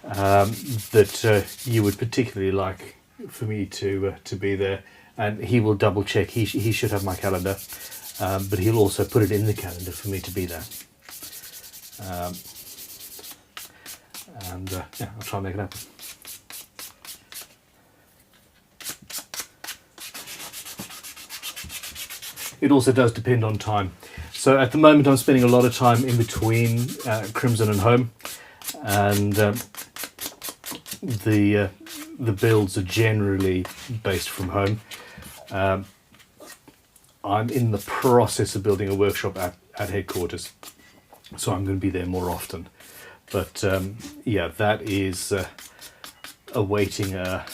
that you would particularly like for me to be there, and he will double check. He should have my calendar, but he'll also put it in the calendar for me to be there. Yeah, I'll try and make it happen. It also does depend on time. So at the moment I'm spending a lot of time in between Crimson and home, and the builds are generally based from home. I'm in the process of building a workshop at headquarters, so I'm going to be there more often. But yeah, that is awaiting a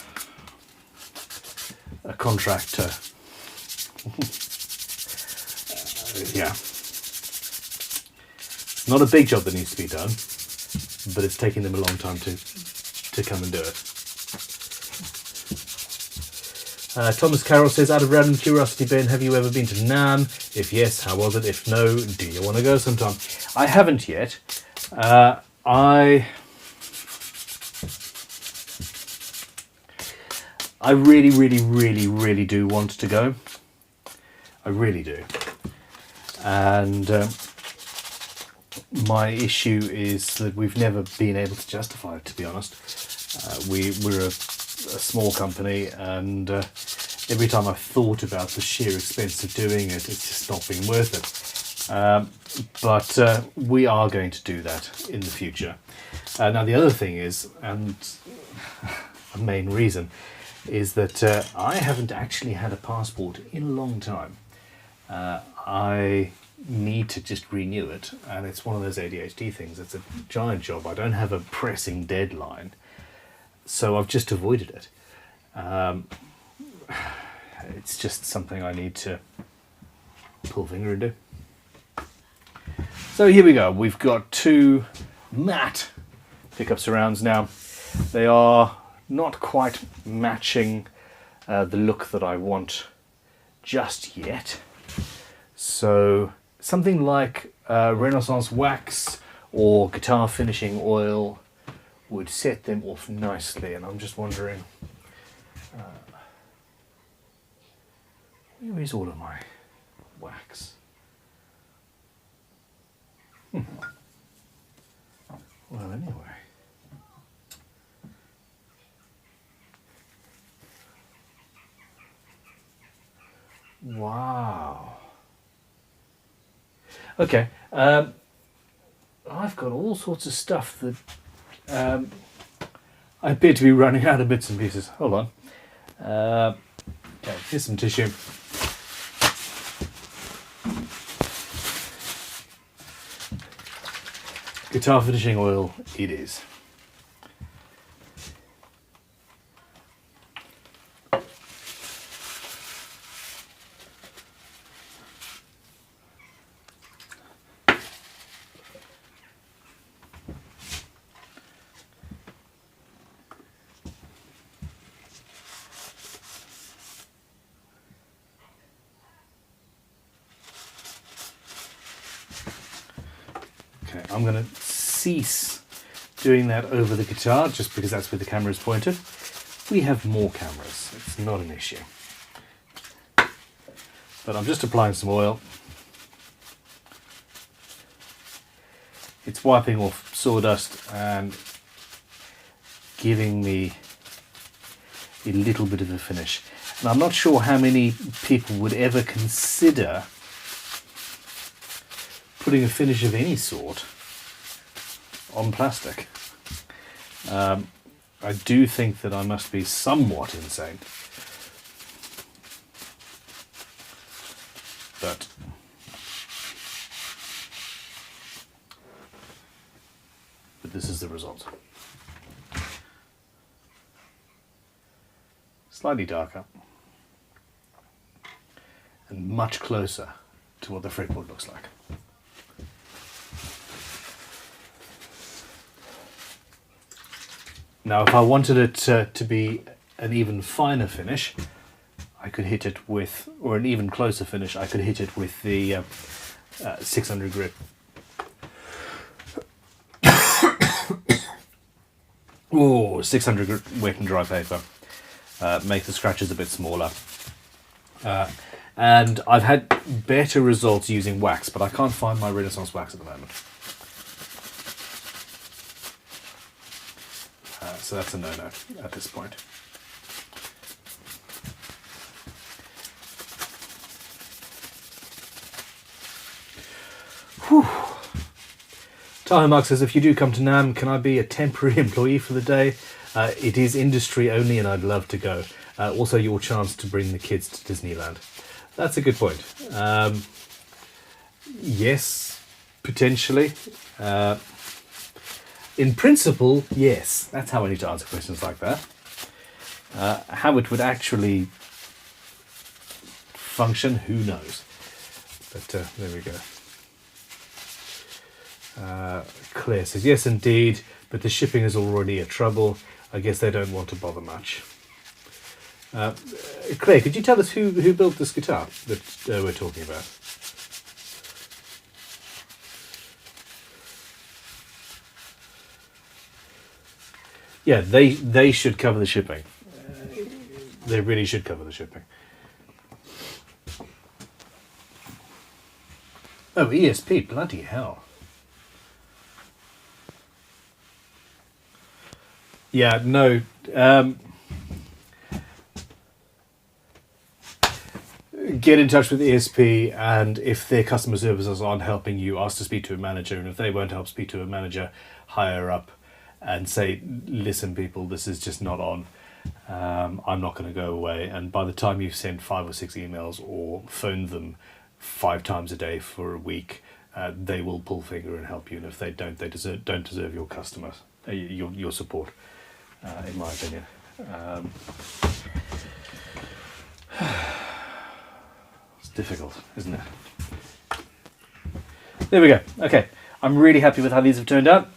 contractor. Yeah, it's not a big job that needs to be done, but it's taking them a long time to come and do it. Thomas Carroll says, out of random curiosity, Ben, have you ever been to Nam? If yes, how was it? If no, do you want to go sometime? I haven't yet. I really, really, really, really do want to go. I really do. And my issue is that we've never been able to justify it, to be honest. We're a small company, and every time I've thought about the sheer expense of doing it, it's just not been worth it. But we are going to do that in the future. Now the other thing is, and a main reason, is that I haven't actually had a passport in a long time. I need to just renew it, and it's one of those ADHD things. It's a giant job. I don't have a pressing deadline, so I've just avoided it. It's just something I need to pull finger and do. So here we go. We've got two matte pickup surrounds now. They are not quite matching the look that I want just yet. So something like Renaissance wax or guitar finishing oil would set them off nicely, and I'm just wondering, where is all of my wax? Well, anyway. Wow. Okay, I've got all sorts of stuff that I appear to be running out of bits and pieces. Hold on. Okay, here's some tissue. Guitar finishing oil it is. Okay, I'm going to cease doing that over the guitar just because that's where the camera is pointed. We have more cameras, it's not an issue. But I'm just applying some oil. It's wiping off sawdust and giving me a little bit of a finish. And I'm not sure how many people would ever consider putting a finish of any sort on plastic. I do think that I must be somewhat insane. But this is the result. Slightly darker and much closer to what the fretboard looks like. Now, if I wanted it to be an even finer finish, I could hit it with, or an even closer finish, I could hit it with the 600 grit. Oh, 600 grit wet and dry paper. Make the scratches a bit smaller. And I've had better results using wax, but I can't find my Renaissance wax at the moment. So that's a no-no at this point. Whew. Tahoe Mark says, if you do come to NAMM, can I be a temporary employee for the day? It is industry only and I'd love to go. Also your chance to bring the kids to Disneyland. That's a good point. Yes, potentially. In principle, yes. That's how I need to answer questions like that. How it would actually function, who knows? But there we go. Claire says, yes, indeed, but the shipping is already a trouble. I guess they don't want to bother much. Claire, could you tell us who built this guitar that we're talking about? Yeah, they should cover the shipping. They really should cover the shipping. Oh, ESP, bloody hell. Yeah, no. Get in touch with ESP, and if their customer services aren't helping you, ask to speak to a manager, and if they won't help, speak to a manager higher up and say, listen people, this is just not on. I'm not going to go away. And by the time you've sent 5 or 6 emails or phoned them 5 times a day for a week, they will pull finger and help you. And if they don't, they don't deserve your customers, your support, in my opinion. It's difficult, isn't it? There we go. Okay, I'm really happy with how these have turned out.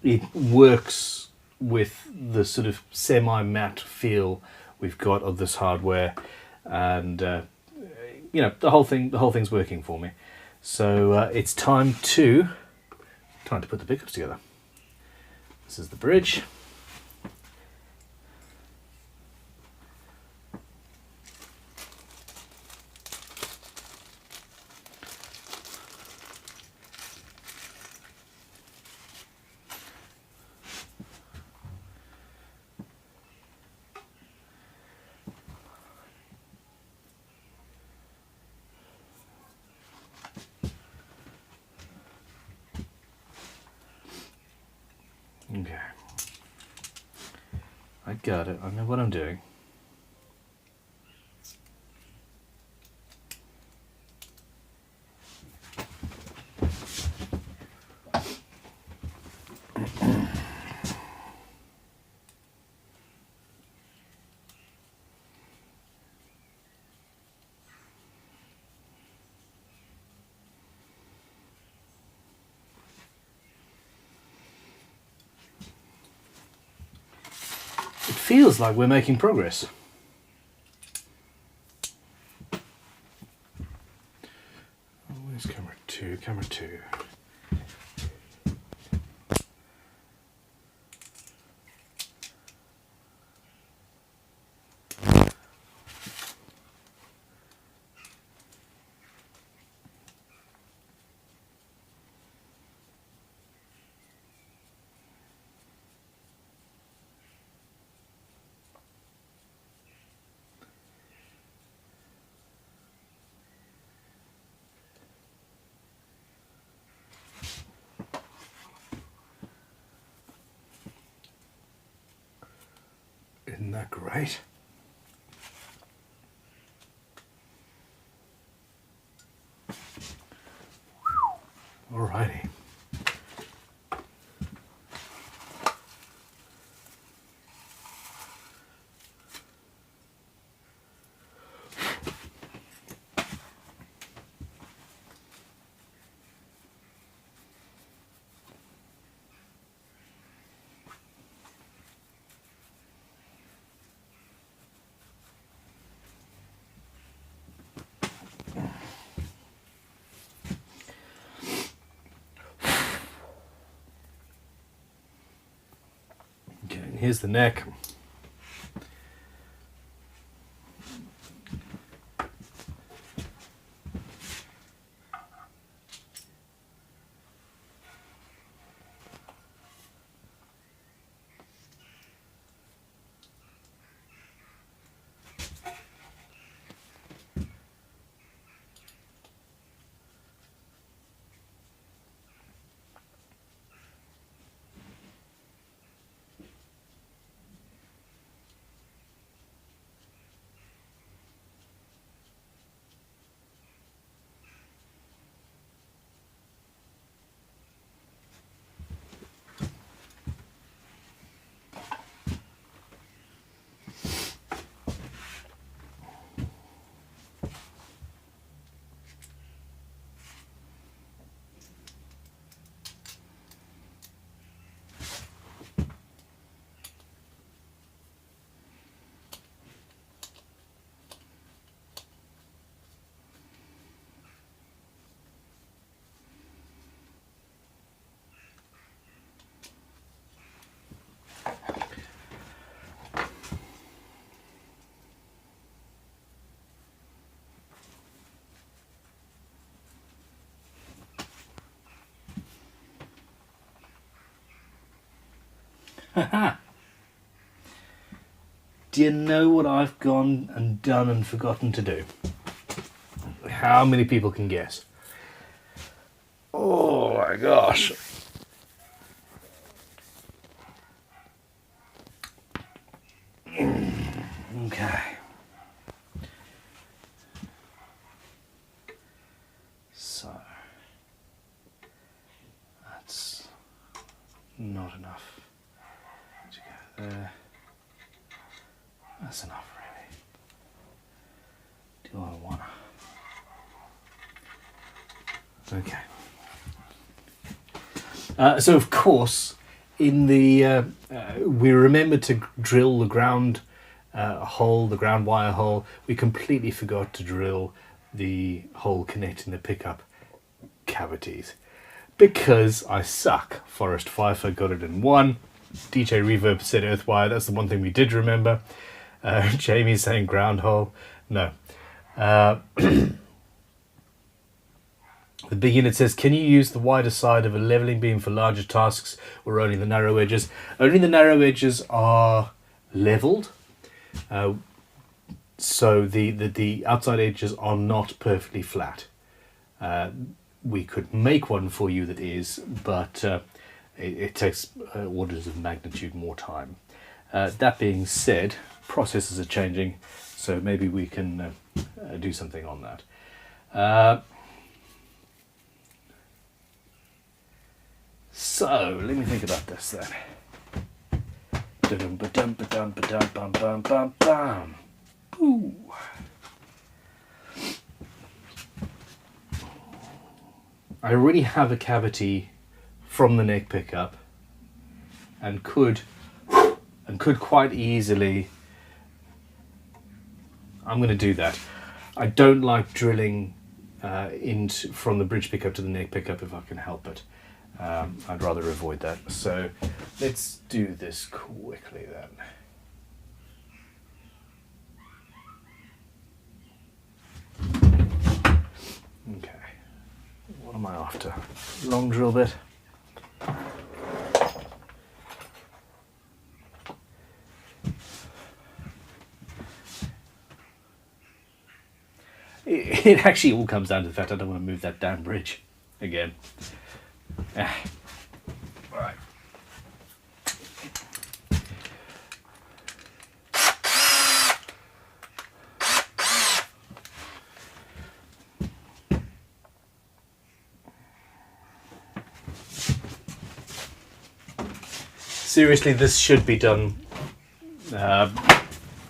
It works with the sort of semi-matte feel we've got of this hardware, and you know, the whole thing's working for me. So it's time to put the pickups together. This is the bridge. Okay. I got it. I know what I'm doing. Feels like we're making progress. Oh, where's camera 2? Camera 2. Great. Alrighty. Okay, and here's the neck. Do you know what I've gone and done and forgotten to do? How many people can guess? Oh my gosh. Okay. So, that's not enough to go there. That's enough, really. Do I want to? Okay. So, of course, in the we remembered to drill the ground hole, the ground wire hole. We completely forgot to drill the hole connecting the pickup cavities because I suck. Forest Pfeiffer got it in one. DJ Reverb said earthwire. That's the one thing we did remember. Jamie's saying ground hole. No. The big unit says, can you use the wider side of a leveling beam for larger tasks or only the narrow edges? Only the narrow edges are leveled. So the outside edges are not perfectly flat. We could make one for you that is, but it takes orders of magnitude more time. That being said, processes are changing, so maybe we can do something on that. So let me think about this then. Ooh. I already have a cavity from the neck pickup, and could quite easily. I'm going to do that. I don't like drilling from the bridge pickup to the neck pickup if I can help it. I'd rather avoid that. So let's do this quickly then. Okay. What am I after? Long drill bit. It actually all comes down to the fact I don't want to move that damn bridge again. Right. seriously, this should be done.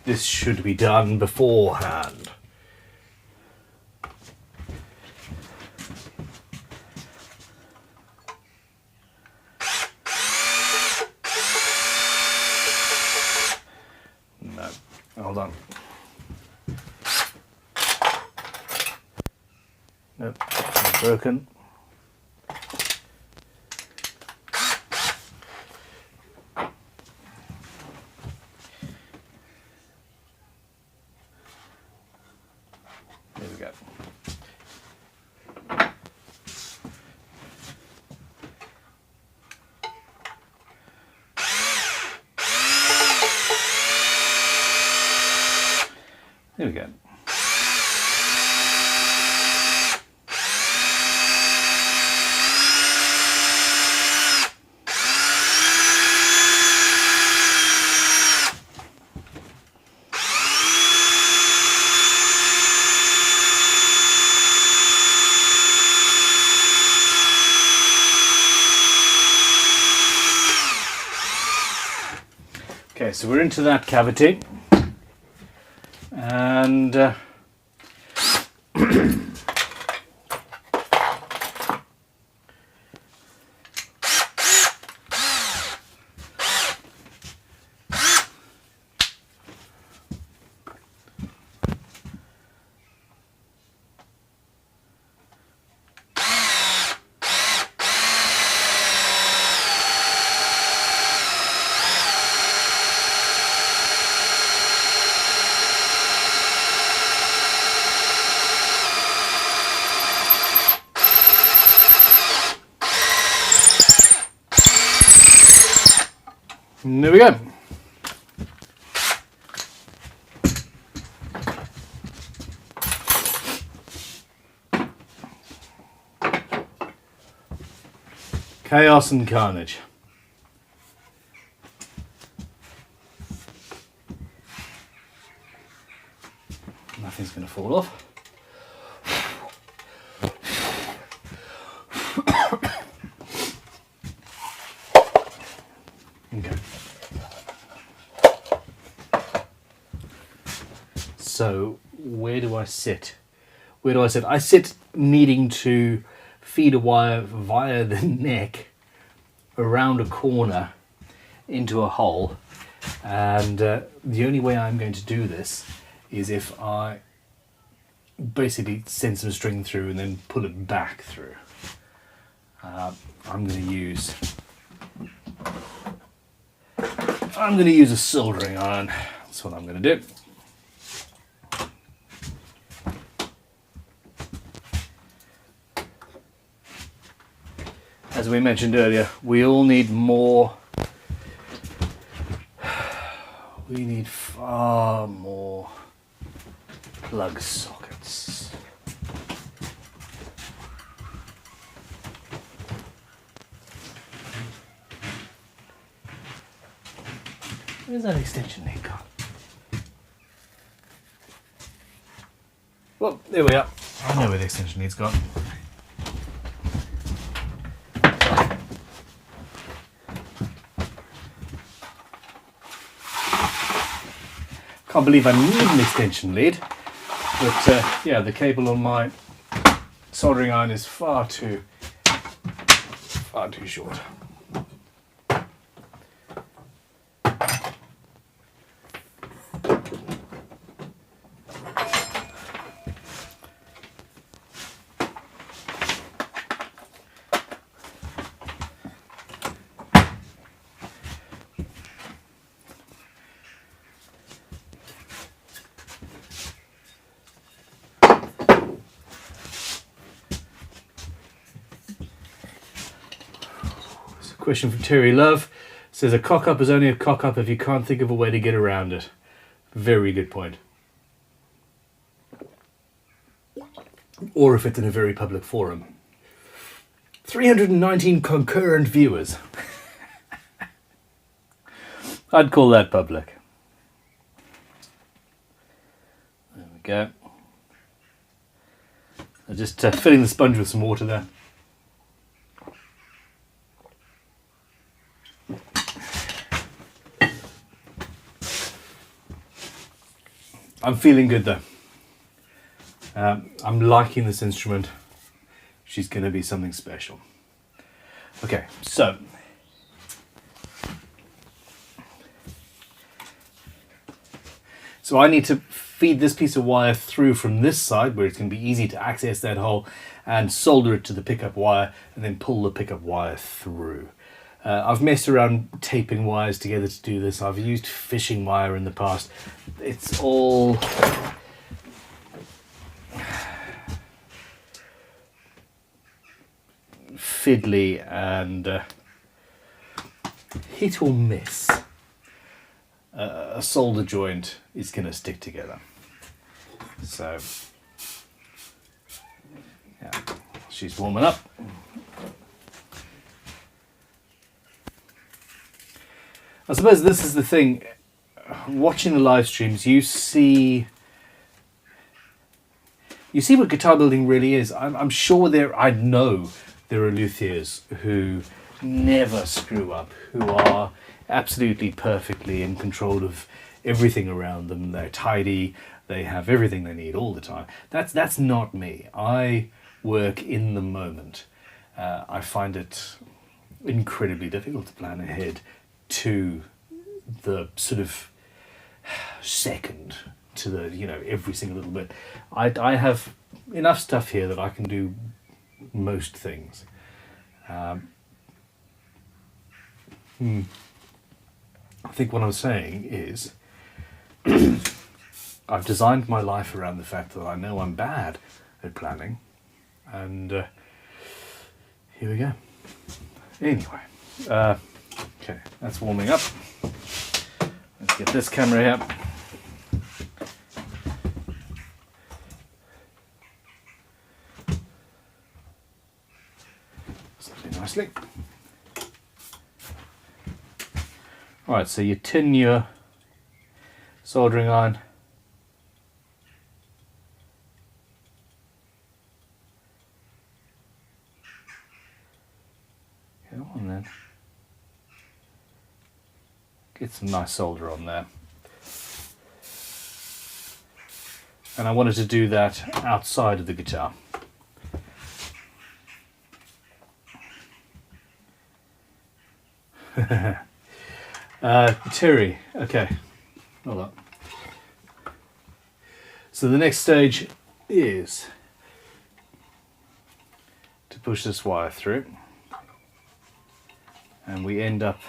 This should be done beforehand. No, hold on. Nope, it's broken. There we go. There we go. Okay, so we're into that cavity, and there we go. Chaos and carnage. Nothing's going to fall off. Okay. So where do I sit? Where do I sit? I sit needing to feed a wire via the neck around a corner into a hole, and the only way I'm going to do this is if I basically send some string through and then pull it back through. I'm going to use a soldering iron. That's what I'm going to do. As we mentioned earlier, we all need more. We need far more plug sockets. Where's that extension lead gone? Well, there we are. I know where the extension lead's gone. Can't believe I need an extension lead, but yeah, the cable on my soldering iron is far too short. Question from Terry Love says a cock-up is only a cock-up if you can't think of a way to get around it. Very good point. Or if it's in a very public forum. 319 concurrent viewers. I'd call that public. There we go. I'm just filling the sponge with some water there. I'm feeling good though. I'm liking this instrument. She's going to be something special. Okay, so I need to feed this piece of wire through from this side where it's going to be easy to access that hole and solder it to the pickup wire and then pull the pickup wire through. I've messed around taping wires together to do this. I've used fishing wire in the past. It's all fiddly and hit or miss. A solder joint is going to stick together. So, yeah, she's warming up. I suppose this is the thing. Watching the live streams, you see what guitar building really is. I'm sure I know there are luthiers who never screw up, who are absolutely perfectly in control of everything around them. They're tidy, they have everything they need all the time. That's not me. I work in the moment. I find it incredibly difficult to plan ahead to the sort of second, to the, you know, every single little bit. I have enough stuff here that I can do most things. I think what I'm saying is I've designed my life around the fact that I know I'm bad at planning, and here we go. Anyway, okay, that's warming up. Let's get this camera here. Something nicely. Alright, so you tin your soldering iron. Come on then. Get some nice solder on there. And I wanted to do that outside of the guitar. Terry, okay, hold up. So the next stage is to push this wire through, and we end up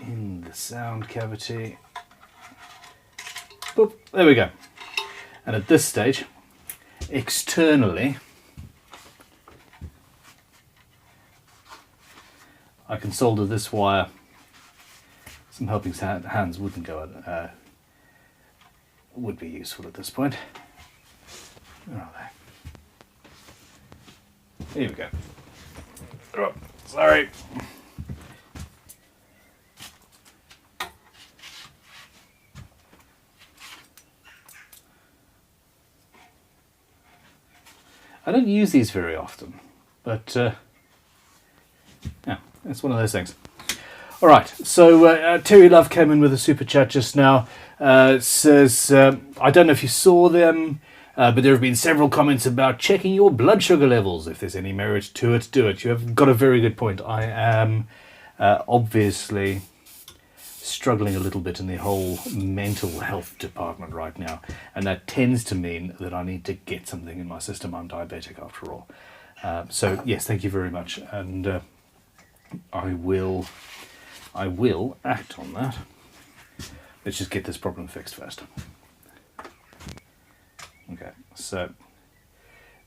in the sound cavity. Boop, there we go. And at this stage, externally, I can solder this wire. Some helping hands wouldn't go would be useful at this point. Where are they? Here we go. Oh, sorry. I don't use these very often, but yeah, it's one of those things. All right, so Terry Love came in with a super chat just now. Says, I don't know if you saw them, but there have been several comments about checking your blood sugar levels. If there's any merit to it, do it. You have got a very good point. I am obviously struggling a little bit in the whole mental health department right now, and that tends to mean that I need to get something in my system. I'm diabetic after all. So yes, thank you very much, and I will act on that. Let's just get this problem fixed first. Okay, so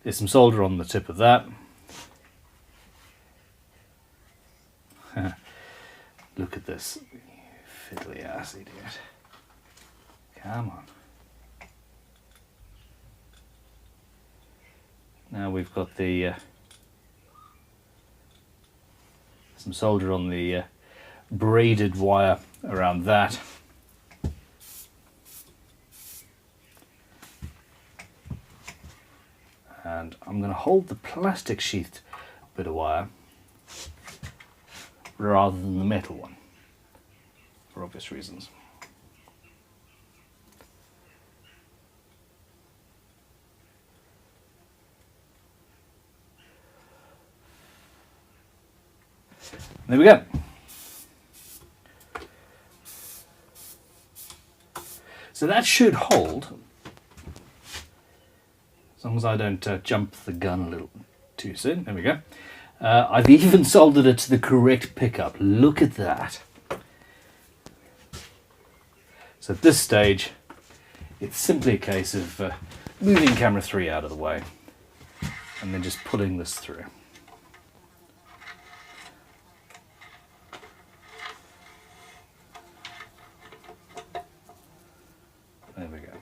there's some solder on the tip of that. Look at this, you fiddly ass idiot. Come on. Now we've got the some solder on the braided wire around that. And I'm going to hold the plastic sheathed bit of wire rather than the metal one, for obvious reasons. There we go. So that should hold, as long as I don't jump the gun a little too soon. There we go. I've even soldered it to the correct pickup. Look at that. So at this stage, it's simply a case of moving camera 3 out of the way and then just pulling this through. There we go.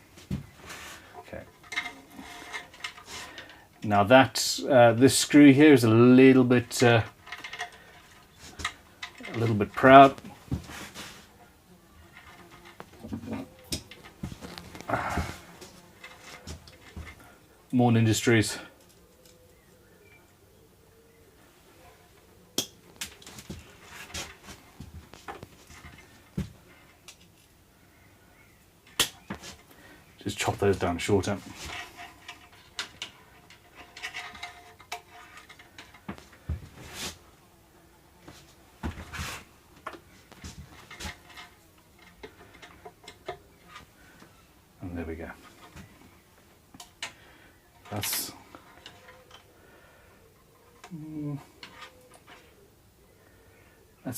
Okay. Now that this screw here is a little bit proud. Morn Industries. Just chop those down shorter. And there we go. That's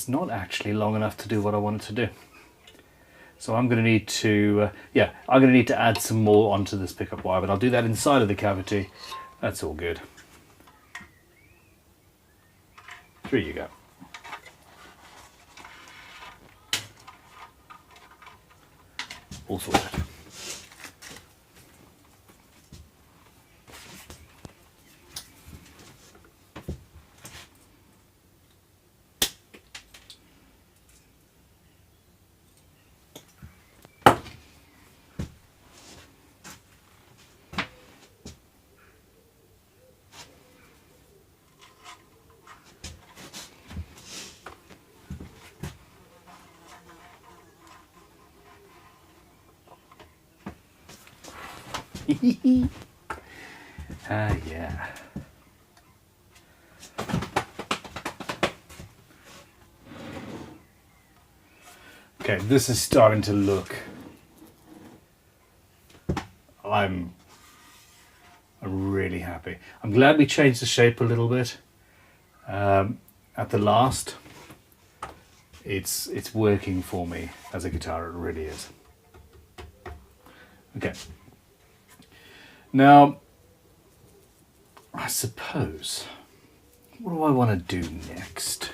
not actually long enough to do what I wanted to do. So I'm going to need to, I'm going to need to add some more onto this pickup wire, but I'll do that inside of the cavity. That's all good. Through you go. All sorted. Yeah. Okay, this is starting to look. I'm really happy. I'm glad we changed the shape a little bit. At the last, it's working for me as a guitar. It really is. Okay. Now, I suppose, what do I want to do next?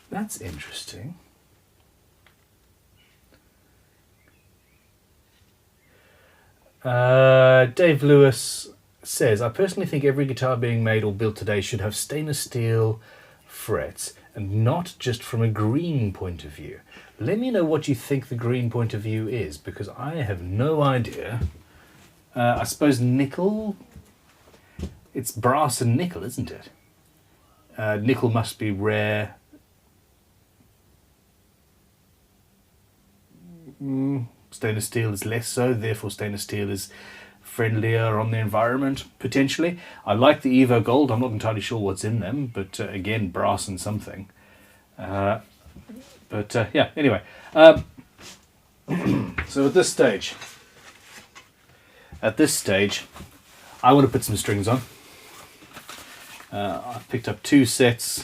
That's interesting. Dave Lewis says, I personally think every guitar being made or built today should have stainless steel frets, and not just from a green point of view. Let me know what you think the green point of view is, because I have no idea. I suppose nickel? It's brass and nickel, isn't it? Nickel must be rare. Stainless steel is less so, therefore stainless steel is friendlier on the environment, potentially. I like the Evo Gold, I'm not entirely sure what's in them, but again, brass and something. Yeah, anyway. So at this stage, I want to put some strings on. I've picked up 2 sets,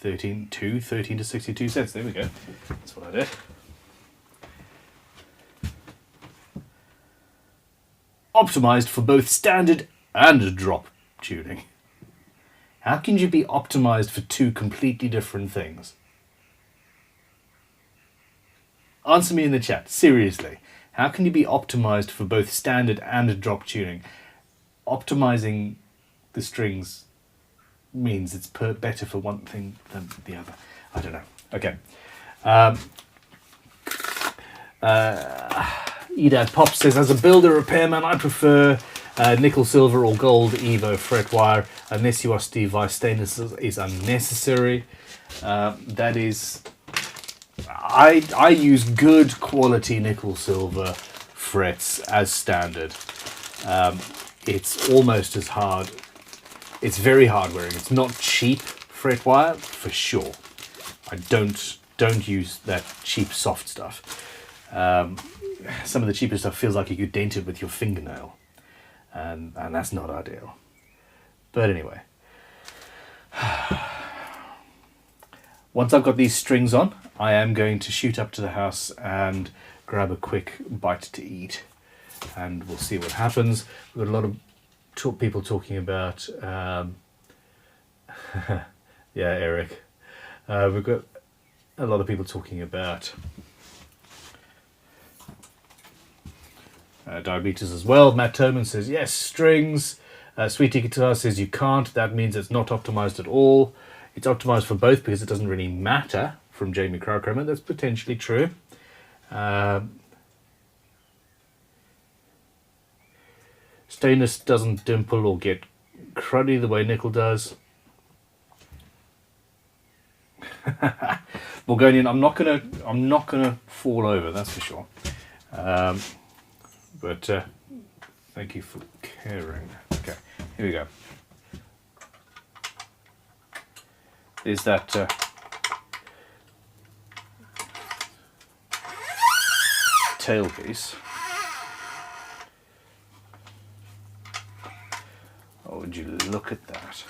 13 to 62 sets, there we go, that's what I did. Optimized for both standard and drop tuning. How can you be optimized for 2 completely different things? Answer me in the chat, seriously. How can you be optimized for both standard and drop tuning? Optimizing the strings means it's better for one thing than the other. I don't know. Okay. Edad Pop says, as a builder repairman, I prefer nickel, silver or gold Evo fret wire, unless you are Steve Vai, stainless is unnecessary. That is, I use good quality nickel silver frets as standard. It's almost as hard. It's very hard wearing. It's not cheap fret wire for sure. I don't use that cheap soft stuff. Some of the cheaper stuff feels like you could dent it with your fingernail, and that's not ideal. But anyway, once I've got these strings on, I am going to shoot up to the house and grab a quick bite to eat, and we'll see what happens. We've got a lot of people talking about yeah, Eric, we've got a lot of people talking about diabetes as well. Matt Toman says yes, strings. Sweetie Guitar says you can't, that means it's not optimized at all. It's optimized for both because it doesn't really matter, from Jamie Crowcromer. That's potentially true. Stainless doesn't dimple or get cruddy the way nickel does. Morgonian, I'm not gonna fall over, that's for sure. But thank you for caring. Okay, here we go. Is that tailpiece? Oh, would you look at that?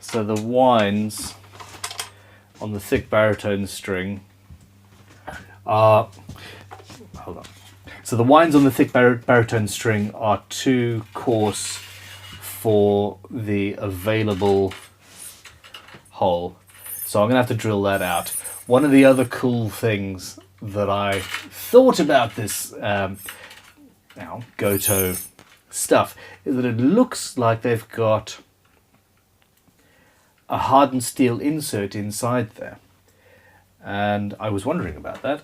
So the winds on the thick baritone string are, hold on. So the winds on the thick baritone string are too coarse for the available hole. So I'm gonna have to drill that out. One of the other cool things that I thought about this Goto stuff is that it looks like they've got a hardened steel insert inside there, and I was wondering about that.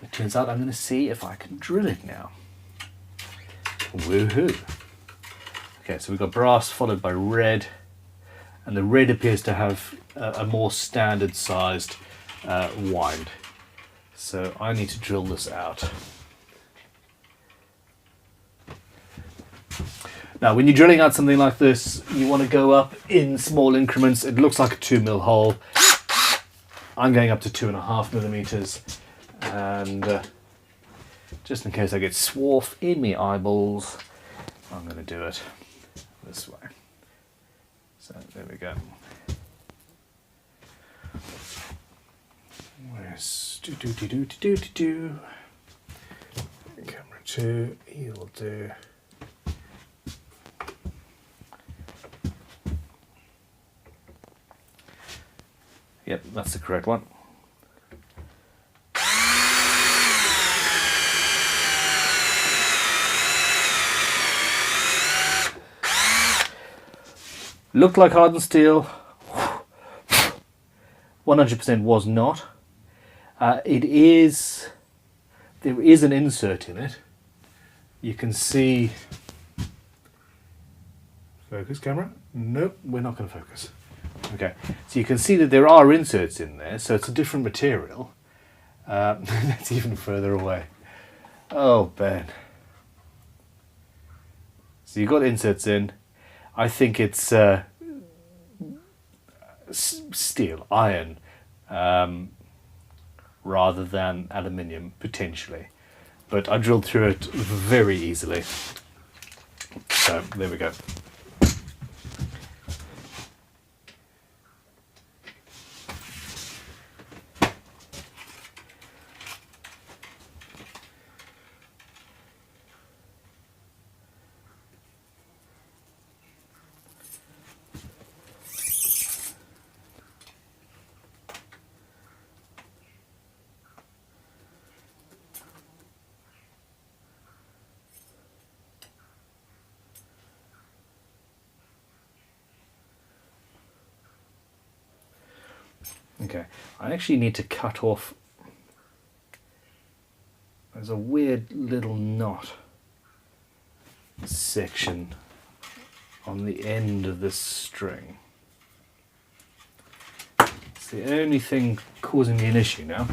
It turns out I'm going to see if I can drill it now. Woohoo! Okay, so we've got brass followed by red, and the red appears to have a more standard sized wind. So I need to drill this out. Now, when you're drilling out something like this, you want to go up in small increments. It looks like a 2mm hole. I'm going up to 2.5mm, and just in case I get swarf in me eyeballs, I'm going to do it this way. So there we go. Where's do. Camera 2, you'll do. Yep, that's the correct one. Looked like hardened steel. 100% was not. There is an insert in it. You can see. Focus camera? Nope, we're not going to focus. Okay, so you can see that there are inserts in there, so it's a different material. That's even further away. Oh, Ben. So you've got inserts in. I think it's steel, iron, rather than aluminium, potentially. But I drilled through it very easily. So, there we go. Okay, I actually need to cut off. There's a weird little knot section on the end of this string. It's the only thing causing me an issue now.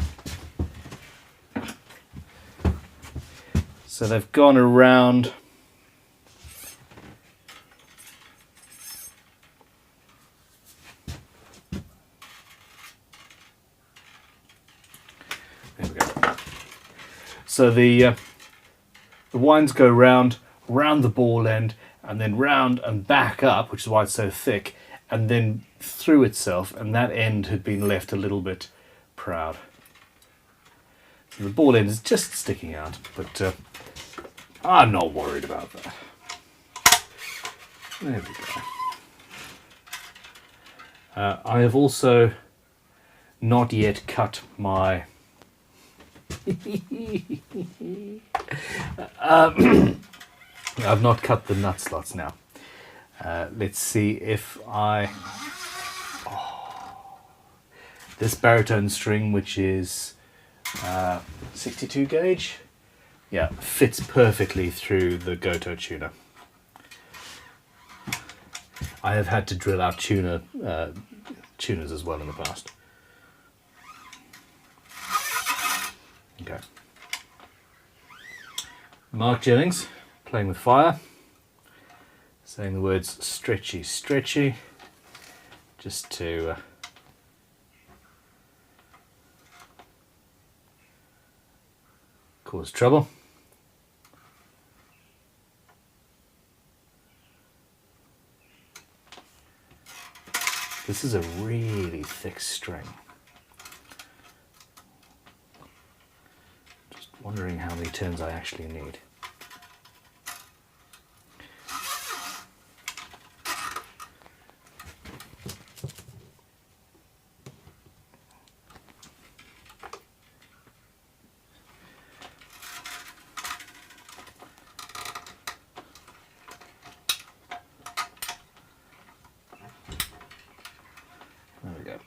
So they've gone around. There we go. So the winds go round the ball end, and then round and back up, which is why it's so thick, and then through itself, and that end had been left a little bit proud. So the ball end is just sticking out, but I'm not worried about that. There we go. I have also not yet cut my I've not cut the nut slots now. Let's see if I... This baritone string, which is 62 gauge, yeah, fits perfectly through the Goto tuner. I have had to drill out tuners as well in the past. Okay. Mark Jennings, playing with fire, saying the words stretchy, stretchy, just to cause trouble. This is a really thick string. Just wondering how many turns I actually need. There we go.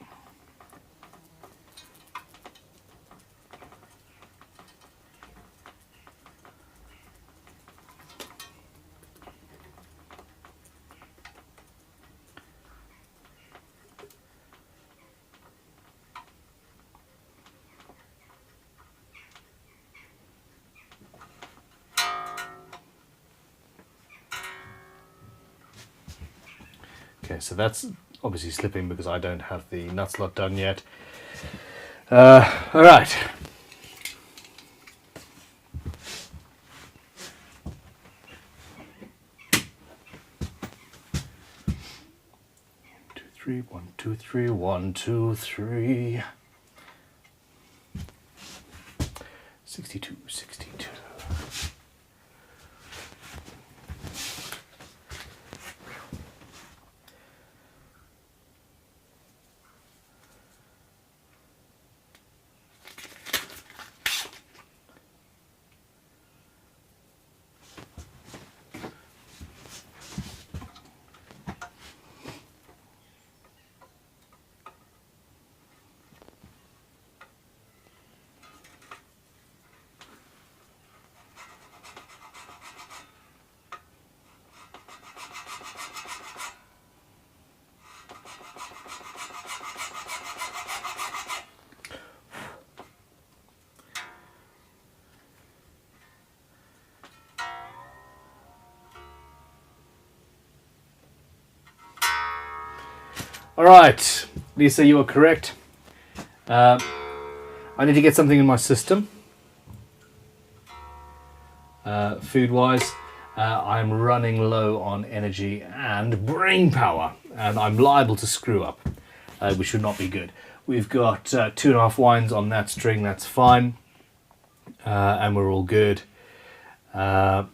Okay, so that's obviously slipping because I don't have the nut slot done yet. All right. One, two, three, 1, 2, 3. 62, 62. All right, Lisa, you are correct. I need to get something in my system. Food-wise, I'm running low on energy and brain power, and I'm liable to screw up, which should not be good. We've got 2.5 wines on that string, that's fine, and we're all good. I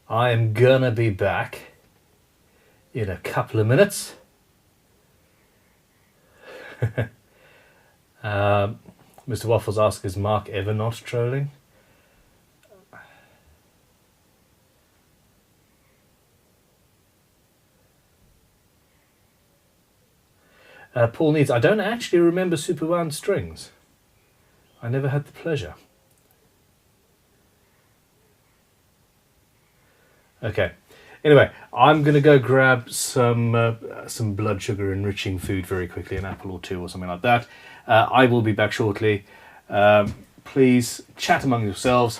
am gonna be back in a couple of minutes. Mr. Waffles asks, is Mark ever not trolling? Paul needs, I don't actually remember super wound strings. I never had the pleasure. Okay. Anyway, I'm going to go grab some blood sugar enriching food very quickly, an apple or two or something like that. I will be back shortly. Please chat among yourselves.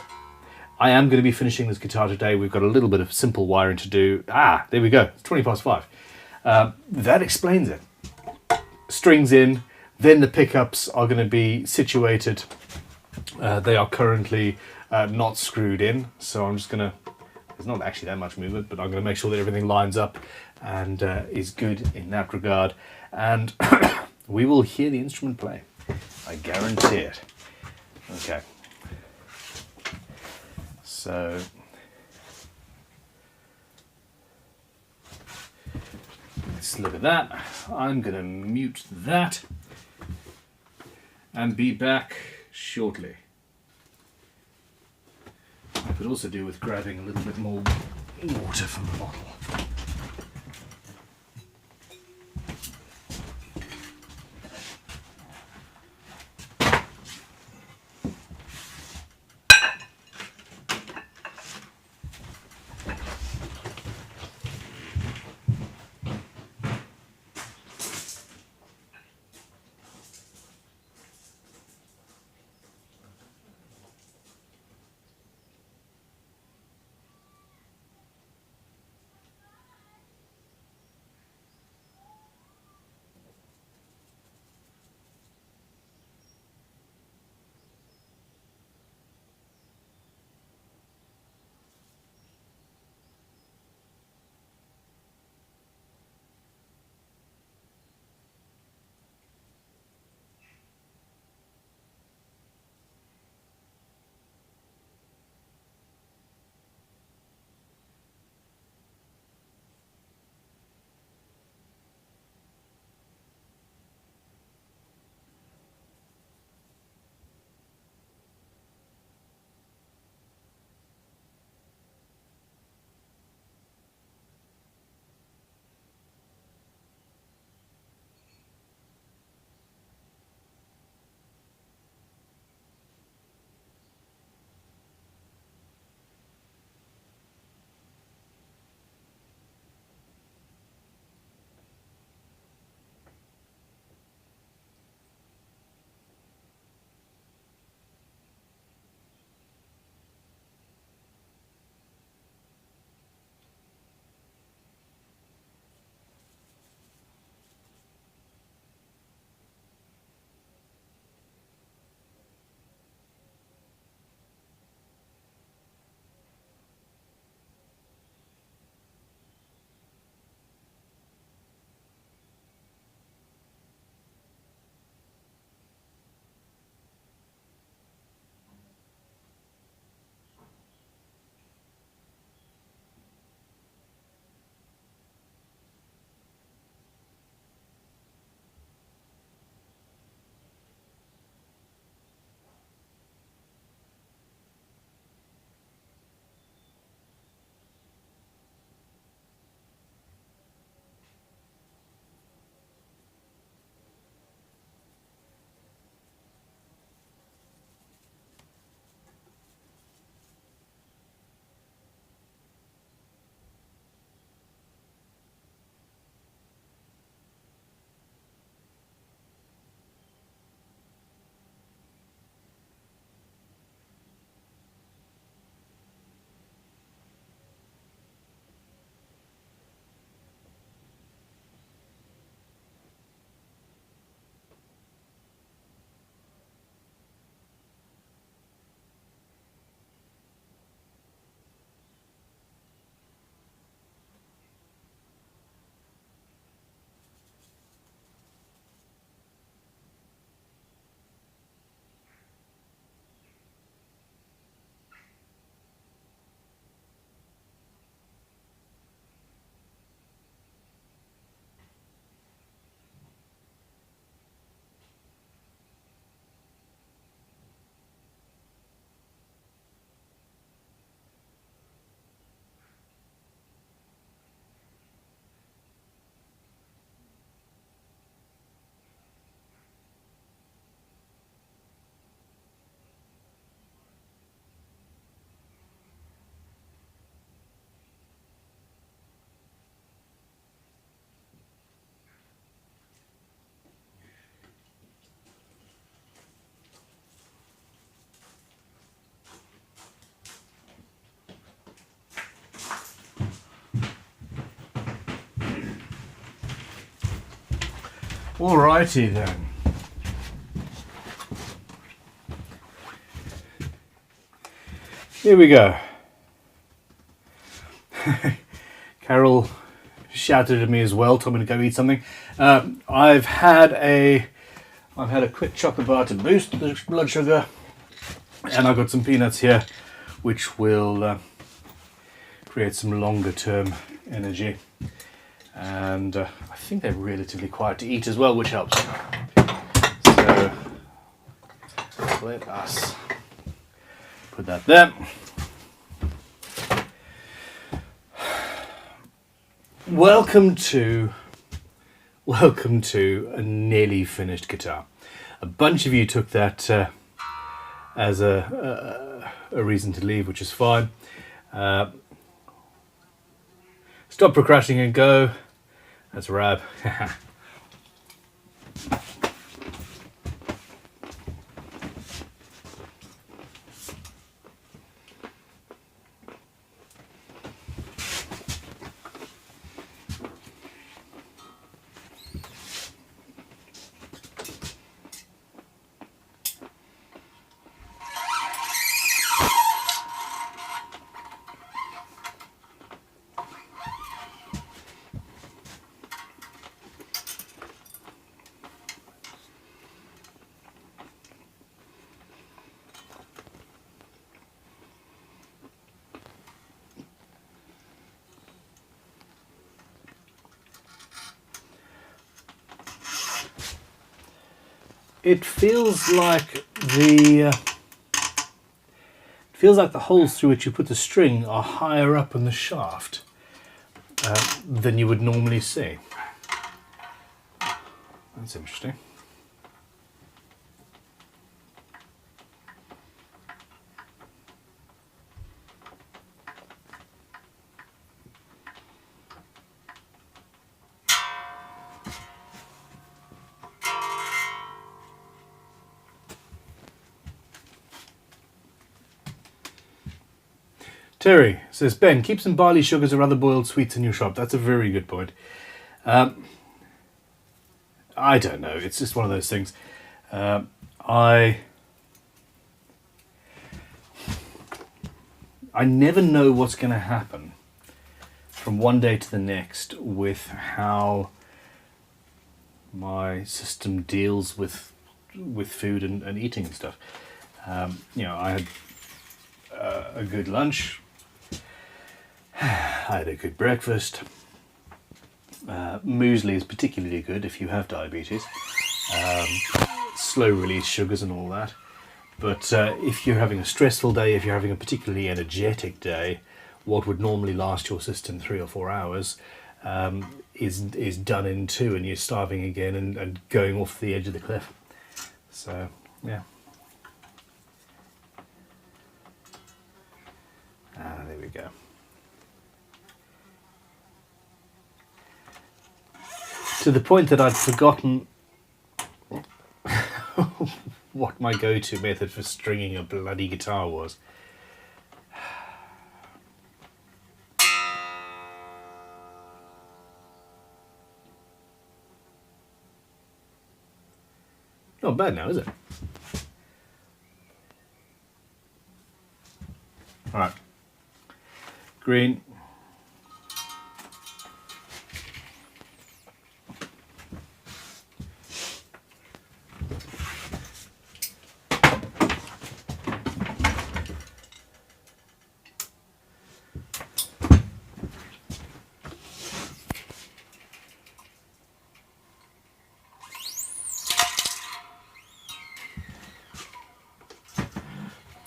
I am going to be finishing this guitar today. We've got a little bit of simple wiring to do. Ah, there we go. It's 5:20. That explains it. Strings in, then the pickups are going to be situated. They are currently not screwed in, so I'm just going to, there's not actually that much movement, but I'm going to make sure that everything lines up and is good in that regard. And we will hear the instrument play. I guarantee it. Okay. So let's look at that. I'm going to mute that and be back shortly. I could also do with grabbing a little bit more water from the bottle. Alrighty then. Here we go. Carol shouted at me as well, told me to go eat something. I've had a quick chocolate bar to boost the blood sugar, and I've got some peanuts here, which will create some longer term energy. And I think they're relatively quiet to eat as well, which helps. So let us put that there. Welcome to a nearly finished guitar. A bunch of you took that as a reason to leave, which is fine. Stop procrastinating and go. That's a wrap. It feels like the holes through which you put the string are higher up in the shaft than you would normally see. That's interesting. Terry says, Ben, keep some barley sugars or other boiled sweets in your shop. That's a very good point. I don't know. It's just one of those things. I never know what's going to happen from one day to the next with how my system deals with food and eating and stuff. You know, I had a good lunch. I had a good breakfast. Muesli is particularly good if you have diabetes. Slow release sugars and all that. But if you're having a stressful day, if you're having a particularly energetic day, what would normally last your system 3 or 4 hours is done in 2, and you're starving again and going off the edge of the cliff. So, yeah. There we go. To the point that I'd forgotten what my go-to method for stringing a bloody guitar was. Not bad now, is it? Alright. Green.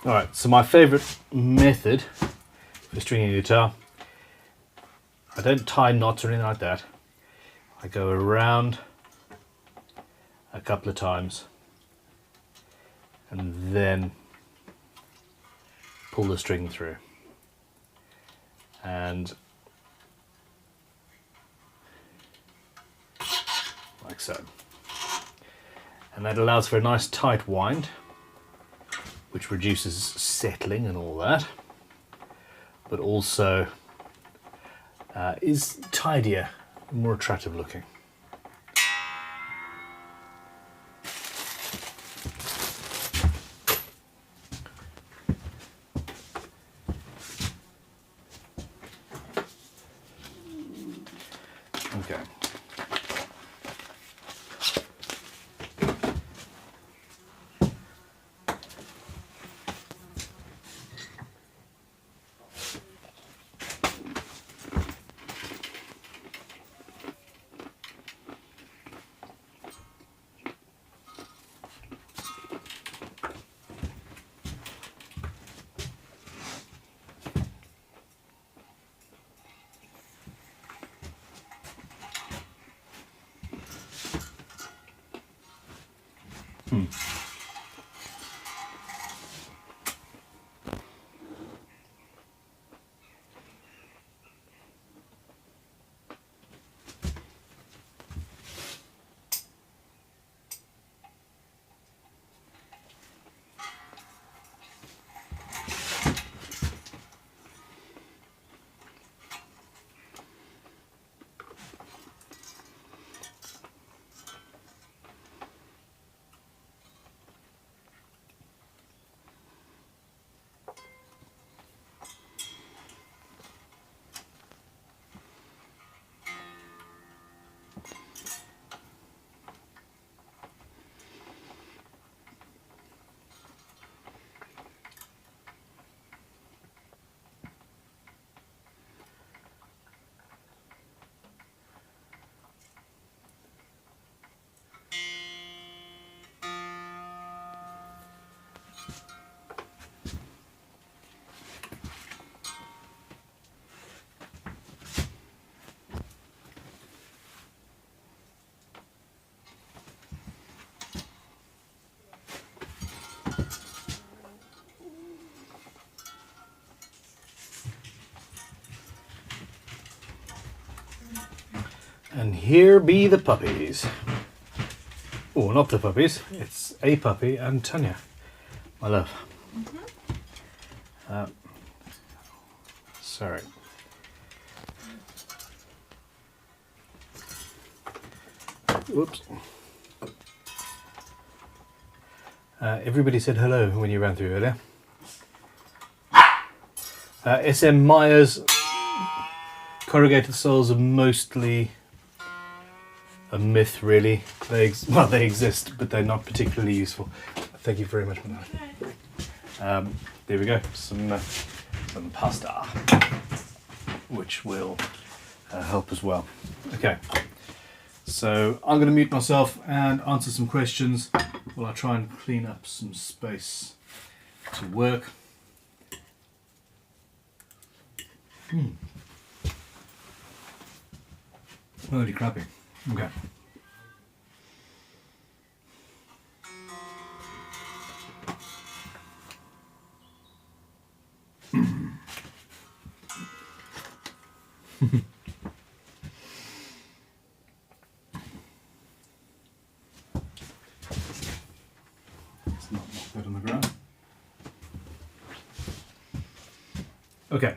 Alright, so my favourite method for stringing a guitar, I don't tie knots or anything like that. I go around a couple of times and then pull the string through. And like so. And that allows for a nice tight wind, which reduces settling and all that, but also is tidier, more attractive looking. And here be the puppies. Oh, not the puppies. It's a puppy and Tanya, my love. Sorry. Whoops. Everybody said hello when you ran through earlier. SM Myers corrugated soles are mostly a myth, really. They exist, but they're not particularly useful. Thank you very much for that. There we go. Some pasta, which will help as well. Okay. So I'm going to mute myself and answer some questions while I try and clean up some space to work. Holy crappy. Okay. Let's not knock that on the ground. Okay.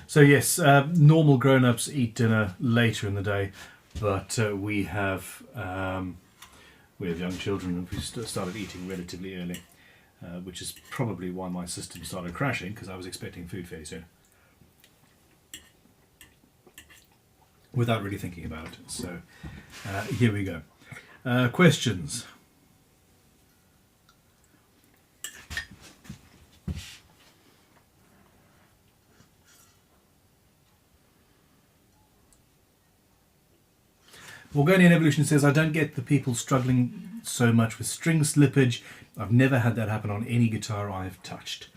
So yes, normal grown-ups eat dinner later in the day, but we have young children and we started eating relatively early, which is probably why my system started crashing, because I was expecting food fairly soon, without really thinking about it. So here we go. Questions. Orgonian Evolution says, I don't get the people struggling so much with string slippage. I've never had that happen on any guitar I've touched.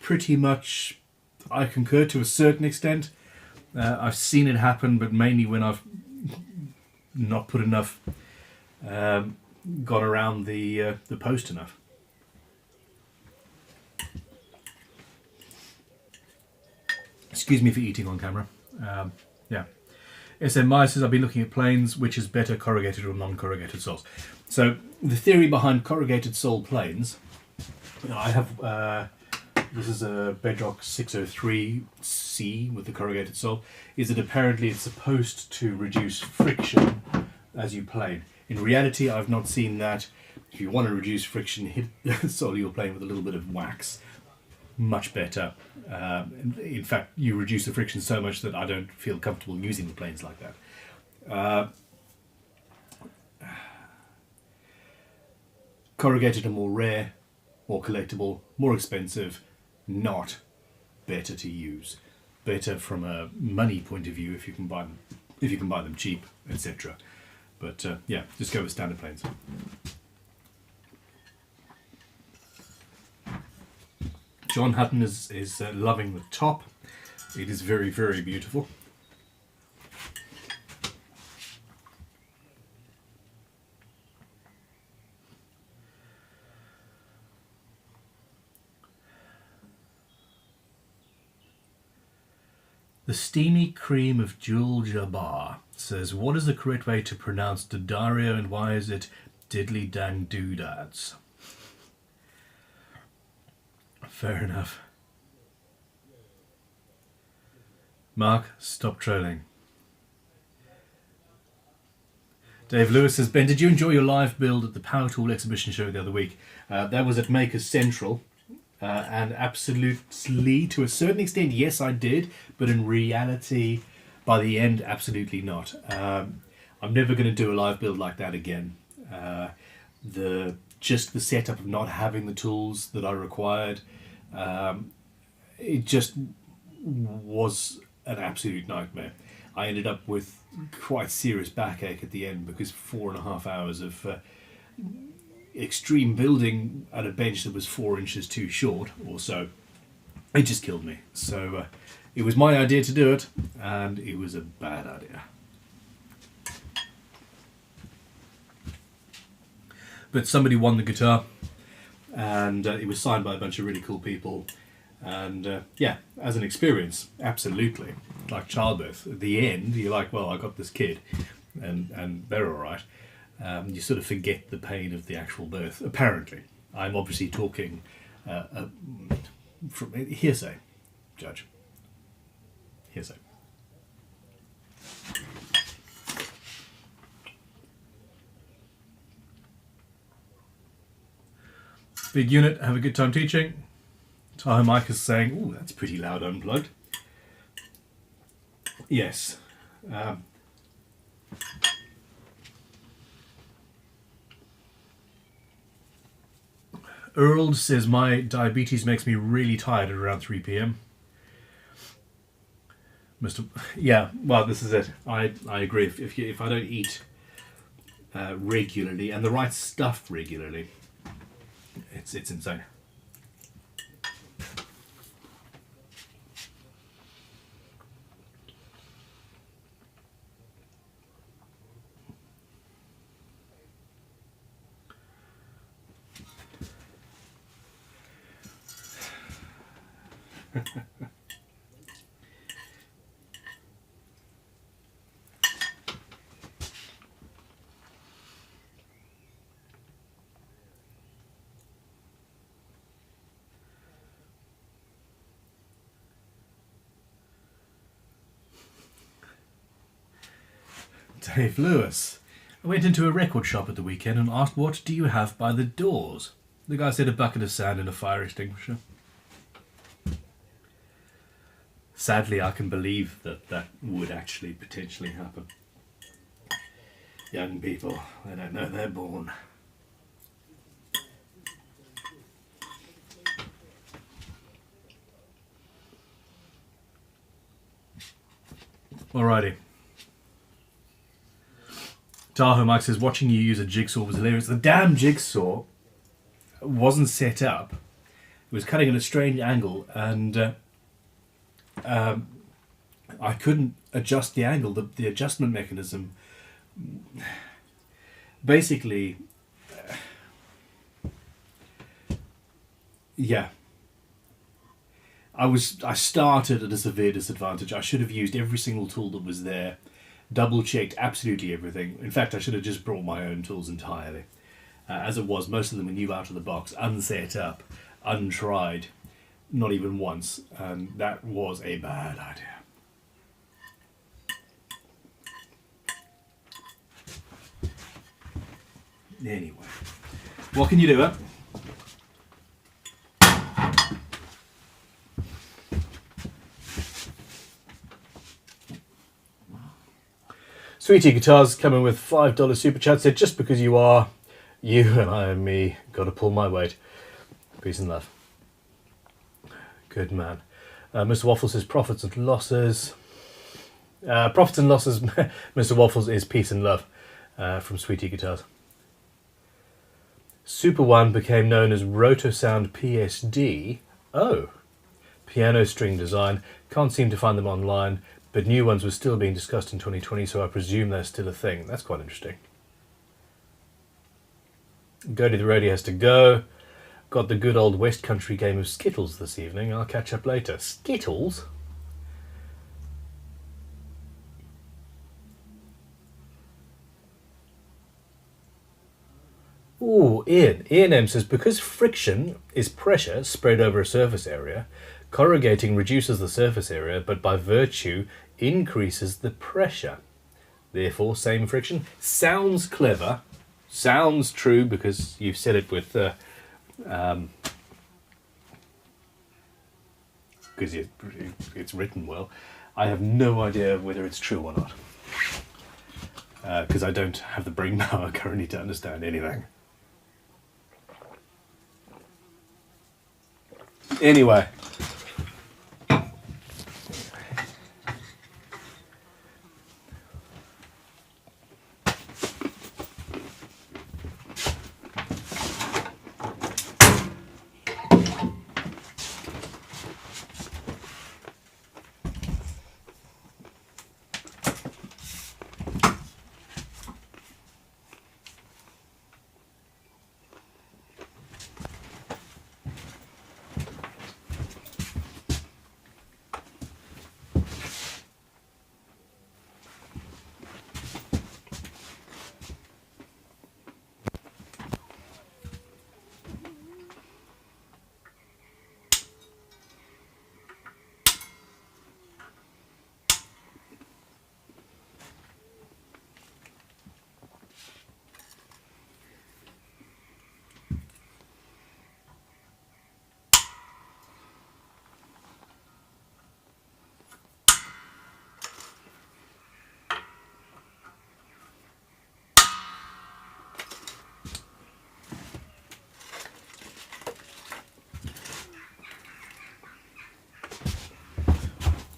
Pretty much I concur to a certain extent. I've seen it happen, but mainly when I've not put enough, got around the post enough. Excuse me for eating on camera. Yeah. SM Maya says, I've been looking at planes, which is better, corrugated or non-corrugated soles. So the theory behind corrugated sole planes, I have, this is a Bedrock 603C with the corrugated sole, is that apparently it's supposed to reduce friction as you plane. In reality, I've not seen that. If you want to reduce friction, hit the sole you're playing with a little bit of wax. Much better. In fact, you reduce the friction so much that I don't feel comfortable using the planes like that. Corrugated are more rare, more collectible, more expensive, not better to use. Better from a money point of view if you can buy them cheap, etc. But yeah, just go with standard planes. John Hutton is loving the top. It is very, very beautiful. The Steamy Cream of Jul Jabbar says, what is the correct way to pronounce Daddario and why is it diddly dang doodads? Fair enough. Mark, stop trolling. Dave Lewis says, Ben, did you enjoy your live build at the Power Tool exhibition show the other week? That was at Makers Central. And absolutely, to a certain extent, yes, I did. But in reality, by the end, absolutely not. I'm never going to do a live build like that again. Just the setup of not having the tools that I required, it just was an absolute nightmare. I ended up with quite serious backache at the end because 4.5 hours of extreme building at a bench that was 4 inches too short or so, it just killed me. So it was my idea to do it, and it was a bad idea. But somebody won the guitar, and it was signed by a bunch of really cool people. And yeah, as an experience, absolutely. Like childbirth. At the end, you're like, well, I got this kid, and they're all right. You sort of forget the pain of the actual birth, apparently. I'm obviously talking from hearsay, Judge. Hearsay. Big unit, have a good time teaching. Tahoe Mike is saying, ooh, that's pretty loud unplugged. Yes. Earl says, my diabetes makes me really tired at around 3 p.m. Yeah, well, this is it. I agree. If I don't eat regularly and the right stuff regularly, it's insane. Dave Lewis. I went into a record shop at the weekend and asked, what do you have by the doors? The guy said a bucket of sand and a fire extinguisher. Sadly, I can believe that would actually potentially happen. Young people, they don't know they're born. Alrighty. Tahoe Mike says, watching you use a jigsaw was hilarious. The damn jigsaw wasn't set up. It was cutting at a strange angle, and I couldn't adjust the angle. The adjustment mechanism basically, yeah. I started at a severe disadvantage. I should have used every single tool that was there, double checked absolutely everything. In fact, I should have just brought my own tools entirely. As it was, most of them were new out of the box, unset up, untried, not even once, and that was a bad idea. Anyway, what can you do, huh? Sweetie Guitars coming with $5 super chat, said, just because you are, you and I and me, got to pull my weight. Peace and love. Good man. Mr. Waffles says, profits and losses. Profits and losses, Mr. Waffles, is peace and love from Sweetie Guitars. Super One became known as Rotosound PSD Oh, piano string design. Can't seem to find them online, but new ones were still being discussed in 2020, so I presume they're still a thing. That's quite interesting. Go to the radio has to go. Got the good old West Country game of Skittles this evening. I'll catch up later. Skittles? Ooh, Ian. Ian M says, because friction is pressure spread over a surface area, corrugating reduces the surface area, but by virtue increases the pressure. Therefore, same friction. Sounds clever. Sounds true because you've said it with... because it's written well. I have no idea whether it's true or not. Because I don't have the brain power currently to understand anything. Anyway.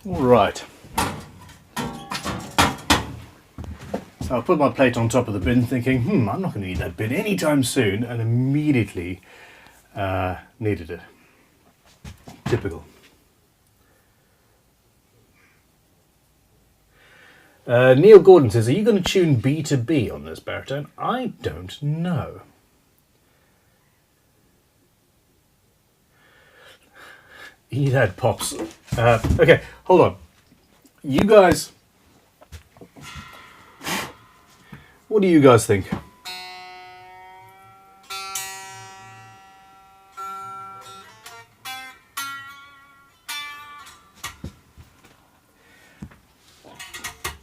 Right. So I put my plate on top of the bin thinking, I'm not going to need that bin anytime soon, and immediately needed it. Typical. Neil Gordon says, are you going to tune B to B on this baritone? I don't know. Eat that, Pops. Okay, hold on. You guys... What do you guys think?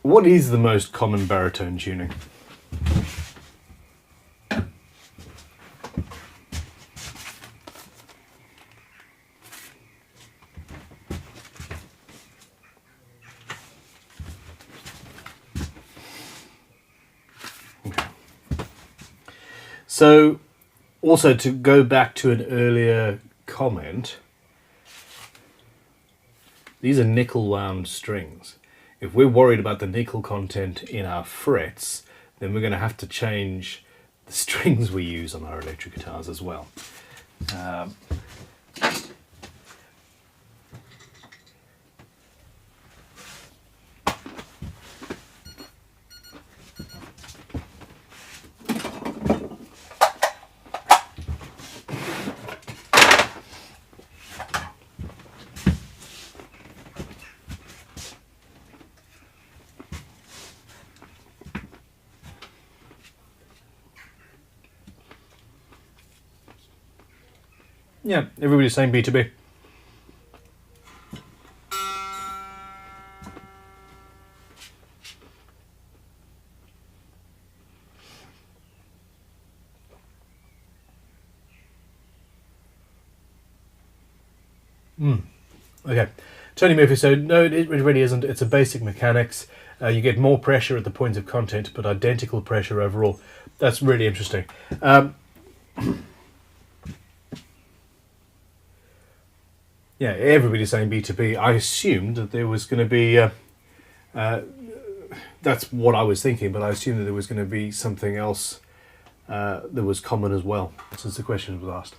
What is the most common baritone tuning? So, also to go back to an earlier comment, these are nickel wound strings. If we're worried about the nickel content in our frets, then we're going to have to change the strings we use on our electric guitars as well. Yeah, everybody's saying B2B. Okay, Tony Murphy said, no, it really isn't. It's a basic mechanics. You get more pressure at the points of contact, but identical pressure overall. That's really interesting. Yeah, everybody's saying B2B. I assumed that there was going to be... that's what I was thinking, but I assumed that there was going to be something else that was common as well, since the question was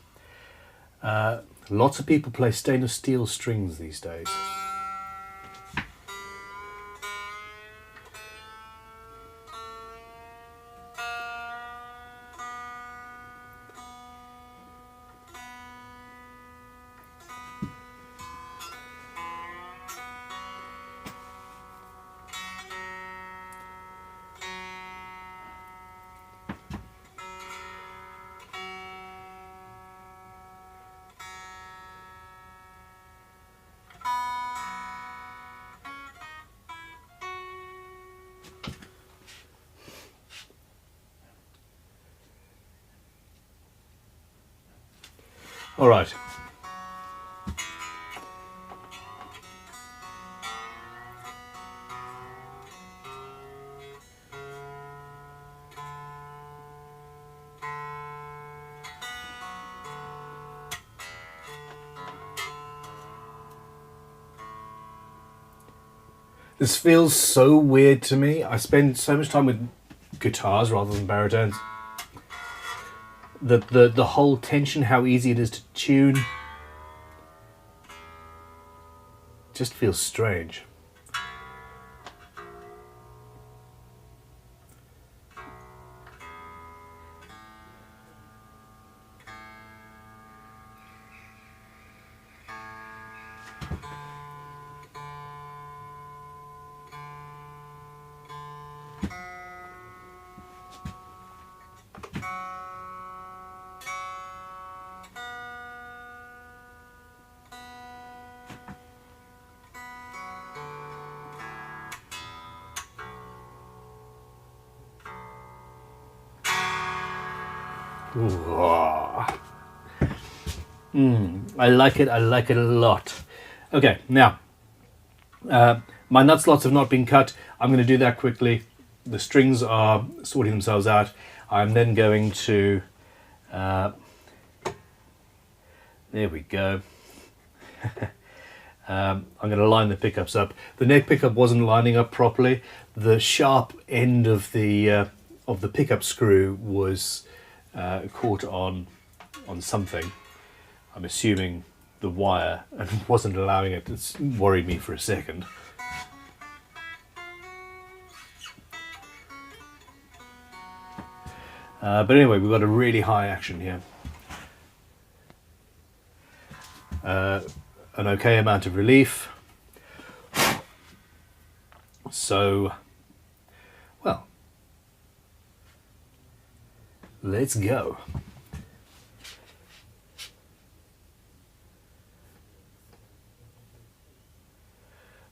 asked. Lots of people play stainless steel strings these days. All right. This feels so weird to me. I spend so much time with guitars rather than baritones. The whole tension, how easy it is to tune, just feels strange. I like it a lot. Okay, now my nut slots have not been cut. I'm going to do that quickly. The strings are sorting themselves out. I'm then going to there we go. I'm going to line the pickups up. The neck pickup wasn't lining up properly. The sharp end of the pickup screw was caught on something. I'm assuming the wire, and wasn't allowing it. It's worried me for a second. But anyway, we've got a really high action here. An okay amount of relief. So, well, let's go.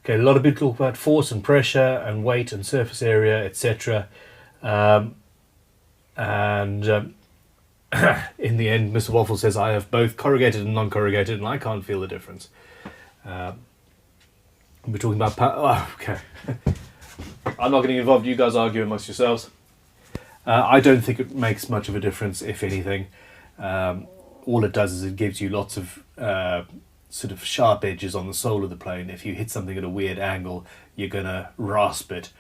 Okay, a lot of people talk about force and pressure and weight and surface area, etc. In the end, Mr. Waffle says, I have both corrugated and non-corrugated, and I can't feel the difference. We're talking about power. Oh, okay. I'm not getting involved. You guys argue amongst yourselves. I don't think it makes much of a difference, if anything. All it does is it gives you lots of sort of sharp edges on the sole of the plane. If you hit something at a weird angle, you're going to rasp it,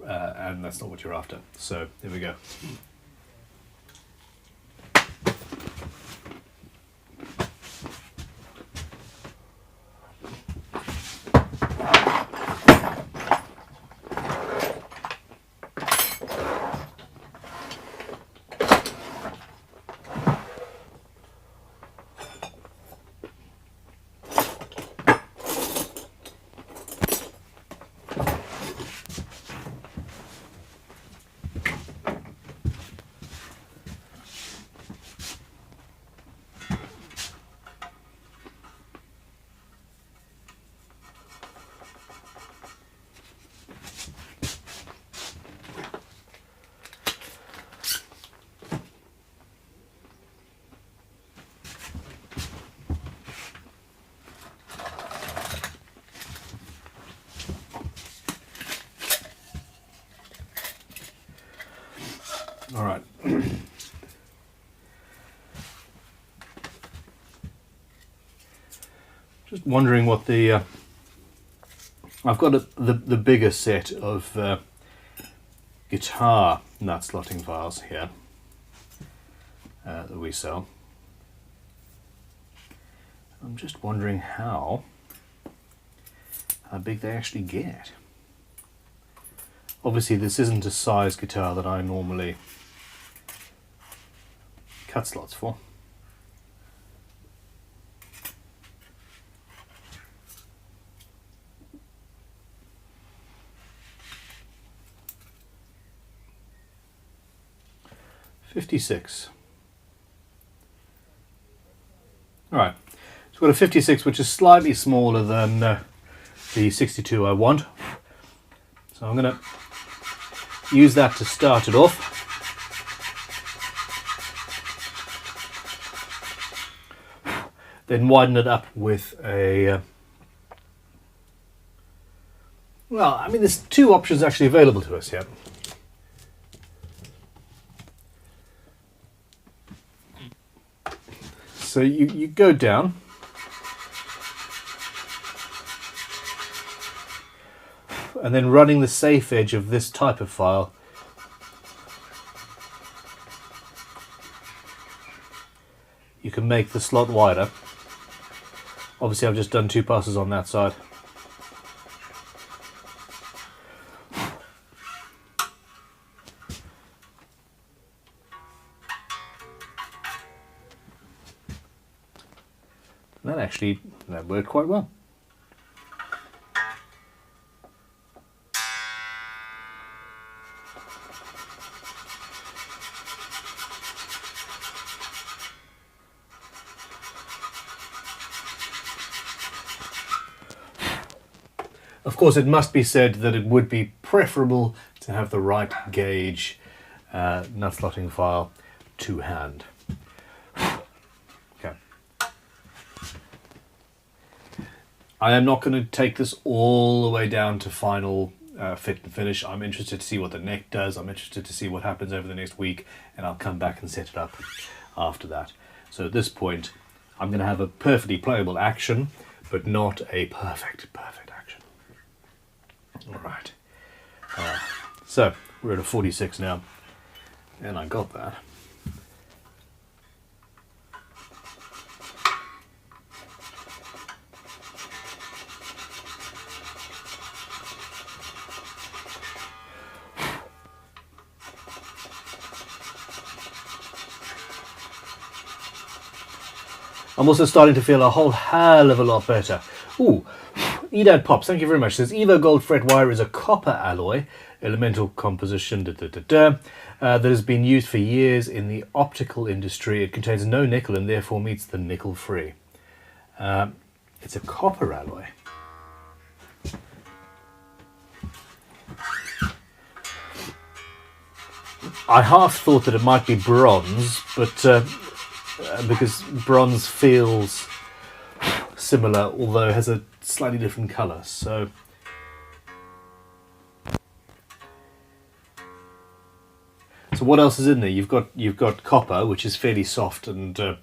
and that's not what you're after. So, there we go. All right. Just wondering what the I've got the bigger set of guitar nut slotting files here that we sell. I'm just wondering how big they actually get. Obviously this isn't a size guitar that I normally cut slots for. $56. Alright, so we've got a 56 which is slightly smaller than the 62 I want. So I'm going to use that to start it off. Then widen it up with a... well, I mean, there's two options actually available to us here. So you go down, and then running the safe edge of this type of file, you can make the slot wider. Obviously I've just done 2 passes on that side. That worked quite well. Of course, it must be said that it would be preferable to have the right gauge nut slotting file to hand. Okay. I am not going to take this all the way down to final fit and finish. I'm interested to see what the neck does. I'm interested to see what happens over the next week, and I'll come back and set it up after that. So at this point, I'm going to have a perfectly playable action, but not a perfect action. All right. So we're at a 46 now, and I got that. I'm also starting to feel a whole hell of a lot better. Ooh, Edad Pops, thank you very much. Says Evo Gold fret wire is a copper alloy, elemental composition, that has been used for years in the optical industry. It contains no nickel and therefore meets the nickel free. It's a copper alloy. I half thought that it might be bronze, but because bronze feels similar, although it has a slightly different colour. So what else is in there? You've got copper, which is fairly soft and a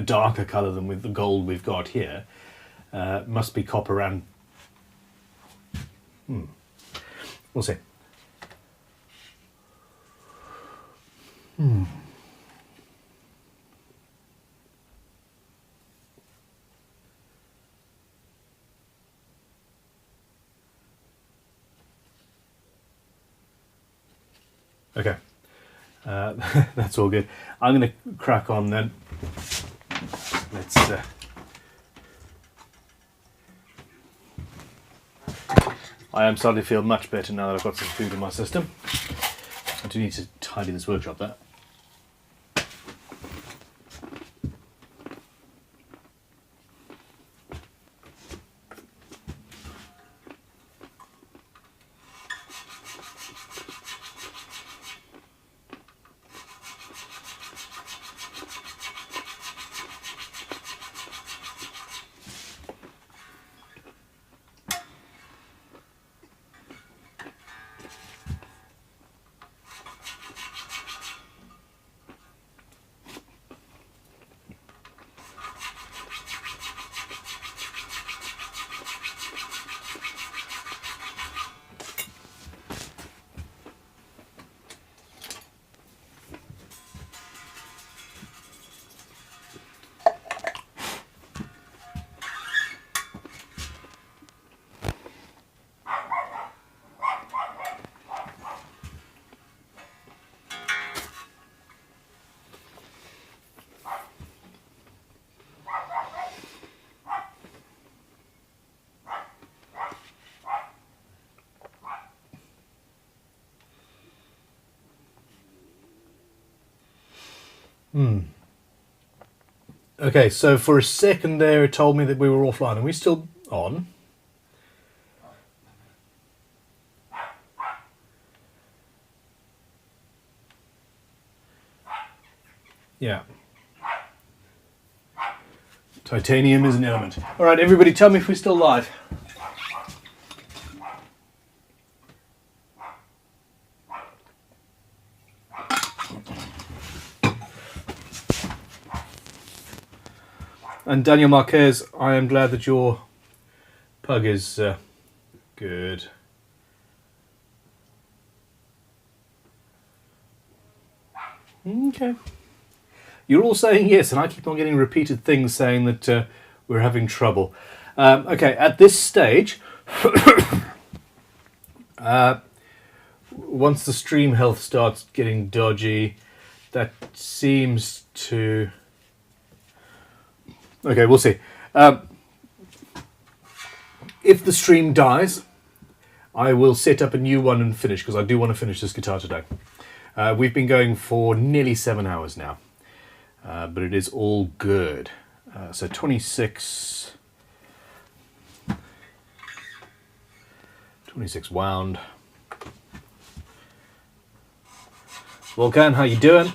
darker colour than with the gold we've got here. Must be copper and we'll see. Okay, that's all good. I'm going to crack on then. Let's. I am starting to feel much better now that I've got some food in my system. I do need to tidy this workshop there. Okay, so for a second there it told me that we were offline. Are we still on? Yeah. Titanium is an element. All right, everybody, tell me if we're still live. And Daniel Marquez, I am glad that your pug is good. Okay. You're all saying yes, and I keep on getting repeated things saying that we're having trouble. Okay, at this stage, once the stream health starts getting dodgy, that seems to... Okay, we'll see. If the stream dies, I will set up a new one and finish, because I do want to finish this guitar today. We've been going for nearly 7 hours now, but it is all good. So 26 wound. Volkan, how you doing?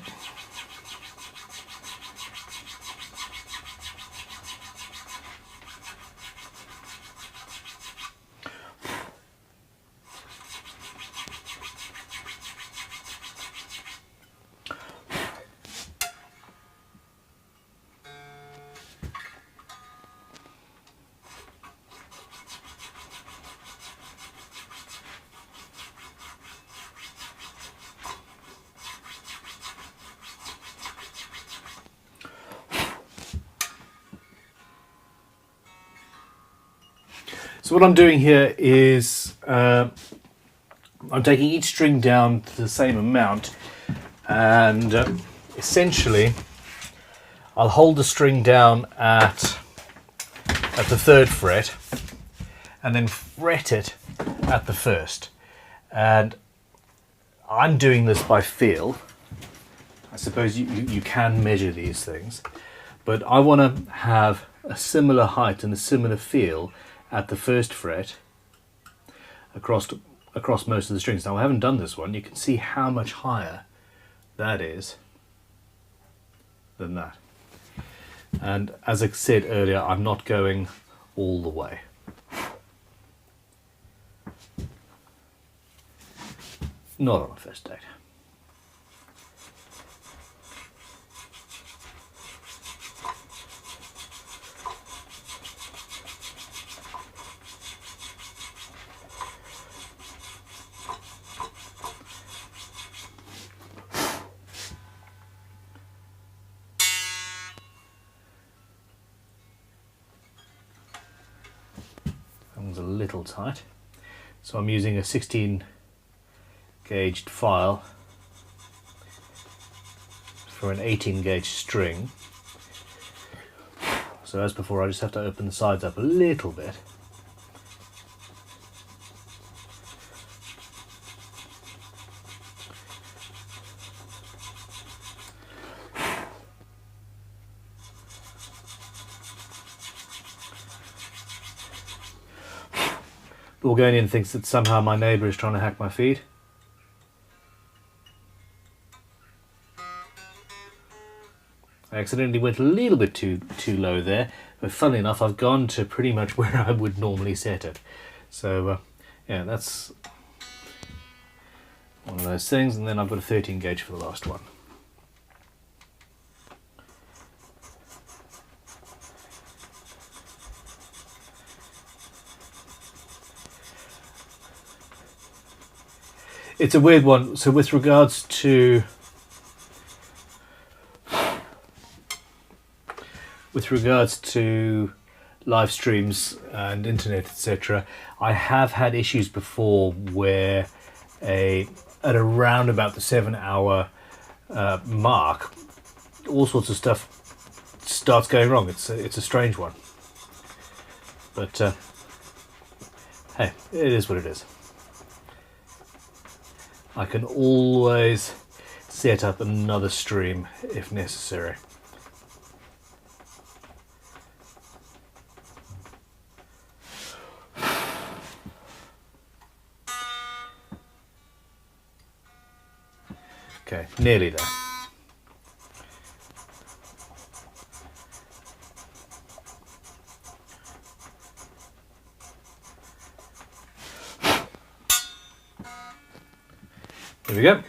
So what I'm doing here is I'm taking each string down to the same amount, and essentially I'll hold the string down at the 3rd fret and then fret it at the 1st. And I'm doing this by feel. I suppose you can measure these things, but I want to have a similar height and a similar feel at the 1st fret across most of the strings. Now I haven't done this one. You can see how much higher that is than that. And as I said earlier, I'm not going all the way. Not on a first date. A little tight, so I'm using a 16 gauged file for an 18 gauge string. So as before, I just have to open the sides up a little bit. Bulgarian thinks that somehow my neighbour is trying to hack my feed. I accidentally went a little bit too low there, but funnily enough I've gone to pretty much where I would normally set it. So yeah, that's one of those things, and then I've got a 13 gauge for the last one. It's a weird one. So with regards to live streams and internet, etc., I have had issues before where at around about the 7 hour mark, all sorts of stuff starts going wrong. It's a strange one, but hey, it is what it is. I can always set up another stream if necessary. Okay, nearly there. There we go.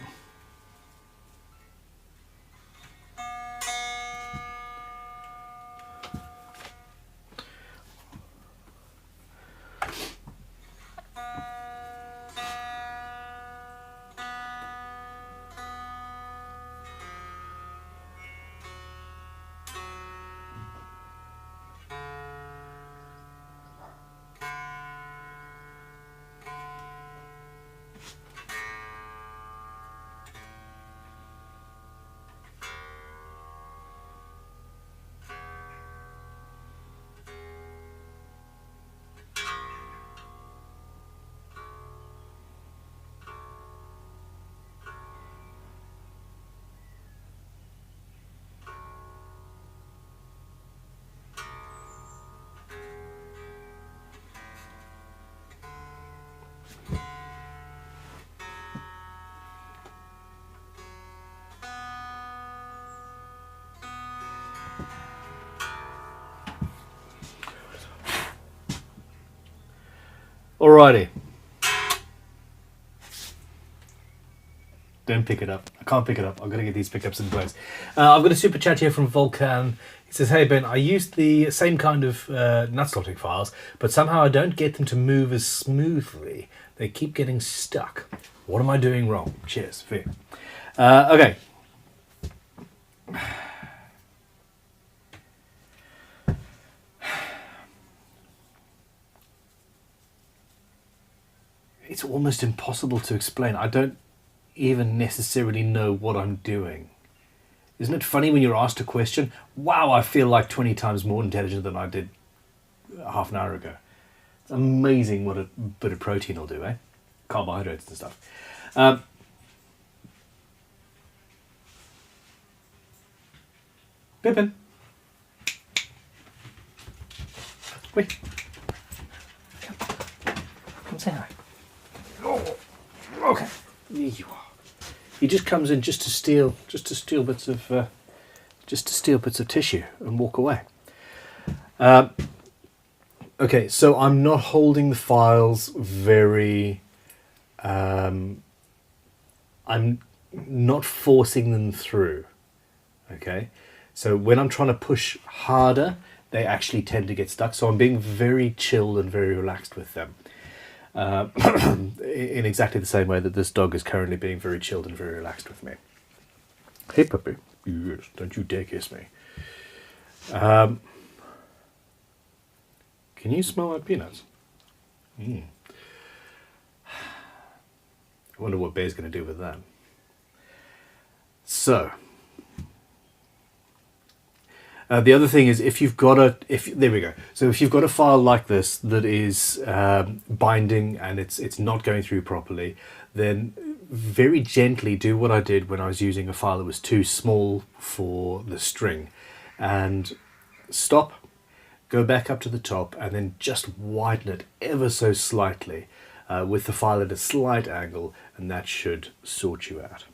Alrighty. Don't pick it up. I can't pick it up. I've got to get these pickups in place. I've got a super chat here from Volcan. He says, hey Ben, I used the same kind of nut slotting files, but somehow I don't get them to move as smoothly. They keep getting stuck. What am I doing wrong? Cheers. Fair. Okay. It's almost impossible to explain. I don't even necessarily know what I'm doing. Isn't it funny when you're asked a question? Wow, I feel like 20 times more intelligent than I did half an hour ago. It's amazing what a bit of protein will do, eh? Carbohydrates and stuff. Pippin. Wait. Come say hi. Oh, okay. There you are. He just comes in just to steal bits of tissue and walk away. Okay, so I'm not holding the files very. I'm not forcing them through. Okay, so when I'm trying to push harder, they actually tend to get stuck. So I'm being very chilled and very relaxed with them. In exactly the same way that this dog is currently being very chilled and very relaxed with me. Hey puppy, yes, don't you dare kiss me. Can you smell my peanuts? I wonder what Bear's going to do with that. So the other thing is, if you've got there we go. So if you've got a file like this that is binding and it's not going through properly, then very gently do what I did when I was using a file that was too small for the string, and stop, go back up to the top, and then just widen it ever so slightly with the file at a slight angle, and that should sort you out.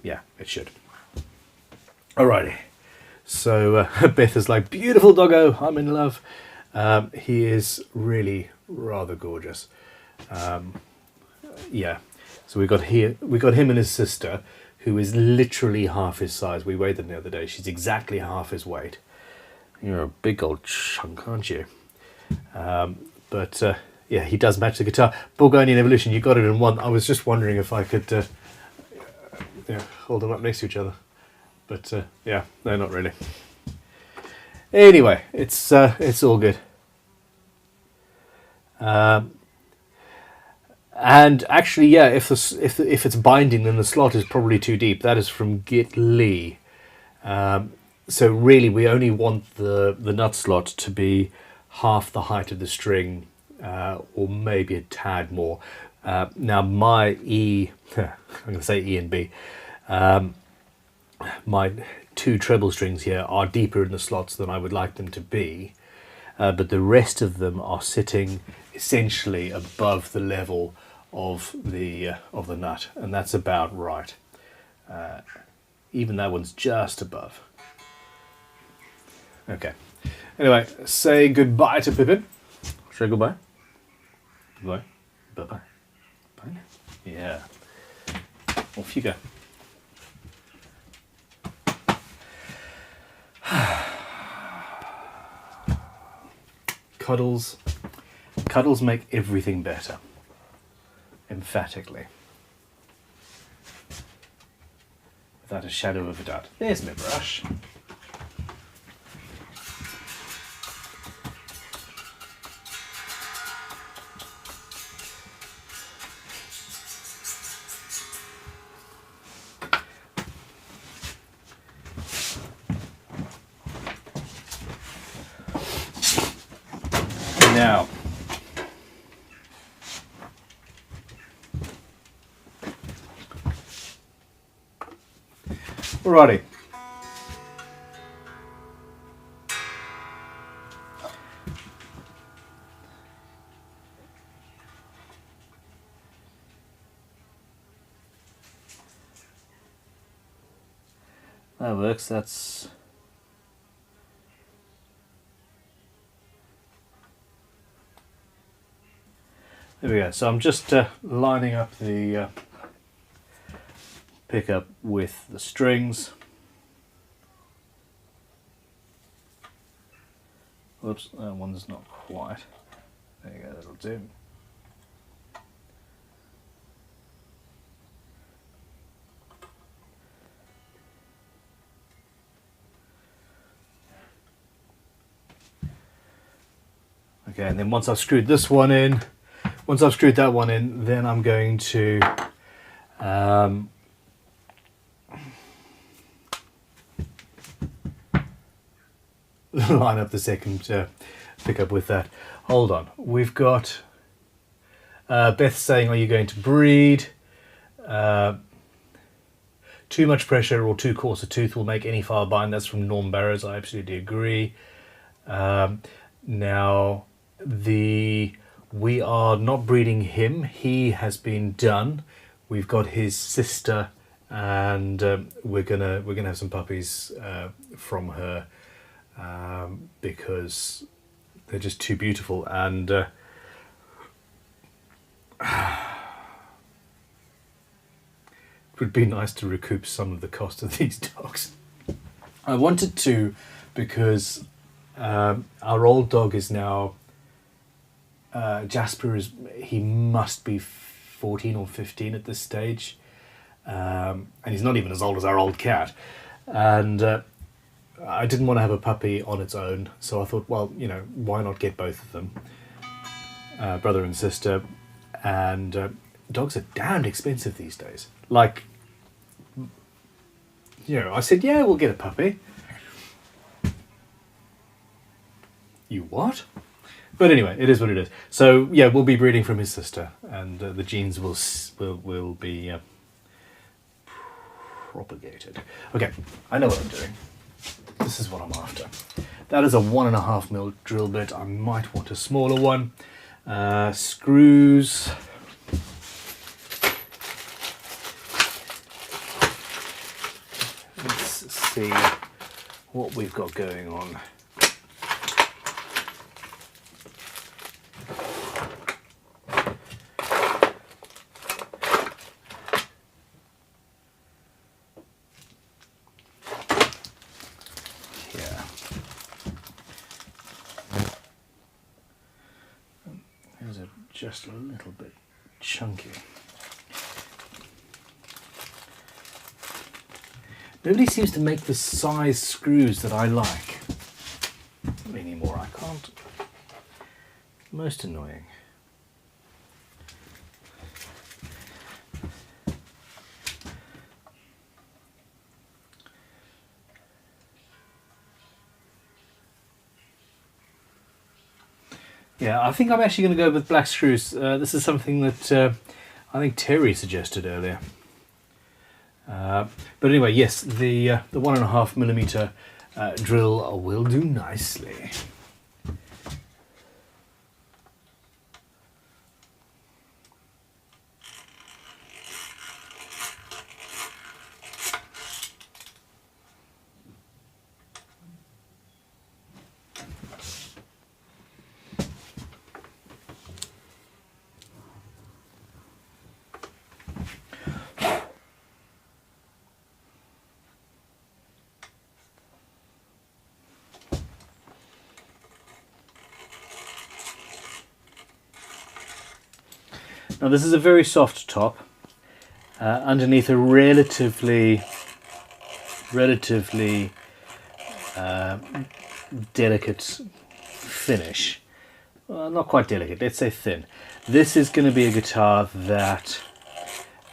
Yeah, it should. Alrighty. So Beth is like, beautiful doggo, I'm in love. He is really rather gorgeous. Yeah, so we got him and his sister, who is literally half his size. We weighed them the other day. She's exactly half his weight. You're a big old chunk, aren't you? But yeah, he does match the guitar. Bulgarian Evolution, you got it in one. I was just wondering if I could hold them up next to each other. But yeah, no, not really. Anyway, it's all good. And actually, yeah, if it's binding, then the slot is probably too deep. That is from Git Lee. So really, we only want the nut slot to be half the height of the string, or maybe a tad more. Now my E, I'm going to say E and B. My two treble strings here are deeper in the slots than I would like them to be, but the rest of them are sitting essentially above the level of the nut, and that's about right. Even that one's just above. Okay. Anyway, say goodbye to Pippin. Say goodbye. Goodbye. Bye-bye. Bye. Yeah. Off you go. Cuddles. Cuddles make everything better. Emphatically. Without a shadow of a doubt. There's my brush. Now, alrighty. That works. That's there we go. So I'm just lining up the pickup with the strings. Whoops, that one's not quite. There you go, that'll do. Okay, and then once I've screwed this one in, once I've screwed that one in, then I'm going to line up the second pickup with that. Hold on, we've got Beth saying, are you going to breed? Too much pressure or too coarse a tooth will make any file bind. That's from Norm Barrows. I absolutely agree. Now, we are not breeding him. He has been done. We've got his sister, and we're gonna have some puppies from her because they're just too beautiful, and it would be nice to recoup some of the cost of these dogs. I wanted to because our old dog is now Jasper he must be 14 or 15 at this stage, and he's not even as old as our old cat, and I didn't want to have a puppy on its own, so I thought, well, you know, why not get both of them, brother and sister. And dogs are damned expensive these days. Like, you know, I said, yeah, we'll get a puppy. You what? But anyway, it is what it is. So yeah, we'll be breeding from his sister, and the genes will be propagated. Okay, I know what I'm doing. This is what I'm after. That is a 1.5mm drill bit. I might want a smaller one. Screws. Let's see what we've got going on. Just a little bit chunky. Nobody seems to make the size screws that I like anymore. I can't. Most annoying. Yeah, I think I'm actually going to go with black screws. This is something that I think Terry suggested earlier. But anyway, yes, the 1.5mm drill will do nicely. Now this is a very soft top, underneath a relatively delicate finish. Well, not quite delicate, let's say thin. This is going to be a guitar that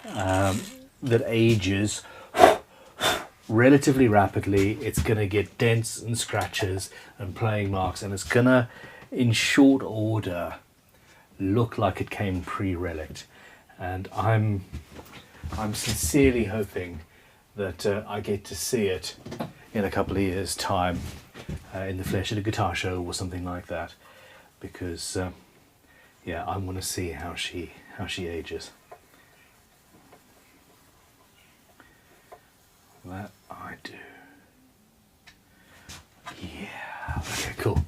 that ages relatively rapidly. It's going to get dents and scratches and playing marks, and it's going to, in short order, look like it came pre-relict. And I'm sincerely hoping that I get to see it in a couple of years' time in the flesh at a guitar show or something like that, because yeah, I want to see how she ages. That I do. Yeah. Okay. Cool.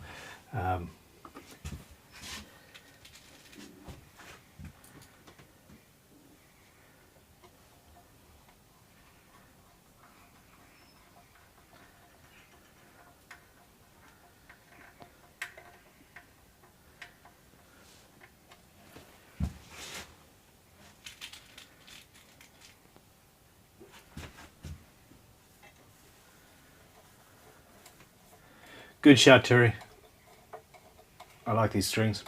Good shout, Terry. I like these strings.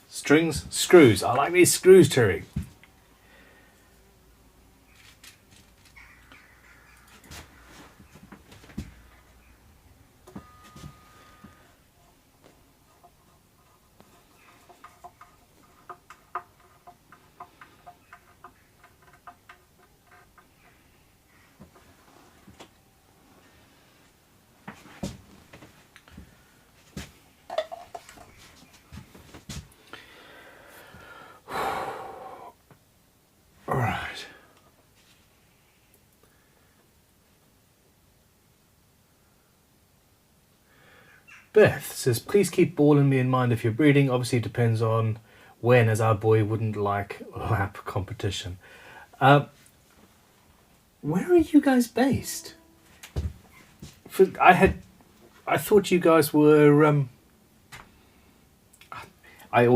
Strings? Screws. I like these screws, Terry. Alright. Beth says, please keep ball and me in mind if you're breeding. Obviously it depends on when, as our boy wouldn't like lap competition. Where are you guys based? I thought you guys were I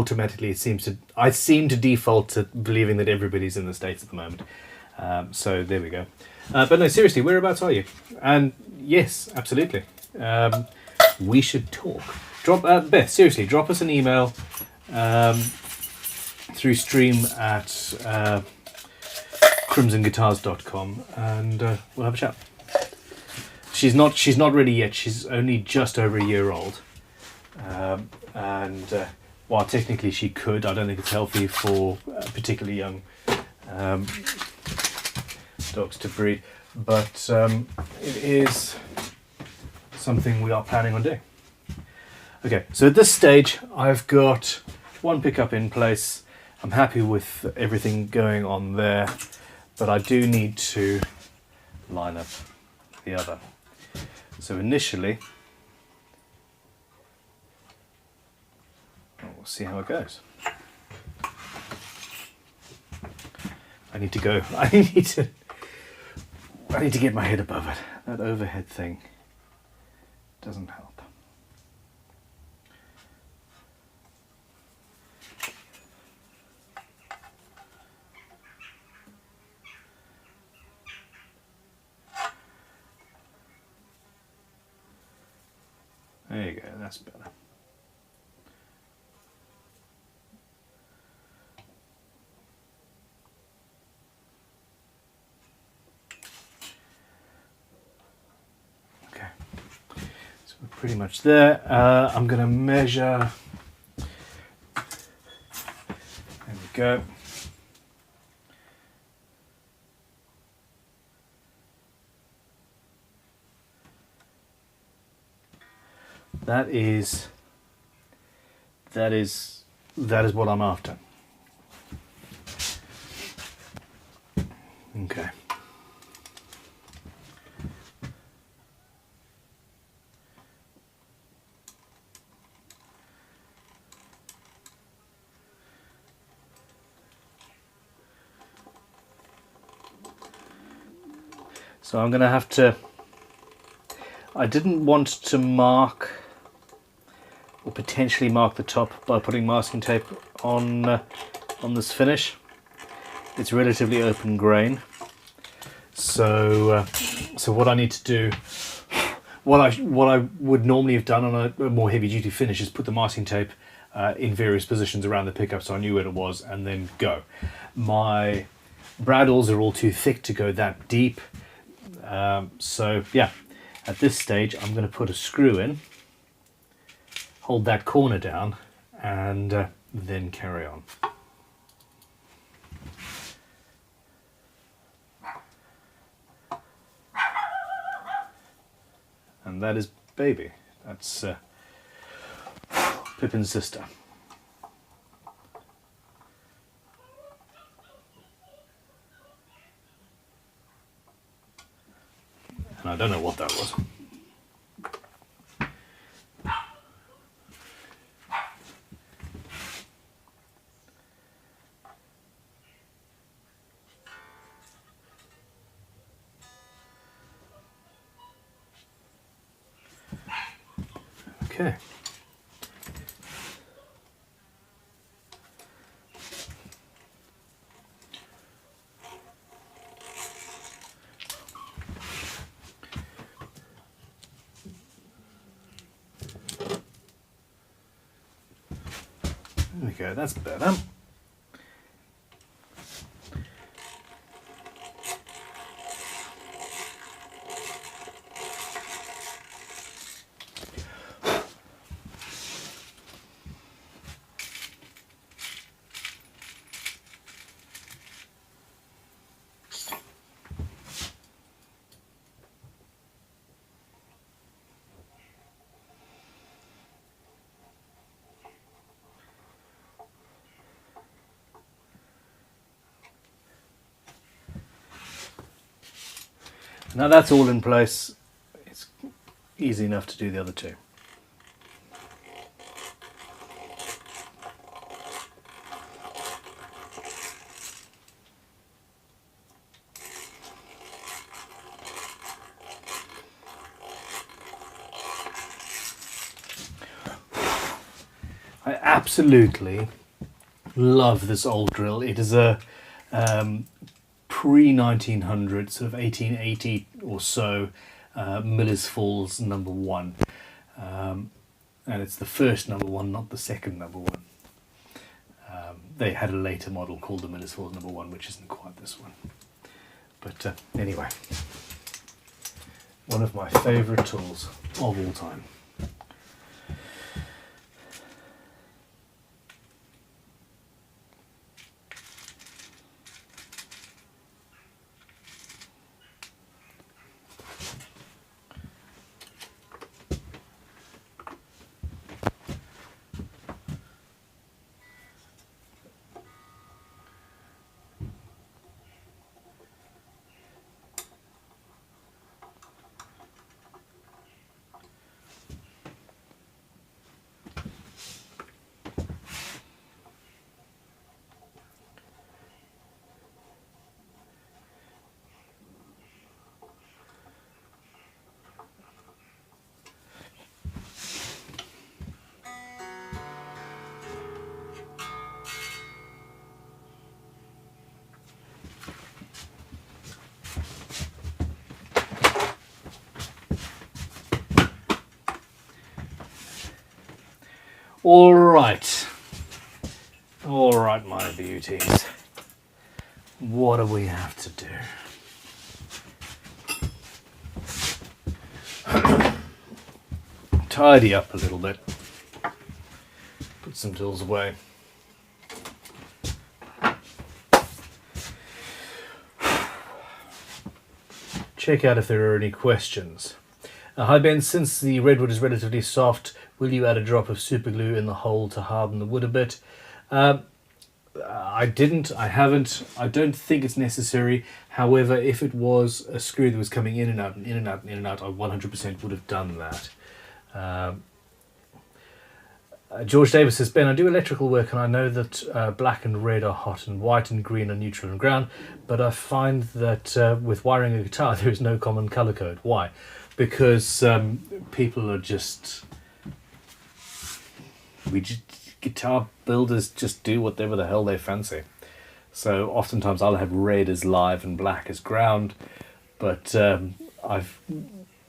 seem to default to believing that everybody's in the States at the moment. So there we go. But no, seriously, whereabouts are you? And yes, absolutely. We should talk. Beth, seriously, drop us an email through stream at crimsonguitars.com and we'll have a chat. She's not ready yet. She's only just over a year old. While technically she could, I don't think it's healthy for particularly young dogs to breed, but it is something we are planning on doing. Okay, so at this stage I've got one pickup in place. I'm happy with everything going on there, but I do need to line up the other. So initially, we'll see how it goes. I need to go. I need to get my head above it. That overhead thing doesn't help. There you go, that's better. Okay, so we're pretty much there. I'm going to measure. There we go. That is what I'm after. Okay. So I'm going to have to, I didn't want to mark or potentially mark the top by putting masking tape on this finish. It's relatively open grain. So what I need to do, what I would normally have done on a more heavy duty finish is put the masking tape in various positions around the pickup so I knew where it was and then go. My bradles are all too thick to go that deep. So yeah, at this stage I'm going to put a screw in, hold that corner down, and then carry on. And that is Baby. That's Pippin's sister. And I don't know what that was. Okay. There we go, that's better. Now that's all in place, it's easy enough to do the other two. I absolutely love this old drill. It is a pre-1900, sort of 1880 or so, Miller's Falls number 1. And it's the first number 1, not the second number 1. They had a later model called the Miller's Falls number 1, which isn't quite this one. But anyway, one of my favourite tools of all time. All right, my beauties. What do we have to do? Tidy up a little bit. Put some tools away. check out if there are any questions. Hi Ben, since the redwood is relatively soft, will you add a drop of super glue in the hole to harden the wood a bit? I didn't, I haven't, I don't think it's necessary. However, if it was a screw that was coming in and out and in and out and in and out, I 100% would have done that. George Davis says, Ben, I do electrical work and I know that black and red are hot and white and green are neutral and ground, but I find that with wiring a guitar there is no common colour code. Why? Because people are just... guitar builders just do whatever the hell they fancy. So oftentimes I'll have red as live and black as ground, but there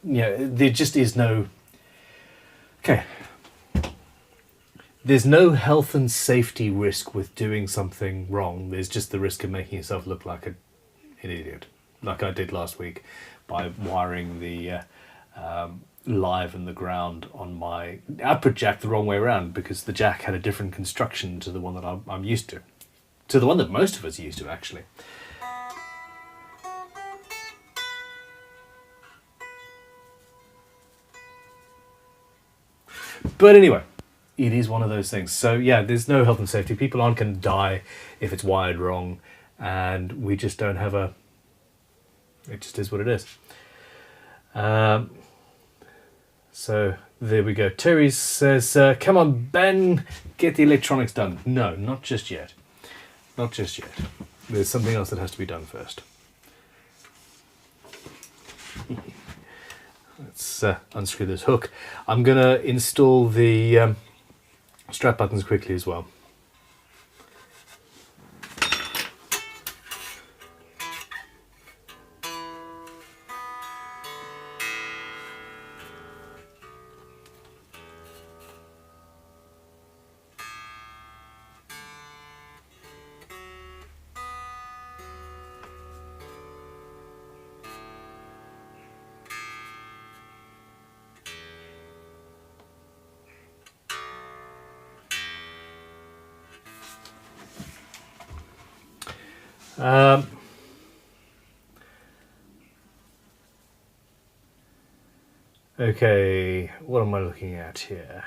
just is no... Okay. There's no health and safety risk with doing something wrong. There's just the risk of making yourself look like an idiot, like I did last week by wiring the live and the ground on my output jack the wrong way around, because the jack had a different construction to the one that I'm used to the one that most of us are used to, actually. But anyway, it is one of those things. So yeah, there's no health and safety. People aren't going to die if it's wired wrong, and we just don't have a... It just is what it is. So there we go. Terry says, come on, Ben, get the electronics done. No, not just yet. Not just yet. There's something else that has to be done first. Let's unscrew this hook. I'm going to install the strap buttons quickly as well. Okay, what am I looking at here?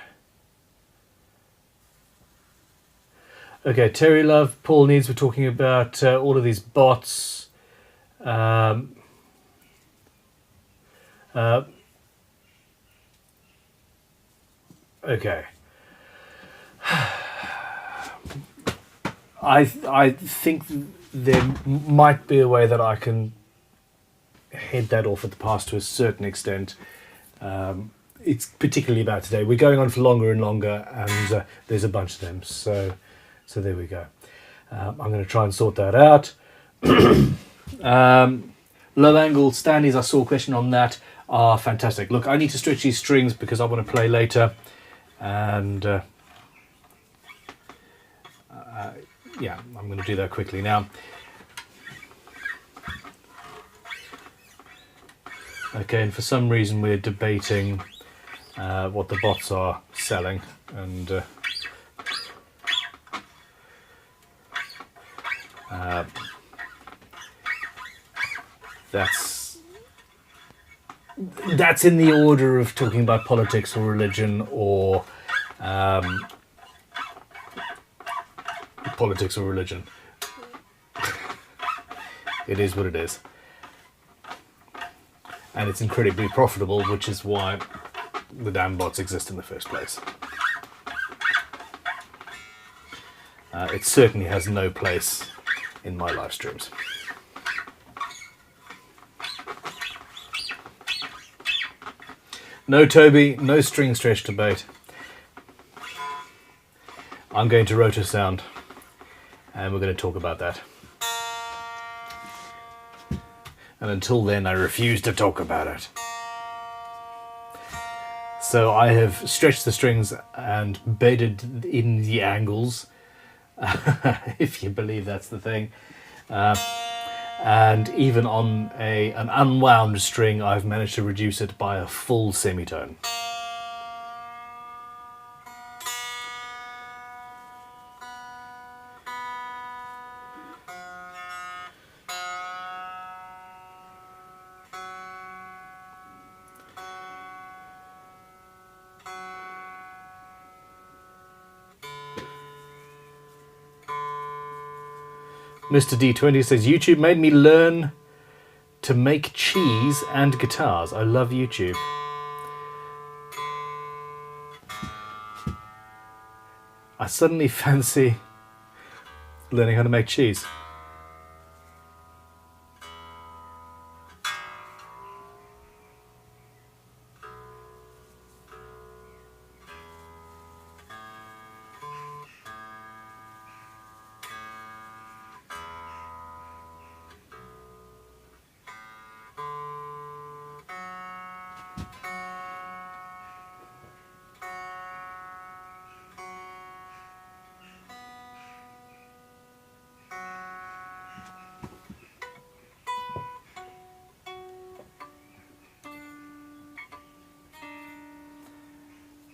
Okay, Terry Love, Paul Needs, we're talking about all of these bots. Okay. I think there might be a way that I can head that off at the pass to a certain extent. It's particularly about today. We're going on for longer and longer, and there's a bunch of them. So there we go. I'm going to try and sort that out. Low angle standees, I saw a question on that, are fantastic. Look, I need to stretch these strings because I want to play later, and yeah, I'm going to do that quickly now. Okay, and for some reason we're debating what the bots are selling, and that's in the order of talking about politics or religion, or politics or religion. It is what it is. And it's incredibly profitable, which is why the damn bots exist in the first place. It certainly has no place in my live streams. No, Toby, no string stretch debate. I'm going to rotor sound, and we're going to talk about that. And until then, I refuse to talk about it. So I have stretched the strings and bedded in the angles, if you believe that's the thing. And even on an unwound string, I've managed to reduce it by a full semitone. Mr. D20 says, YouTube made me learn to make cheese and guitars. I love YouTube. I suddenly fancy learning how to make cheese.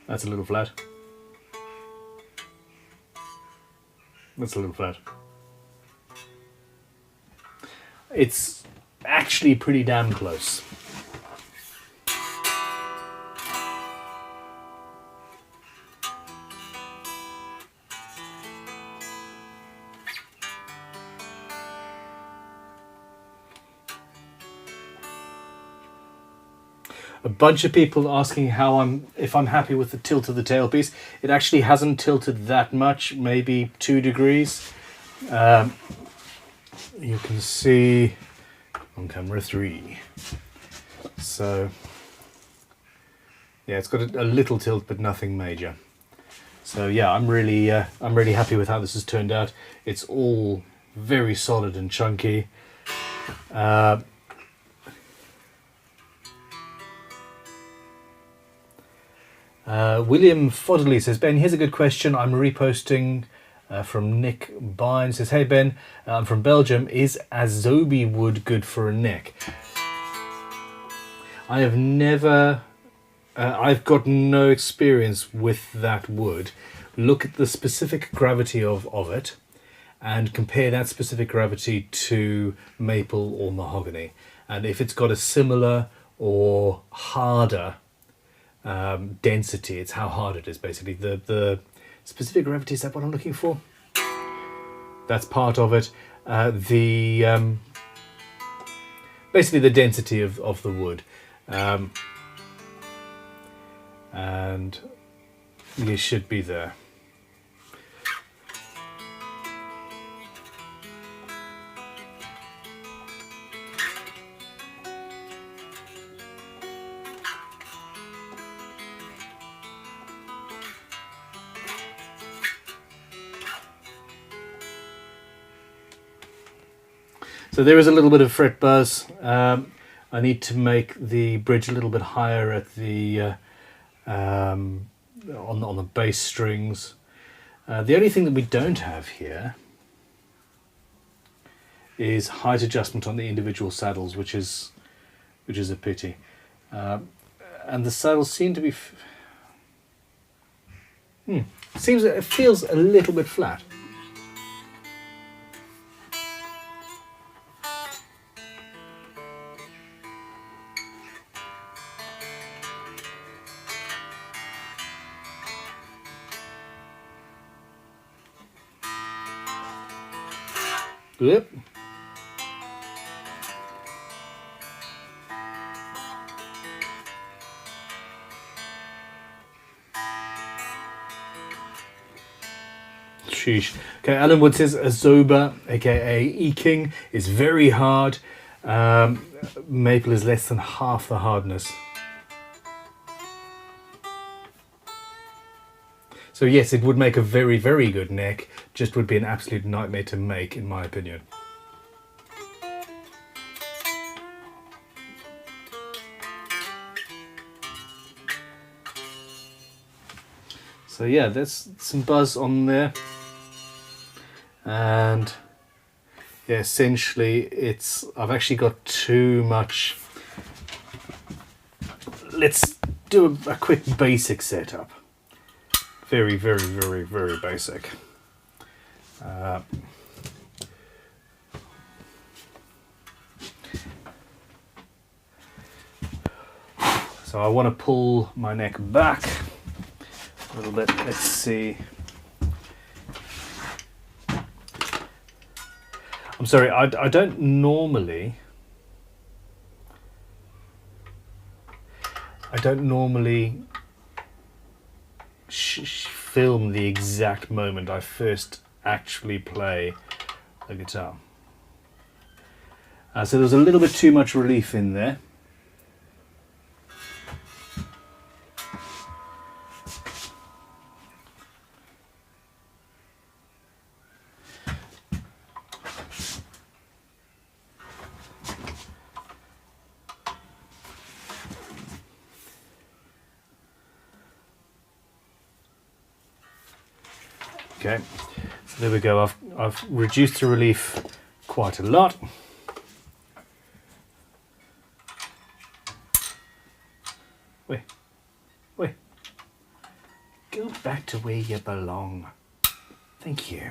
That's a little flat. That's a little flat. It's actually pretty damn close. A bunch of people asking if I'm happy with the tilt of the tailpiece. It actually hasn't tilted that much, maybe 2 degrees. You can see on camera 3. So yeah, it's got a little tilt, but nothing major. So yeah, I'm really happy with how this has turned out. It's all very solid and chunky. William Fodderly says, Ben, here's a good question. I'm reposting from Nick Bynes. Says, hey Ben, I'm from Belgium. Is azobe wood good for a neck? I have never, I've got no experience with that wood. Look at the specific gravity of it and compare that specific gravity to maple or mahogany. And if it's got a similar or harder density, it's how hard it is basically. The specific gravity, is that what I'm looking for? That's part of it. Basically the density of the wood. And you should be there. So there is a little bit of fret buzz. I need to make the bridge a little bit higher at the on the bass strings. The only thing that we don't have here is height adjustment on the individual saddles, which is a pity. And the saddles seem to be it feels a little bit flat. Yep. Sheesh. Okay, Alan Wood says Azoba, aka E-King, is very hard. Maple is less than half the hardness. So yes, it would make a very, very good neck, just would be an absolute nightmare to make, in my opinion. So yeah, there's some buzz on there. And yeah, essentially I've actually got too much. Let's do a quick basic setup. Very, very, very, very basic. So I want to pull my neck back a little bit. Let's see. I'm sorry, I don't normally film the exact moment I first actually play the guitar. So there's a little bit too much relief in there. Okay, so there we go. I've reduced the relief quite a lot. Wait. Go back to where you belong. Thank you.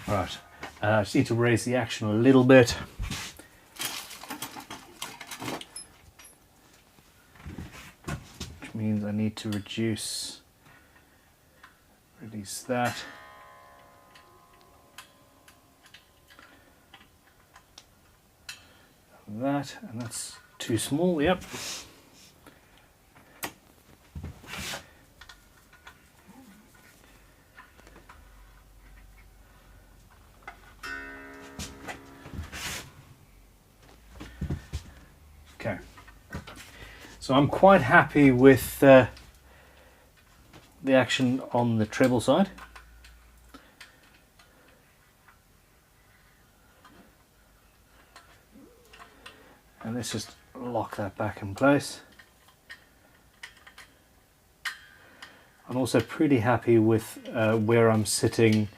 Right, I just need to raise the action a little bit. Which means I need to release that. That, and that's too small, yep. Okay, so I'm quite happy with the action on the treble side. And let's just lock that back in place. I'm also pretty happy with where I'm sitting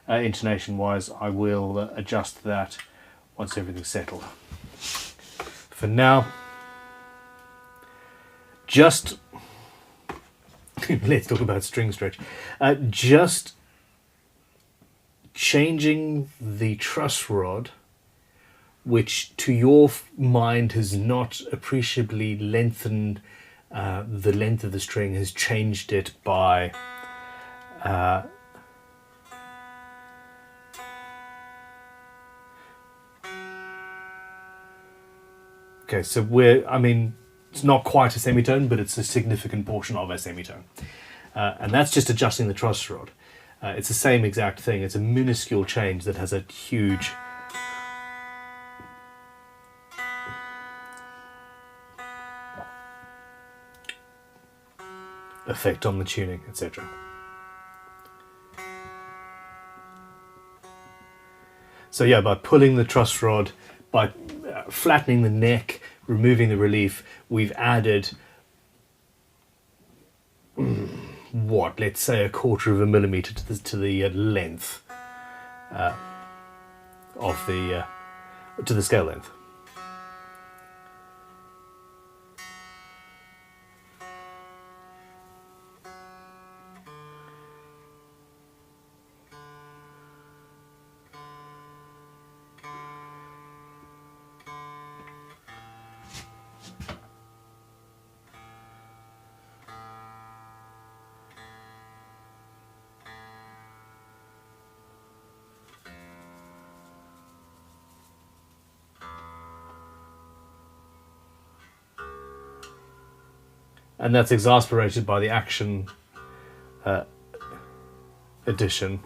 intonation wise. I will adjust that once everything's settled. For now, just let's talk about string stretch. Just changing the truss rod, which to your mind has not appreciably lengthened the length of the string, has changed it by okay, so it's not quite a semitone, but it's a significant portion of a semitone. And that's just adjusting the truss rod. It's the same exact thing. It's a minuscule change that has a huge effect on the tuning, etc. So yeah, by pulling the truss rod, by flattening the neck, removing the relief, we've added what, let's say 1/4 of a millimeter to the length of the to the scale length. And that's exasperated by the action addition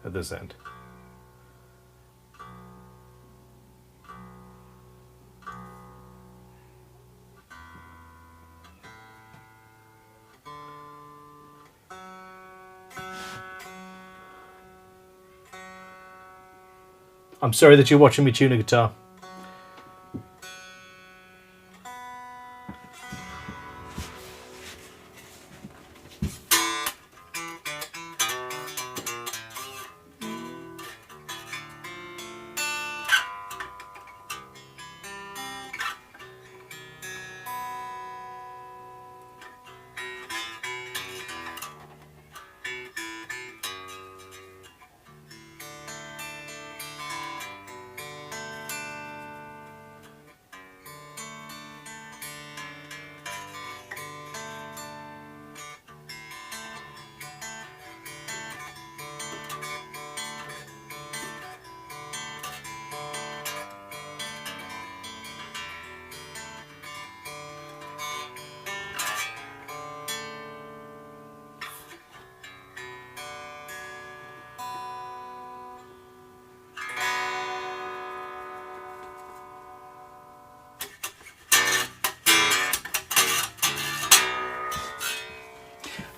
at this end. I'm sorry that you're watching me tune a guitar.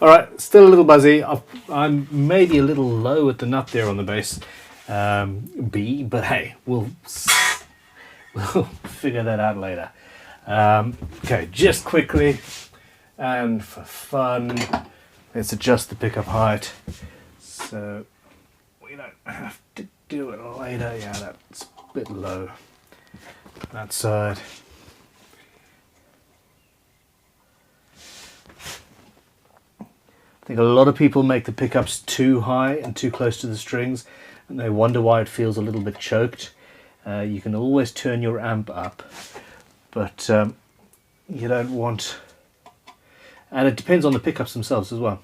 All right, still a little buzzy. I'm maybe a little low at the nut there on the base B, but hey, we'll figure that out later. Okay, just quickly and for fun, let's adjust the pickup height so we don't have to do it later. Yeah, that's a bit low. That side. I think a lot of people make the pickups too high and too close to the strings, and they wonder why it feels a little bit choked. You can always turn your amp up, but you don't want... And it depends on the pickups themselves as well.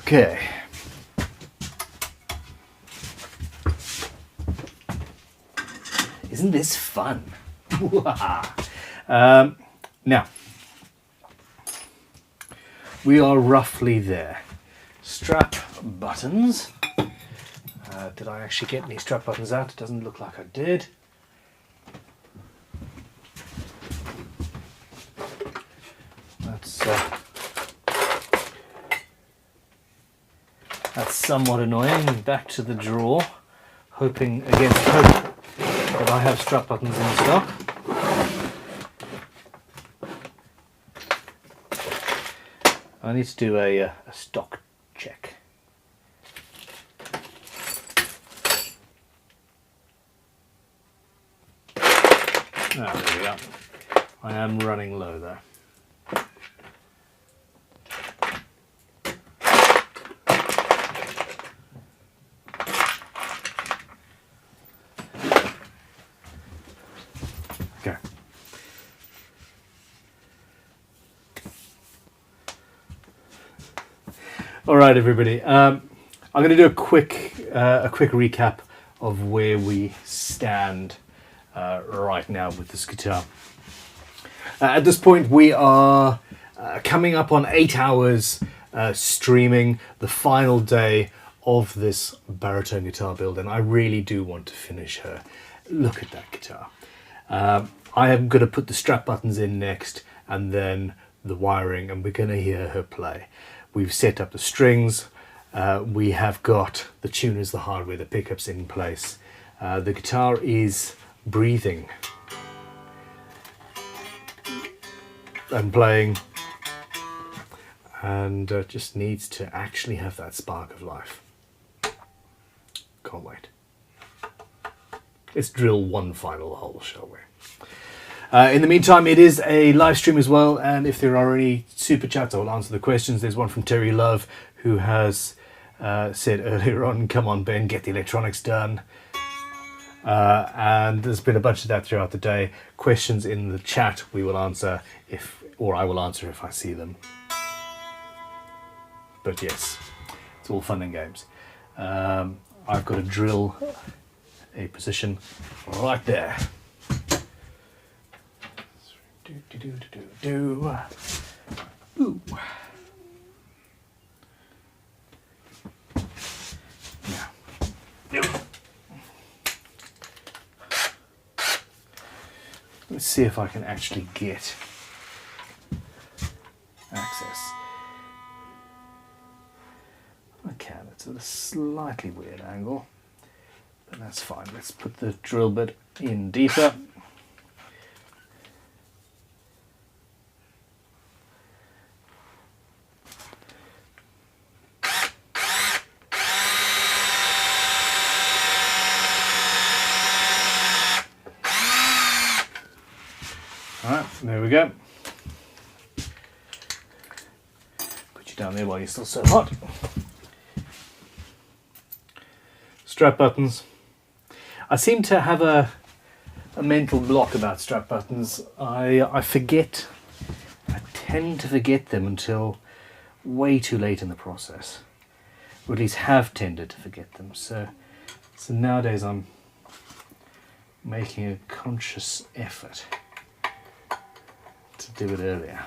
Okay. Isn't this fun? Now, we are roughly there. Strap buttons. Did I actually get any strap buttons out? It doesn't look like I did. That's somewhat annoying. Back to the drawer, hoping against hope that I have strap buttons in stock. I need to do a stock check. Ah, there we go. I am running low though. Okay. All right, everybody. I'm going to do a quick recap of where we stand right now with this guitar. At this point, we are coming up on 8 hours streaming, the final day of this Baritone guitar build, and I really do want to finish her. Look at that guitar. I am going to put the strap buttons in next, and then the wiring, and we're going to hear her play. We've set up the strings. We have got the tuners, the hardware, the pickups in place. The guitar is breathing and playing, and just needs to actually have that spark of life. Can't wait. Let's drill one final hole, shall we? In the meantime, it is a live stream as well, and if there are any super chats, I will answer the questions. There's one from Terry Love, who has said earlier on, come on Ben, get the electronics done. And there's been a bunch of that throughout the day. Questions in the chat we will answer or I will answer if I see them. But yes, it's all fun and games. I've got to drill a position right there. Ooh. Yeah. Let's see if I can actually get access. I can. It's at a slightly weird angle, but that's fine. Let's put the drill bit in deeper. Alright, there we go. Put you down there while you're still so hot. Strap buttons. I seem to have a mental block about strap buttons. I forget. I tend to forget them until way too late in the process. Or at least have tended to forget them. So nowadays I'm making a conscious effort to do it earlier.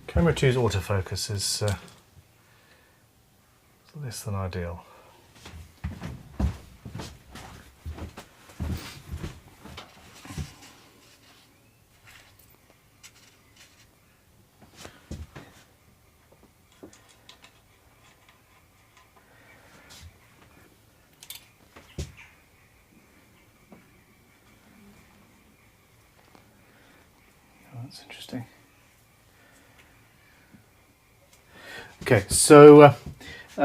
Camera 2's autofocus is less than ideal. That's interesting. Okay, so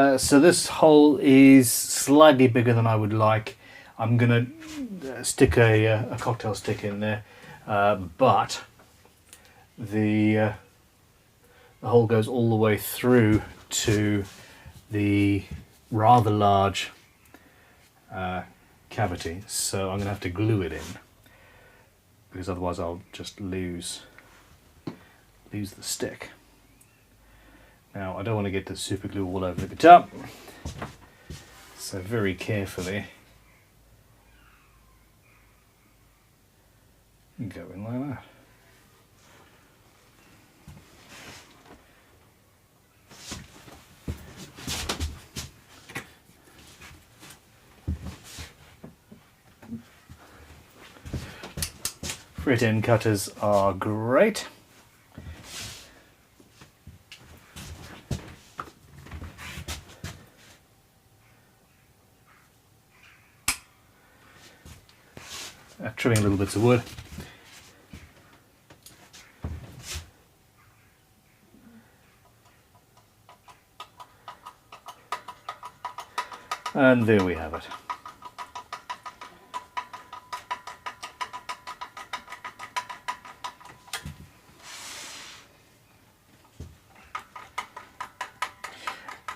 this hole is slightly bigger than I would like. I'm gonna stick a cocktail stick in there, but the hole goes all the way through to the rather large cavity, so I'm gonna have to glue it in, because otherwise I'll just lose the stick. Now I don't want to get the super glue all over the guitar, so very carefully go in like that. Fret end cutters are great. Trimming little bits of wood. And there we have it.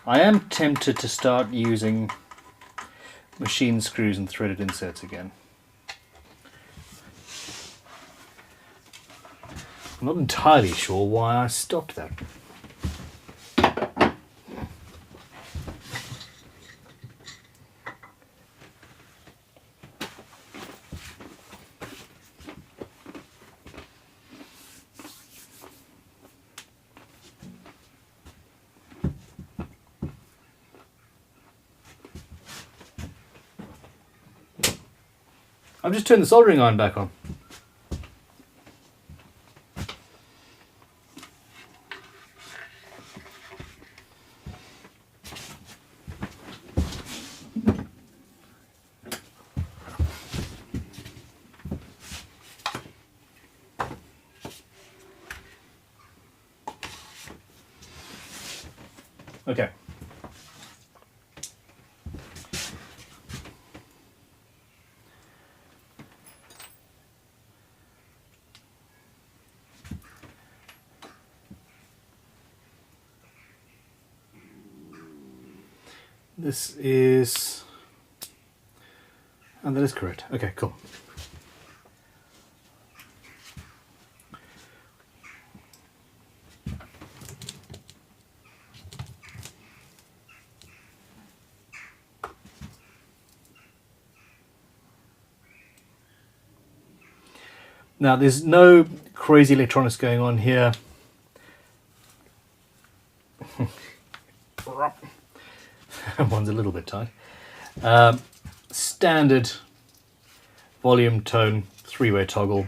I am tempted to start using machine screws and threaded inserts again. I'm not entirely sure why I stopped that. I've just turned the soldering iron back on. Okay. This is, and that is correct. Okay, cool. Now there's no crazy electronics going on here. One's a little bit tight. Standard volume tone 3-way toggle.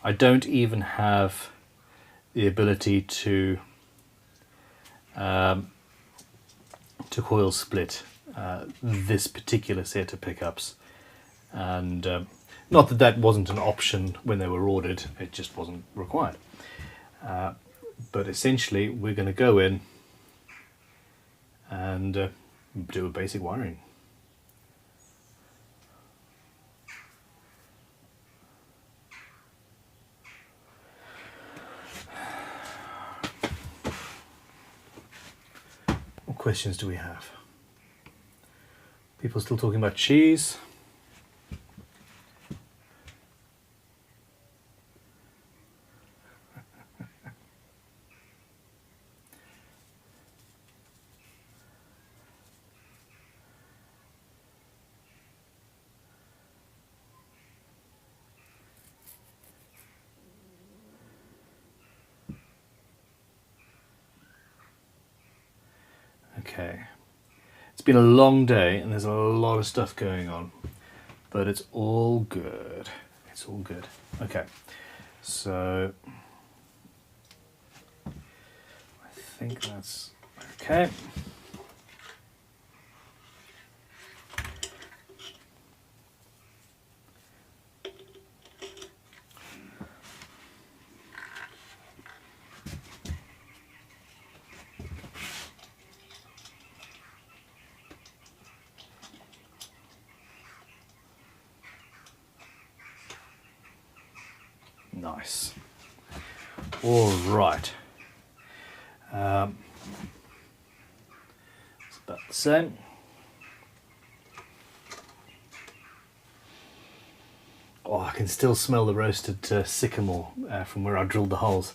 I don't even have the ability to coil split this particular set of pickups, and not that that wasn't an option when they were ordered, it just wasn't required. But essentially we're going to go in and do a basic wiring. What questions do we have? People still talking about cheese? Okay. It's been a long day and there's a lot of stuff going on, but it's all good. It's all good. Okay, so I think that's okay. Nice. All right. It's about the same. Oh, I can still smell the roasted sycamore from where I drilled the holes.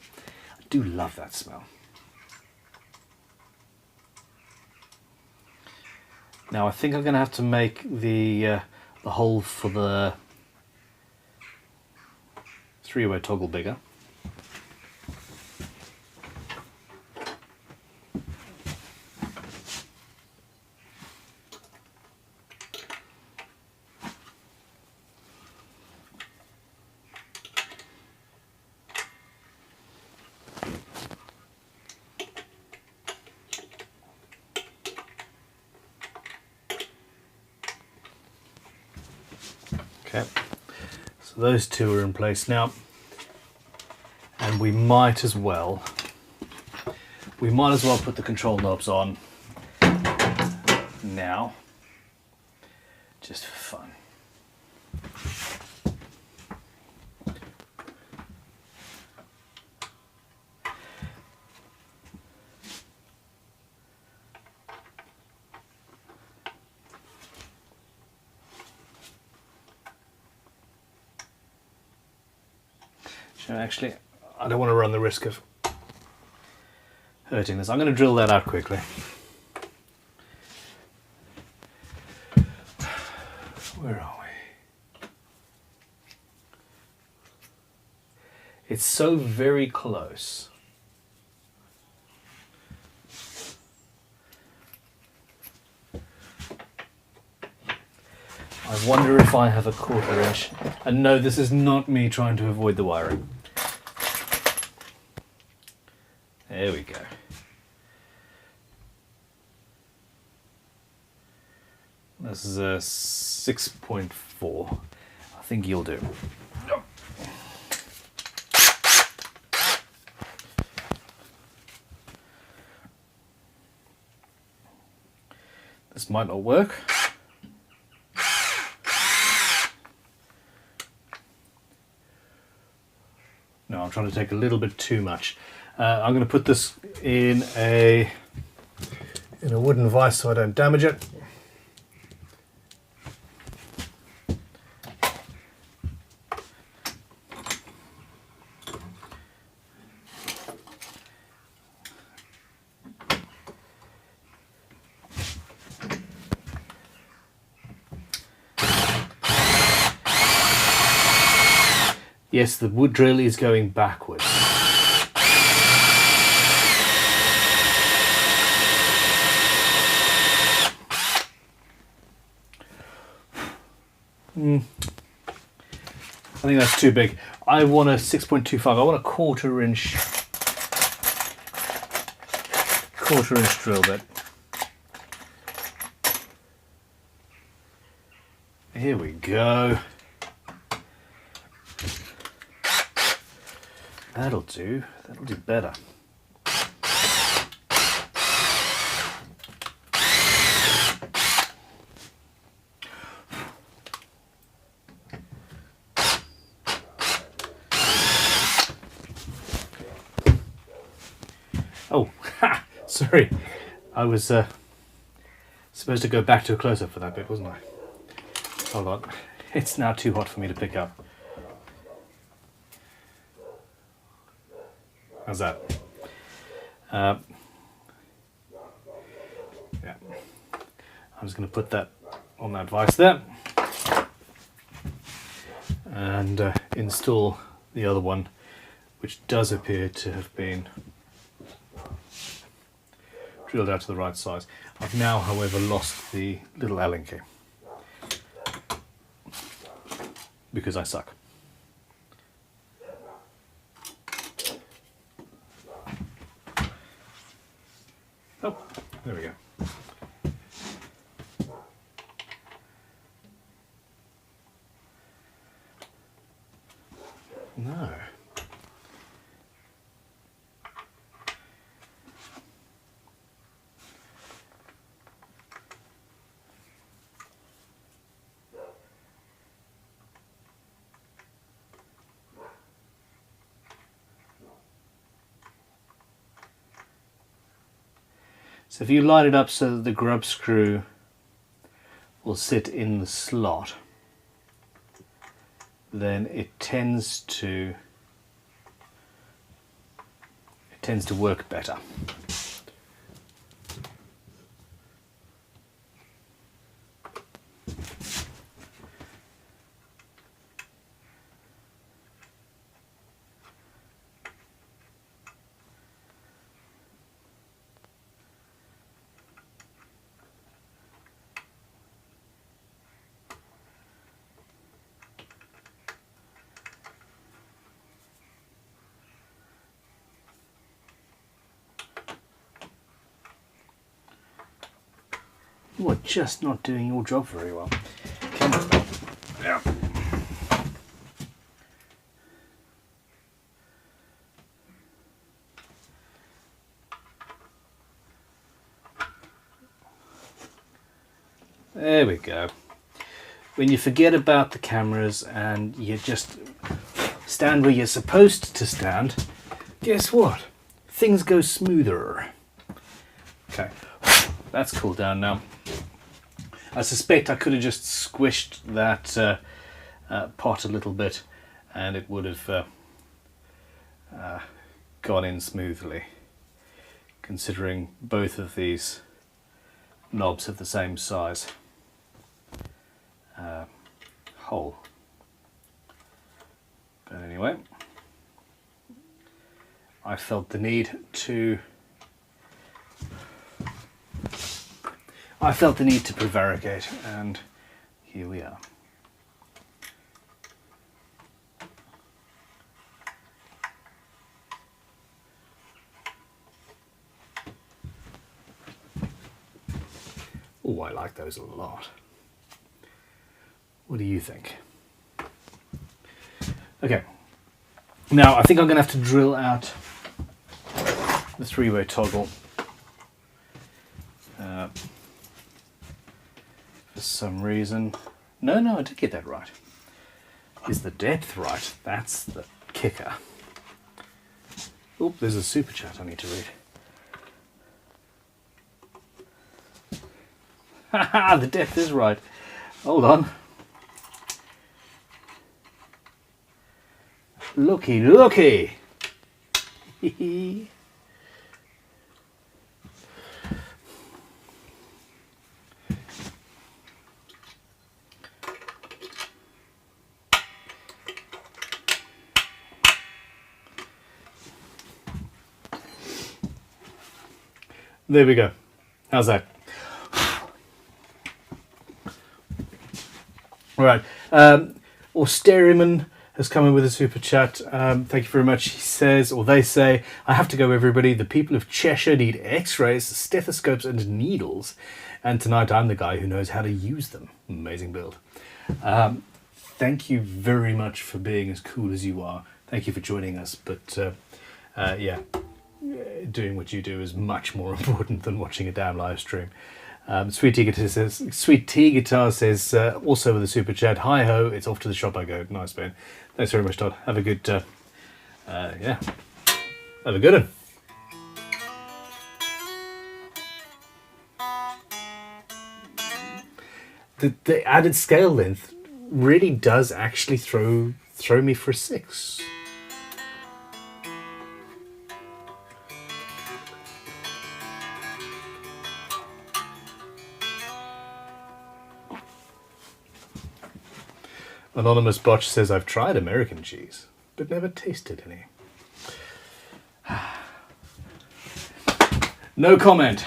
I do love that smell. Now I think I'm going to have to make the hole for the three-way toggle bigger. Okay, so those two are in place now. And we might as well put the control knobs on now, just for fun. So actually, I don't want to run the risk of hurting this. I'm going to drill that out quickly. Where are we? It's so very close. I wonder if I have a 1/4 inch. And no, this is not me trying to avoid the wiring. There we go. This is a 6.4. I think you'll do. This might not work. No, I'm trying to take a little bit too much. I'm going to put this in a wooden vise so I don't damage it. Yes, the wood drill is going backwards. I think that's too big. I want a 6.25. I want a 1/4 inch drill bit. Here we go. That'll do. That'll do better. Oh, ha! Sorry. I was supposed to go back to a close-up for that bit, wasn't I? Hold on. It's now too hot for me to pick up. How's that? Yeah. I'm just going to put that on that vise there and install the other one, which does appear to have been drilled out to the right size. I've now, however, lost the little Allen key because I suck. Oh, there we go. No. So if you line it up so that the grub screw will sit in the slot, then it tends to work better. You are just not doing your job very well. Yeah. There we go. When you forget about the cameras and you just stand where you're supposed to stand, guess what? Things go smoother. Okay, that's cooled down now. I suspect I could have just squished that pot a little bit and it would have gone in smoothly, considering both of these knobs have the same size hole. But anyway, I felt the need to prevaricate, and here we are. Oh, I like those a lot. What do you think? Okay, now I think I'm going to have to drill out the three-way toggle. For some reason. No, I did get that right. Is the depth right? That's the kicker. Oh, there's a super chat I need to read. Haha, the depth is right. Hold on. Looky, looky. There we go. How's that? All right. Austeriman has come in with a super chat. Thank you very much. He says, or they say, I have to go, everybody. The people of Cheshire need x-rays, stethoscopes, and needles. And tonight I'm the guy who knows how to use them. Amazing build. Thank you very much for being as cool as you are. Thank you for joining us. But yeah, doing what you do is much more important than watching a damn live stream. Sweet Tea Guitar says, also with a super chat, hi ho, it's off to the shop I go. Nice, man. Thanks very much, Todd. Have a good, yeah, have a good one. The added scale length really does actually throw me for a 6. Anonymous Botch says, I've tried American cheese, but never tasted any. No comment.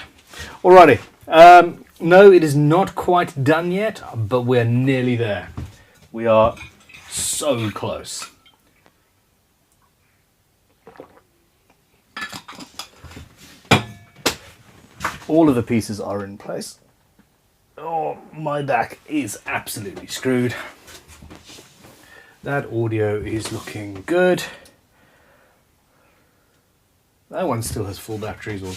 Alrighty. No, it is not quite done yet, but we're nearly there. We are so close. All of the pieces are in place. Oh, my back is absolutely screwed. That audio is looking good. That one still has full batteries, or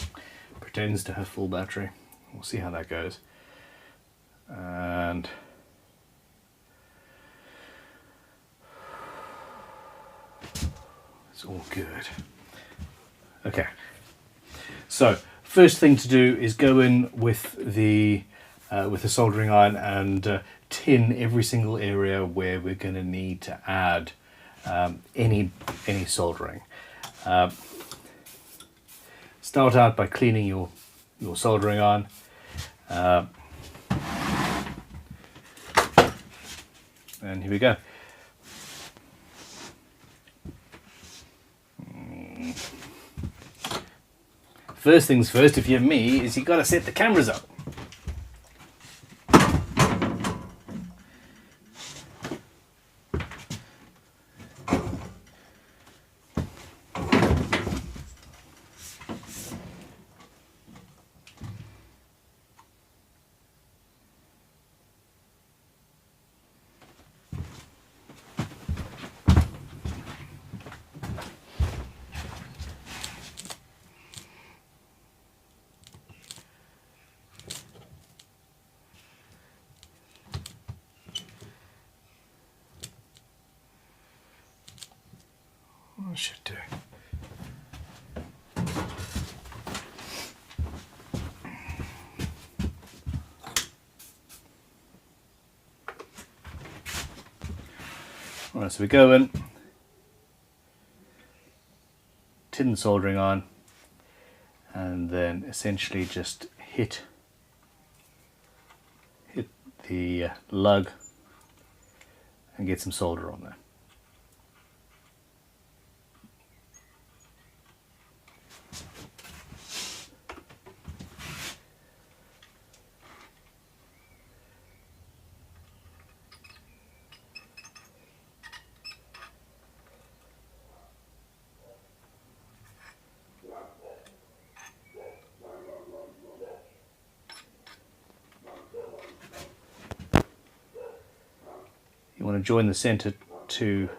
pretends to have full battery. We'll see how that goes. And it's all good. Okay. So first thing to do is go in with the soldering iron and tin every single area where we're going to need to add any soldering. Start out by cleaning your soldering iron. And here we go. First things first, if you're me, is you got to set the cameras up. I should do. Alright, so we go in, tin soldering on, and then essentially just hit the lug and get some solder on there. You want to join the center to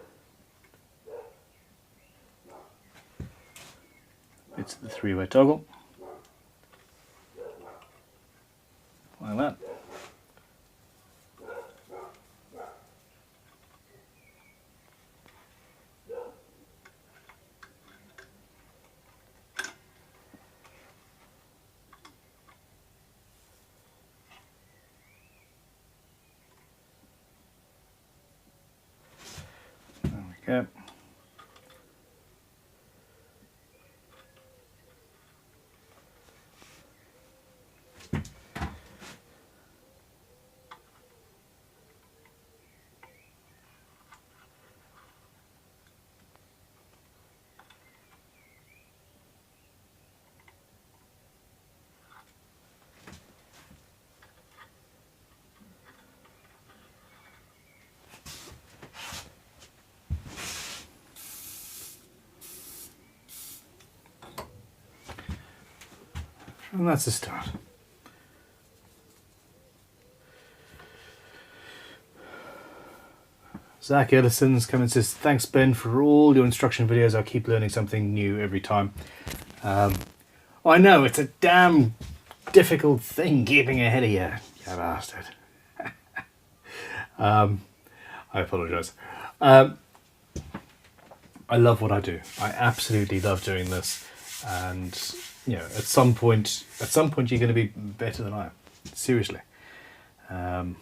bits of the three-way toggle, like that. Okay. And that's a start. Zach Edison's come and says, thanks Ben for all your instruction videos. I keep learning something new every time. I know, it's a damn difficult thing keeping ahead of you, you bastard. I apologise. I love what I do. I absolutely love doing this. And you know, at some point you're going to be better than I am. Seriously. Okay.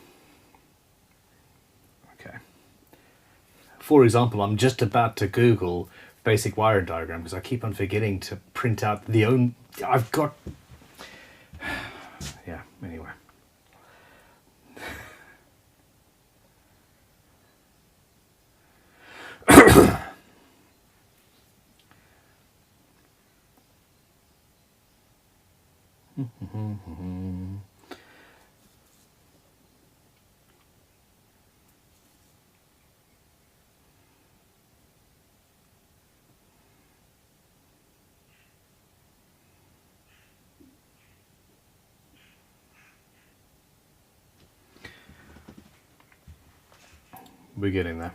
For example, I'm just about to Google basic wiring diagram because I keep on forgetting to print out the own. I've got. Yeah. Anyway. We're getting there.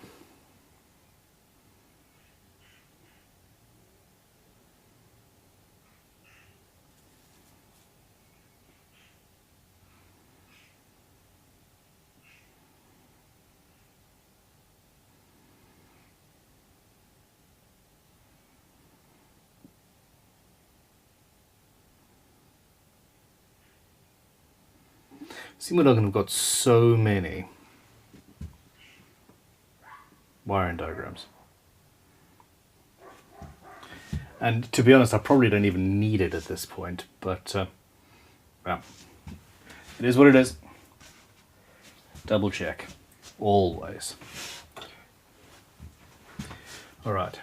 See, we're not going to have got so many wiring diagrams. And to be honest, I probably don't even need it at this point, but well, it is what it is. Double check, always. All right.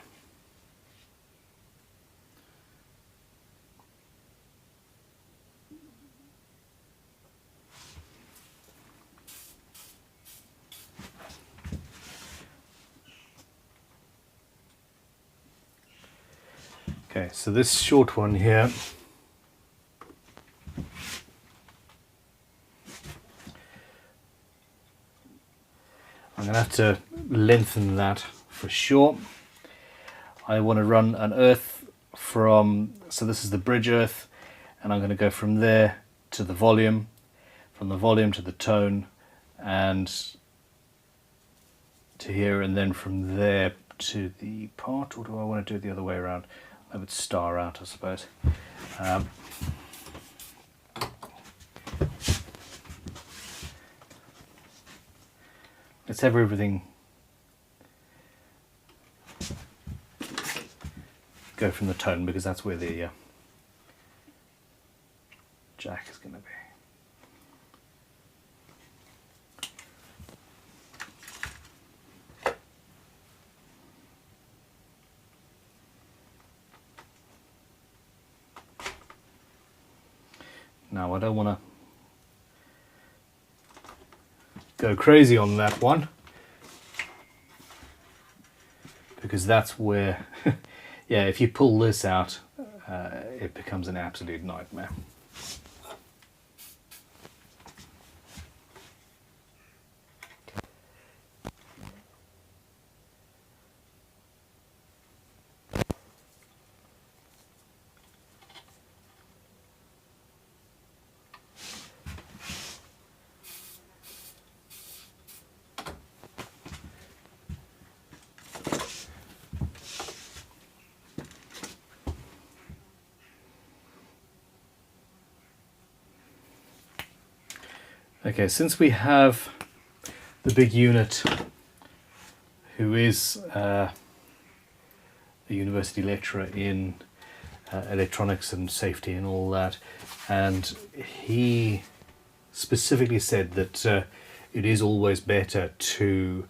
Okay, so this short one here, I'm going to have to lengthen that for sure. I want to run an earth from, so this is the bridge earth, and I'm going to go from there to the volume, from the volume to the tone, and to here, and then from there to the part, or do I want to do it the other way around? I would star out, I suppose. Let's have everything go from the tone, because that's where the jack is going to be. Now I don't want to go crazy on that one, because that's where, yeah, if you pull this out, it becomes an absolute nightmare. Okay, since we have the big unit who is a university lecturer in electronics and safety and all that, and he specifically said that it is always better to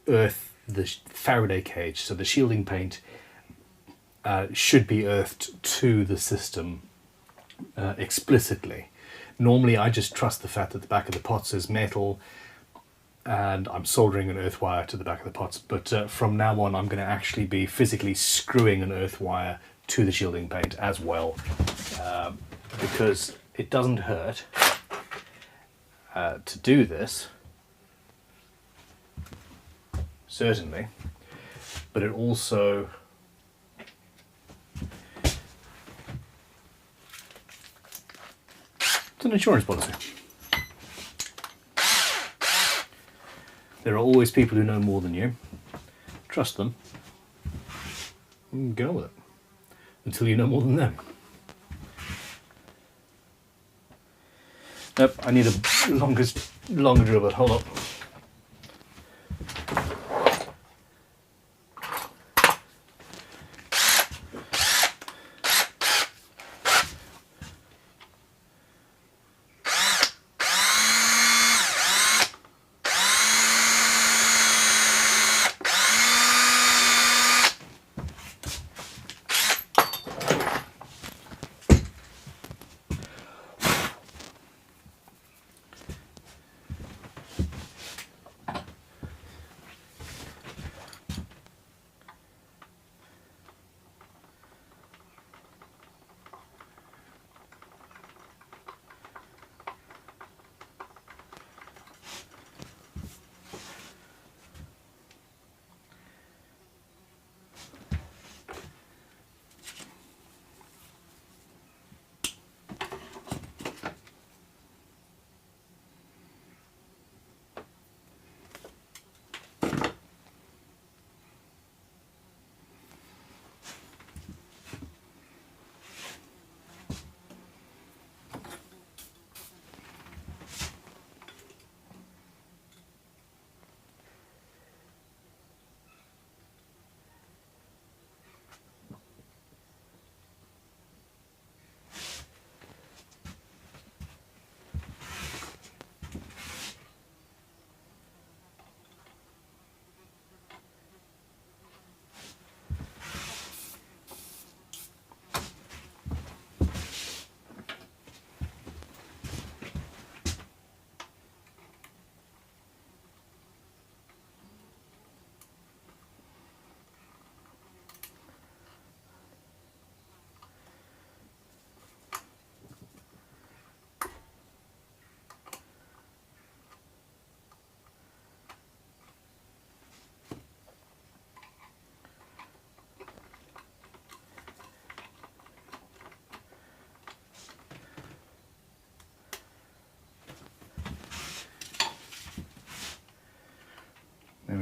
earth the Faraday cage, so the shielding paint should be earthed to the system explicitly. Normally I just trust the fact that the back of the pots is metal and I'm soldering an earth wire to the back of the pots, but from now on I'm going to actually be physically screwing an earth wire to the shielding paint as well, because it doesn't hurt to do this, certainly, but it also it's an insurance policy. There are always people who know more than you. Trust them. And get on with it until you know more than them. Nope, I need a longer drill bit. Hold on.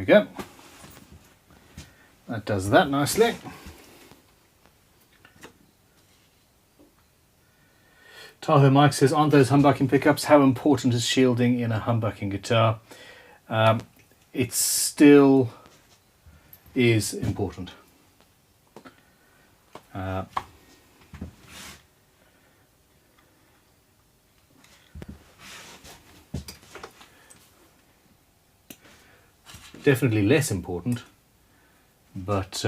we go. That does that nicely. Tahoe Mike says, aren't those humbucking pickups? How important is shielding in a humbucking guitar? It still is important. Definitely less important, but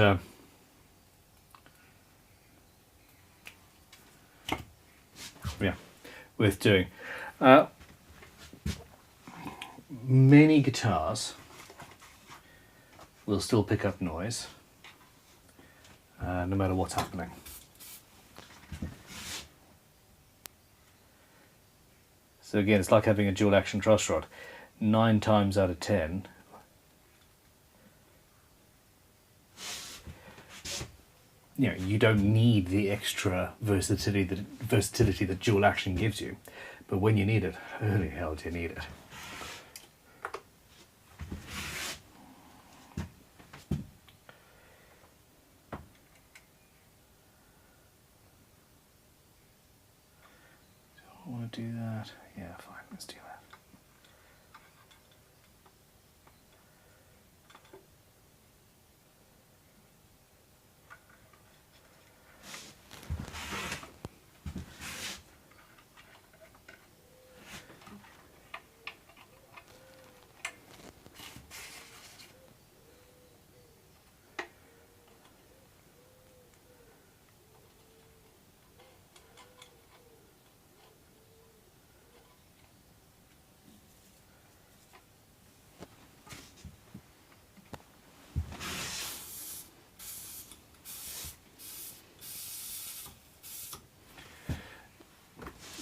yeah, worth doing. Many guitars will still pick up noise no matter what's happening. So again, it's like having a dual action truss rod. 9 times out of 10, you know, you don't need the extra versatility that dual action gives you, but when you need it, holy hell do you need it. Do I want to do that? Yeah, fine, let's do that.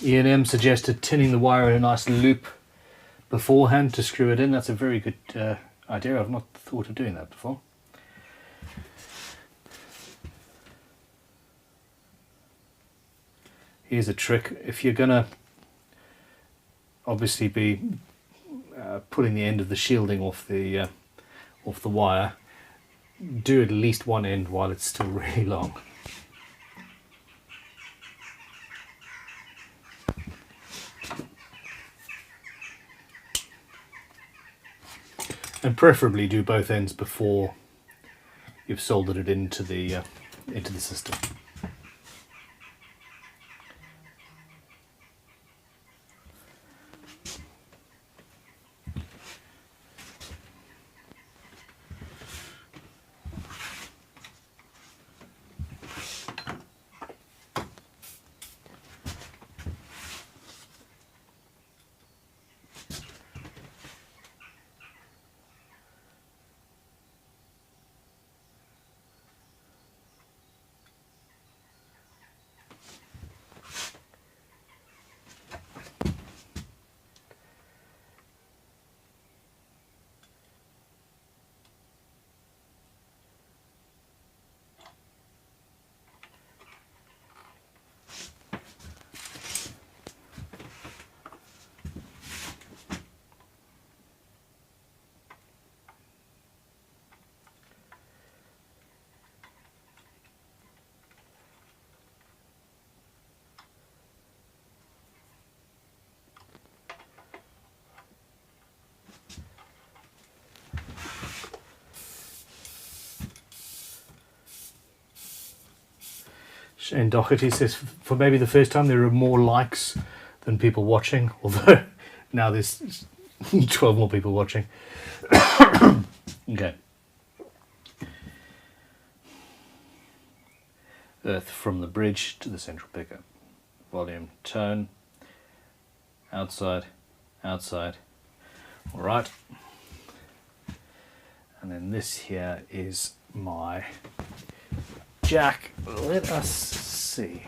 Ian M suggested tinning the wire in a nice loop beforehand to screw it in. That's a very good idea. I've not thought of doing that before. Here's a trick. If you're gonna obviously be pulling the end of the shielding off the wire, do at least one end while it's still really long. And preferably do both ends before you've soldered it into the system. Shane Doherty says, for maybe the first time there are more likes than people watching, although now there's 12 more people watching. Okay. Earth from the bridge to the central pickup. Volume, tone, outside, outside. All right. And then this here is my jack. Let us see.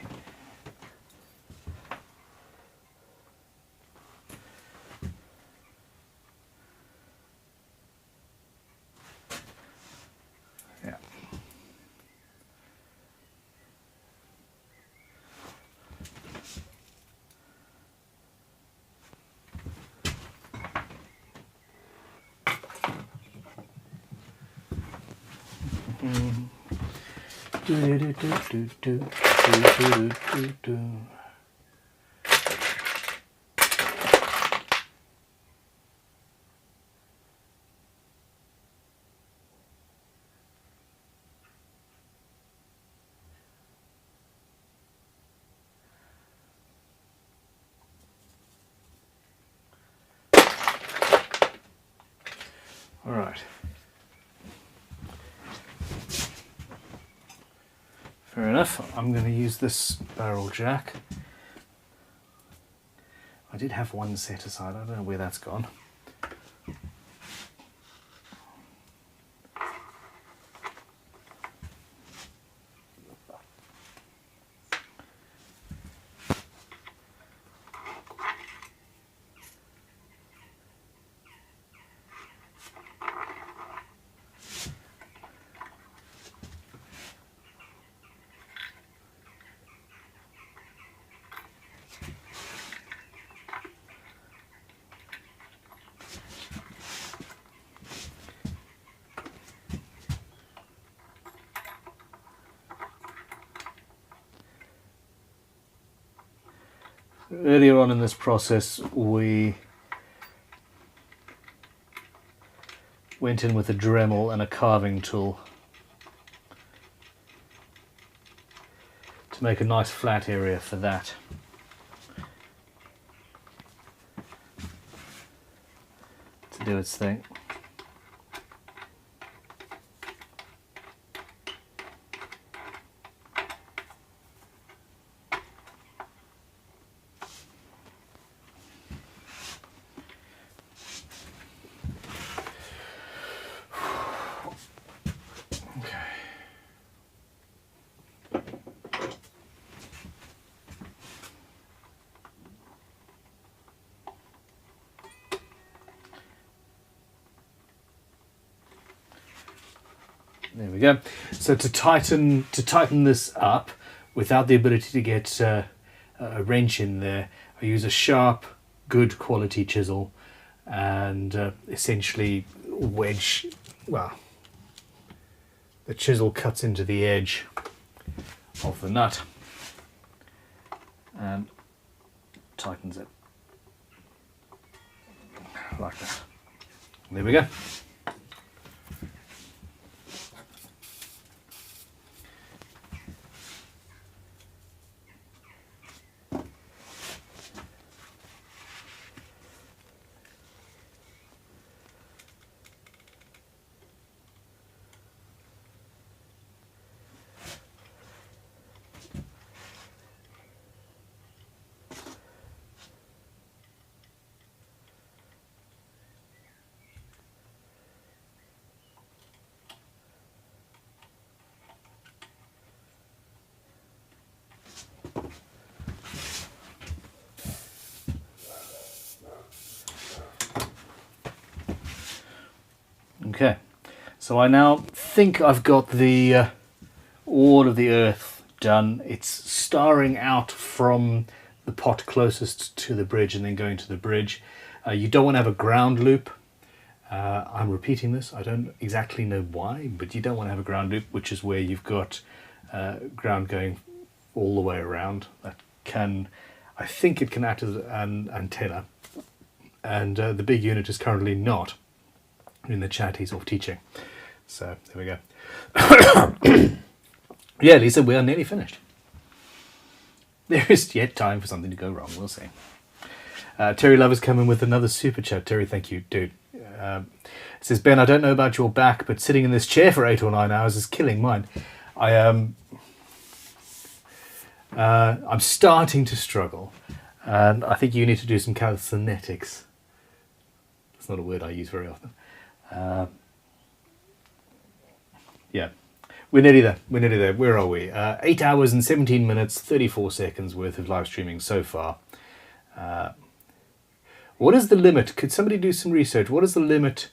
Yeah. All right. Fair enough. I'm going to use this barrel jack. I did have one set aside. I don't know where that's gone. Earlier on in this process, we went in with a Dremel and a carving tool to make a nice flat area for that. To do its thing. There we go. So to tighten this up without the ability to get a wrench in there, I use a sharp, good quality chisel and essentially wedge. Well, the chisel cuts into the edge of the nut and tightens it like that. There we go. Okay, so I now think I've got the all of the earth done. It's starring out from the pot closest to the bridge and then going to the bridge. You don't want to have a ground loop. I'm repeating this, I don't exactly know why, but you don't want to have a ground loop, which is where you've got ground going all the way around. That can, I think it can act as an antenna, and the big unit is currently not. In the chat, he's off teaching. So there we go. Yeah, Lisa, we are nearly finished. There is yet time for something to go wrong. We'll see. Terry Lover's coming with another super chat. Terry, thank you, dude. It says, Ben, I don't know about your back, but sitting in this chair for 8 or 9 hours is killing mine. I'm starting to struggle, and I think you need to do some calisthenics. That's not a word I use very often. Yeah, we're nearly there. We're nearly there. Where are we? 8 hours and 17 minutes, 34 seconds worth of live streaming so far. What is the limit? Could somebody do some research? What is the limit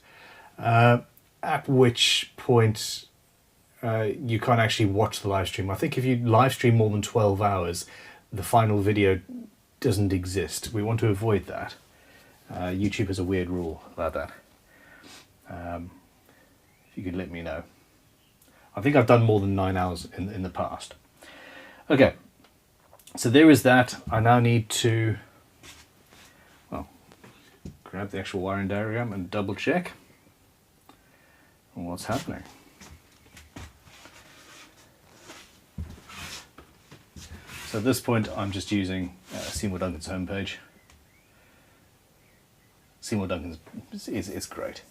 at which point you can't actually watch the live stream? I think if you live stream more than 12 hours, the final video doesn't exist. We want to avoid that. YouTube has a weird rule about that. If you could let me know. I think I've done more than 9 hours in the past. Okay, so there is that. I now need to, well, grab the actual wiring diagram and double check what's happening. So at this point, I'm just using Seymour Duncan's homepage. Seymour Duncan's is great.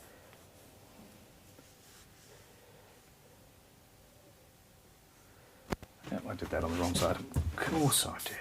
Yep, I did that on the wrong side. Of course I did.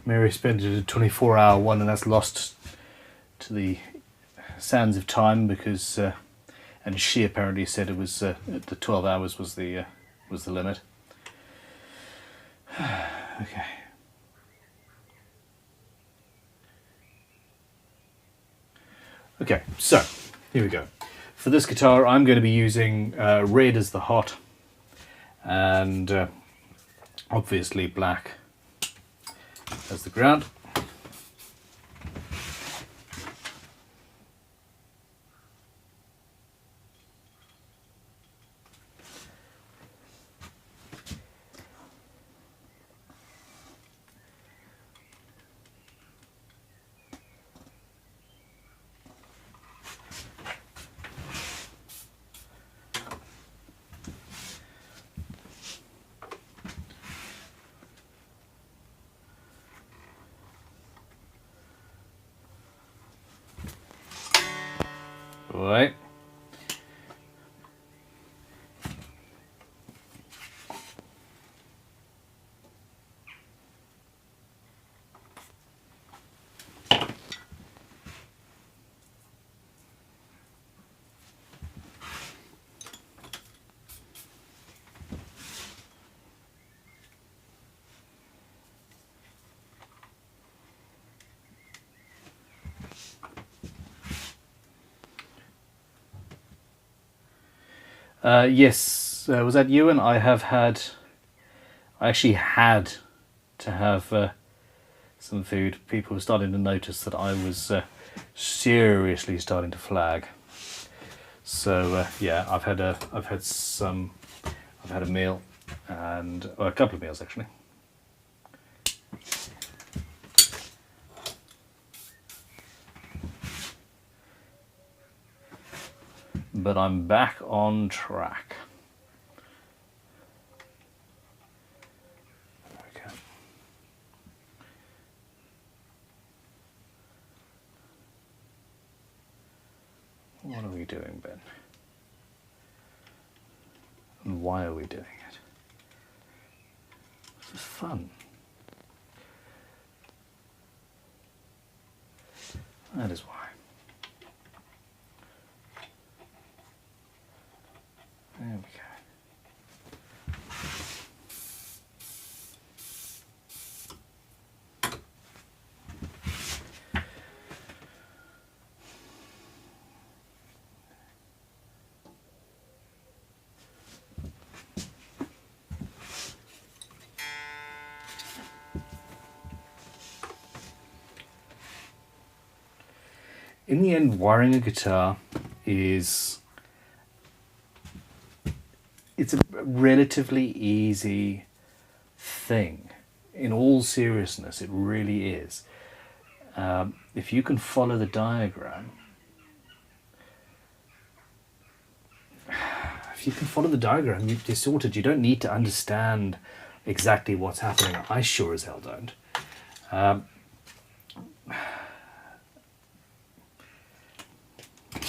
Mary spent a 24-hour one, and that's lost to the sands of time because, and she apparently said it was the 12 hours was the limit. Okay. Okay, so here we go. For this guitar, I'm going to be using red as the hot, and obviously black as the ground. Right. Yes, was that you? And I actually had to have some food. People were starting to notice that I was seriously starting to flag. So yeah, I've had a meal, and a couple of meals actually. But I'm back on track. Okay. What are we doing, Ben? And why are we doing it? This is fun. That is why. There we go. In the end, wiring a guitar it's a relatively easy thing. In all seriousness, it really is. If you can follow the diagram, you're sorted. You don't need to understand exactly what's happening. I sure as hell don't.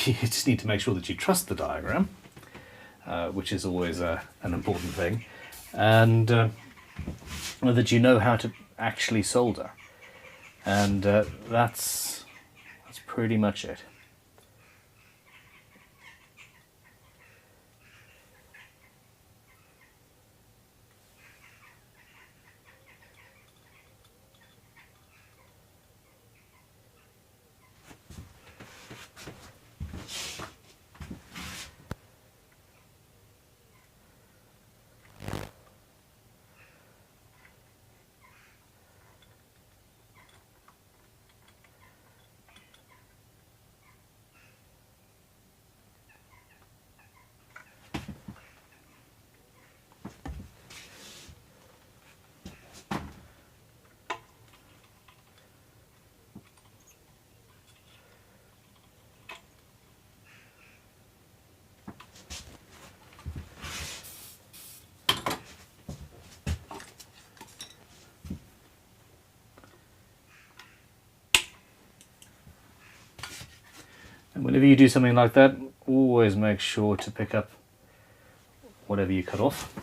You just need to make sure that you trust the diagram. which is always an important thing, and that you know how to actually solder, and that's pretty much it. And whenever you do something like that, always make sure to pick up whatever you cut off.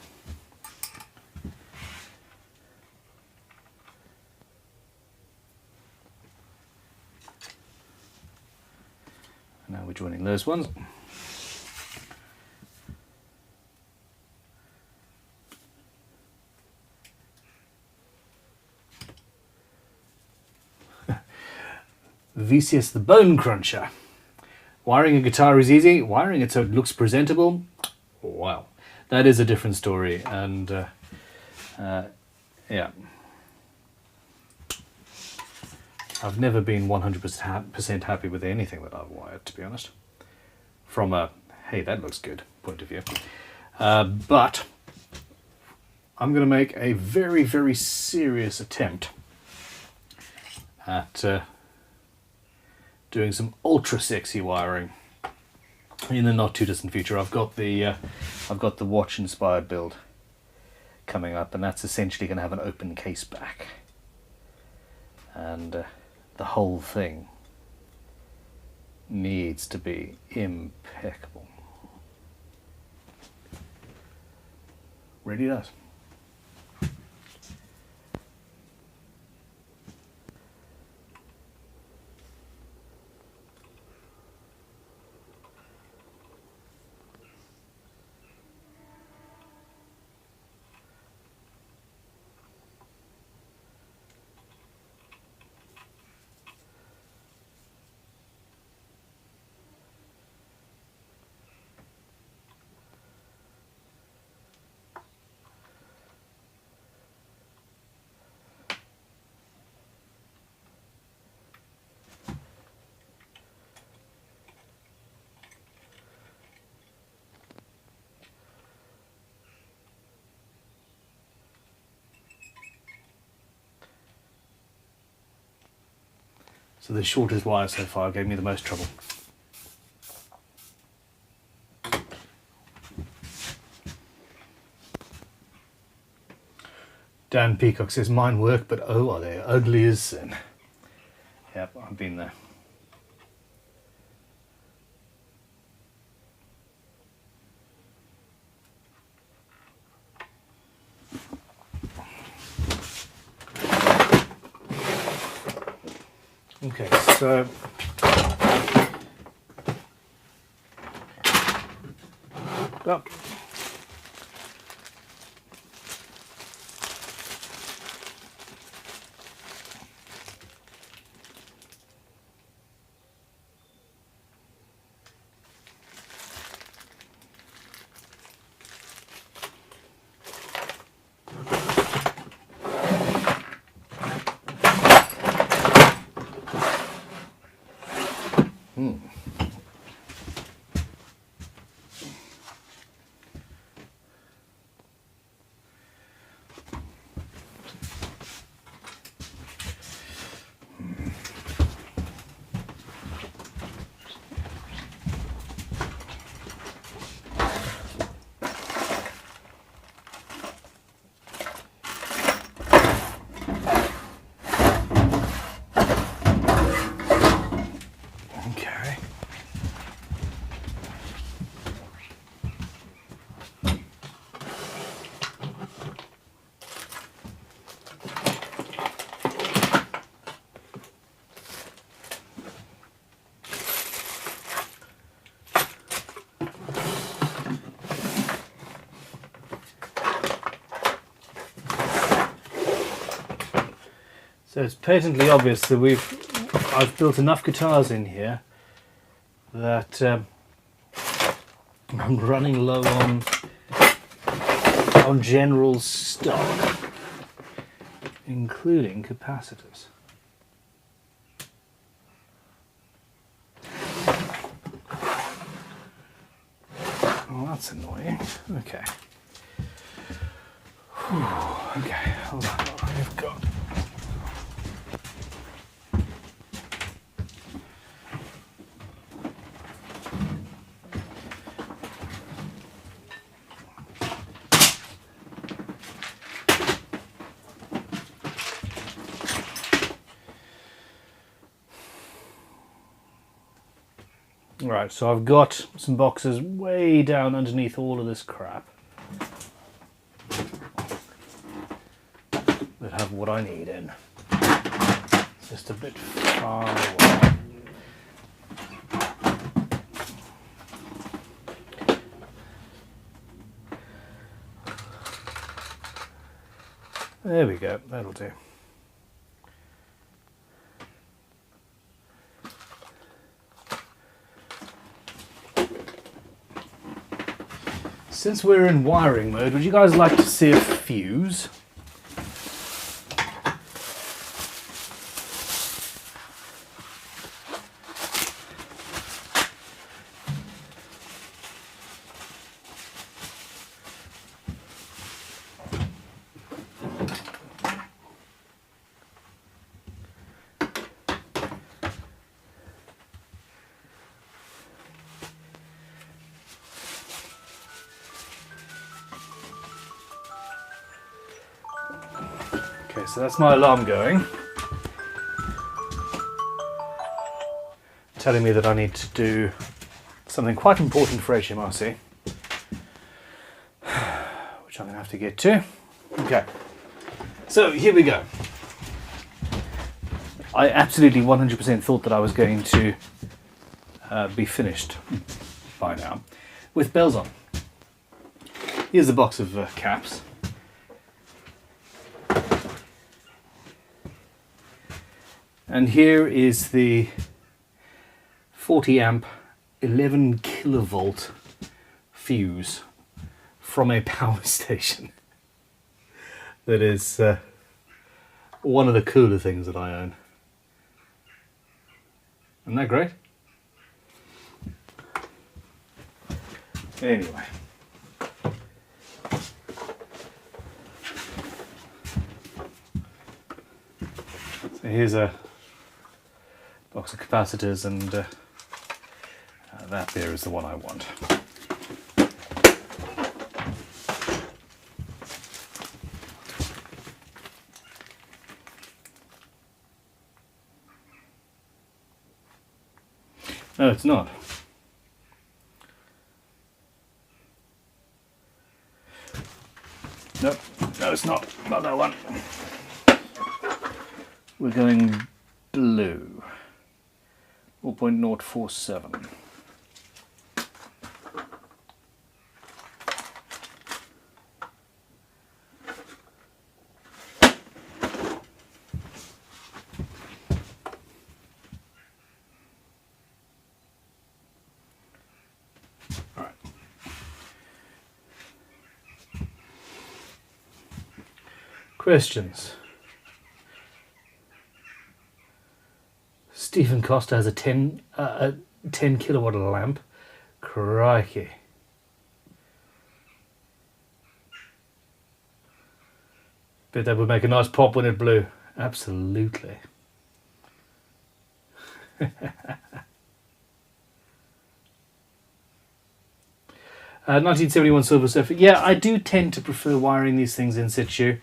Now we're joining those ones. VCS the Bone Cruncher. Wiring a guitar is easy. Wiring it so it looks presentable, wow, that is a different story. And yeah, I've never been 100% happy with anything that I've wired, to be honest, from a hey, that looks good point of view. But I'm going to make a very, very serious attempt at doing some ultra sexy wiring in the not too distant future. I've got the watch inspired build coming up, and that's essentially going to have an open case back, and the whole thing needs to be impeccable. Really does. So the shortest wire so far gave me the most trouble. Dan Peacock says, mine work, but oh, are they ugly as sin. Yep, I've been there. Okay, so oh. So it's patently obvious that I've built enough guitars in here that I'm running low on general stock, including capacitors. Oh, that's annoying. Okay. Whew. Okay, hold on. I've got. Right, so I've got some boxes way down underneath all of this crap that have what I need in. It's just a bit far away. There we go, that'll do. Since we're in wiring mode, would you guys like to see a fuse? Okay, so that's my alarm going, telling me that I need to do something quite important for HMRC, which I'm going to have to get to. Okay, so here we go. I absolutely 100% thought that I was going to be finished by now with bells on. Here's the box of caps. And here is the 40 amp 11 kilovolt fuse from a power station. That is one of the cooler things that I own. Isn't that great? Anyway. So here's a box of capacitors, and that there is the one I want. No, it's not. Nope, no, it's not. Not that one. We're going blue. 4.047. All right. Questions? Stephen Costa has a 10 kilowatt lamp. Crikey. Bet that would make a nice pop when it blew. Absolutely. 1971 Silver Surfer. Yeah, I do tend to prefer wiring these things in situ.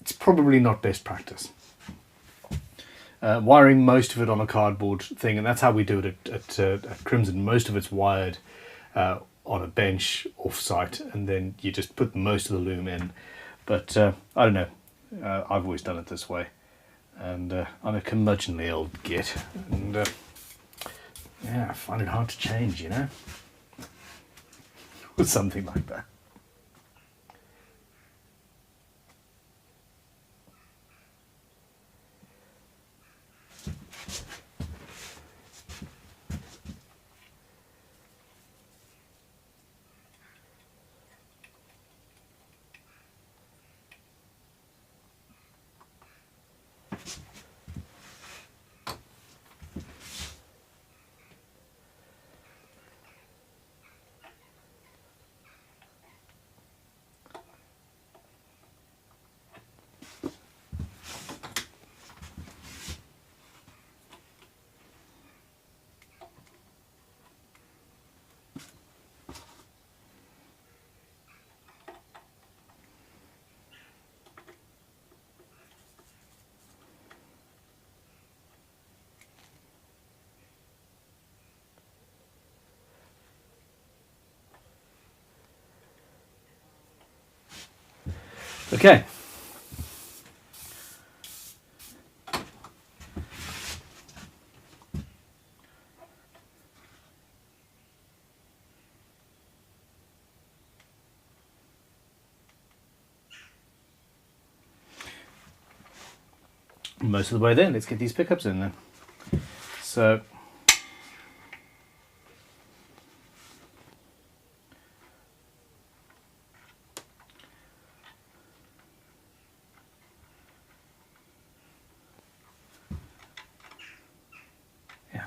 It's probably not best practice. Wiring most of it on a cardboard thing, and that's how we do it at Crimson. Most of it's wired on a bench off-site, and then you just put most of the loom in. But I don't know. I've always done it this way, and I'm a curmudgeonly old git, and yeah, I find it hard to change, you know. or something like that. Okay. Most of the way there, let's get these pickups in then. So yeah.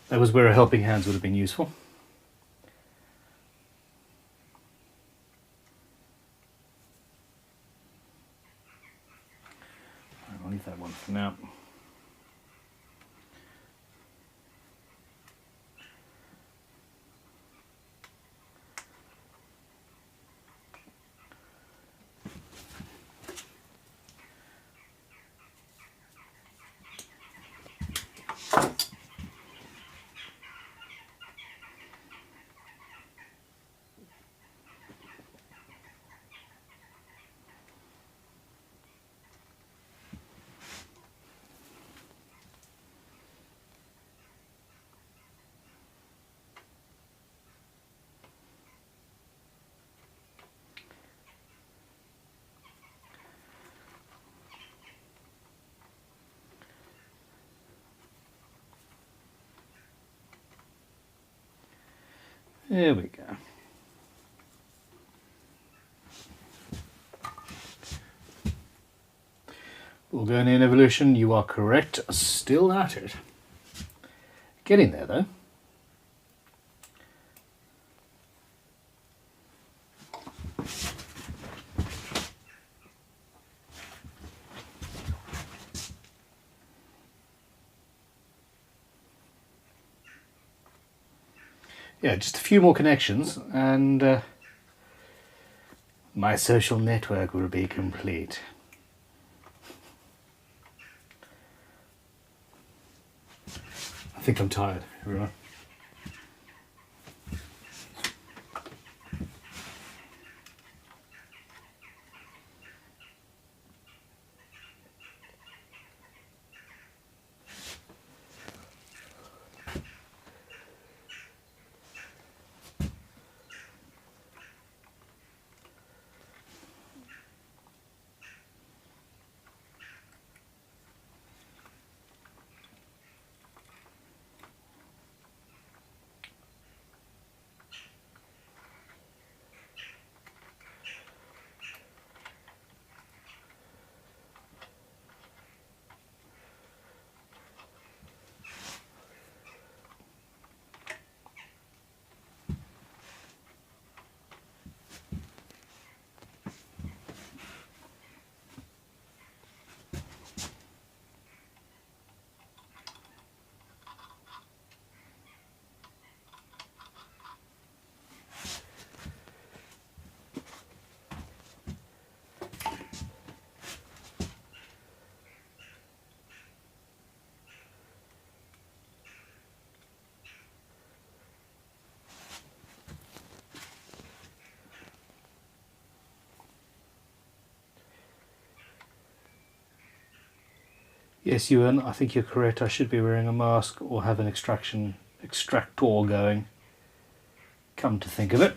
That was where a helping hands would have been useful. I'll leave that one for now. There we go. Bulgarian evolution, you are correct. Still at it. Getting there though. Yeah, just a few more connections and my social network will be complete. I think I'm tired, everyone. Yes, Ewan, I think you're correct. I should be wearing a mask or have an extractor going. Come to think of it.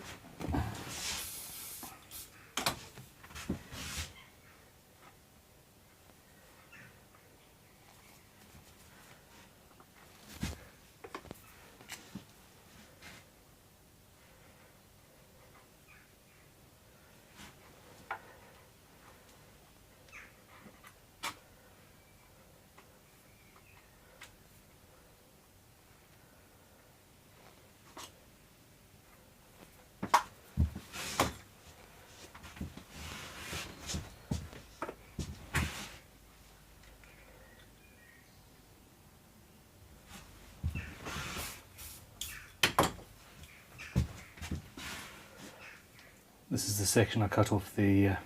This is the section I cut off the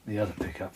other pickup.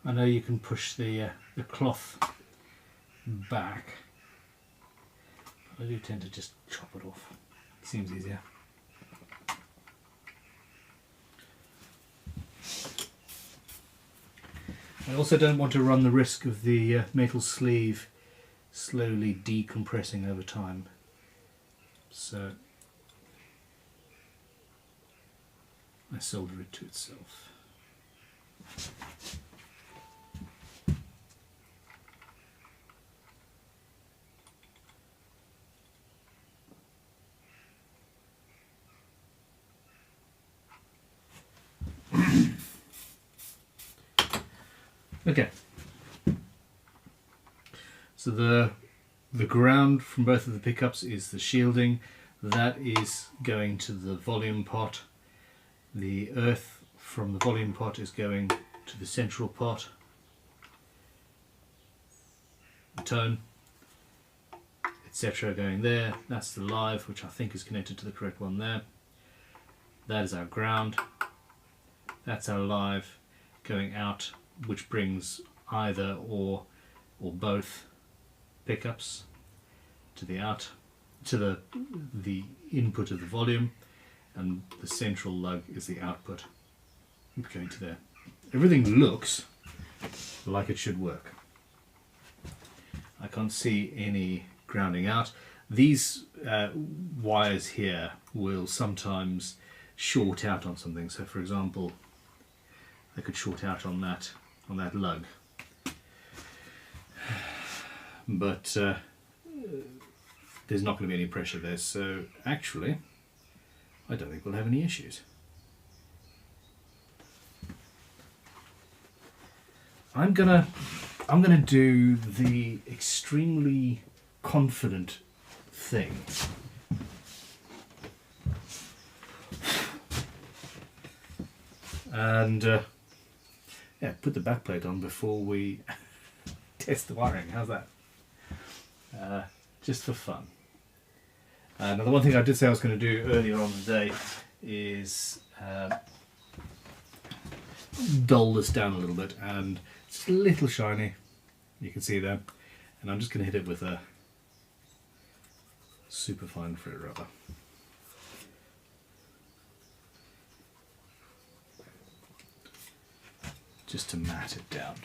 I know you can push the cloth back, but I do tend to just chop it off. It seems easier. I also don't want to run the risk of the metal sleeve slowly decompressing over time, so I solder it to itself. Okay, so the ground from both of the pickups is the shielding. That is going to the volume pot. The earth from the volume pot is going to the central pot. The tone, etc. going there. That's the live, which I think is connected to the correct one there. That is our ground. That's our live going out, which brings either or both pickups to the out, to the input of the volume, and the central lug is the output going to there. Everything looks like it should work. I can't see any grounding out. These wires here will sometimes short out on something. So for example, they could short out on that lug. But there's not going to be any pressure there, so actually I don't think we'll have any issues. I'm gonna do the extremely confident thing. And yeah, put the backplate on before we test the wiring. How's that? Just for fun. Now the one thing I did say I was going to do earlier on today is dull this down a little bit, and it's a little shiny, you can see there, and I'm just going to hit it with a super fine fret rubber. Just to mat it down.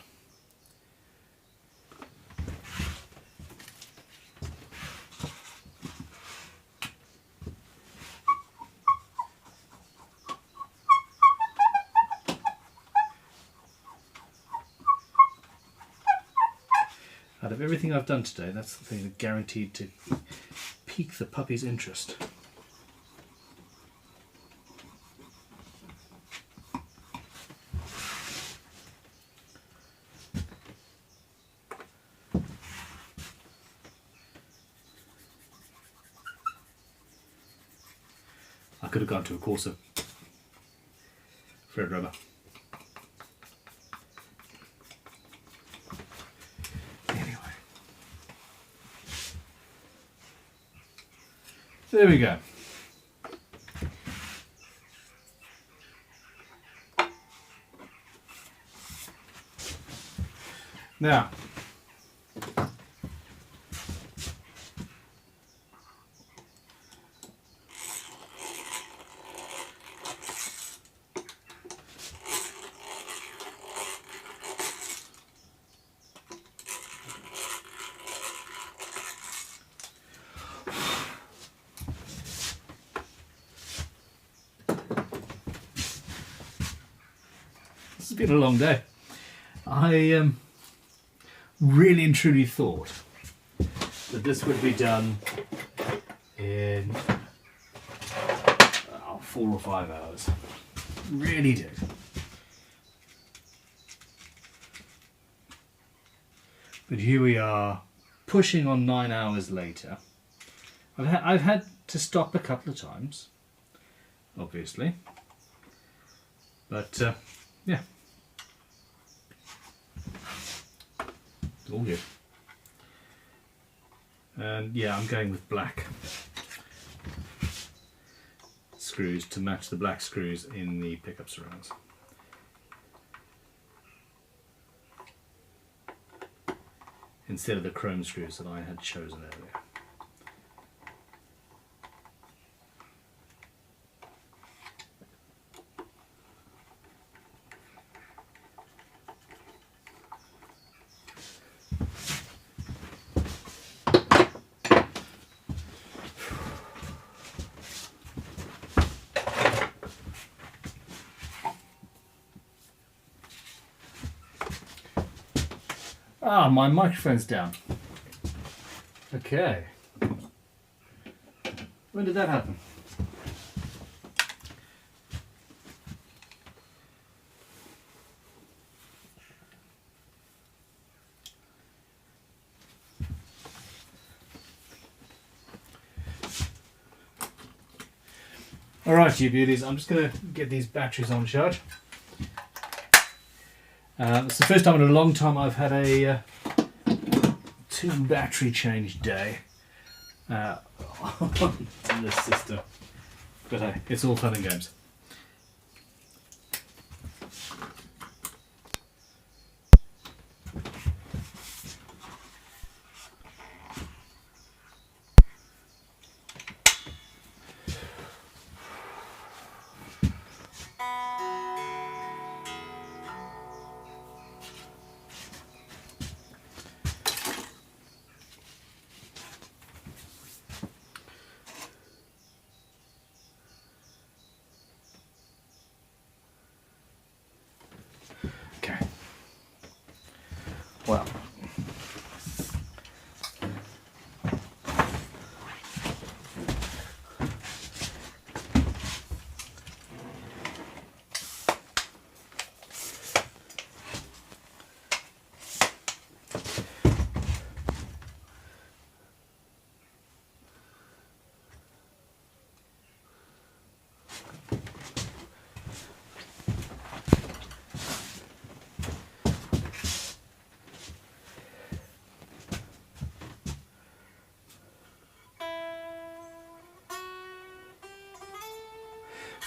Out of everything I've done today, that's the thing that guaranteed to pique the puppy's interest. I could have gone to a course of thread rubber. There we go. Now, it's been a long day. I really and truly thought that this would be done in 4 or 5 hours. Really did. But here we are, pushing on 9 hours later. I've had to stop a couple of times, obviously. But yeah. All good. And yeah, I'm going with black screws to match the black screws in the pickup surrounds. Instead of the chrome screws that I had chosen earlier. Ah, my microphone's down. Okay. When did that happen? Alright, you beauties, I'm just going to get these batteries on charge. It's the first time in a long time I've had a 2 battery change day on this system. But hey, it's all fun and games.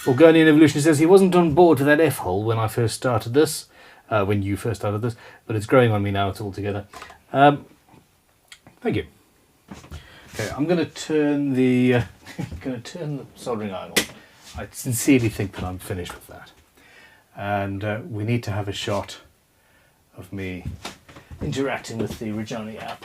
Orgonian Evolution says he wasn't on board with that F-hole when I first started this, when you first started this, but it's growing on me now, it's all together. Thank you. Okay, I'm going to turn the soldering iron on. I sincerely think that I'm finished with that. And we need to have a shot of me interacting with the Reggiani app.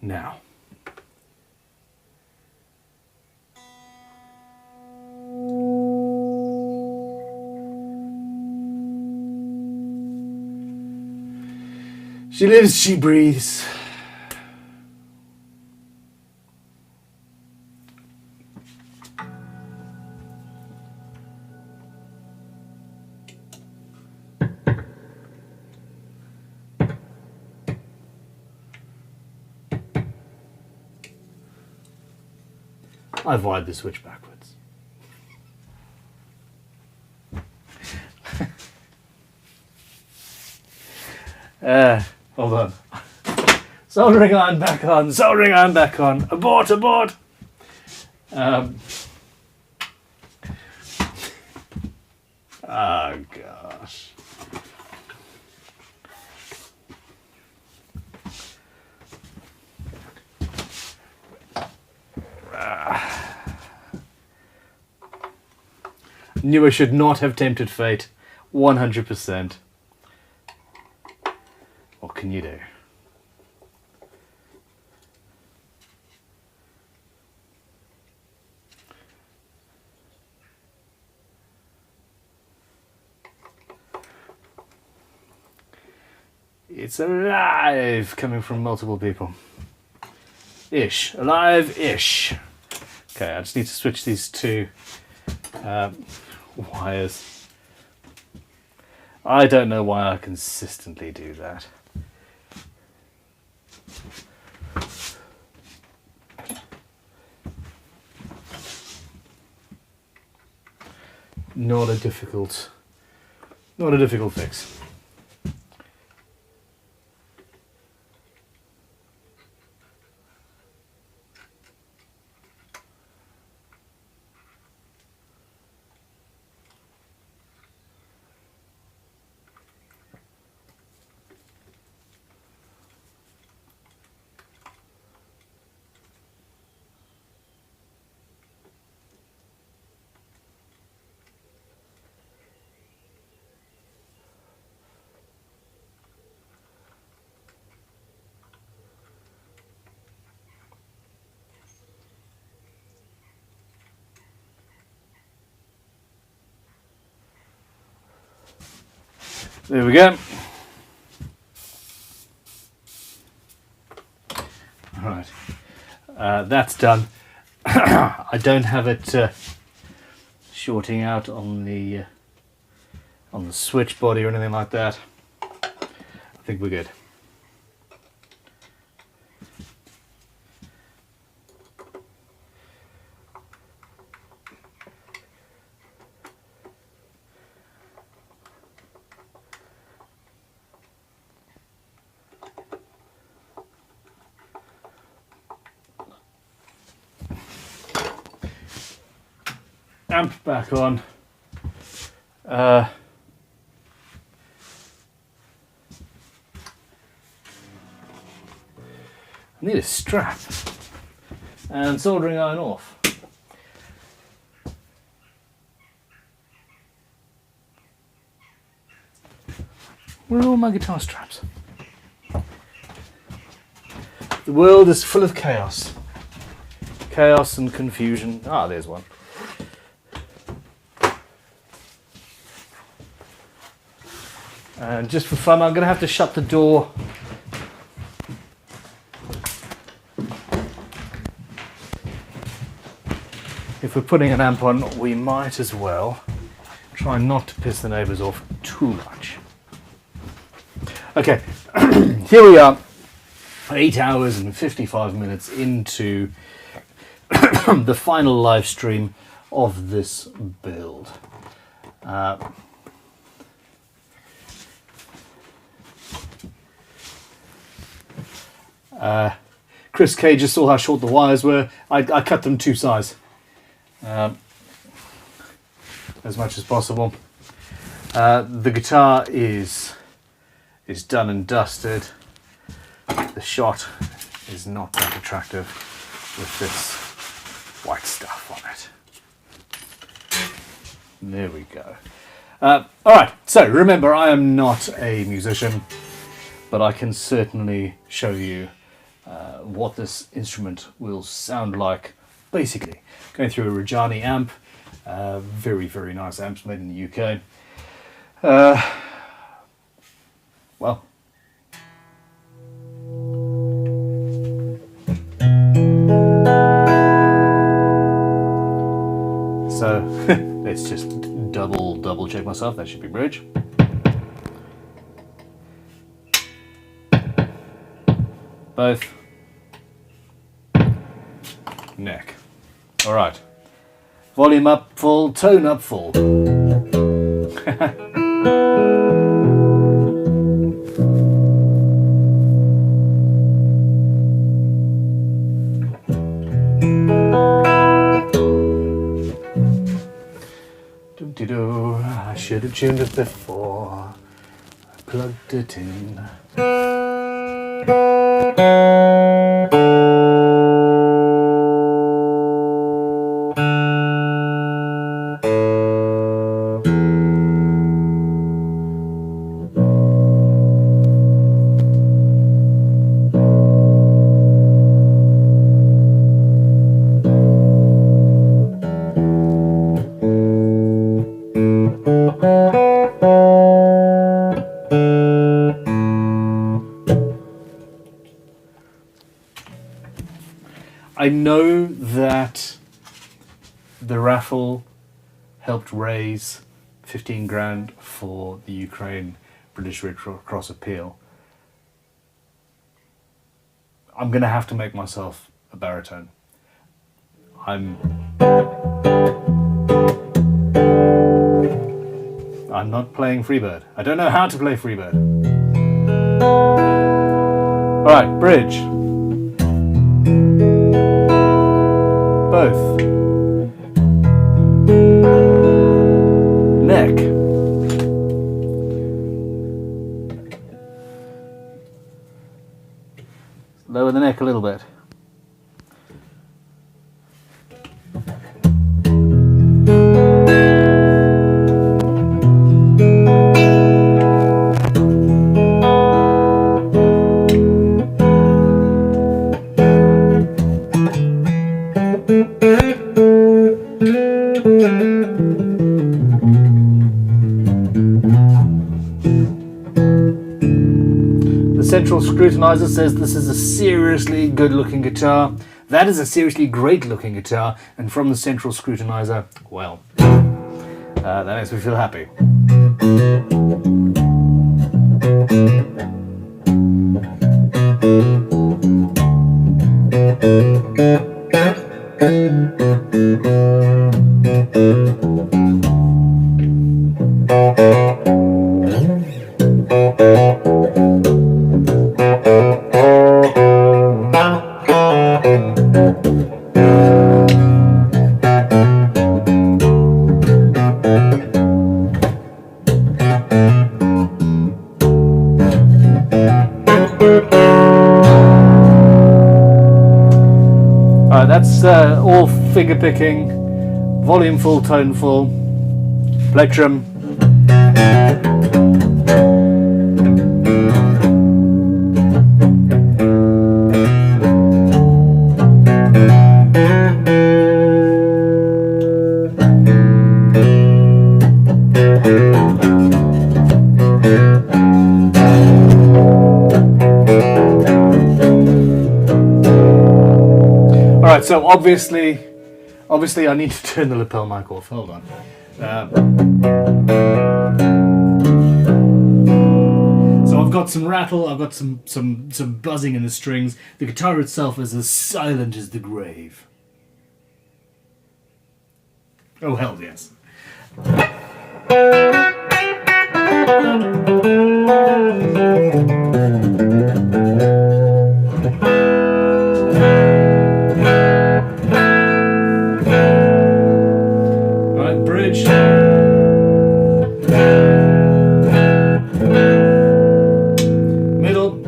Now, she lives, she breathes. I've wired the switch backwards. Hold on. Soldering iron back on, soldering iron back on. Abort, abort! Oh, gosh. Knew I should not have tempted fate. 100%. What can you do? It's alive, coming from multiple people. Ish. Alive-ish. Okay, I just need to switch these two wires. I don't know why I consistently do that. Not a difficult fix. There we go. All right, that's done. I don't have it shorting out on the switch body or anything like that. I think we're good. Amp back on. I need a strap and soldering iron off. Where are all my guitar straps? The world is full of chaos. Chaos and confusion. Ah, there's one. And just for fun, I'm going to have to shut the door. If we're putting an amp on, we might as well try not to piss the neighbours off too much. Okay, here we are, 8 hours and 55 minutes into the final live stream of this build. Chris K just saw how short the wires were. I cut them 2 size, as much as possible. The guitar is done and dusted. The shot is not that attractive with this white stuff on it. There we go. Alright, so remember, I am not a musician, but I can certainly show you what this instrument will sound like. Basically, going through a Reggiani amp, very, very nice amps made in the UK. Well, so let's just double check myself. That should be bridge. Both. Neck. All right. Volume up full, tone up full. I should have tuned it before I plugged it in. I know that the raffle helped raise 15 grand for the Ukraine British Red Cross appeal. I'm going to have to make myself a baritone. I'm not playing Freebird. I don't know how to play Freebird. Alright, bridge. Both. Neck. Lower the neck a little bit. Central Scrutinizer says this is a seriously good looking guitar. That is a seriously great looking guitar, and from the Central Scrutinizer, well, that makes me feel happy. That's all figure picking, volume full, tone full, plectrum. Alright, so obviously I need to turn the lapel mic off. Hold on. So I've got some rattle, I've got some buzzing in the strings. The guitar itself is as silent as the grave. Oh hell yes. Alright, bridge. Middle.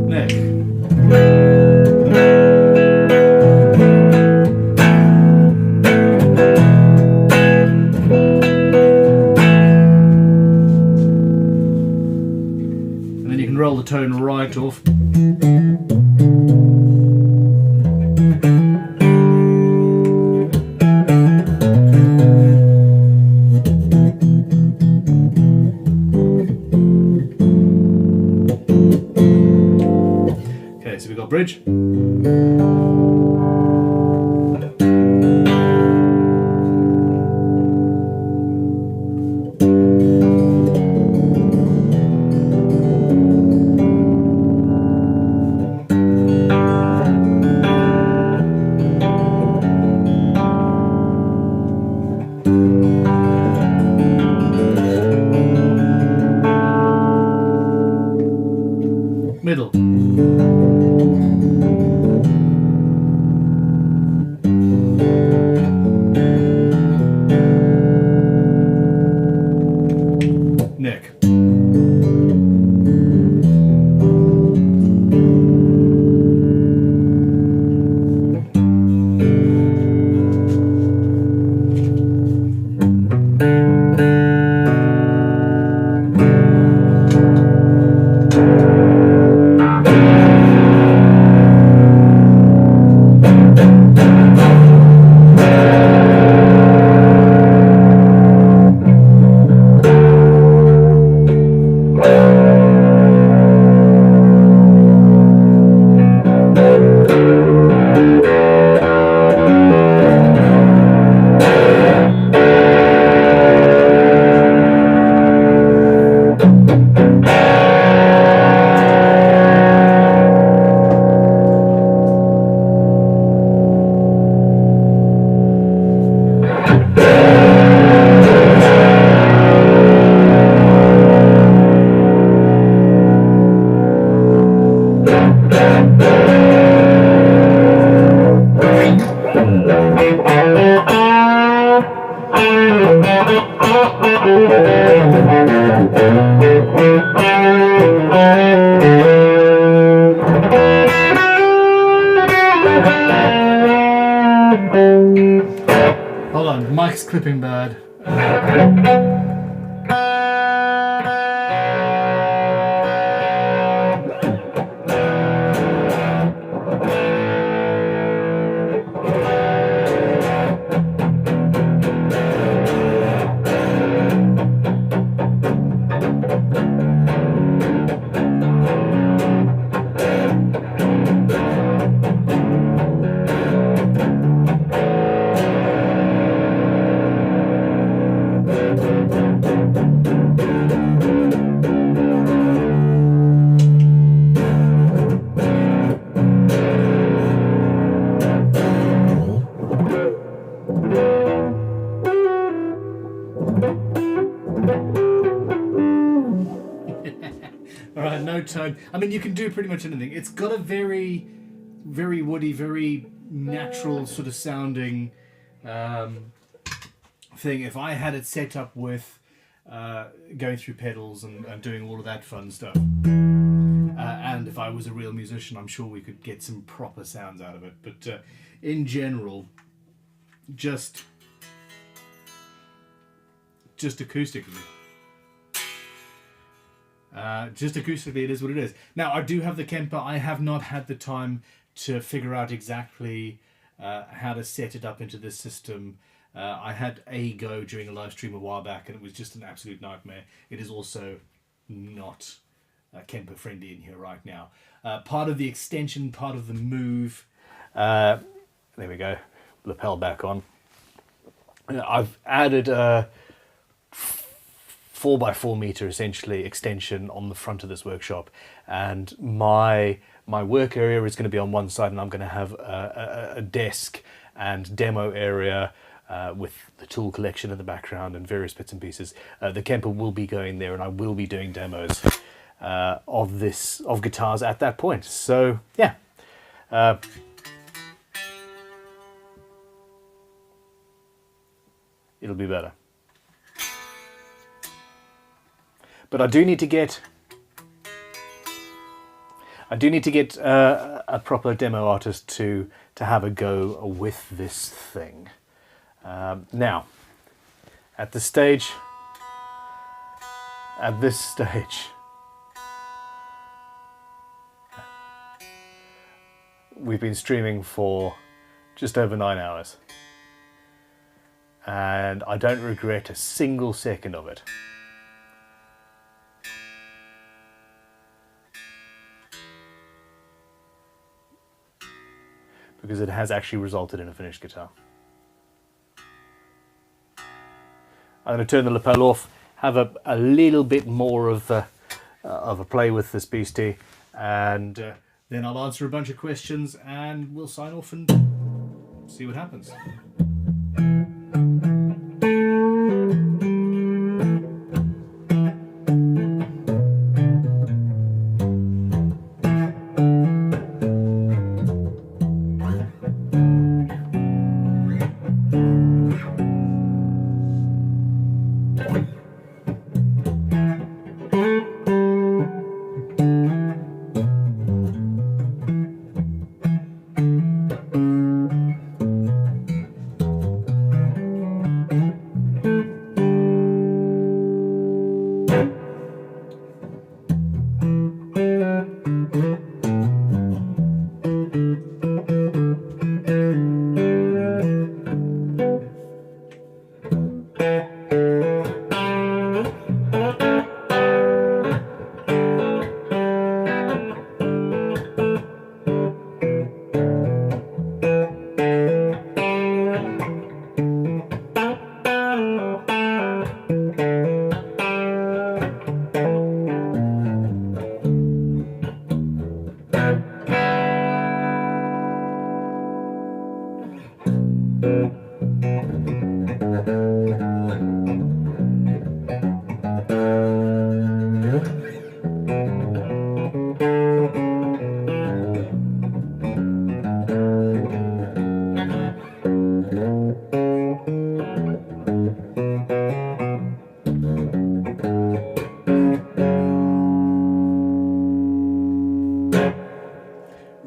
Neck. And then you can roll the tone right off. Okay, so we've got bridge. Middle. Neck. Hold on, mic's clipping bad. Alright, no tone. I mean, you can do pretty much anything. It's got a very, very woody, very natural sort of sounding thing. If I had it set up with going through pedals and doing all of that fun stuff, and if I was a real musician, I'm sure we could get some proper sounds out of it. But in general, just acoustically. Just acoustically, it is what it is. Now, I do have the Kemper. I have not had the time to figure out exactly how to set it up into this system. I had a go during a live stream a while back, and it was just an absolute nightmare. It is also not Kemper friendly in here right now. Part of the extension, part of the move. There we go. Lapel back on. I've added a 4x4 meter essentially extension on the front of this workshop, and my work area is going to be on one side, and I'm going to have a desk and demo area with the tool collection in the background and various bits and pieces. The Kemper will be going there, and I will be doing demos of guitars at that point. So yeah. It'll be better. But I do need to get a proper demo artist to have a go with this thing. Now, at this stage, we've been streaming for just over 9 hours. And I don't regret a single second of it. Because it has actually resulted in a finished guitar. I'm going to turn the lapel off, have a little bit more of a play with this beastie, and then I'll answer a bunch of questions and we'll sign off and see what happens.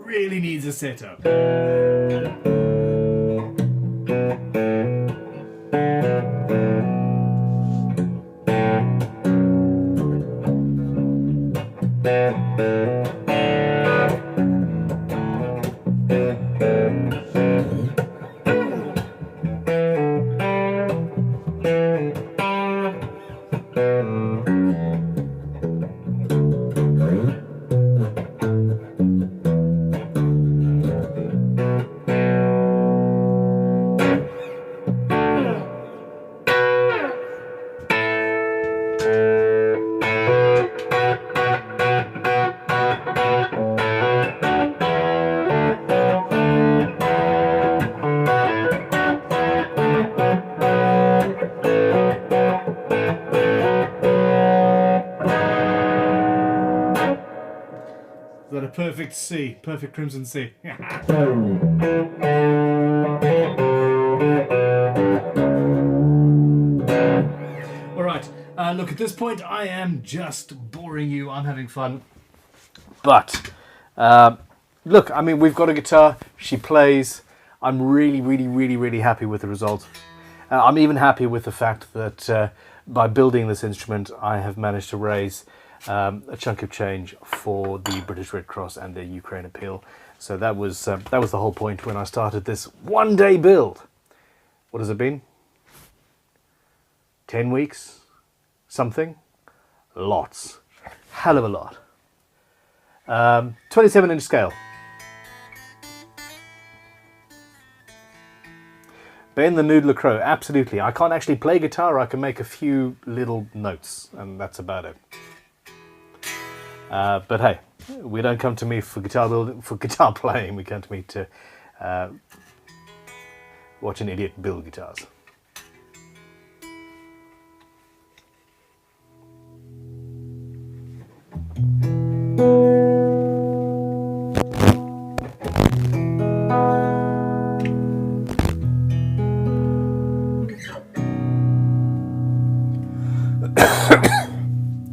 Really needs a setup. Is that a perfect C? Perfect crimson C. Alright, look, at this point I am just boring you. I'm having fun. But, look, I mean, we've got a guitar. She plays. I'm really happy with the result. I'm even happy with the fact that by building this instrument, I have managed to raise a chunk of change for the British Red Cross and their Ukraine appeal. So that was the whole point when I started this one-day build. What has it been? 10 weeks? Something? Lots hell of a lot. 27-inch scale. Ben the Noodler Crow, absolutely. I can't actually play guitar, I can make a few little notes, and that's about it. But hey, we don't come to me for guitar playing, we come to me to watch an idiot build guitars.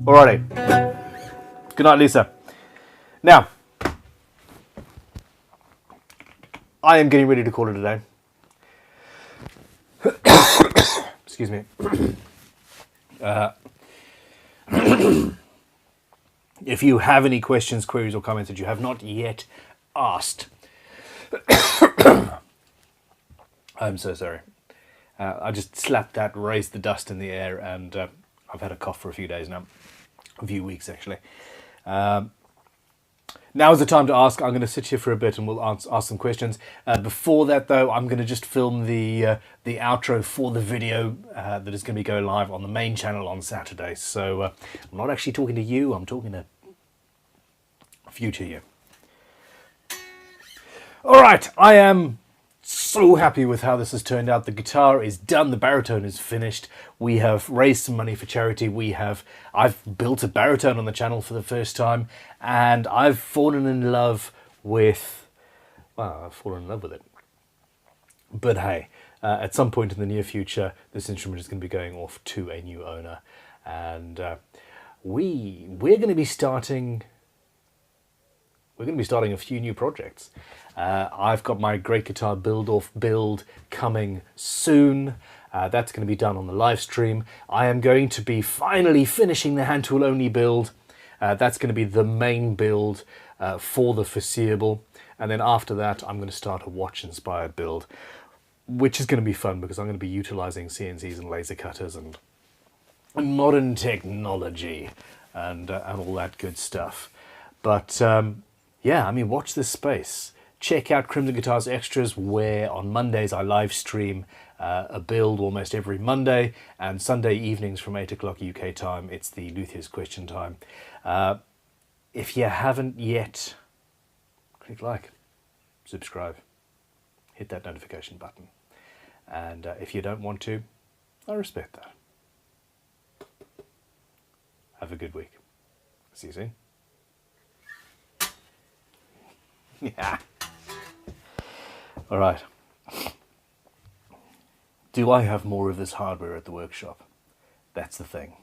Alrighty. Good night, Lisa. Now, I am getting ready to call it a day. Excuse me. If you have any questions, queries, or comments that you have not yet asked, I'm so sorry. I just slapped that, raised the dust in the air, and I've had a cough for a few days now. A few weeks, actually. Now is the time to ask. I'm going to sit here for a bit and we'll ask some questions. Before that, though, I'm going to just film the outro for the video that is going to be going live on the main channel on Saturday. So I'm not actually talking to you. I'm talking to future you. All right, I am so happy with how this has turned out. The guitar is done. The baritone is finished. We have raised some money for charity. I've built a baritone on the channel for the first time, and I've fallen in love with, well, I've fallen in love with it. But hey, at some point in the near future, this instrument is going to be going off to a new owner, and we're going to be starting. We're going to be starting a few new projects. I've got my Great Guitar build coming soon. That's going to be done on the live stream. I am going to be finally finishing the hand tool only build. That's going to be the main build for the foreseeable. And then after that, I'm going to start a watch inspired build, which is going to be fun because I'm going to be utilizing CNCs and laser cutters and modern technology and all that good stuff. But yeah, I mean, watch this space. Check out Crimson Guitars Extras, where on Mondays I live stream a build almost every Monday, and Sunday evenings from 8 o'clock UK time, it's the Luthiers question time. If you haven't yet, click like, subscribe, hit that notification button. And if you don't want to, I respect that. Have a good week. See you soon. Yeah. All right. Do I have more of this hardware at the workshop? That's the thing.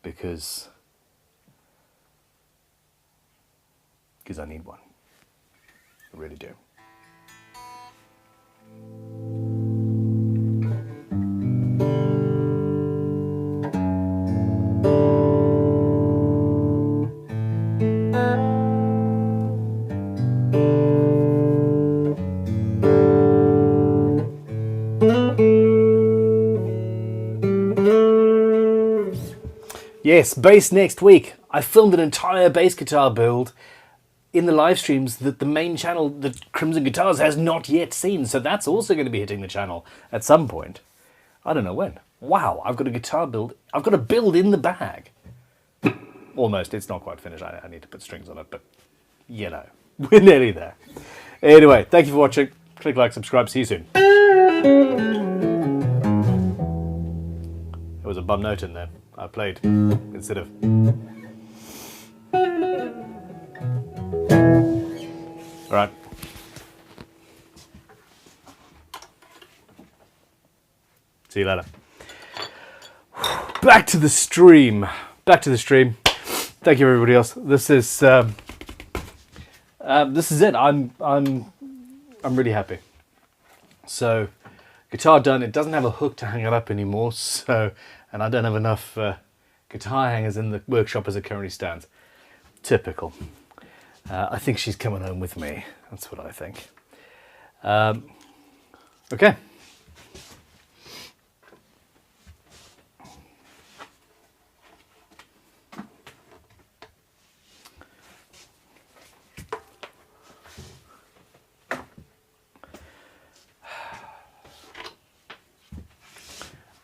Because I need one. I really do. Yes, bass next week. I filmed an entire bass guitar build in the live streams that the main channel, that Crimson Guitars, has not yet seen. So that's also going to be hitting the channel at some point. I don't know when. Wow, I've got a guitar build. I've got a build in the bag. Almost. It's not quite finished. I need to put strings on it, but you know, we're nearly there. Anyway, thank you for watching. Click like, subscribe. See you soon. There was a bum note in there. I played instead of. All right. See you later. Back to the stream. Back to the stream. Thank you, everybody else. This is it. I'm really happy. So, guitar done. It doesn't have a hook to hang it up anymore. So. And I don't have enough guitar hangers in the workshop as it currently stands. Typical. I think she's coming home with me. That's what I think. Okay.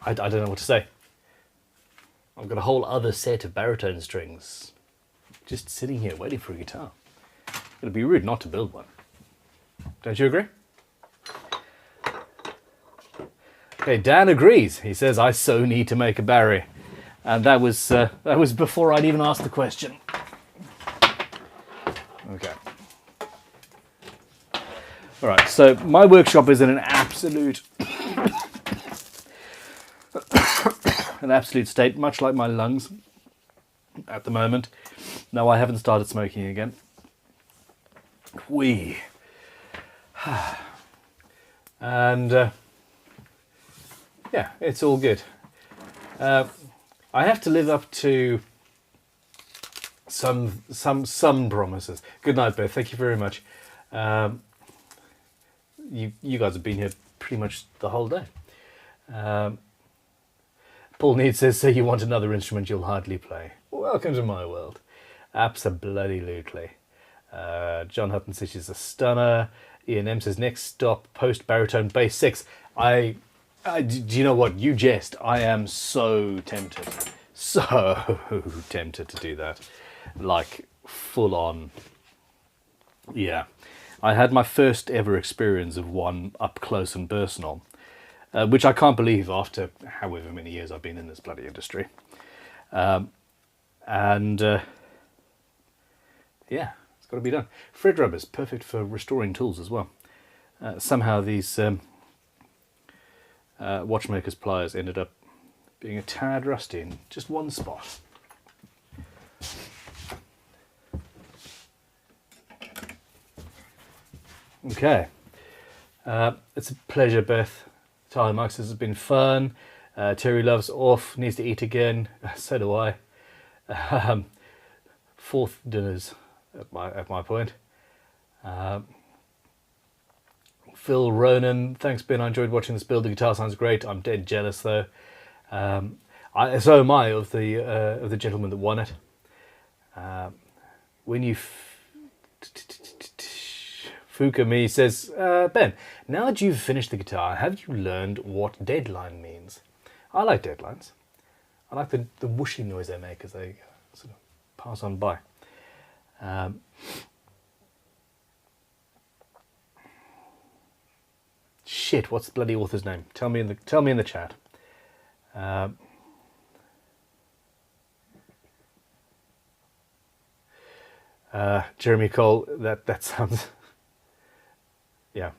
I don't know what to say. I've got a whole other set of baritone strings just sitting here waiting for a guitar. It'd be rude not to build one. Don't you agree? Okay, Dan agrees. He says, I so need to make a Barry. And that was before I'd even asked the question. Okay. All right, so my workshop is in an absolute state, much like my lungs at the moment. No, I haven't started smoking again. And yeah, it's all good. I have to live up to some promises. Good night, Beth. Thank you very much. You guys have been here pretty much the whole day. Paul Need says, so you want another instrument you'll hardly play. Welcome to my world. Abso-bloody-lutely. John Hutton says she's a stunner. Ian M says, next stop, post baritone bass 6. Do you know what? You jest. I am so tempted. So tempted to do that. Like, full on. Yeah. I had my first ever experience of one up close and personal, which I can't believe after however many years I've been in this bloody industry. Yeah, it's got to be done. Thread rubbers, perfect for restoring tools as well. Somehow these watchmaker's pliers ended up being a tad rusty in just one spot. Okay, it's a pleasure, Beth. Tyler Mark says it's been fun. Terry loves off, needs to eat again. So do I. 4th dinners at my point. Phil Ronan, thanks Ben. I enjoyed watching this build. The guitar sounds great. I'm dead jealous though. So am I of the gentleman that won it. When you Fukami says, Ben, now that you've finished the guitar, have you learned what deadline means? I like deadlines. I like the whooshing noise they make as they sort of pass on by. Shit, what's the bloody author's name? Tell me in the chat. Jeremy Cole, that sounds. Yeah.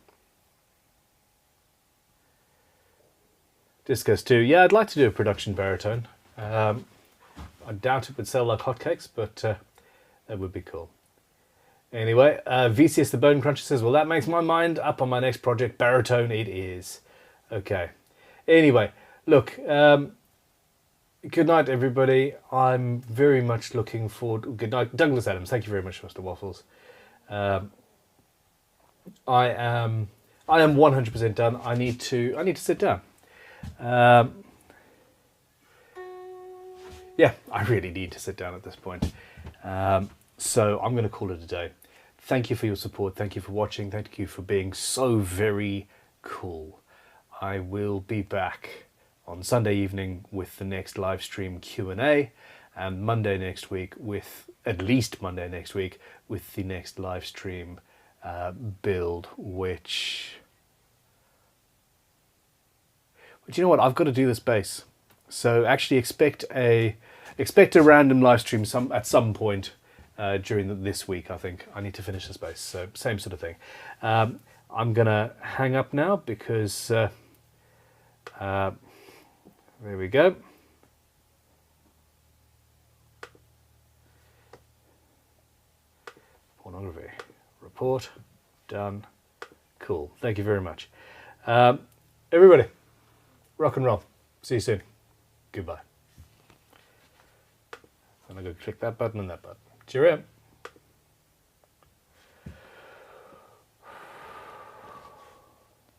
Discos 2. Yeah, I'd like to do a production baritone. I doubt it would sell like hotcakes, but that would be cool. Anyway, VCS the Bone Cruncher says, well, that makes my mind up on my next project. Baritone it is. Okay. Anyway, look, good night, everybody. I'm very much looking forward. Good night, Douglas Adams. Thank you very much, Mr. Waffles. I am 100% done. I need to sit down. Yeah, I really need to sit down at this point. So I'm going to call it a day. Thank you for your support. Thank you for watching. Thank you for being so very cool. I will be back on Sunday evening with the next live stream Q&A, and Monday next week with, at least Monday next week, with the next live stream build, which you know what, I've got to do this bass. So actually expect a random live stream at some point during this week. I think I need to finish this bass, so same sort of thing. I'm gonna hang up now because there we go. Pornography report done. Cool. Thank you very much, everybody. Rock and roll. See you soon. Goodbye. I'm gonna go click that button and that button. Cheerio.